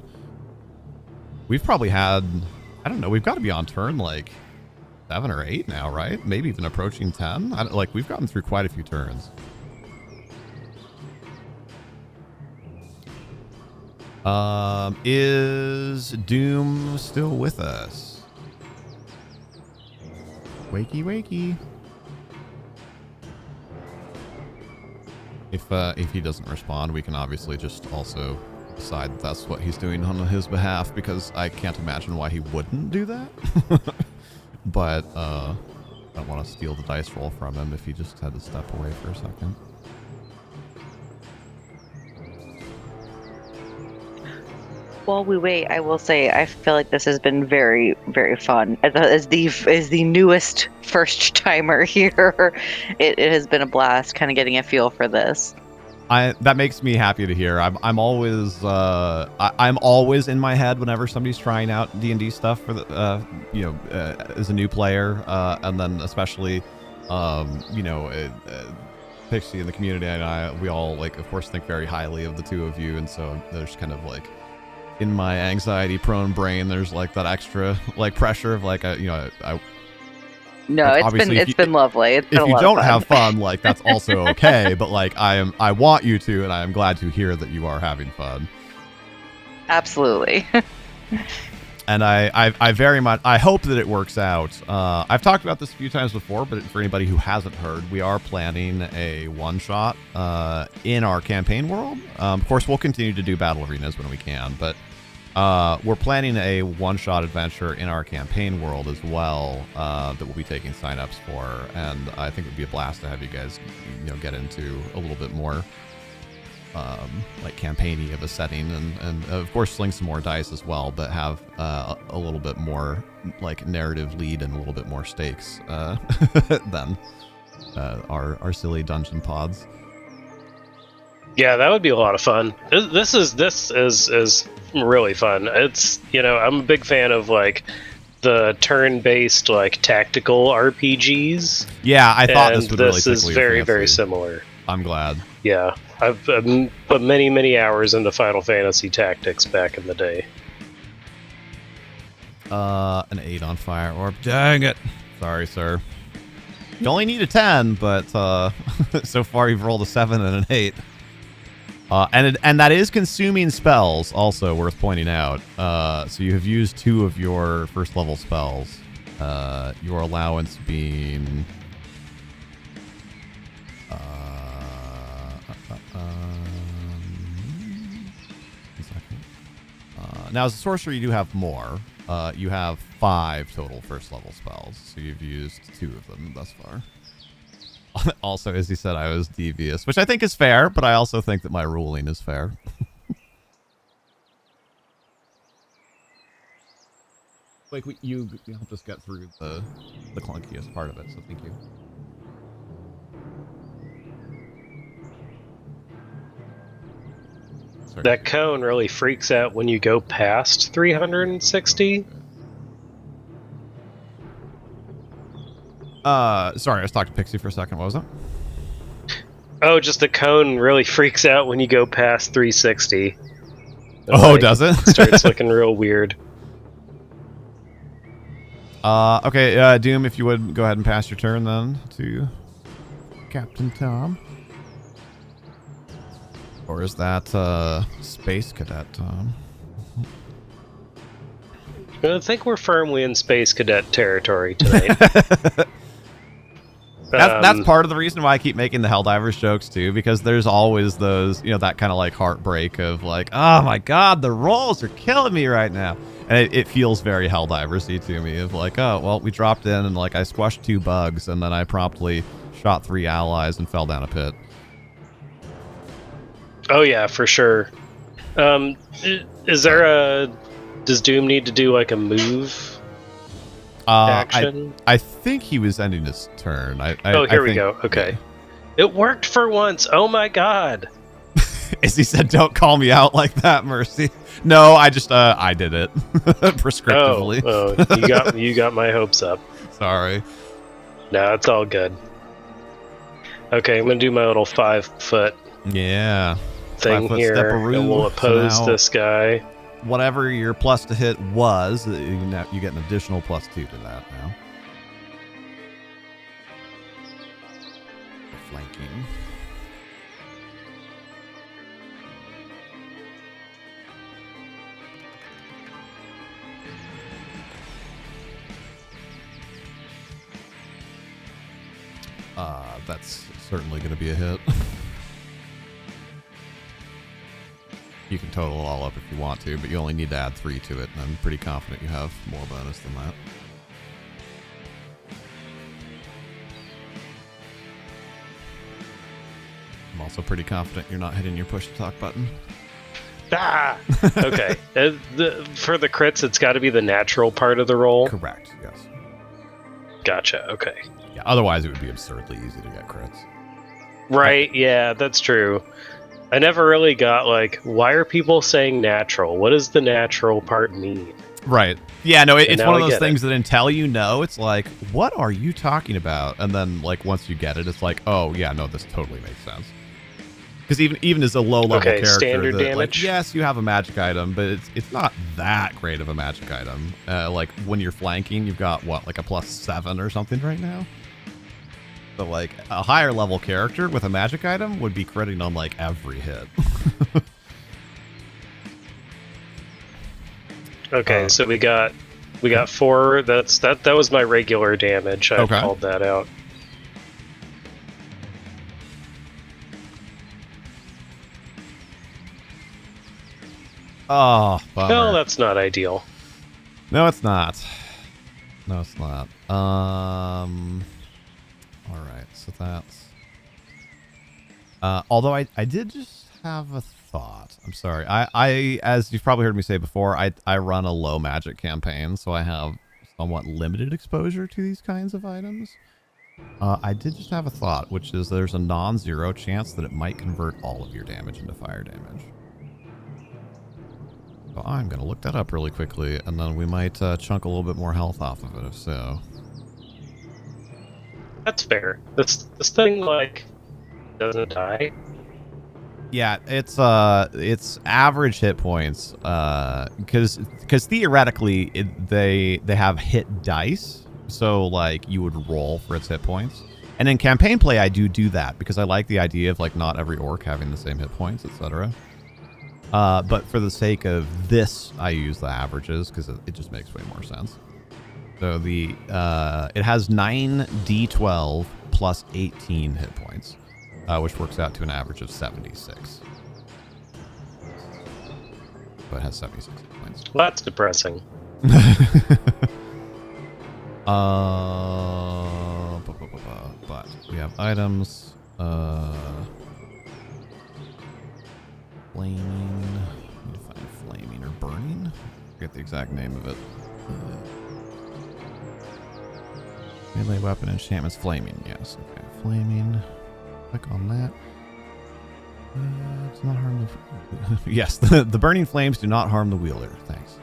Speaker 2: We've probably had, I don't know, we've got to be on turn like 7 or 8 now, right? Maybe even approaching 10. We've gotten through quite a few turns. Is Doom still with us? Wakey, wakey. If he doesn't respond, we can obviously just also decide that's what he's doing on his behalf, because I can't imagine why he wouldn't do that. But I don't want to steal the dice roll from him if he just had to step away for a second.
Speaker 3: While we wait, I will say I feel like this has been very, very fun. As the newest first timer here, it has been a blast, kind of getting a feel for this.
Speaker 2: That makes me happy to hear. I'm always I'm always in my head whenever somebody's trying out D&D stuff for the as a new player, and then especially Pixie in the community and we all like of course think very highly of the two of you, and so there's kind of like in my anxiety prone brain there's like that extra like pressure of like
Speaker 3: No, it's been lovely. It's been
Speaker 2: if
Speaker 3: a
Speaker 2: you
Speaker 3: lot
Speaker 2: don't
Speaker 3: of fun.
Speaker 2: have fun, like that's also okay. But like I want you to, and I am glad to hear that you are having fun.
Speaker 3: Absolutely.
Speaker 2: And I very much I hope that it works out. I've talked about this a few times before, but for anybody who hasn't heard, we are planning a one shot in our campaign world. Of course, we'll continue to do battle arenas when we can, but we're planning a one-shot adventure in our campaign world as well that we'll be taking signups for, and I think it would be a blast to have you guys, get into a little bit more like campaign-y of a setting, and of course sling some more dice as well, but have a little bit more like narrative lead and a little bit more stakes than our silly dungeon pods.
Speaker 1: Yeah, that would be a lot of fun. This is really fun. It's I'm a big fan of like the turn-based like tactical RPGs.
Speaker 2: Yeah, I thought this would really
Speaker 1: this
Speaker 2: tickle
Speaker 1: is
Speaker 2: your
Speaker 1: very
Speaker 2: fancy.
Speaker 1: very similar.
Speaker 2: I'm glad.
Speaker 1: Yeah, I've put many hours into Final Fantasy Tactics back in the day.
Speaker 2: An 8 on fire orb. Dang it. Sorry, sir. You only need a 10, but so far you've rolled a 7 and an 8. And that is consuming spells, also worth pointing out. So you have used 2 of your first level spells. Your allowance being... now, as a sorcerer, you do have more. You have 5 total first level spells, so you've used 2 of them thus far. Also, as he said, I was devious, which I think is fair, but I also think that my ruling is fair. Like, you helped us get through the clunkiest part of it, so thank you. Sorry.
Speaker 1: That cone really freaks out when you go past 360.
Speaker 2: Sorry, I was talking to Pixie for a second. What was that?
Speaker 1: Oh, just the cone really freaks out when you go past 360.
Speaker 2: Oh, does it?
Speaker 1: Starts looking real weird.
Speaker 2: Okay, Doom, if you would go ahead and pass your turn then to Captain Tom. Or is that Space Cadet Tom?
Speaker 1: I think we're firmly in Space Cadet territory tonight.
Speaker 2: That's part of the reason why I keep making the Helldivers jokes too, because there's always those, that kind of like heartbreak of like, oh my god, the rolls are killing me right now. And it feels very Helldivers-y to me of like, oh, well, we dropped in and like I squashed 2 bugs and then I promptly shot 3 allies and fell down a pit.
Speaker 1: Oh yeah, for sure. Does Doom need to do like a move action?
Speaker 2: I think he was ending his turn.
Speaker 1: Here we go. Okay. It worked for once. Oh my god.
Speaker 2: As he said, don't call me out like that, Mercy. No, I just I did it prescriptively.
Speaker 1: Oh, you got my hopes up.
Speaker 2: Sorry.
Speaker 1: No, it's all good. Okay, I'm gonna do my little 5-foot
Speaker 2: thing
Speaker 1: 5-foot here,
Speaker 2: step-a-roo.
Speaker 1: and we'll oppose
Speaker 2: So now,
Speaker 1: this guy.
Speaker 2: Whatever your plus to hit was, you get an additional +2 to that now. Flanking. That's certainly going to be a hit. You can total it all up if you want to, but you only need to add 3 to it, and I'm pretty confident you have more bonus than that. I'm also pretty confident you're not hitting your push to talk button.
Speaker 1: Ah! Okay. For the crits, it's got to be the natural part of the roll.
Speaker 2: Correct. Yes.
Speaker 1: Gotcha. Okay.
Speaker 2: Yeah. Otherwise, it would be absurdly easy to get crits.
Speaker 1: Right. Yeah, that's true. I never really got like, why are people saying natural? What does the natural part mean?
Speaker 2: Right. Yeah. No. It's
Speaker 1: now
Speaker 2: one of
Speaker 1: I
Speaker 2: those
Speaker 1: get
Speaker 2: things that until you know, it's like, what are you talking about? And then like once you get it, it's like, oh yeah, no, this totally makes sense. Because even as a low level character,
Speaker 1: standard
Speaker 2: like,
Speaker 1: damage.
Speaker 2: yes, you have a magic item, but it's not that great of a magic item. Like when you're flanking, you've got what, like a +7 or something right now. So like a higher level character with a magic item would be critting on like every hit.
Speaker 1: Okay, so we got 4. That was my regular damage. I
Speaker 2: Okay.
Speaker 1: called that out.
Speaker 2: Oh, bummer.
Speaker 1: Well, that's not ideal.
Speaker 2: No, it's not. No, it's not. All right, so that's. Although I did just have a thought. I'm sorry. I as you've probably heard me say before, I run a low magic campaign, so I have somewhat limited exposure to these kinds of items. I did just have a thought, which is there's a non-zero chance that it might convert all of your damage into fire damage. So I'm going to look that up really quickly, and then we might chunk a little bit more health off of it, if so.
Speaker 1: That's fair. This thing like doesn't die.
Speaker 2: Yeah, it's average hit points, because theoretically they have hit dice, so like you would roll for its hit points. And in campaign play, I do that because I like the idea of like not every orc having the same hit points, etc. But for the sake of this, I use the averages because it just makes way more sense. So it has 9d12 plus 18 hit points, which works out to an average of 76. But it has 76 hit points.
Speaker 1: Well, that's depressing.
Speaker 2: But we have items. Flaming. I need to find flaming or burning. I forget the exact name of it. Melee weapon enchantments. Flaming. Yes. Okay. Flaming. Click on that. Does not harm the. Yes. The burning flames do not harm the wielder. Thanks.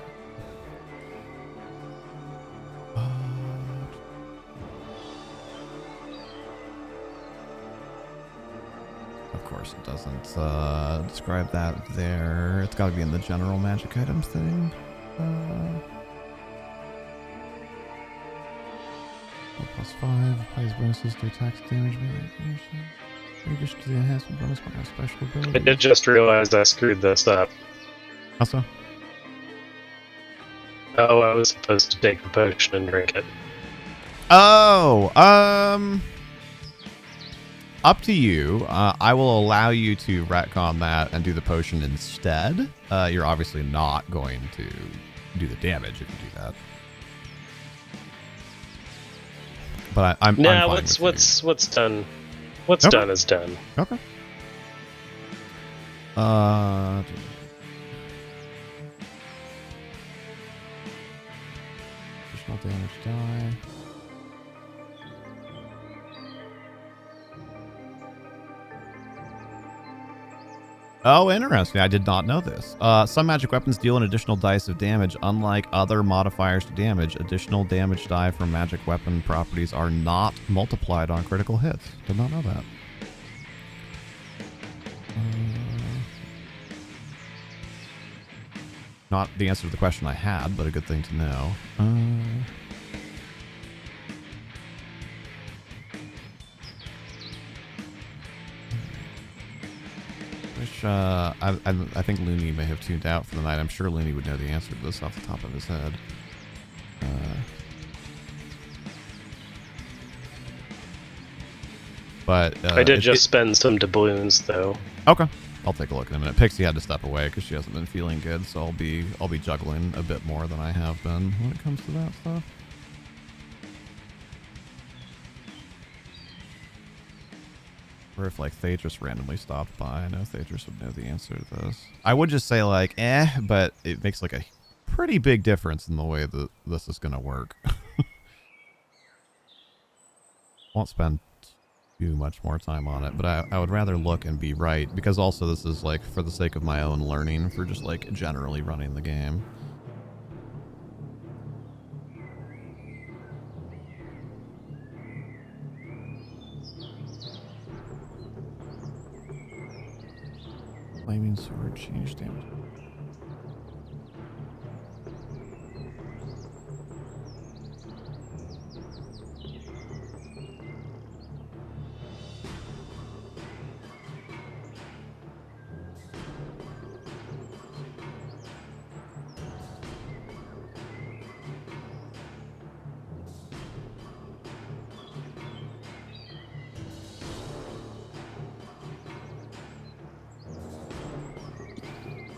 Speaker 2: Of course, it doesn't describe that there. It's got to be in the general magic items thing. +5 applies bonuses to attacks, damage, melee. In addition to the enhancement bonus, might have special ability.
Speaker 1: I did just realize I screwed this up.
Speaker 2: How so?
Speaker 1: Oh, I was supposed to take the potion and drink it.
Speaker 2: Oh, up to you. I will allow you to retcon that and do the potion instead. You're obviously not going to do the damage if you do that. But I'm
Speaker 1: Nah,
Speaker 2: fine
Speaker 1: what's done? What's
Speaker 2: Okay.
Speaker 1: done is done.
Speaker 2: Okay. Additional damage die. Oh, interesting. I did not know this. Some magic weapons deal an additional dice of damage. Unlike other modifiers to damage, additional damage die from magic weapon properties are not multiplied on critical hits. Did not know that. Not the answer to the question I had, but a good thing to know. Which, I think Looney may have tuned out for the night. I'm sure Looney would know the answer to this off the top of his head. But
Speaker 1: I did just spend some doubloons, though.
Speaker 2: Okay, I'll take a look in a minute. Pixie had to step away because she hasn't been feeling good, so I'll be juggling a bit more than I have been when it comes to that stuff. Or if like Thaedrus randomly stopped by. I know Thaedrus would know the answer to this. I would just say like, but it makes like a pretty big difference in the way that this is going to work. Won't spend too much more time on it, but I would rather look and be right, because also this is like for the sake of my own learning, for just like generally running the game. Flaming sword change damage.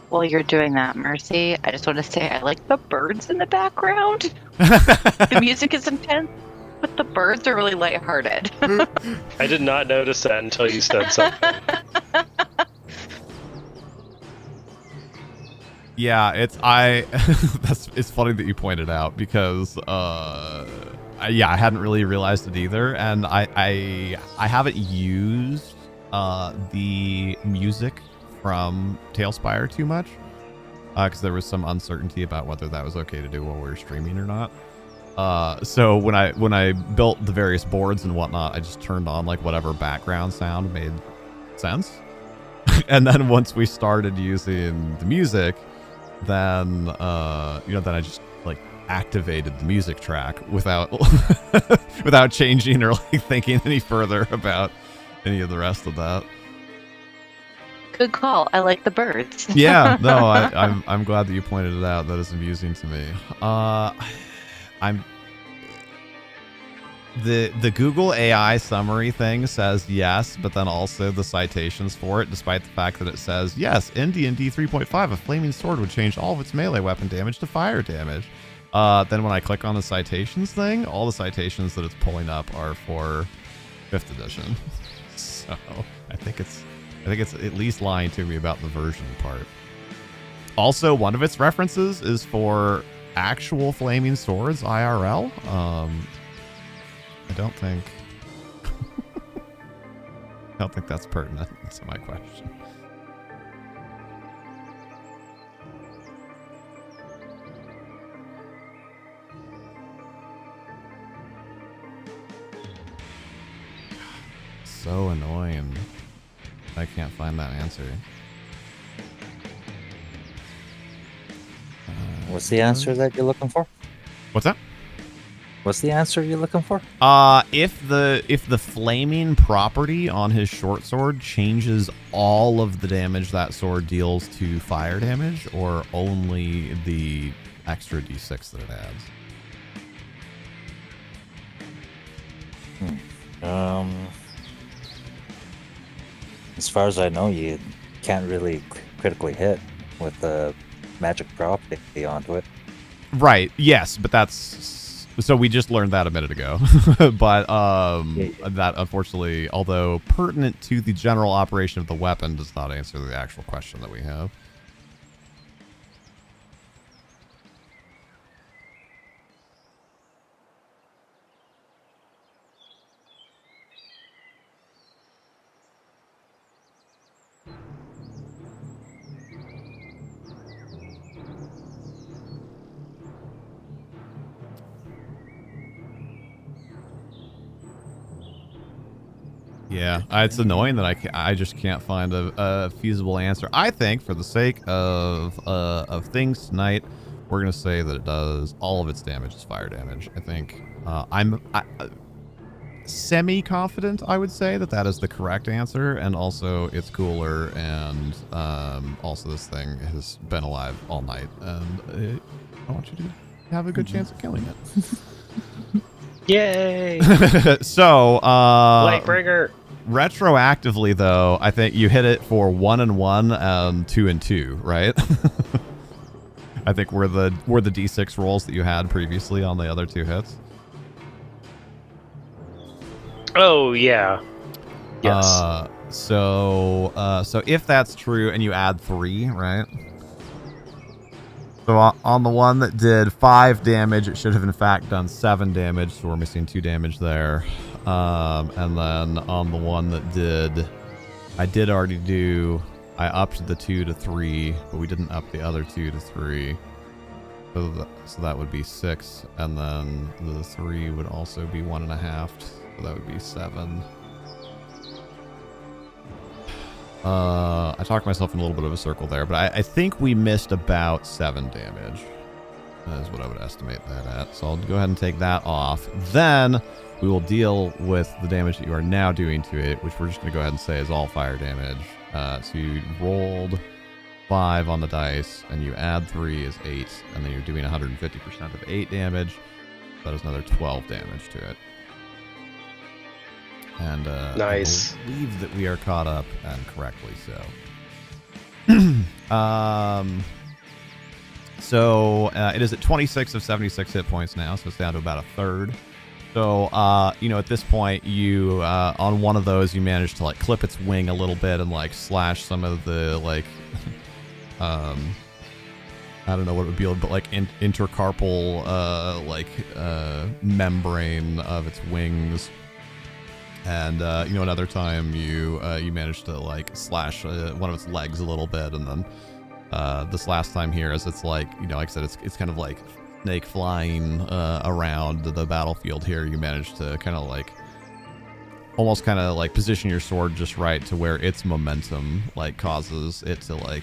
Speaker 3: While you're doing that, Mercy, I just want to say I like the birds in the background. The music is intense, but the birds are really lighthearted.
Speaker 1: I did not notice that until you said something.
Speaker 2: Yeah, it's funny that you pointed out, because I hadn't really realized it either, and I haven't used the music from Tailspire too much, because there was some uncertainty about whether that was okay to do while we were streaming or not. So when I built the various boards and whatnot, I just turned on like whatever background sound made sense. And then once we started using the music, then then I just like activated the music track without without changing or like thinking any further about any of the rest of that.
Speaker 3: Good call. I like the birds.
Speaker 2: Yeah, no, I'm glad that you pointed it out. That is amusing to me. The Google AI summary thing says yes, but then also the citations for it, despite the fact that it says yes, in D&D 3.5, a flaming sword would change all of its melee weapon damage to fire damage. Then when I click on the citations thing, all the citations that it's pulling up are for 5th edition. So I think it's at least lying to me about the version part. Also, one of its references is for actual flaming swords IRL. I don't think that's pertinent to my question. So annoying. I can't find that answer.
Speaker 6: What's the answer that you're looking for?
Speaker 2: What's that?
Speaker 6: What's the answer you're looking for?
Speaker 2: If the flaming property on his short sword changes all of the damage that sword deals to fire damage, or only the extra d6 that it adds.
Speaker 6: As far as I know, you can't really critically hit with the magic property onto it.
Speaker 2: Right. Yes, but that's so we just learned that a minute ago. But that unfortunately, although pertinent to the general operation of the weapon, does not answer the actual question that we have. Yeah, it's annoying that I just can't find a feasible answer. I think for the sake of things tonight, we're gonna say that it does all of its damage is fire damage. I think I'm semi-confident. I would say that is the correct answer, and also it's cooler, and also this thing has been alive all night, and I want you to have a good chance at killing it.
Speaker 1: Yay!
Speaker 2: So,
Speaker 1: Lightbringer.
Speaker 2: Retroactively, though, I think you hit it for 1 and 1 and 2 and 2, right? I think were the d6 rolls that you had previously on the other 2 hits.
Speaker 1: Oh yeah. Yes.
Speaker 2: So if that's true, and you add 3, right? So on the one that did 5 damage, it should have in fact done 7 damage. So we're missing 2 damage there. And then on the one that did, I upped the 2 to 3, but we didn't up the other 2 to 3. So that would be 6, and then the 3 would also be 1.5. So that would be 7. I talked myself in a little bit of a circle there, but I think we missed about 7 damage. That is what I would estimate that at. So I'll go ahead and take that off. Then we will deal with the damage that you are now doing to it, which we're just going to go ahead and say is all fire damage. So you rolled 5 on the dice, and you add 3 is 8, and then you're doing 150% of 8 damage. That is another 12 damage to it. And
Speaker 1: Nice.
Speaker 2: I believe that we are caught up, and correctly so. So it is at 26 of 76 hit points now, so it's down to about a third. So, at this point, you, on one of those, you managed to, clip its wing a little bit and, slash some of the, I don't know what it would be, but, intercarpal, membrane of its wings. And, another time you managed to, slash one of its legs a little bit, and then this last time here, as it's like I said, it's kind of like snake flying around the battlefield here. You managed to kind of almost kind of position your sword just right to where its momentum causes it to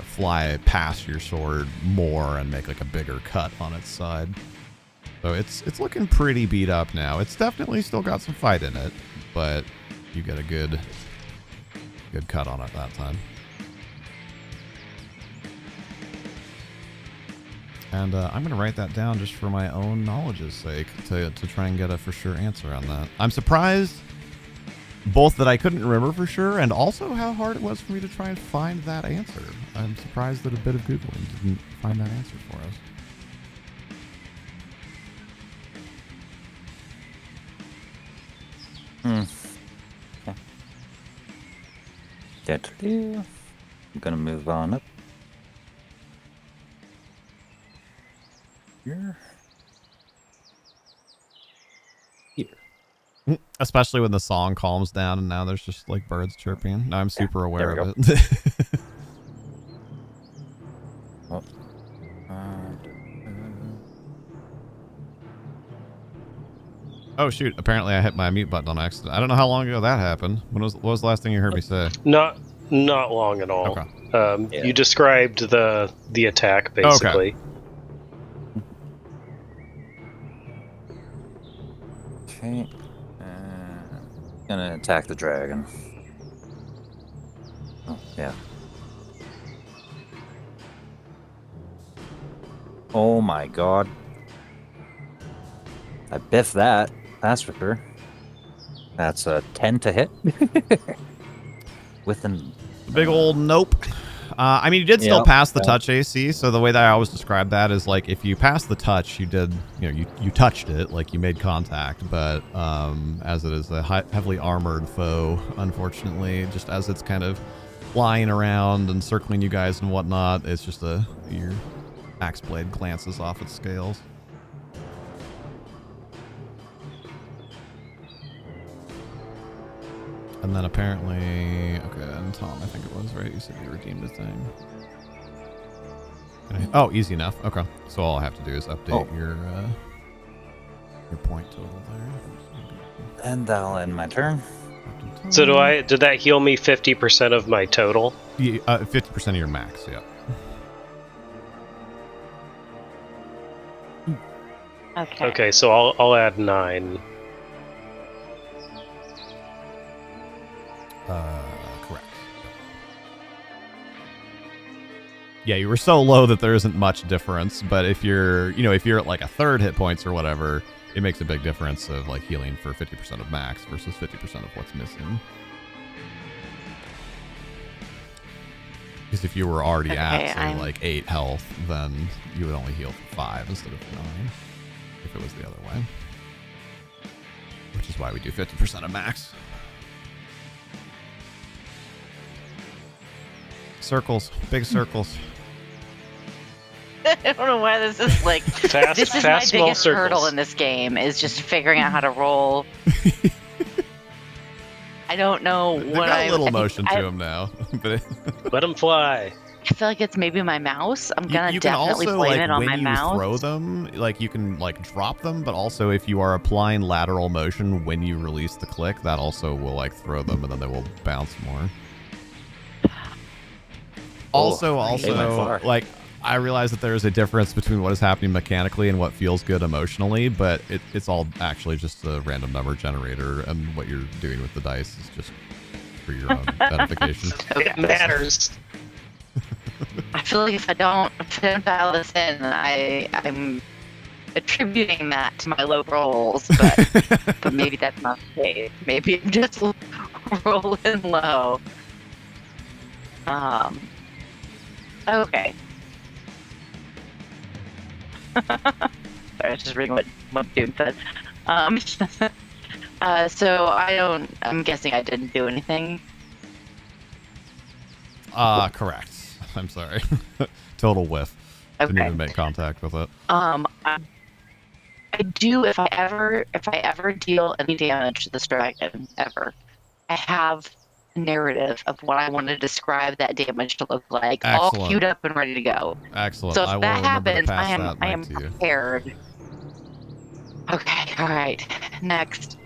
Speaker 2: fly past your sword more and make a bigger cut on its side. So it's looking pretty beat up now. It's definitely still got some fight in it, but you get a good cut on it that time. And I'm going to write that down just for my own knowledge's sake to try and get a for sure answer on that. I'm surprised both that I couldn't remember for sure and also how hard it was for me to try and find that answer. I'm surprised that a bit of Googling didn't find that answer for us.
Speaker 6: Okay. I'm going to move on up. Here.
Speaker 2: Especially when the song calms down and now there's just birds chirping. Now I'm super aware of
Speaker 6: it. Oh.
Speaker 2: Oh shoot, apparently I hit my mute button on accident. I don't know how long ago that happened. What was the last thing you heard me say?
Speaker 1: Not long at all.
Speaker 2: Okay.
Speaker 1: You described the attack basically.
Speaker 6: Okay. Gonna attack the dragon. Oh, yeah. Oh my god. I biffed that. That's for sure. That's a 10 to hit. With an...
Speaker 2: Big old nope. I mean, you did still pass the touch AC, so the way that I always describe that is if you pass the touch, you did, you touched it, you made contact, but as it is a heavily armored foe, unfortunately, just as it's kind of flying around and circling you guys and whatnot, it's just your axe blade glances off its scales. And then apparently, okay, and Tom, I think it was, right? You said you redeemed a thing. Oh, easy enough. Okay. So all I have to do is update your point total there.
Speaker 6: And that'll end my turn.
Speaker 1: So did that heal me 50% of my total?
Speaker 2: 50% of your max, yeah.
Speaker 3: Okay.
Speaker 1: Okay, so I'll add 9.
Speaker 2: Correct. Yeah, you were so low that there isn't much difference, but if you're at a third hit points or whatever, it makes a big difference of healing for 50% of max versus 50% of what's missing. Because if you were already at say 8 health, then you would only heal for 5 instead of 9 if it was the other way. which is why we do 50% of max. Circles, big circles.
Speaker 3: I don't know why this is like.
Speaker 1: Fast,
Speaker 3: This is
Speaker 1: fast,
Speaker 3: my
Speaker 1: small
Speaker 3: biggest
Speaker 1: circles.
Speaker 3: hurdle in this game is just figuring out how to roll. I don't know
Speaker 2: They've
Speaker 3: what
Speaker 2: got
Speaker 3: I
Speaker 2: a little motion to them now, but
Speaker 1: Let them fly.
Speaker 3: I feel like it's maybe my mouse. I'm gonna
Speaker 2: you can
Speaker 3: definitely
Speaker 2: also,
Speaker 3: blame
Speaker 2: like,
Speaker 3: it on
Speaker 2: when
Speaker 3: my
Speaker 2: you
Speaker 3: mouse.
Speaker 2: throw them, like you can like drop them, but also if you are applying lateral motion when you release the click, that also will like throw them, and then they will bounce more. Also,
Speaker 6: they went far.
Speaker 2: like I realize that there is a difference between what is happening mechanically and what feels good emotionally, but it's all actually just a random number generator, and what you're doing with the dice is just for your own edification.
Speaker 1: It matters.
Speaker 3: I feel like if I don't dial this in, I'm attributing that to my low rolls, but maybe that's not the case. Maybe I'm just rolling low. Okay. Sorry, I was just reading what dude said. So I'm guessing I didn't do anything.
Speaker 2: Correct. I'm sorry. Total whiff. Didn't
Speaker 3: Okay.
Speaker 2: even make contact with it.
Speaker 3: I do if I ever deal any damage to this dragon ever, I have a narrative of what I want to describe that damage to look like, all
Speaker 2: Excellent.
Speaker 3: queued up and ready to go.
Speaker 2: Excellent.
Speaker 3: So if
Speaker 2: I will
Speaker 3: that
Speaker 2: remember
Speaker 3: happens,
Speaker 2: to pass
Speaker 3: I
Speaker 2: that
Speaker 3: am
Speaker 2: mic to you.
Speaker 3: prepared. Okay, all right. Next.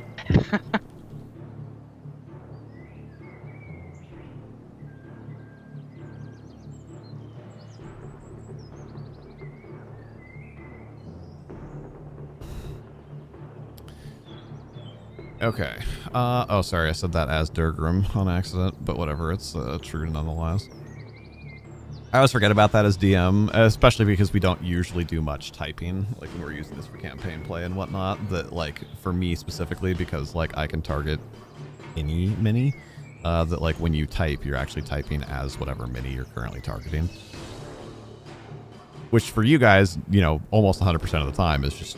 Speaker 2: Okay. Oh, sorry. I said that as Durgrim on accident, but whatever. It's true nonetheless. I always forget about that as DM, especially because we don't usually do much typing, like when we're using this for campaign play and whatnot. That, like, for me specifically, because, like, I can target any mini, that, like, when you type, you're actually typing as whatever mini you're currently targeting. Which, for you guys, you know, almost 100% of the time is just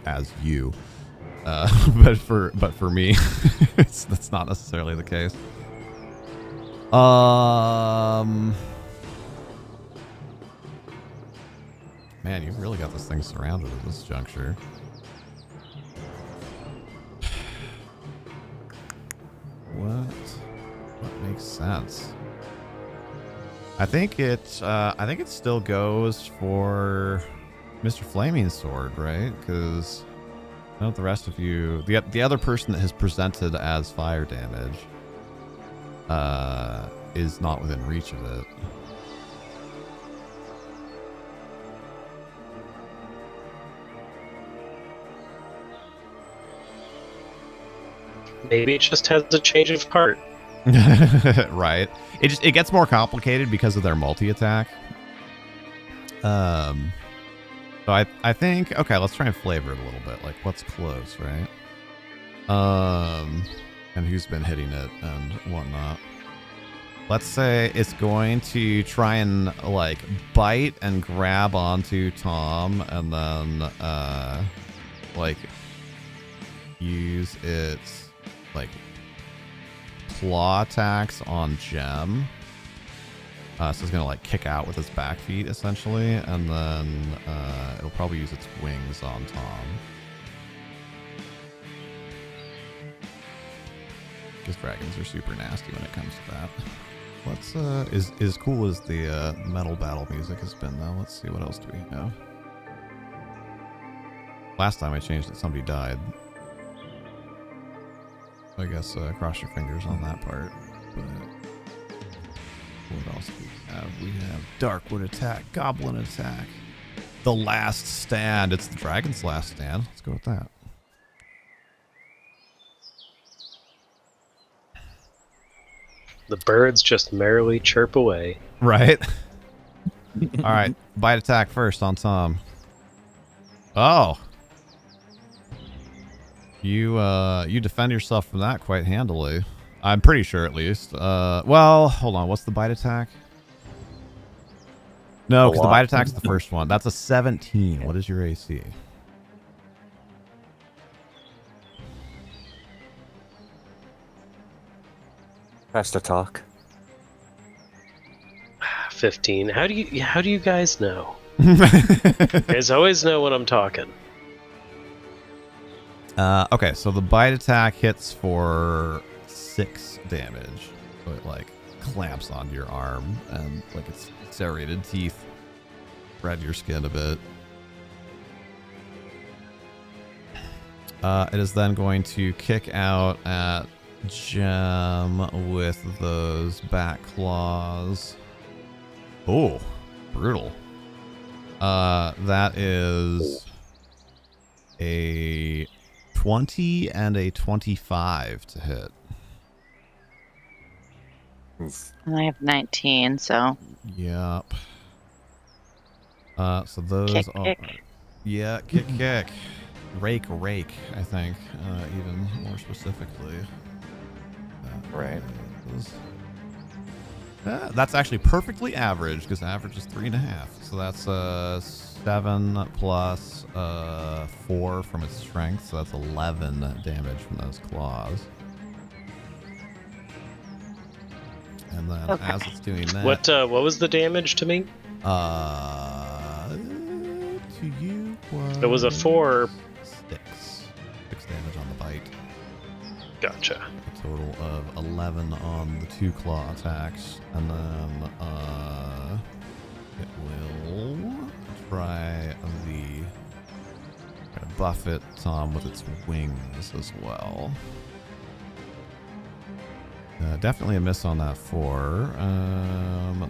Speaker 2: as you. But for me, that's not necessarily the case. Man, you've really got this thing surrounded at this juncture. What makes sense? I think it still goes for Mr. Flaming Sword, right? Because I know the rest of you, the other person that has presented as fire damage, is not within reach of it.
Speaker 1: Maybe it just has a change of heart.
Speaker 2: Right. It gets more complicated because of their multi-attack. So I think, okay, let's try and flavor it a little bit. Like, what's close, right? And who's been hitting it and whatnot. Let's say it's going to try and, like, bite and grab onto Tom, and then, like, use its, like, claw attacks on Gem. So it's going to, like, kick out with its back feet, essentially, and then it'll probably use its wings on Tom. Because dragons are super nasty when it comes to that. Let's, as cool as the metal battle music has been, though, let's see, what else do we have? Last time I changed it, somebody died. I guess cross your fingers on that part. But what else do we have? We have Darkwood attack, Goblin attack, The Last Stand. It's the dragon's last stand. Let's go with that.
Speaker 1: The birds just merrily chirp away.
Speaker 2: Right. All right. Bite attack first on Tom. Oh. You defend yourself from that quite handily. I'm pretty sure, at least. Well, hold on. What's the bite attack? No, because the bite attack's the first one. That's a 17. What is your AC?
Speaker 6: Faster talk.
Speaker 1: 15. How do you guys know? You guys always know when I'm talking.
Speaker 2: Okay, so the bite attack hits for 6 damage. So it like clamps onto your arm and like its serrated teeth spread your skin a bit. It is then going to kick out at Gem with those back claws. Oh, brutal. That is a 20 and a 25 to hit.
Speaker 3: And I have 19, so.
Speaker 2: Yep. So those
Speaker 3: Kick,
Speaker 2: are.
Speaker 3: kick.
Speaker 2: Yeah, kick. Rake, I think, even more specifically.
Speaker 6: Right.
Speaker 2: That's actually perfectly average, because average is 3.5. So that's 7 plus 4 from its strength, so that's 11 damage from those claws. And then as it's doing that,
Speaker 1: What was the damage to me?
Speaker 2: to you
Speaker 1: It was a 4.
Speaker 2: 6 damage on the bite.
Speaker 1: Gotcha.
Speaker 2: A total of 11 on the 2 claw attacks, and then it will try to buffet Tom with its wings as well. Definitely a miss on that 4.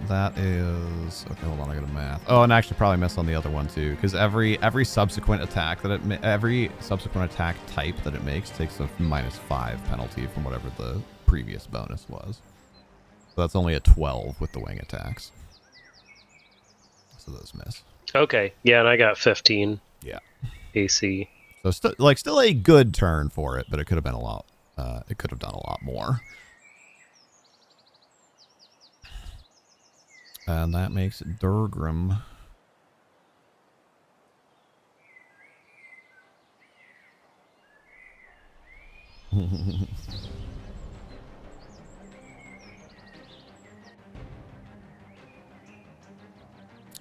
Speaker 2: That is okay. Hold on, I got to math. Oh, and actually probably miss on the other one too, because every subsequent attack that every subsequent attack type that it makes takes a -5 penalty from whatever the previous bonus was. So that's only a 12 with the wing attacks. So those miss.
Speaker 1: Okay. Yeah, and I got 15.
Speaker 2: Yeah.
Speaker 1: AC.
Speaker 2: So still a good turn for it, but it could have been a lot. It could have done a lot more. And that makes Durgrim.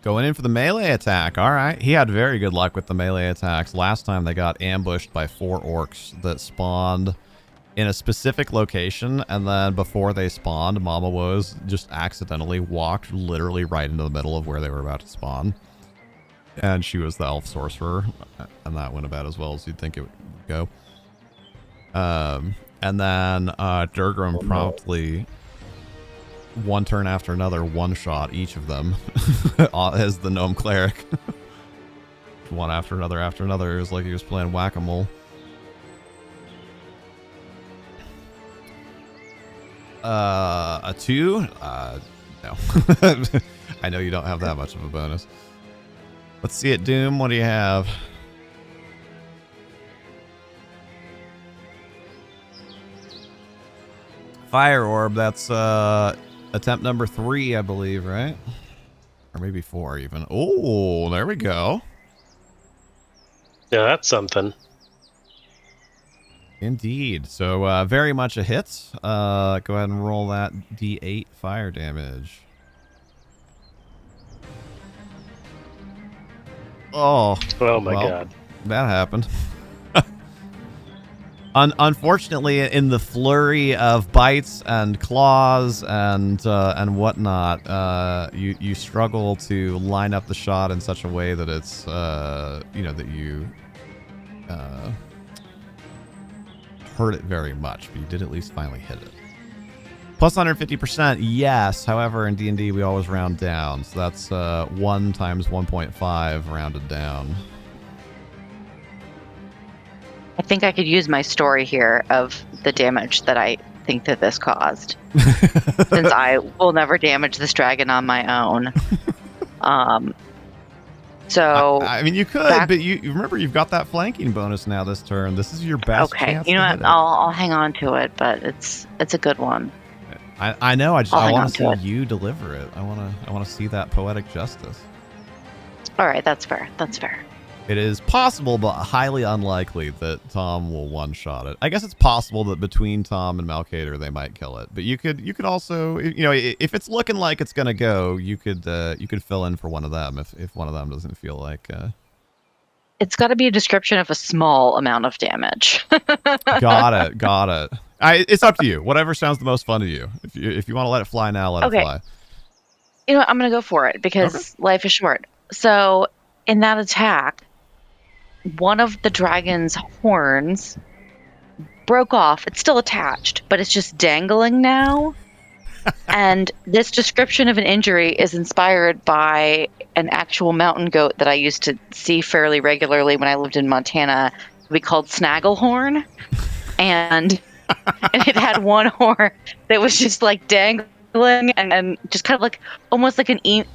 Speaker 2: Going in for the melee attack. All right. He had very good luck with the melee attacks. Last time they got ambushed by 4 orcs that spawned in a specific location, and then before they spawned, Mama Woes just accidentally walked literally right into the middle of where they were about to spawn. And she was the elf sorcerer, and that went about as well as you'd think it would go. And then Durgrim promptly, one turn after another, one-shot each of them as the gnome cleric. One after another. It was like he was playing whack-a-mole. A 2? No. I know you don't have that much of a bonus. Let's see it, Doom. What do you have? Fire Orb. That's attempt number 3, I believe, right? Or maybe 4 even. Oh, there we go.
Speaker 1: Yeah, that's something.
Speaker 2: Indeed. So very much a hit. Go ahead and roll that D8 fire damage. Oh
Speaker 1: my God.
Speaker 2: That happened. Unfortunately, in the flurry of bites and claws and whatnot, you struggle to line up the shot in such a way that it's that you hurt it very much, but you did at least finally hit it. Plus 150%, yes. However, in D&D, we always round down, so that's 1 times 1.5 rounded down.
Speaker 3: I think I could use my story here of the damage that I think that this caused. Since I will never damage this dragon on my own. So
Speaker 2: I mean, you could, but you remember you've got that flanking bonus now this turn. This is your best chance.
Speaker 3: You know what? I'll hang on to it, but it's a good one.
Speaker 2: I know. I want to see
Speaker 3: it.
Speaker 2: you deliver it. I want to see that poetic justice.
Speaker 3: All right, that's fair. That's fair.
Speaker 2: It is possible, but highly unlikely that Tom will one-shot it. I guess it's possible that between Tom and Malkator, they might kill it. But you could also, you know, if it's looking like it's gonna go, you could fill in for one of them if one of them doesn't feel like.
Speaker 3: It's got to be a description of a small amount of damage.
Speaker 2: Got it. It's up to you. Whatever sounds the most fun to you. If you want to let it fly now, let it fly.
Speaker 3: You know what? I'm gonna go for it because life is short. So in that attack, one of the dragon's horns broke off. It's still attached, but it's just dangling now. And this description of an injury is inspired by an actual mountain goat that I used to see fairly regularly when I lived in Montana. We called Snagglehorn. And it had one horn that was just like dangling and just kind of like almost like an emo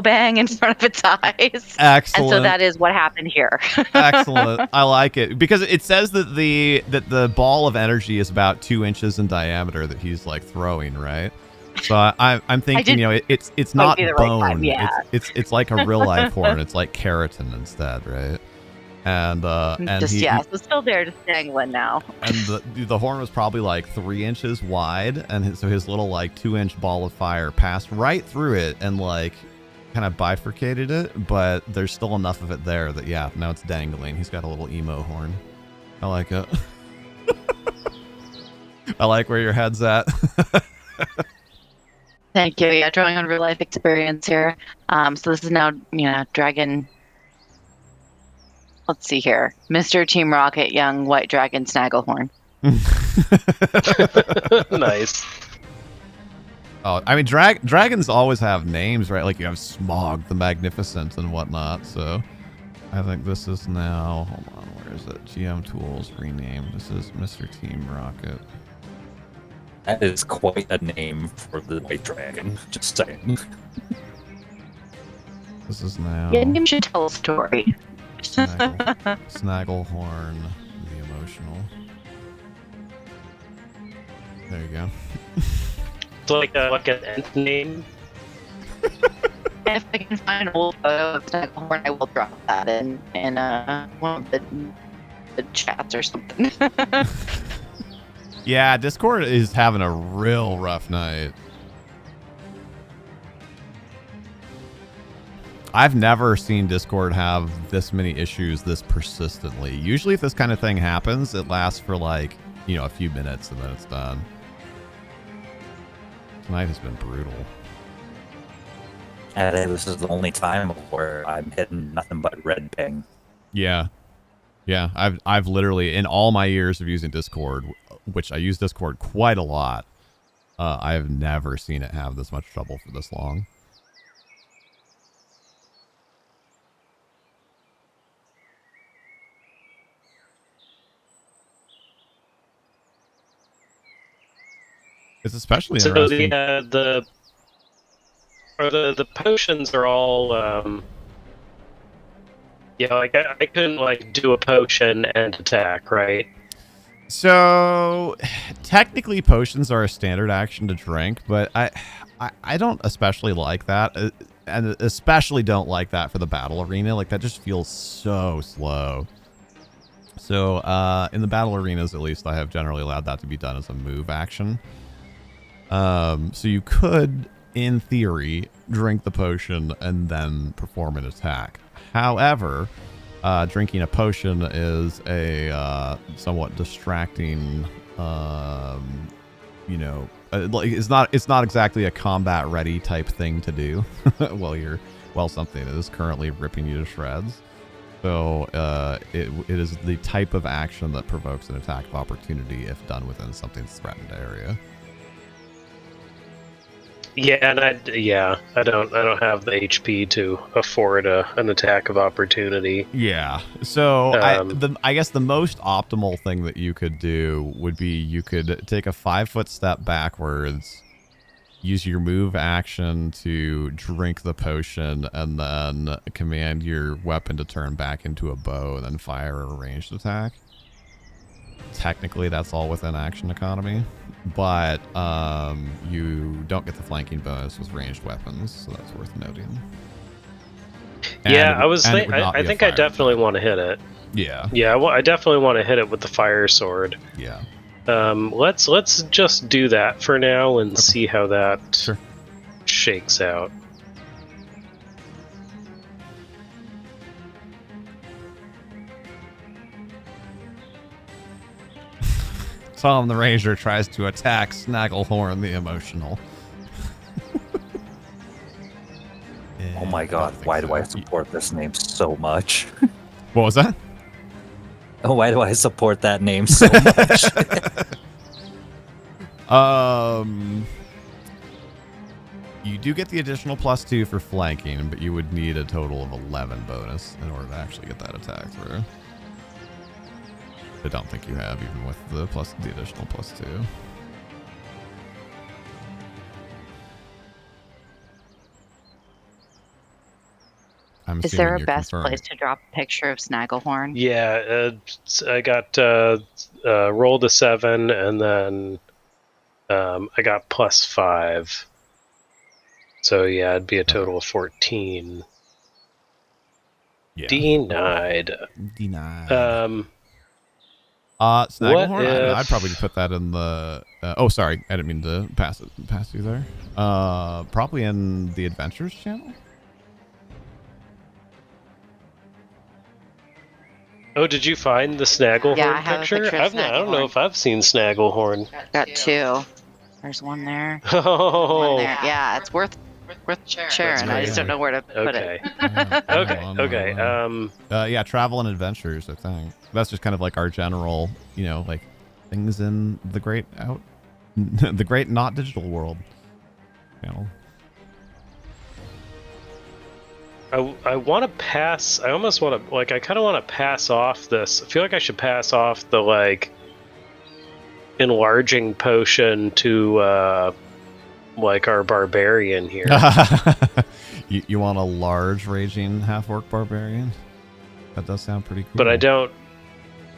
Speaker 3: bang in front of its eyes.
Speaker 2: Excellent.
Speaker 3: And so that is what happened here.
Speaker 2: Excellent. I like it because it says that the ball of energy is about 2 inches in diameter that he's like throwing, right? So I'm thinking, you know, it's not bone. Right time, yeah. It's like a real life horn. It's like keratin instead, right? And
Speaker 3: just so still there, just dangling now.
Speaker 2: And the horn was probably like 3 inches wide, and so his little like 2-inch ball of fire passed right through it and like kind of bifurcated it, but there's still enough of it there that now it's dangling. He's got a little emo horn. I like it. I like where your head's at.
Speaker 3: Thank you. Yeah, drawing on real life experience here. So this is now, dragon. Let's see here. Mr. Team Rocket, young white dragon Snagglehorn.
Speaker 1: Nice.
Speaker 2: Oh, I mean, dragons always have names, right? Like you have Smog the Magnificent and whatnot. So I think this is now, hold on, where is it? GM Tools, rename. This is Mr. Team Rocket.
Speaker 6: That is quite a name for the white dragon, just saying.
Speaker 2: This is now...
Speaker 3: Your name should tell a story.
Speaker 2: Snagglehorn, the emotional. There you go.
Speaker 1: It's like an ant name.
Speaker 3: If I can find an old photo of Snagglehorn, I will drop that in one of the chats or something.
Speaker 2: Yeah, Discord is having a real rough night. I've never seen Discord have this many issues this persistently. Usually if this kind of thing happens, it lasts for like, a few minutes and then it's done. Tonight has been brutal.
Speaker 6: And this is the only time where I'm hitting nothing but red ping.
Speaker 2: Yeah. Yeah, I've literally, in all my years of using Discord, which I use Discord quite a lot, I've never seen it have this much trouble for this long. It's especially interesting.
Speaker 1: So the potions are all I couldn't do a potion and attack, right?
Speaker 2: So technically potions are a standard action to drink, but I don't especially like that, and especially don't like that for the battle arena. Like that just feels so slow. So in the battle arenas, at least, I have generally allowed that to be done as a move action. So you could, in theory, drink the potion and then perform an attack. However, drinking a potion is a somewhat distracting, it's not exactly a combat ready type thing to do while something is currently ripping you to shreds. So it is the type of action that provokes an attack of opportunity if done within something's threatened area.
Speaker 1: Yeah, and I don't have the HP to afford an attack of opportunity.
Speaker 2: Yeah, so I guess the most optimal thing that you could do would be you could take a 5-foot step backwards, use your move action to drink the potion, and then command your weapon to turn back into a bow, and then fire a ranged attack. Technically, that's all within action economy, but you don't get the flanking bonus with ranged weapons, so that's worth noting.
Speaker 1: Yeah,
Speaker 2: And
Speaker 1: I was.
Speaker 2: and it would not
Speaker 1: I
Speaker 2: be a
Speaker 1: think I
Speaker 2: fire
Speaker 1: definitely
Speaker 2: attack.
Speaker 1: want to hit it.
Speaker 2: Yeah.
Speaker 1: Yeah, I definitely want to hit it with the fire sword.
Speaker 2: Yeah.
Speaker 1: Let's just do that for now and
Speaker 2: Okay.
Speaker 1: see how that
Speaker 2: Sure.
Speaker 1: shakes out.
Speaker 2: Tom the Ranger tries to attack Snagglehorn the Emotional.
Speaker 6: Oh my god, why do I support this name so much?
Speaker 2: What was that?
Speaker 6: Oh, why do I support that name so much?
Speaker 2: You do get the additional +2 for flanking, but you would need a total of 11 bonus in order to actually get that attack through. I don't think you have, even with the additional +2. I'm
Speaker 3: Is there
Speaker 2: assuming
Speaker 3: a
Speaker 2: you're
Speaker 3: best
Speaker 2: confirming.
Speaker 3: place to drop a picture of Snagglehorn?
Speaker 1: Yeah, I got rolled a 7, and then I got +5. So yeah, it'd be a total of 14.
Speaker 2: Yeah.
Speaker 1: Denied.
Speaker 2: Denied.
Speaker 1: What
Speaker 2: Snagglehorn?
Speaker 1: if-
Speaker 2: I'd probably put that in the. Oh, sorry, I didn't mean to pass you there. Probably in the Adventures channel.
Speaker 1: Oh, did you find the Snagglehorn
Speaker 3: Yeah, I have a
Speaker 1: picture?
Speaker 3: picture of
Speaker 1: I don't know
Speaker 3: Snagglehorn.
Speaker 1: if I've seen Snagglehorn.
Speaker 3: Got 2. There's one there.
Speaker 1: Oh,
Speaker 3: One there. Yeah, it's worth sharing. I just don't know where to put
Speaker 1: okay.
Speaker 3: it.
Speaker 1: Okay.
Speaker 2: Yeah, travel and adventures. I think that's just kind of like our general, like things in the great the great not digital world.
Speaker 1: I want to pass. I almost want to I kind of want to pass off this. I feel like I should pass off the enlarging potion to our barbarian here.
Speaker 2: you want a large raging half orc barbarian? That does sound pretty cool.
Speaker 1: But I don't.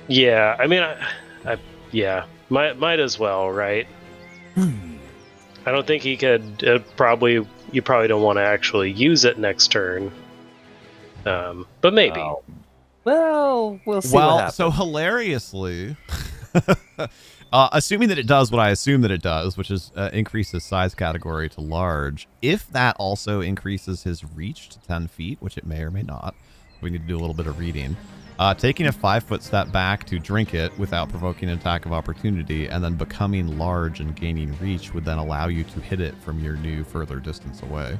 Speaker 1: Yeah, I mean, might as well, right? I don't think he could. You probably don't want to actually use it next turn. But maybe.
Speaker 6: Well, we'll see what happens.
Speaker 2: So hilariously, assuming that it does what I assume that it does, which is increase his size category to large, if that also increases his reach to 10 feet, which it may or may not, we need to do a little bit of reading. Taking a 5-foot step back to drink it without provoking an attack of opportunity, and then becoming large and gaining reach would then allow you to hit it from your new further distance away.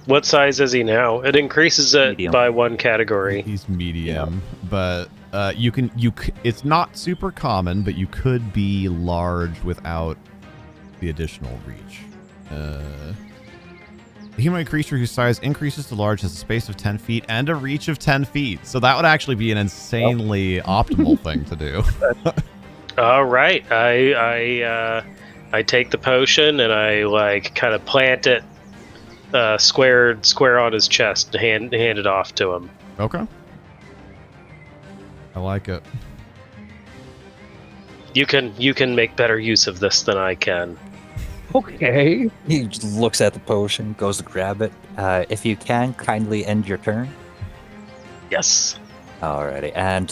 Speaker 1: What size is he now? It increases it
Speaker 6: Medium.
Speaker 1: by 1 category.
Speaker 2: He's medium, but it's not super common, but you could be large without the additional reach. The humanoid creature whose size increases to large has a space of 10 feet and a reach of 10 feet. So that would actually be an insanely optimal thing to do.
Speaker 1: All right, I take the potion and I kind of plant it square on his chest and hand it off to him.
Speaker 2: Okay. I like it.
Speaker 1: You can make better use of this than I can.
Speaker 6: Okay. He just looks at the potion, goes to grab it. If you can, kindly end your turn.
Speaker 1: Yes.
Speaker 6: Alrighty. And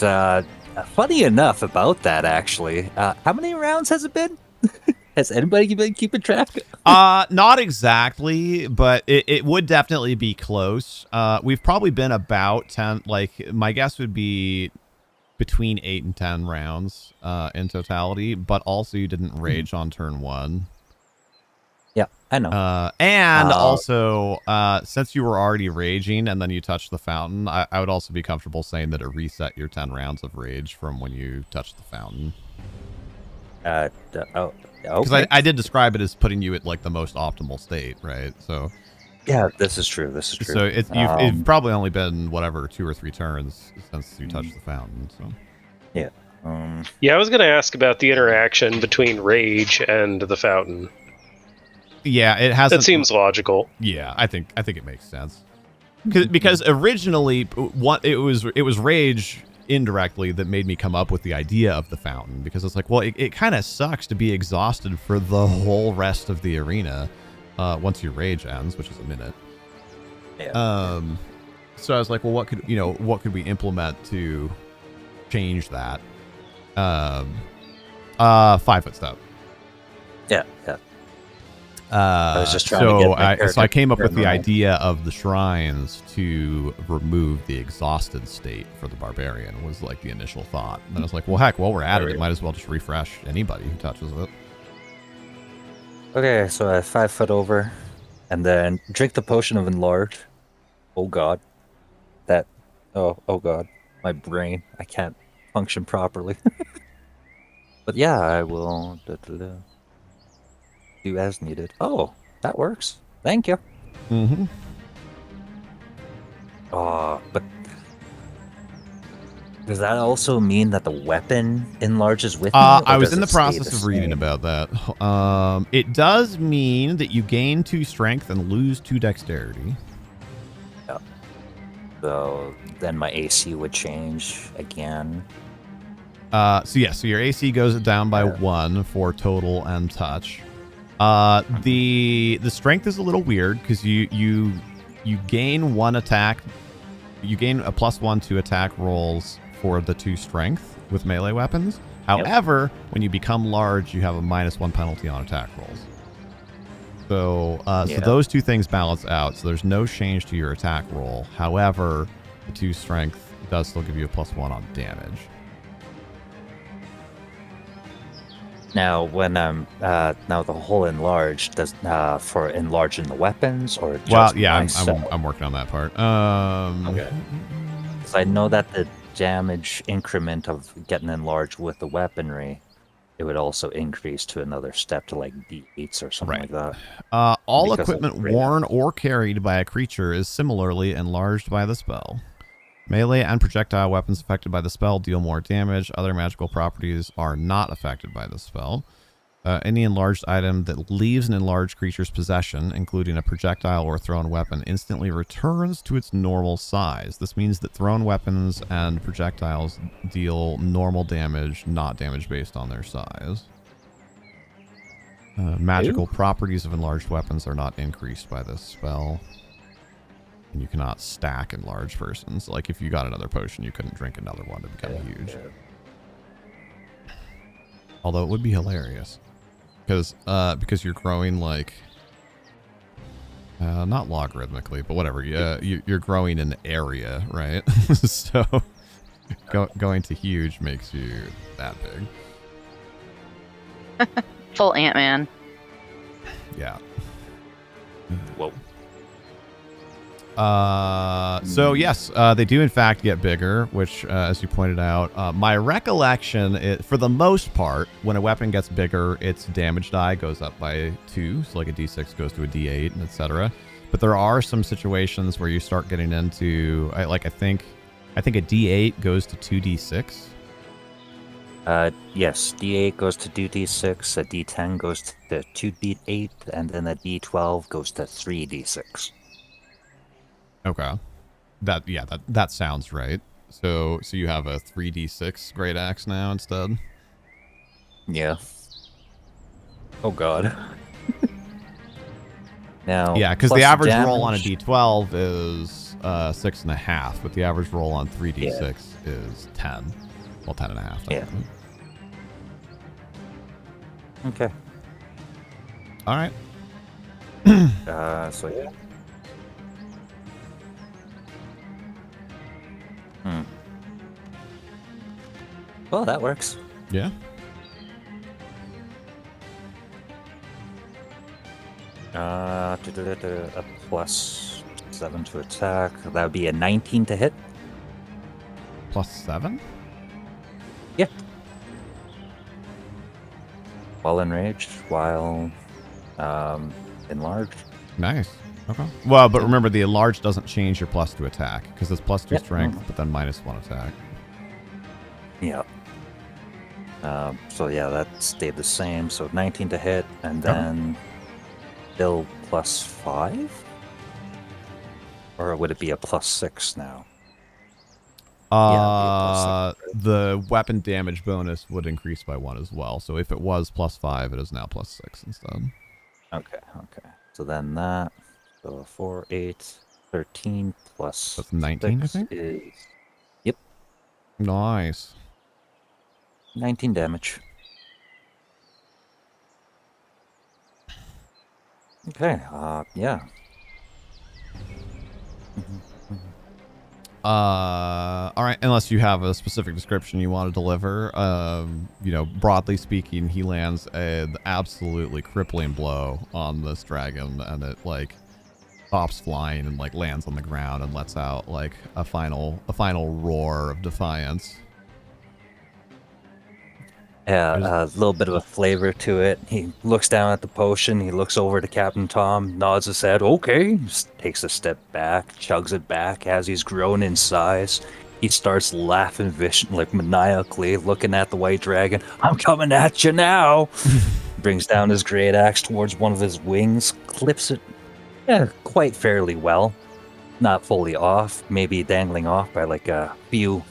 Speaker 6: funny enough about that, actually, how many rounds has it been? Has anybody been keeping track?
Speaker 2: Not exactly, but it would definitely be close. We've probably been about 10, my guess would be between 8 and 10 rounds in totality, but also you didn't rage on turn 1.
Speaker 6: Yeah, I know.
Speaker 2: And also, since you were already raging and then you touched the fountain, I would also be comfortable saying that it reset your 10 rounds of rage from when you touched the fountain. Because
Speaker 6: Okay.
Speaker 2: I did describe it as putting you at the most optimal state, right? So
Speaker 6: Yeah, this is true.
Speaker 2: So it's probably only been 2 or 3 turns since you touched the fountain. So
Speaker 6: yeah.
Speaker 1: Yeah, I was going to ask about the interaction between rage and the fountain.
Speaker 2: Yeah, it hasn't.
Speaker 1: That seems logical.
Speaker 2: Yeah, I think it makes sense. Because originally, it was rage indirectly that made me come up with the idea of the fountain, because it's it kind of sucks to be exhausted for the whole rest of the arena once your rage ends, which is a minute.
Speaker 6: Yeah.
Speaker 2: So I was like, well, what could we implement to change that? 5-foot step.
Speaker 6: Yeah. I was just trying to
Speaker 2: so
Speaker 6: get my
Speaker 2: I came up with the
Speaker 6: character
Speaker 2: idea of the shrines to remove the exhausted state for the barbarian was like the initial thought. And then I was like, well, heck, while we're at it, might as well just refresh anybody who touches it.
Speaker 6: Okay, so I 5 foot over, and then drink the potion of enlarge. Oh god, oh god, my brain, I can't function properly. But yeah, I will do as needed. Oh, that works. Thank you.
Speaker 2: Mm-hmm.
Speaker 6: Oh, but does that also mean that the weapon enlarges with me?
Speaker 2: I
Speaker 6: or
Speaker 2: was
Speaker 6: does
Speaker 2: in the
Speaker 6: it stay
Speaker 2: process of reading
Speaker 6: same?
Speaker 2: about that. It does mean that you gain 2 strength and lose 2 dexterity.
Speaker 6: Yeah. So then my AC would change again.
Speaker 2: So your AC goes down by 1 for total and touch. The strength is a little weird because you gain 1 attack. You gain a +1 to attack rolls for the 2 strength with melee weapons. However, when you become large, you have a -1 penalty on attack rolls. So those 2 things balance out. So there's no change to your attack roll. However, the 2 strength does still give you a +1 on damage.
Speaker 6: Now, when now the whole enlarged does for enlarging the weapons or just
Speaker 2: Well, yeah,
Speaker 6: myself?
Speaker 2: I'm working on that part.
Speaker 6: Okay. 'Cause I know that the damage increment of getting enlarged with the weaponry, it would also increase to another step to like D8s or something like that.
Speaker 2: All
Speaker 6: Because of
Speaker 2: equipment
Speaker 6: radar.
Speaker 2: worn or carried by a creature is similarly enlarged by the spell. Melee and projectile weapons affected by the spell deal more damage. Other magical properties are not affected by the spell. Any enlarged item that leaves an enlarged creature's possession, including a projectile or thrown weapon, instantly returns to its normal size. This means that thrown weapons and projectiles deal normal damage, not damage based on their size. Magical properties of enlarged weapons are not increased by this spell. And you cannot stack enlarged persons. Like if you got another potion, you couldn't drink another one to become huge. Although it would be hilarious. Because you're growing like not logarithmically, but whatever. You're growing in area, right? So going to huge makes you that big.
Speaker 3: Full Ant-Man.
Speaker 2: Yeah.
Speaker 6: Whoa.
Speaker 2: So yes, they do in fact get bigger, which, as you pointed out, my recollection, for the most part, when a weapon gets bigger, its damage die goes up by 2. So like a D6 goes to a D8, and etc. But there are some situations where you start getting into, I think a D8 goes to 2D6.
Speaker 6: Yes, D8 goes to 2D6, a D10 goes to 2D8, and then a D12 goes to 3D6.
Speaker 2: Okay. That sounds right. So you have a 3D6 great axe now instead?
Speaker 6: Yeah. Oh god. Now,
Speaker 2: Yeah, because
Speaker 6: plus
Speaker 2: the average roll on a
Speaker 6: damage-
Speaker 2: D12 is 6.5, but the average roll on 3D6 is 10. Well, 10.5.
Speaker 6: Yeah. Okay.
Speaker 2: All right.
Speaker 6: So yeah. Well, that works.
Speaker 2: Yeah.
Speaker 6: A +7 to attack. That would be a 19 to hit.
Speaker 2: +7?
Speaker 6: Yeah. While enraged, while enlarged.
Speaker 2: Nice. Okay. Well, but remember, the enlarged doesn't change your +2 attack, because it's +2 strength, but then -1 attack.
Speaker 6: Yeah. So yeah, that stayed the same. So 19 to hit, and then still +5? Or would it be a +6 now?
Speaker 2: The weapon damage bonus would increase by 1 as well. So if it was +5, it is now +6 instead.
Speaker 6: Okay. So then that. So 4, 8. 13 plus
Speaker 2: That's 19, I
Speaker 6: 6
Speaker 2: think?
Speaker 6: is
Speaker 2: Nice.
Speaker 6: 19 damage. Okay, yeah.
Speaker 2: All right, unless you have a specific description you want to deliver. Broadly speaking, he lands an absolutely crippling blow on this dragon, and it like stops flying and like lands on the ground and lets out like a final roar of defiance.
Speaker 6: Yeah, a little bit of a flavor to it. He looks down at the potion. He looks over to Captain Tom, nods his head. Okay, just takes a step back, chugs it back. As he's grown in size, he starts laughing like maniacally, looking at the white dragon. I'm coming at you now. Brings down his great axe towards one of his wings, clips it, quite fairly well. Not fully off, maybe dangling off by like a few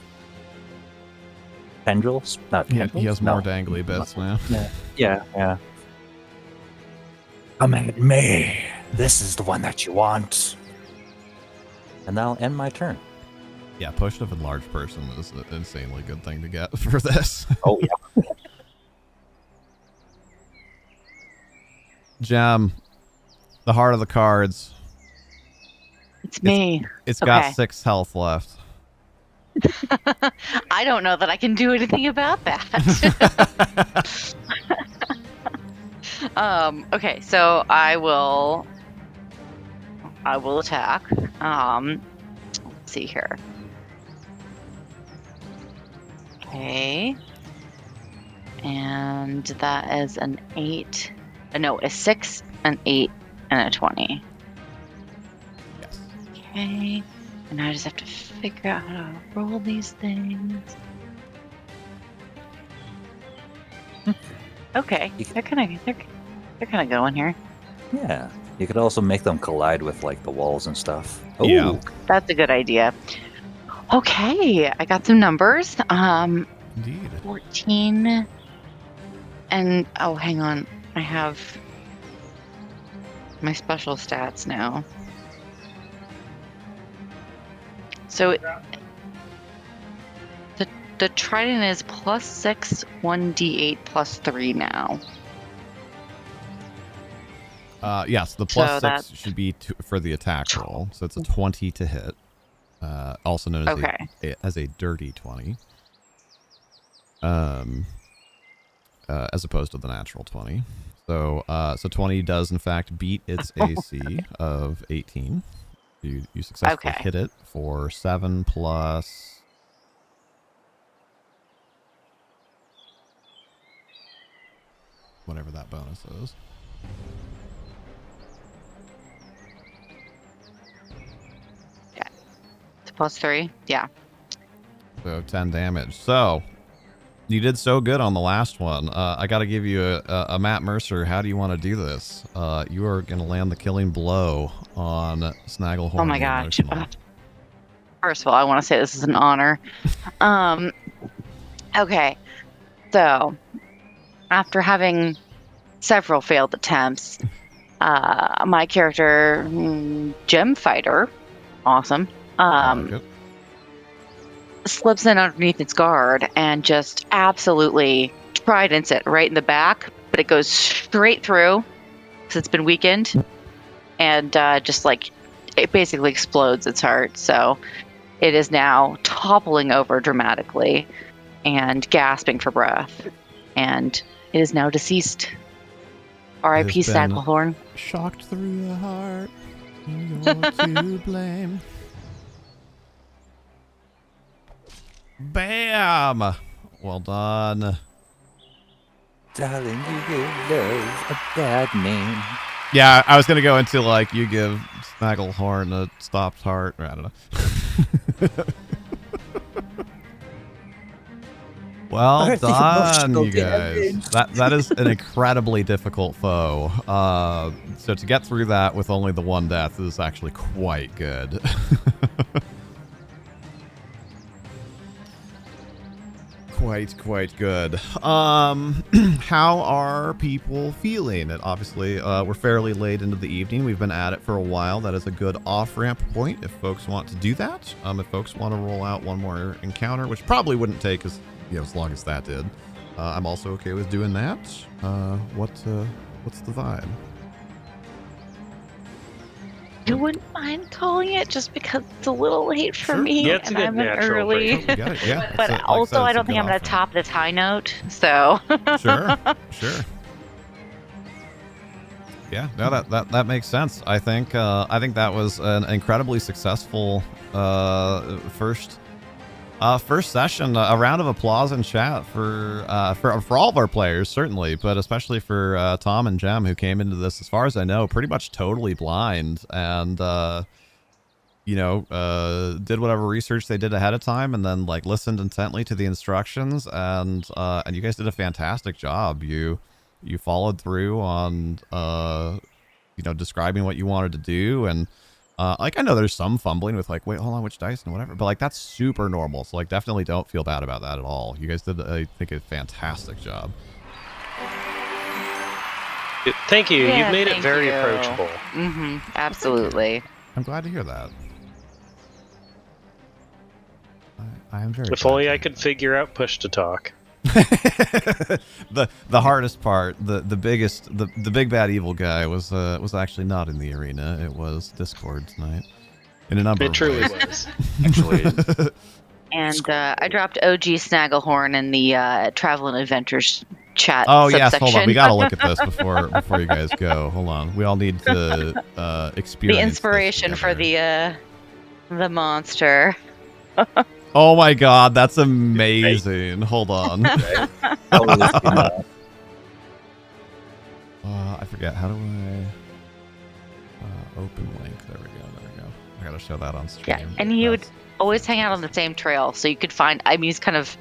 Speaker 6: tendrils, not
Speaker 2: Yeah,
Speaker 6: tendrils.
Speaker 2: he has more dangly bits now.
Speaker 6: Yeah. Come at me. This is the one that you want. And that'll end my turn.
Speaker 2: Yeah, push of a large person is an insanely good thing to get for this.
Speaker 6: Oh yeah.
Speaker 2: Gem, the heart of the cards.
Speaker 3: It's me.
Speaker 2: It's
Speaker 3: Okay.
Speaker 2: got 6 health left.
Speaker 3: I don't know that I can do anything about that. Okay, so I will attack. Let's see here. Okay. And that is an 8. No, a 6, an 8, and a 20.
Speaker 2: Yes.
Speaker 3: Okay. And I just have to figure out how to roll these things. Okay, they're kind of going here.
Speaker 6: Yeah. You could also make them collide with like the walls and stuff. Ooh.
Speaker 2: Yeah.
Speaker 3: That's a good idea. Okay, I got some numbers.
Speaker 2: Indeed.
Speaker 3: 14. And oh, hang on, I have my special stats now. So the trident is +6, 1d8 +3 now.
Speaker 2: Yes, the
Speaker 3: So
Speaker 2: +6
Speaker 3: that's-
Speaker 2: should be for the attack roll. So it's a 20 to hit. Also known as,
Speaker 3: Okay.
Speaker 2: as a dirty 20. As opposed to the natural 20. So 20 does in fact beat its AC of 18. You successfully
Speaker 3: Okay.
Speaker 2: hit it for 7 plus whatever that bonus is.
Speaker 3: It's +3. Yeah.
Speaker 2: So 10 damage. So you did so good on the last one. I got to give you a Matt Mercer. How do you want to do this? You are going to land the killing blow on Snagglehorn.
Speaker 3: Oh my
Speaker 2: the
Speaker 3: gosh.
Speaker 2: Emotional.
Speaker 3: First of all, I want to say this is an honor. Okay. So, after having several failed attempts, my character, Gem Fighter, awesome,
Speaker 2: Good.
Speaker 3: slips in underneath its guard and just absolutely tridents it right in the back, but it goes straight through because it's been weakened, and just like it basically explodes its heart. So it is now toppling over dramatically and gasping for breath, and it is now deceased. R.I.P.
Speaker 2: It has been-
Speaker 3: Snagglehorn.
Speaker 2: Shocked through the heart. You're to blame. Bam! Well done.
Speaker 6: Darling, you give love a bad name.
Speaker 2: Yeah, I was gonna go into like you give Snagglehorn a stopped heart. Or I don't know. Well
Speaker 6: Aren't they
Speaker 2: done,
Speaker 6: emotional
Speaker 2: you guys. That is an incredibly difficult foe. So to get through that with only the one death is actually quite good. Quite good. How are people feeling? It obviously, we're fairly late into the evening. We've been at it for a while. That is a good off-ramp point if folks want to do that. If folks want to roll out one more encounter, which probably wouldn't take as long as that did. I'm also okay with doing that. What's the vibe?
Speaker 3: You wouldn't mind calling it just because it's a little late for me,
Speaker 1: Yeah, it's a
Speaker 3: and
Speaker 1: good
Speaker 3: I'm an
Speaker 1: natural
Speaker 3: early.
Speaker 1: break.
Speaker 2: You got it, yeah.
Speaker 3: But also, I don't think I'm going to top this high note. So.
Speaker 2: Sure. Yeah, no, that makes sense. I think that was an incredibly successful first session. A round of applause in chat for all of our players, certainly, but especially for Tom and Jem, who came into this, as far as I know, pretty much totally blind, and did whatever research they did ahead of time, and then like listened intently to the instructions, and you guys did a fantastic job. You followed through on describing what you wanted to do, and I know there's some fumbling with like, wait, hold on, which dice and whatever, but like that's super normal. So like definitely don't feel bad about that at all. You guys did, I think, a fantastic job.
Speaker 1: Thank you.
Speaker 3: Yeah,
Speaker 1: You've made it
Speaker 3: thank
Speaker 1: very
Speaker 3: you.
Speaker 1: approachable.
Speaker 3: Mm-hmm. Absolutely.
Speaker 2: I'm glad to hear that. I am very.
Speaker 1: If
Speaker 2: glad
Speaker 1: only
Speaker 2: to
Speaker 1: I
Speaker 2: hear
Speaker 1: could
Speaker 2: that.
Speaker 1: figure out push to talk.
Speaker 2: the hardest part, the big bad evil guy was actually not in the arena. It was Discord tonight. In a number
Speaker 1: It
Speaker 2: of
Speaker 1: truly
Speaker 2: ways.
Speaker 1: was.
Speaker 6: Actually,
Speaker 3: And I dropped OG Snagglehorn in the Travel and Adventures chat.
Speaker 2: Oh yes,
Speaker 3: subsection.
Speaker 2: hold on. We gotta look at this before you guys go. Hold on. We all need to experience
Speaker 3: the inspiration
Speaker 2: this
Speaker 3: for
Speaker 2: together.
Speaker 3: the monster.
Speaker 2: Oh my god, that's amazing. Hold on. I forget. How do I open link? There we go. I gotta show that on stream.
Speaker 3: Yeah, and you would always hang out on the same trail, so you could find. I mean, he's kind of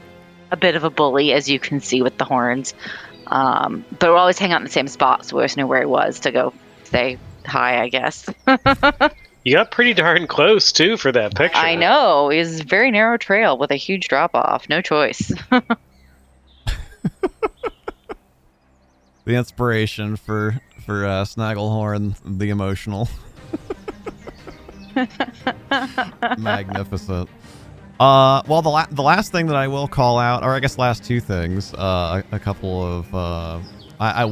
Speaker 3: a bit of a bully, as you can see with the horns. But we'll always hang out in the same spot, so we always knew where he was to go say hi, I guess.
Speaker 1: You got pretty darn close too for that picture.
Speaker 3: I know. It's a very narrow trail with a huge drop off. No choice.
Speaker 2: The inspiration for Snagglehorn, the emotional. Magnificent. Well, the last thing that I will call out, or I guess last two things, a couple of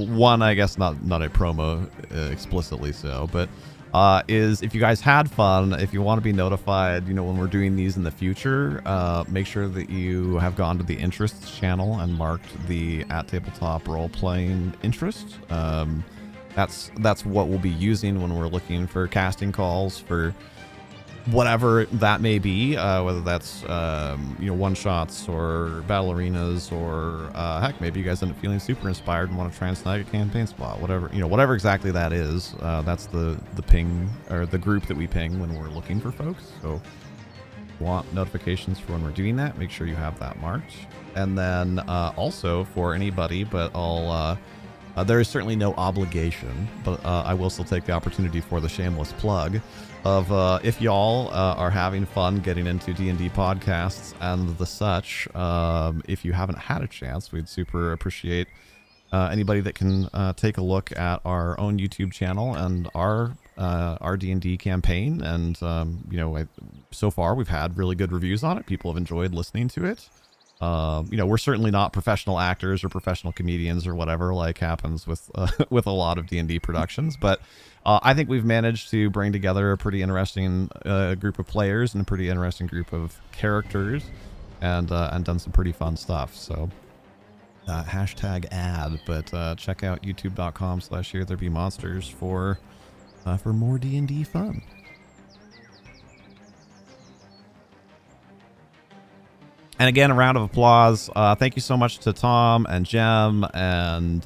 Speaker 2: one, I guess not a promo explicitly so, but is if you guys had fun, if you want to be notified, when we're doing these in the future, make sure that you have gone to the interests channel and marked the @tabletop role-playing interest. That's what we'll be using when we're looking for casting calls for whatever that may be, whether that's one-shots or battle arenas, or heck, maybe you guys end up feeling super inspired and want to try and snag a campaign spot, whatever exactly that is. That's the ping, or the group that we ping when we're looking for folks. So if you want notifications for when we're doing that, make sure you have that marked. And then also for anybody, but I'll there is certainly no obligation, but I will still take the opportunity for the shameless plug of if y'all are having fun getting into D&D podcasts and the such, if you haven't had a chance, we'd super appreciate anybody that can take a look at our own YouTube channel and our D&D campaign. And so far we've had really good reviews on it. People have enjoyed listening to it. We're certainly not professional actors or professional comedians or whatever, like happens with with a lot of D&D productions, but I think we've managed to bring together a pretty interesting group of players and a pretty interesting group of characters, and done some pretty fun stuff. So hashtag ad, but check out youtube.com/HereThereBeMonsters for more D&D fun. And again, a round of applause. Thank you so much to Tom and Jem and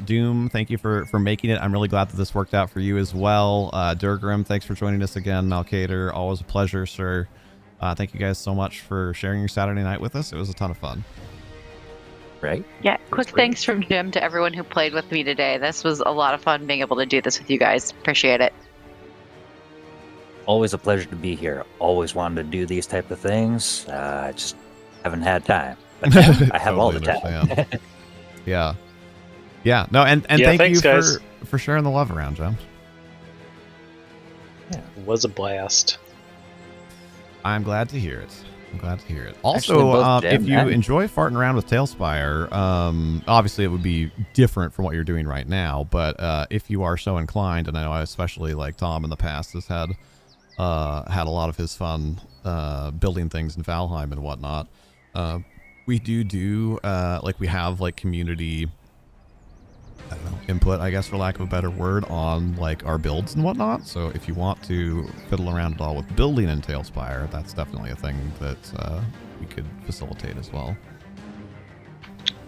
Speaker 2: Doom. Thank you for making it. I'm really glad that this worked out for you as well. Durgrim, thanks for joining us again. Malkader, always a pleasure, sir. Thank you guys so much for sharing your Saturday night with us. It was a ton of fun.
Speaker 6: Right?
Speaker 3: Yeah, quick thanks from Jim to everyone who played with me today. This was a lot of fun being able to do this with you guys. Appreciate it.
Speaker 6: Always a pleasure to be here. Always wanted to do these type of things. Just haven't had time. I have all the
Speaker 2: Totally
Speaker 6: tab.
Speaker 2: understand. Yeah. Yeah. No, and
Speaker 1: Yeah,
Speaker 2: thank
Speaker 1: thanks,
Speaker 2: you
Speaker 1: guys.
Speaker 2: for sharing the love around, Jim.
Speaker 1: It was a blast.
Speaker 2: I'm glad to hear it. I'm glad to hear it.
Speaker 6: Actually,
Speaker 2: Also,
Speaker 6: both
Speaker 2: if
Speaker 6: Jen
Speaker 2: you
Speaker 6: and-
Speaker 2: enjoy farting around with Tailspire, obviously it would be different from what you're doing right now. But if you are so inclined, and I know especially like Tom in the past has had a lot of his fun building things in Valheim and whatnot. We do like we have like community, I don't know, input, I guess, for lack of a better word, on like our builds and whatnot. So if you want to fiddle around at all with building in Tailspire, that's definitely a thing that we could facilitate as well.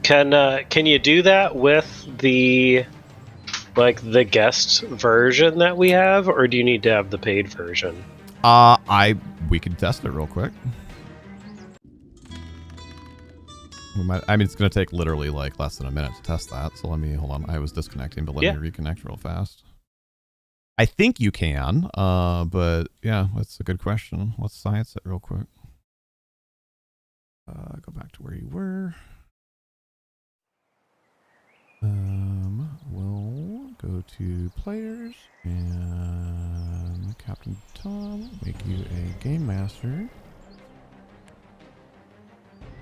Speaker 1: Can you do that with the the guest version that we have, or do you need to have the paid version?
Speaker 2: We could test it real quick. I mean, it's going to take literally like less than a minute to test that. So let me, hold on. I was disconnecting, but let me reconnect real fast. I think you can, but yeah, that's a good question. Let's science it real quick. Go back to where you were. We'll go to players and Captain Tom, make you a game master.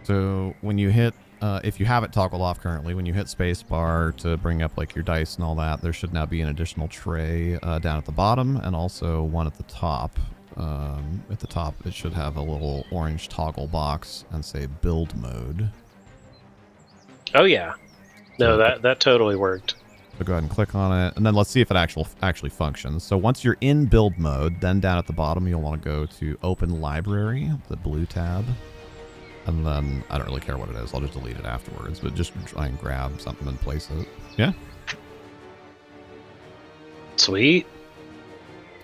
Speaker 2: So when you hit, if you have it toggled off currently, when you hit spacebar to bring up like your dice and all that, there should now be an additional tray down at the bottom and also one at the top. At the top, it should have a little orange toggle box and say build mode.
Speaker 1: Oh yeah, no, that totally worked.
Speaker 2: So go ahead and click on it, and then let's see if it actually functions. So once you're in build mode, then down at the bottom you'll want to go to Open Library, the blue tab. And then, I don't really care what it is, I'll just delete it afterwards, but just try and grab something and place it. Yeah?
Speaker 1: Sweet.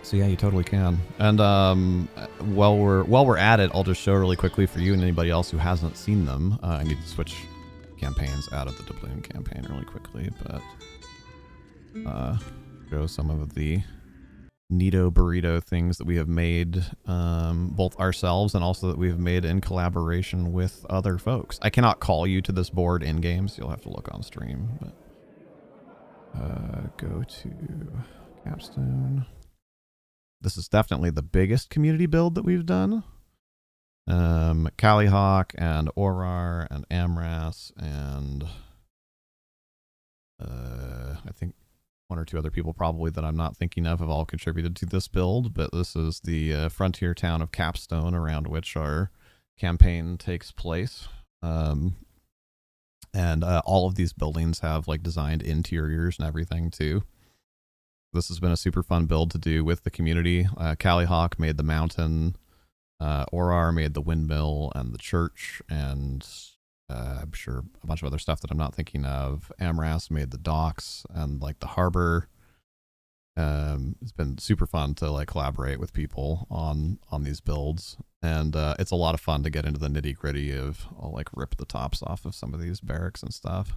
Speaker 2: So yeah, you totally can. And while we're at it, I'll just show really quickly for you and anybody else who hasn't seen them. I need to switch campaigns out of the Doubloon campaign really quickly, but show some of the Neato burrito things that we have made both ourselves and also that we have made in collaboration with other folks. I cannot call you to this board in game, so you'll have to look on stream. But go to Capstone. This is definitely the biggest community build that we've done. Callihawk and Orar and Amras and I think one or two other people probably that I'm not thinking of have all contributed to this build, but this is the frontier town of Capstone around which our campaign takes place. And all of these buildings have like designed interiors and everything too. This has been a super fun build to do with the community. Callihawk made the mountain, Orar made the windmill and the church, and I'm sure a bunch of other stuff that I'm not thinking of. Amras made the docks and like the harbor. It's been super fun to like collaborate with people on these builds, and it's a lot of fun to get into the nitty gritty of I'll like rip the tops off of some of these barracks and stuff.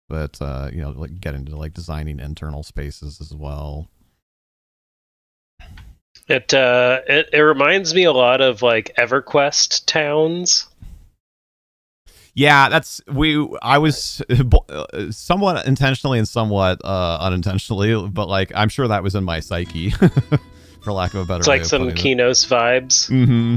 Speaker 2: But you know, like get into like designing internal spaces as well.
Speaker 1: It reminds me a lot of like EverQuest towns.
Speaker 2: Yeah, I was somewhat intentionally and somewhat unintentionally, but like I'm sure that was in my psyche, for lack of a better
Speaker 1: It's
Speaker 2: way
Speaker 1: like
Speaker 2: of
Speaker 1: some
Speaker 2: putting it.
Speaker 1: Kinos vibes.
Speaker 2: Mm-hmm.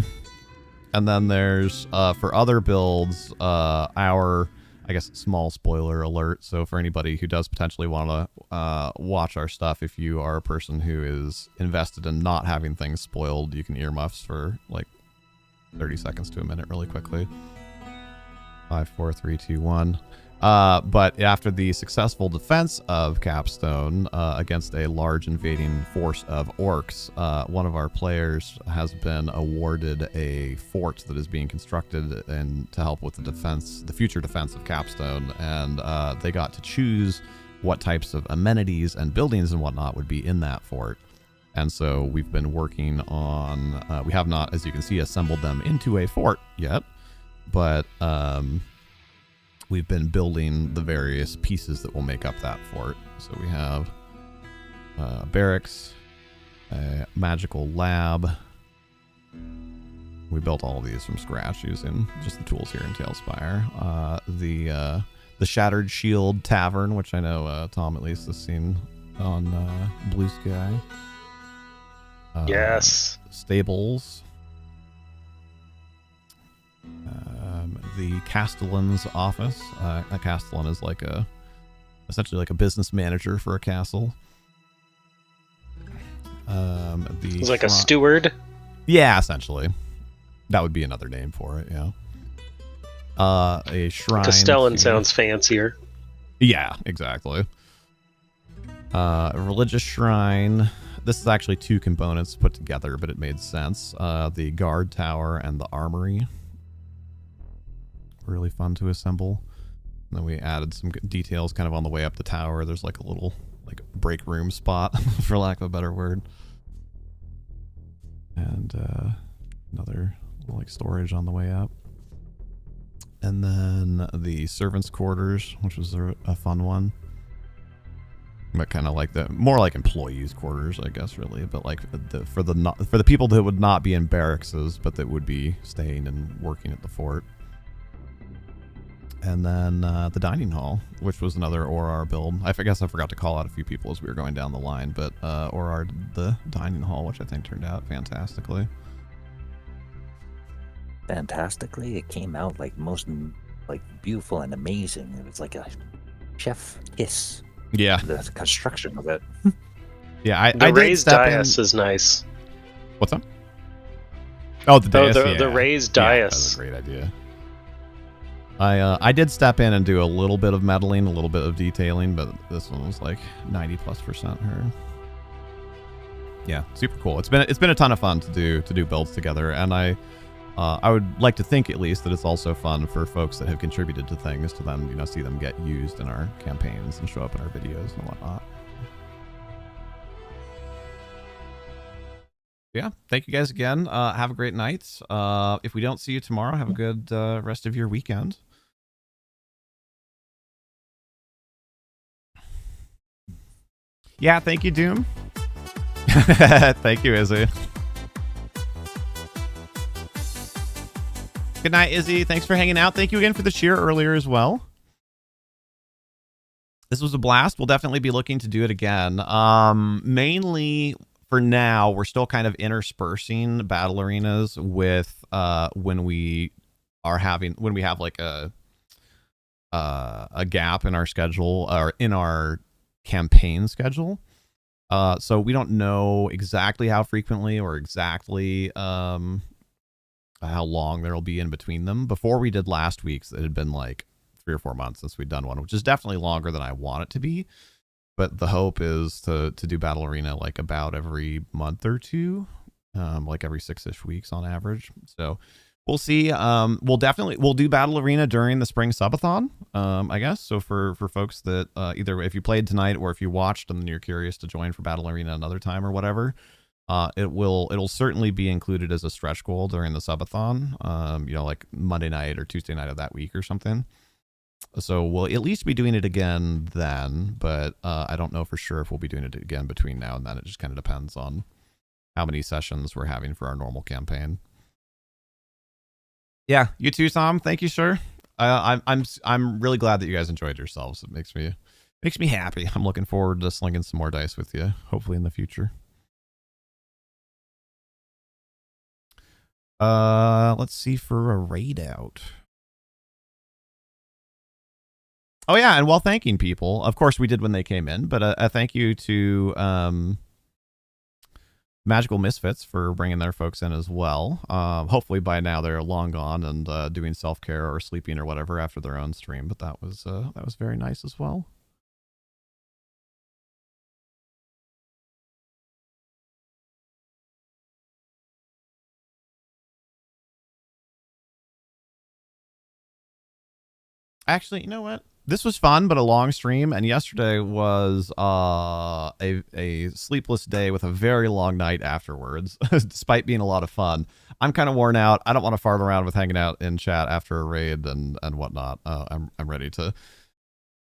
Speaker 2: And then there's for other builds, our, I guess, small spoiler alert. So for anybody who does potentially want to watch our stuff, if you are a person who is invested in not having things spoiled, you can earmuffs for like 30 seconds to a minute really quickly. 5, 4, 3, 2, 1. But after the successful defense of Capstone against a large invading force of orcs, one of our players has been awarded a fort that is being constructed and to help with the future defense of Capstone, and they got to choose what types of amenities and buildings and whatnot would be in that fort. And so we've been working on, we have not, as you can see, assembled them into a fort yet, but we've been building the various pieces that will make up that fort. So we have barracks, a magical lab, We built all of these from scratch using just the tools here in Tailspire. The Shattered Shield Tavern, which I know Tom at least has seen on Blue Sky.
Speaker 1: Yes.
Speaker 2: Stables. The Castellan's office. A Castellan is like essentially like a business manager for a castle.
Speaker 1: It's like a steward.
Speaker 2: Yeah, essentially. That would be another name for it, yeah. A shrine.
Speaker 1: Castellan sounds fancier.
Speaker 2: Yeah, exactly. A religious shrine. This is actually two components put together, but it made sense. The guard tower and the armory. Really fun to assemble. And then we added some details kind of on the way up the tower. There's like a little like break room spot, for lack of a better word. And another like storage on the way up. And then the servants' quarters, which was a fun one. But kind of like more like employees' quarters, I guess, really. But like for the people that would not be in barracks, but that would be staying and working at the fort. And then the dining hall, which was another Orar build. I guess I forgot to call out a few people as we were going down the line, but Orar did the dining hall, which I think turned out fantastically.
Speaker 6: Fantastically, it came out like most like beautiful and amazing. It was like a chef kiss.
Speaker 2: Yeah,
Speaker 6: the construction of it.
Speaker 2: Yeah, I
Speaker 1: the raised dais
Speaker 2: in.
Speaker 1: Is nice.
Speaker 2: What's up? Oh, the dais.
Speaker 1: The raised dais.
Speaker 2: That's a great idea. I did step in and do a little bit of meddling, a little bit of detailing, but this one was like 90+% her. Yeah, super cool. It's been a ton of fun to do builds together, and I would like to think at least that it's also fun for folks that have contributed to things to then see them get used in our campaigns and show up in our videos and whatnot. Yeah, thank you guys again. Have a great night. If we don't see you tomorrow, have a good rest of your weekend. Yeah, thank you, Doom. Thank you, Izzy. Good night, Izzy. Thanks for hanging out. Thank you again for the cheer earlier as well. This was a blast. We'll definitely be looking to do it again. Mainly for now, we're still kind of interspersing battle arenas with when we have like a gap in our schedule or in our campaign schedule. So we don't know exactly how frequently or exactly how long there'll be in between them. Before we did last week's, it had been like 3 or 4 months since we'd done one, which is definitely longer than I want it to be. But the hope is to do Battle Arena like about every month or two, like every 6-ish weeks on average. So we'll see. We'll do Battle Arena during the spring subathon, I guess. So for folks that either if you played tonight or if you watched and you're curious to join for Battle Arena another time or whatever, it'll certainly be included as a stretch goal during the subathon. Like Monday night or Tuesday night of that week or something. So we'll at least be doing it again then, but I don't know for sure if we'll be doing it again between now and then. It just kind of depends on how many sessions we're having for our normal campaign. Yeah, you too, Tom. Thank you, sir. I'm really glad that you guys enjoyed yourselves. It makes me happy. I'm looking forward to slinging some more dice with you, hopefully in the future. Let's see for a raid out. Oh yeah, and while thanking people, of course we did when they came in, but a thank you to Magical Misfits for bringing their folks in as well. Hopefully by now they're long gone and doing self-care or sleeping or whatever after their own stream, but that was very nice as well. Actually, you know what? This was fun, but a long stream, and yesterday was a sleepless day with a very long night afterwards, despite being a lot of fun. I'm kind of worn out. I don't want to fart around with hanging out in chat after a raid and whatnot. I'm ready to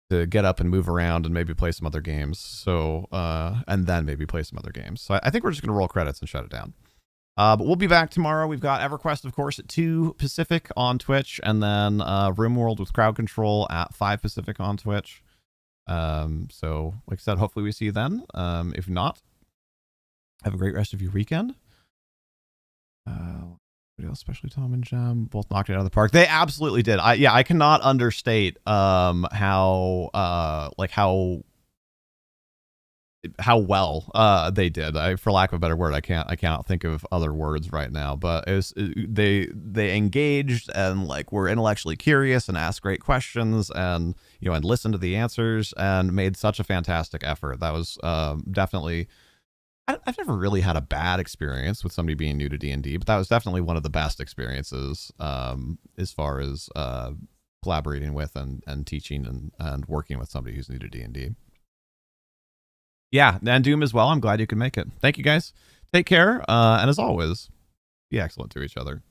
Speaker 2: get up and move around and maybe play some other games. So and then maybe play some other games. So I think we're just gonna roll credits and shut it down. But we'll be back tomorrow. We've got EverQuest, of course, at 2 Pacific on Twitch, and then RimWorld with Crowd Control at 5 Pacific on Twitch. So, like I said, hopefully we see you then. If not, have a great rest of your weekend. Especially Tom and Jem both knocked it out of the park. They absolutely did. I cannot understate how well they did. For lack of a better word, I cannot think of other words right now. But they engaged and like were intellectually curious and asked great questions and and listened to the answers and made such a fantastic effort. That was definitely. I've never really had a bad experience with somebody being new to D&D, but that was definitely one of the best experiences as far as collaborating with and teaching and working with somebody who's new to D&D. Yeah, and Doom as well. I'm glad you could make it. Thank you guys. Take care, and as always, be excellent to each other.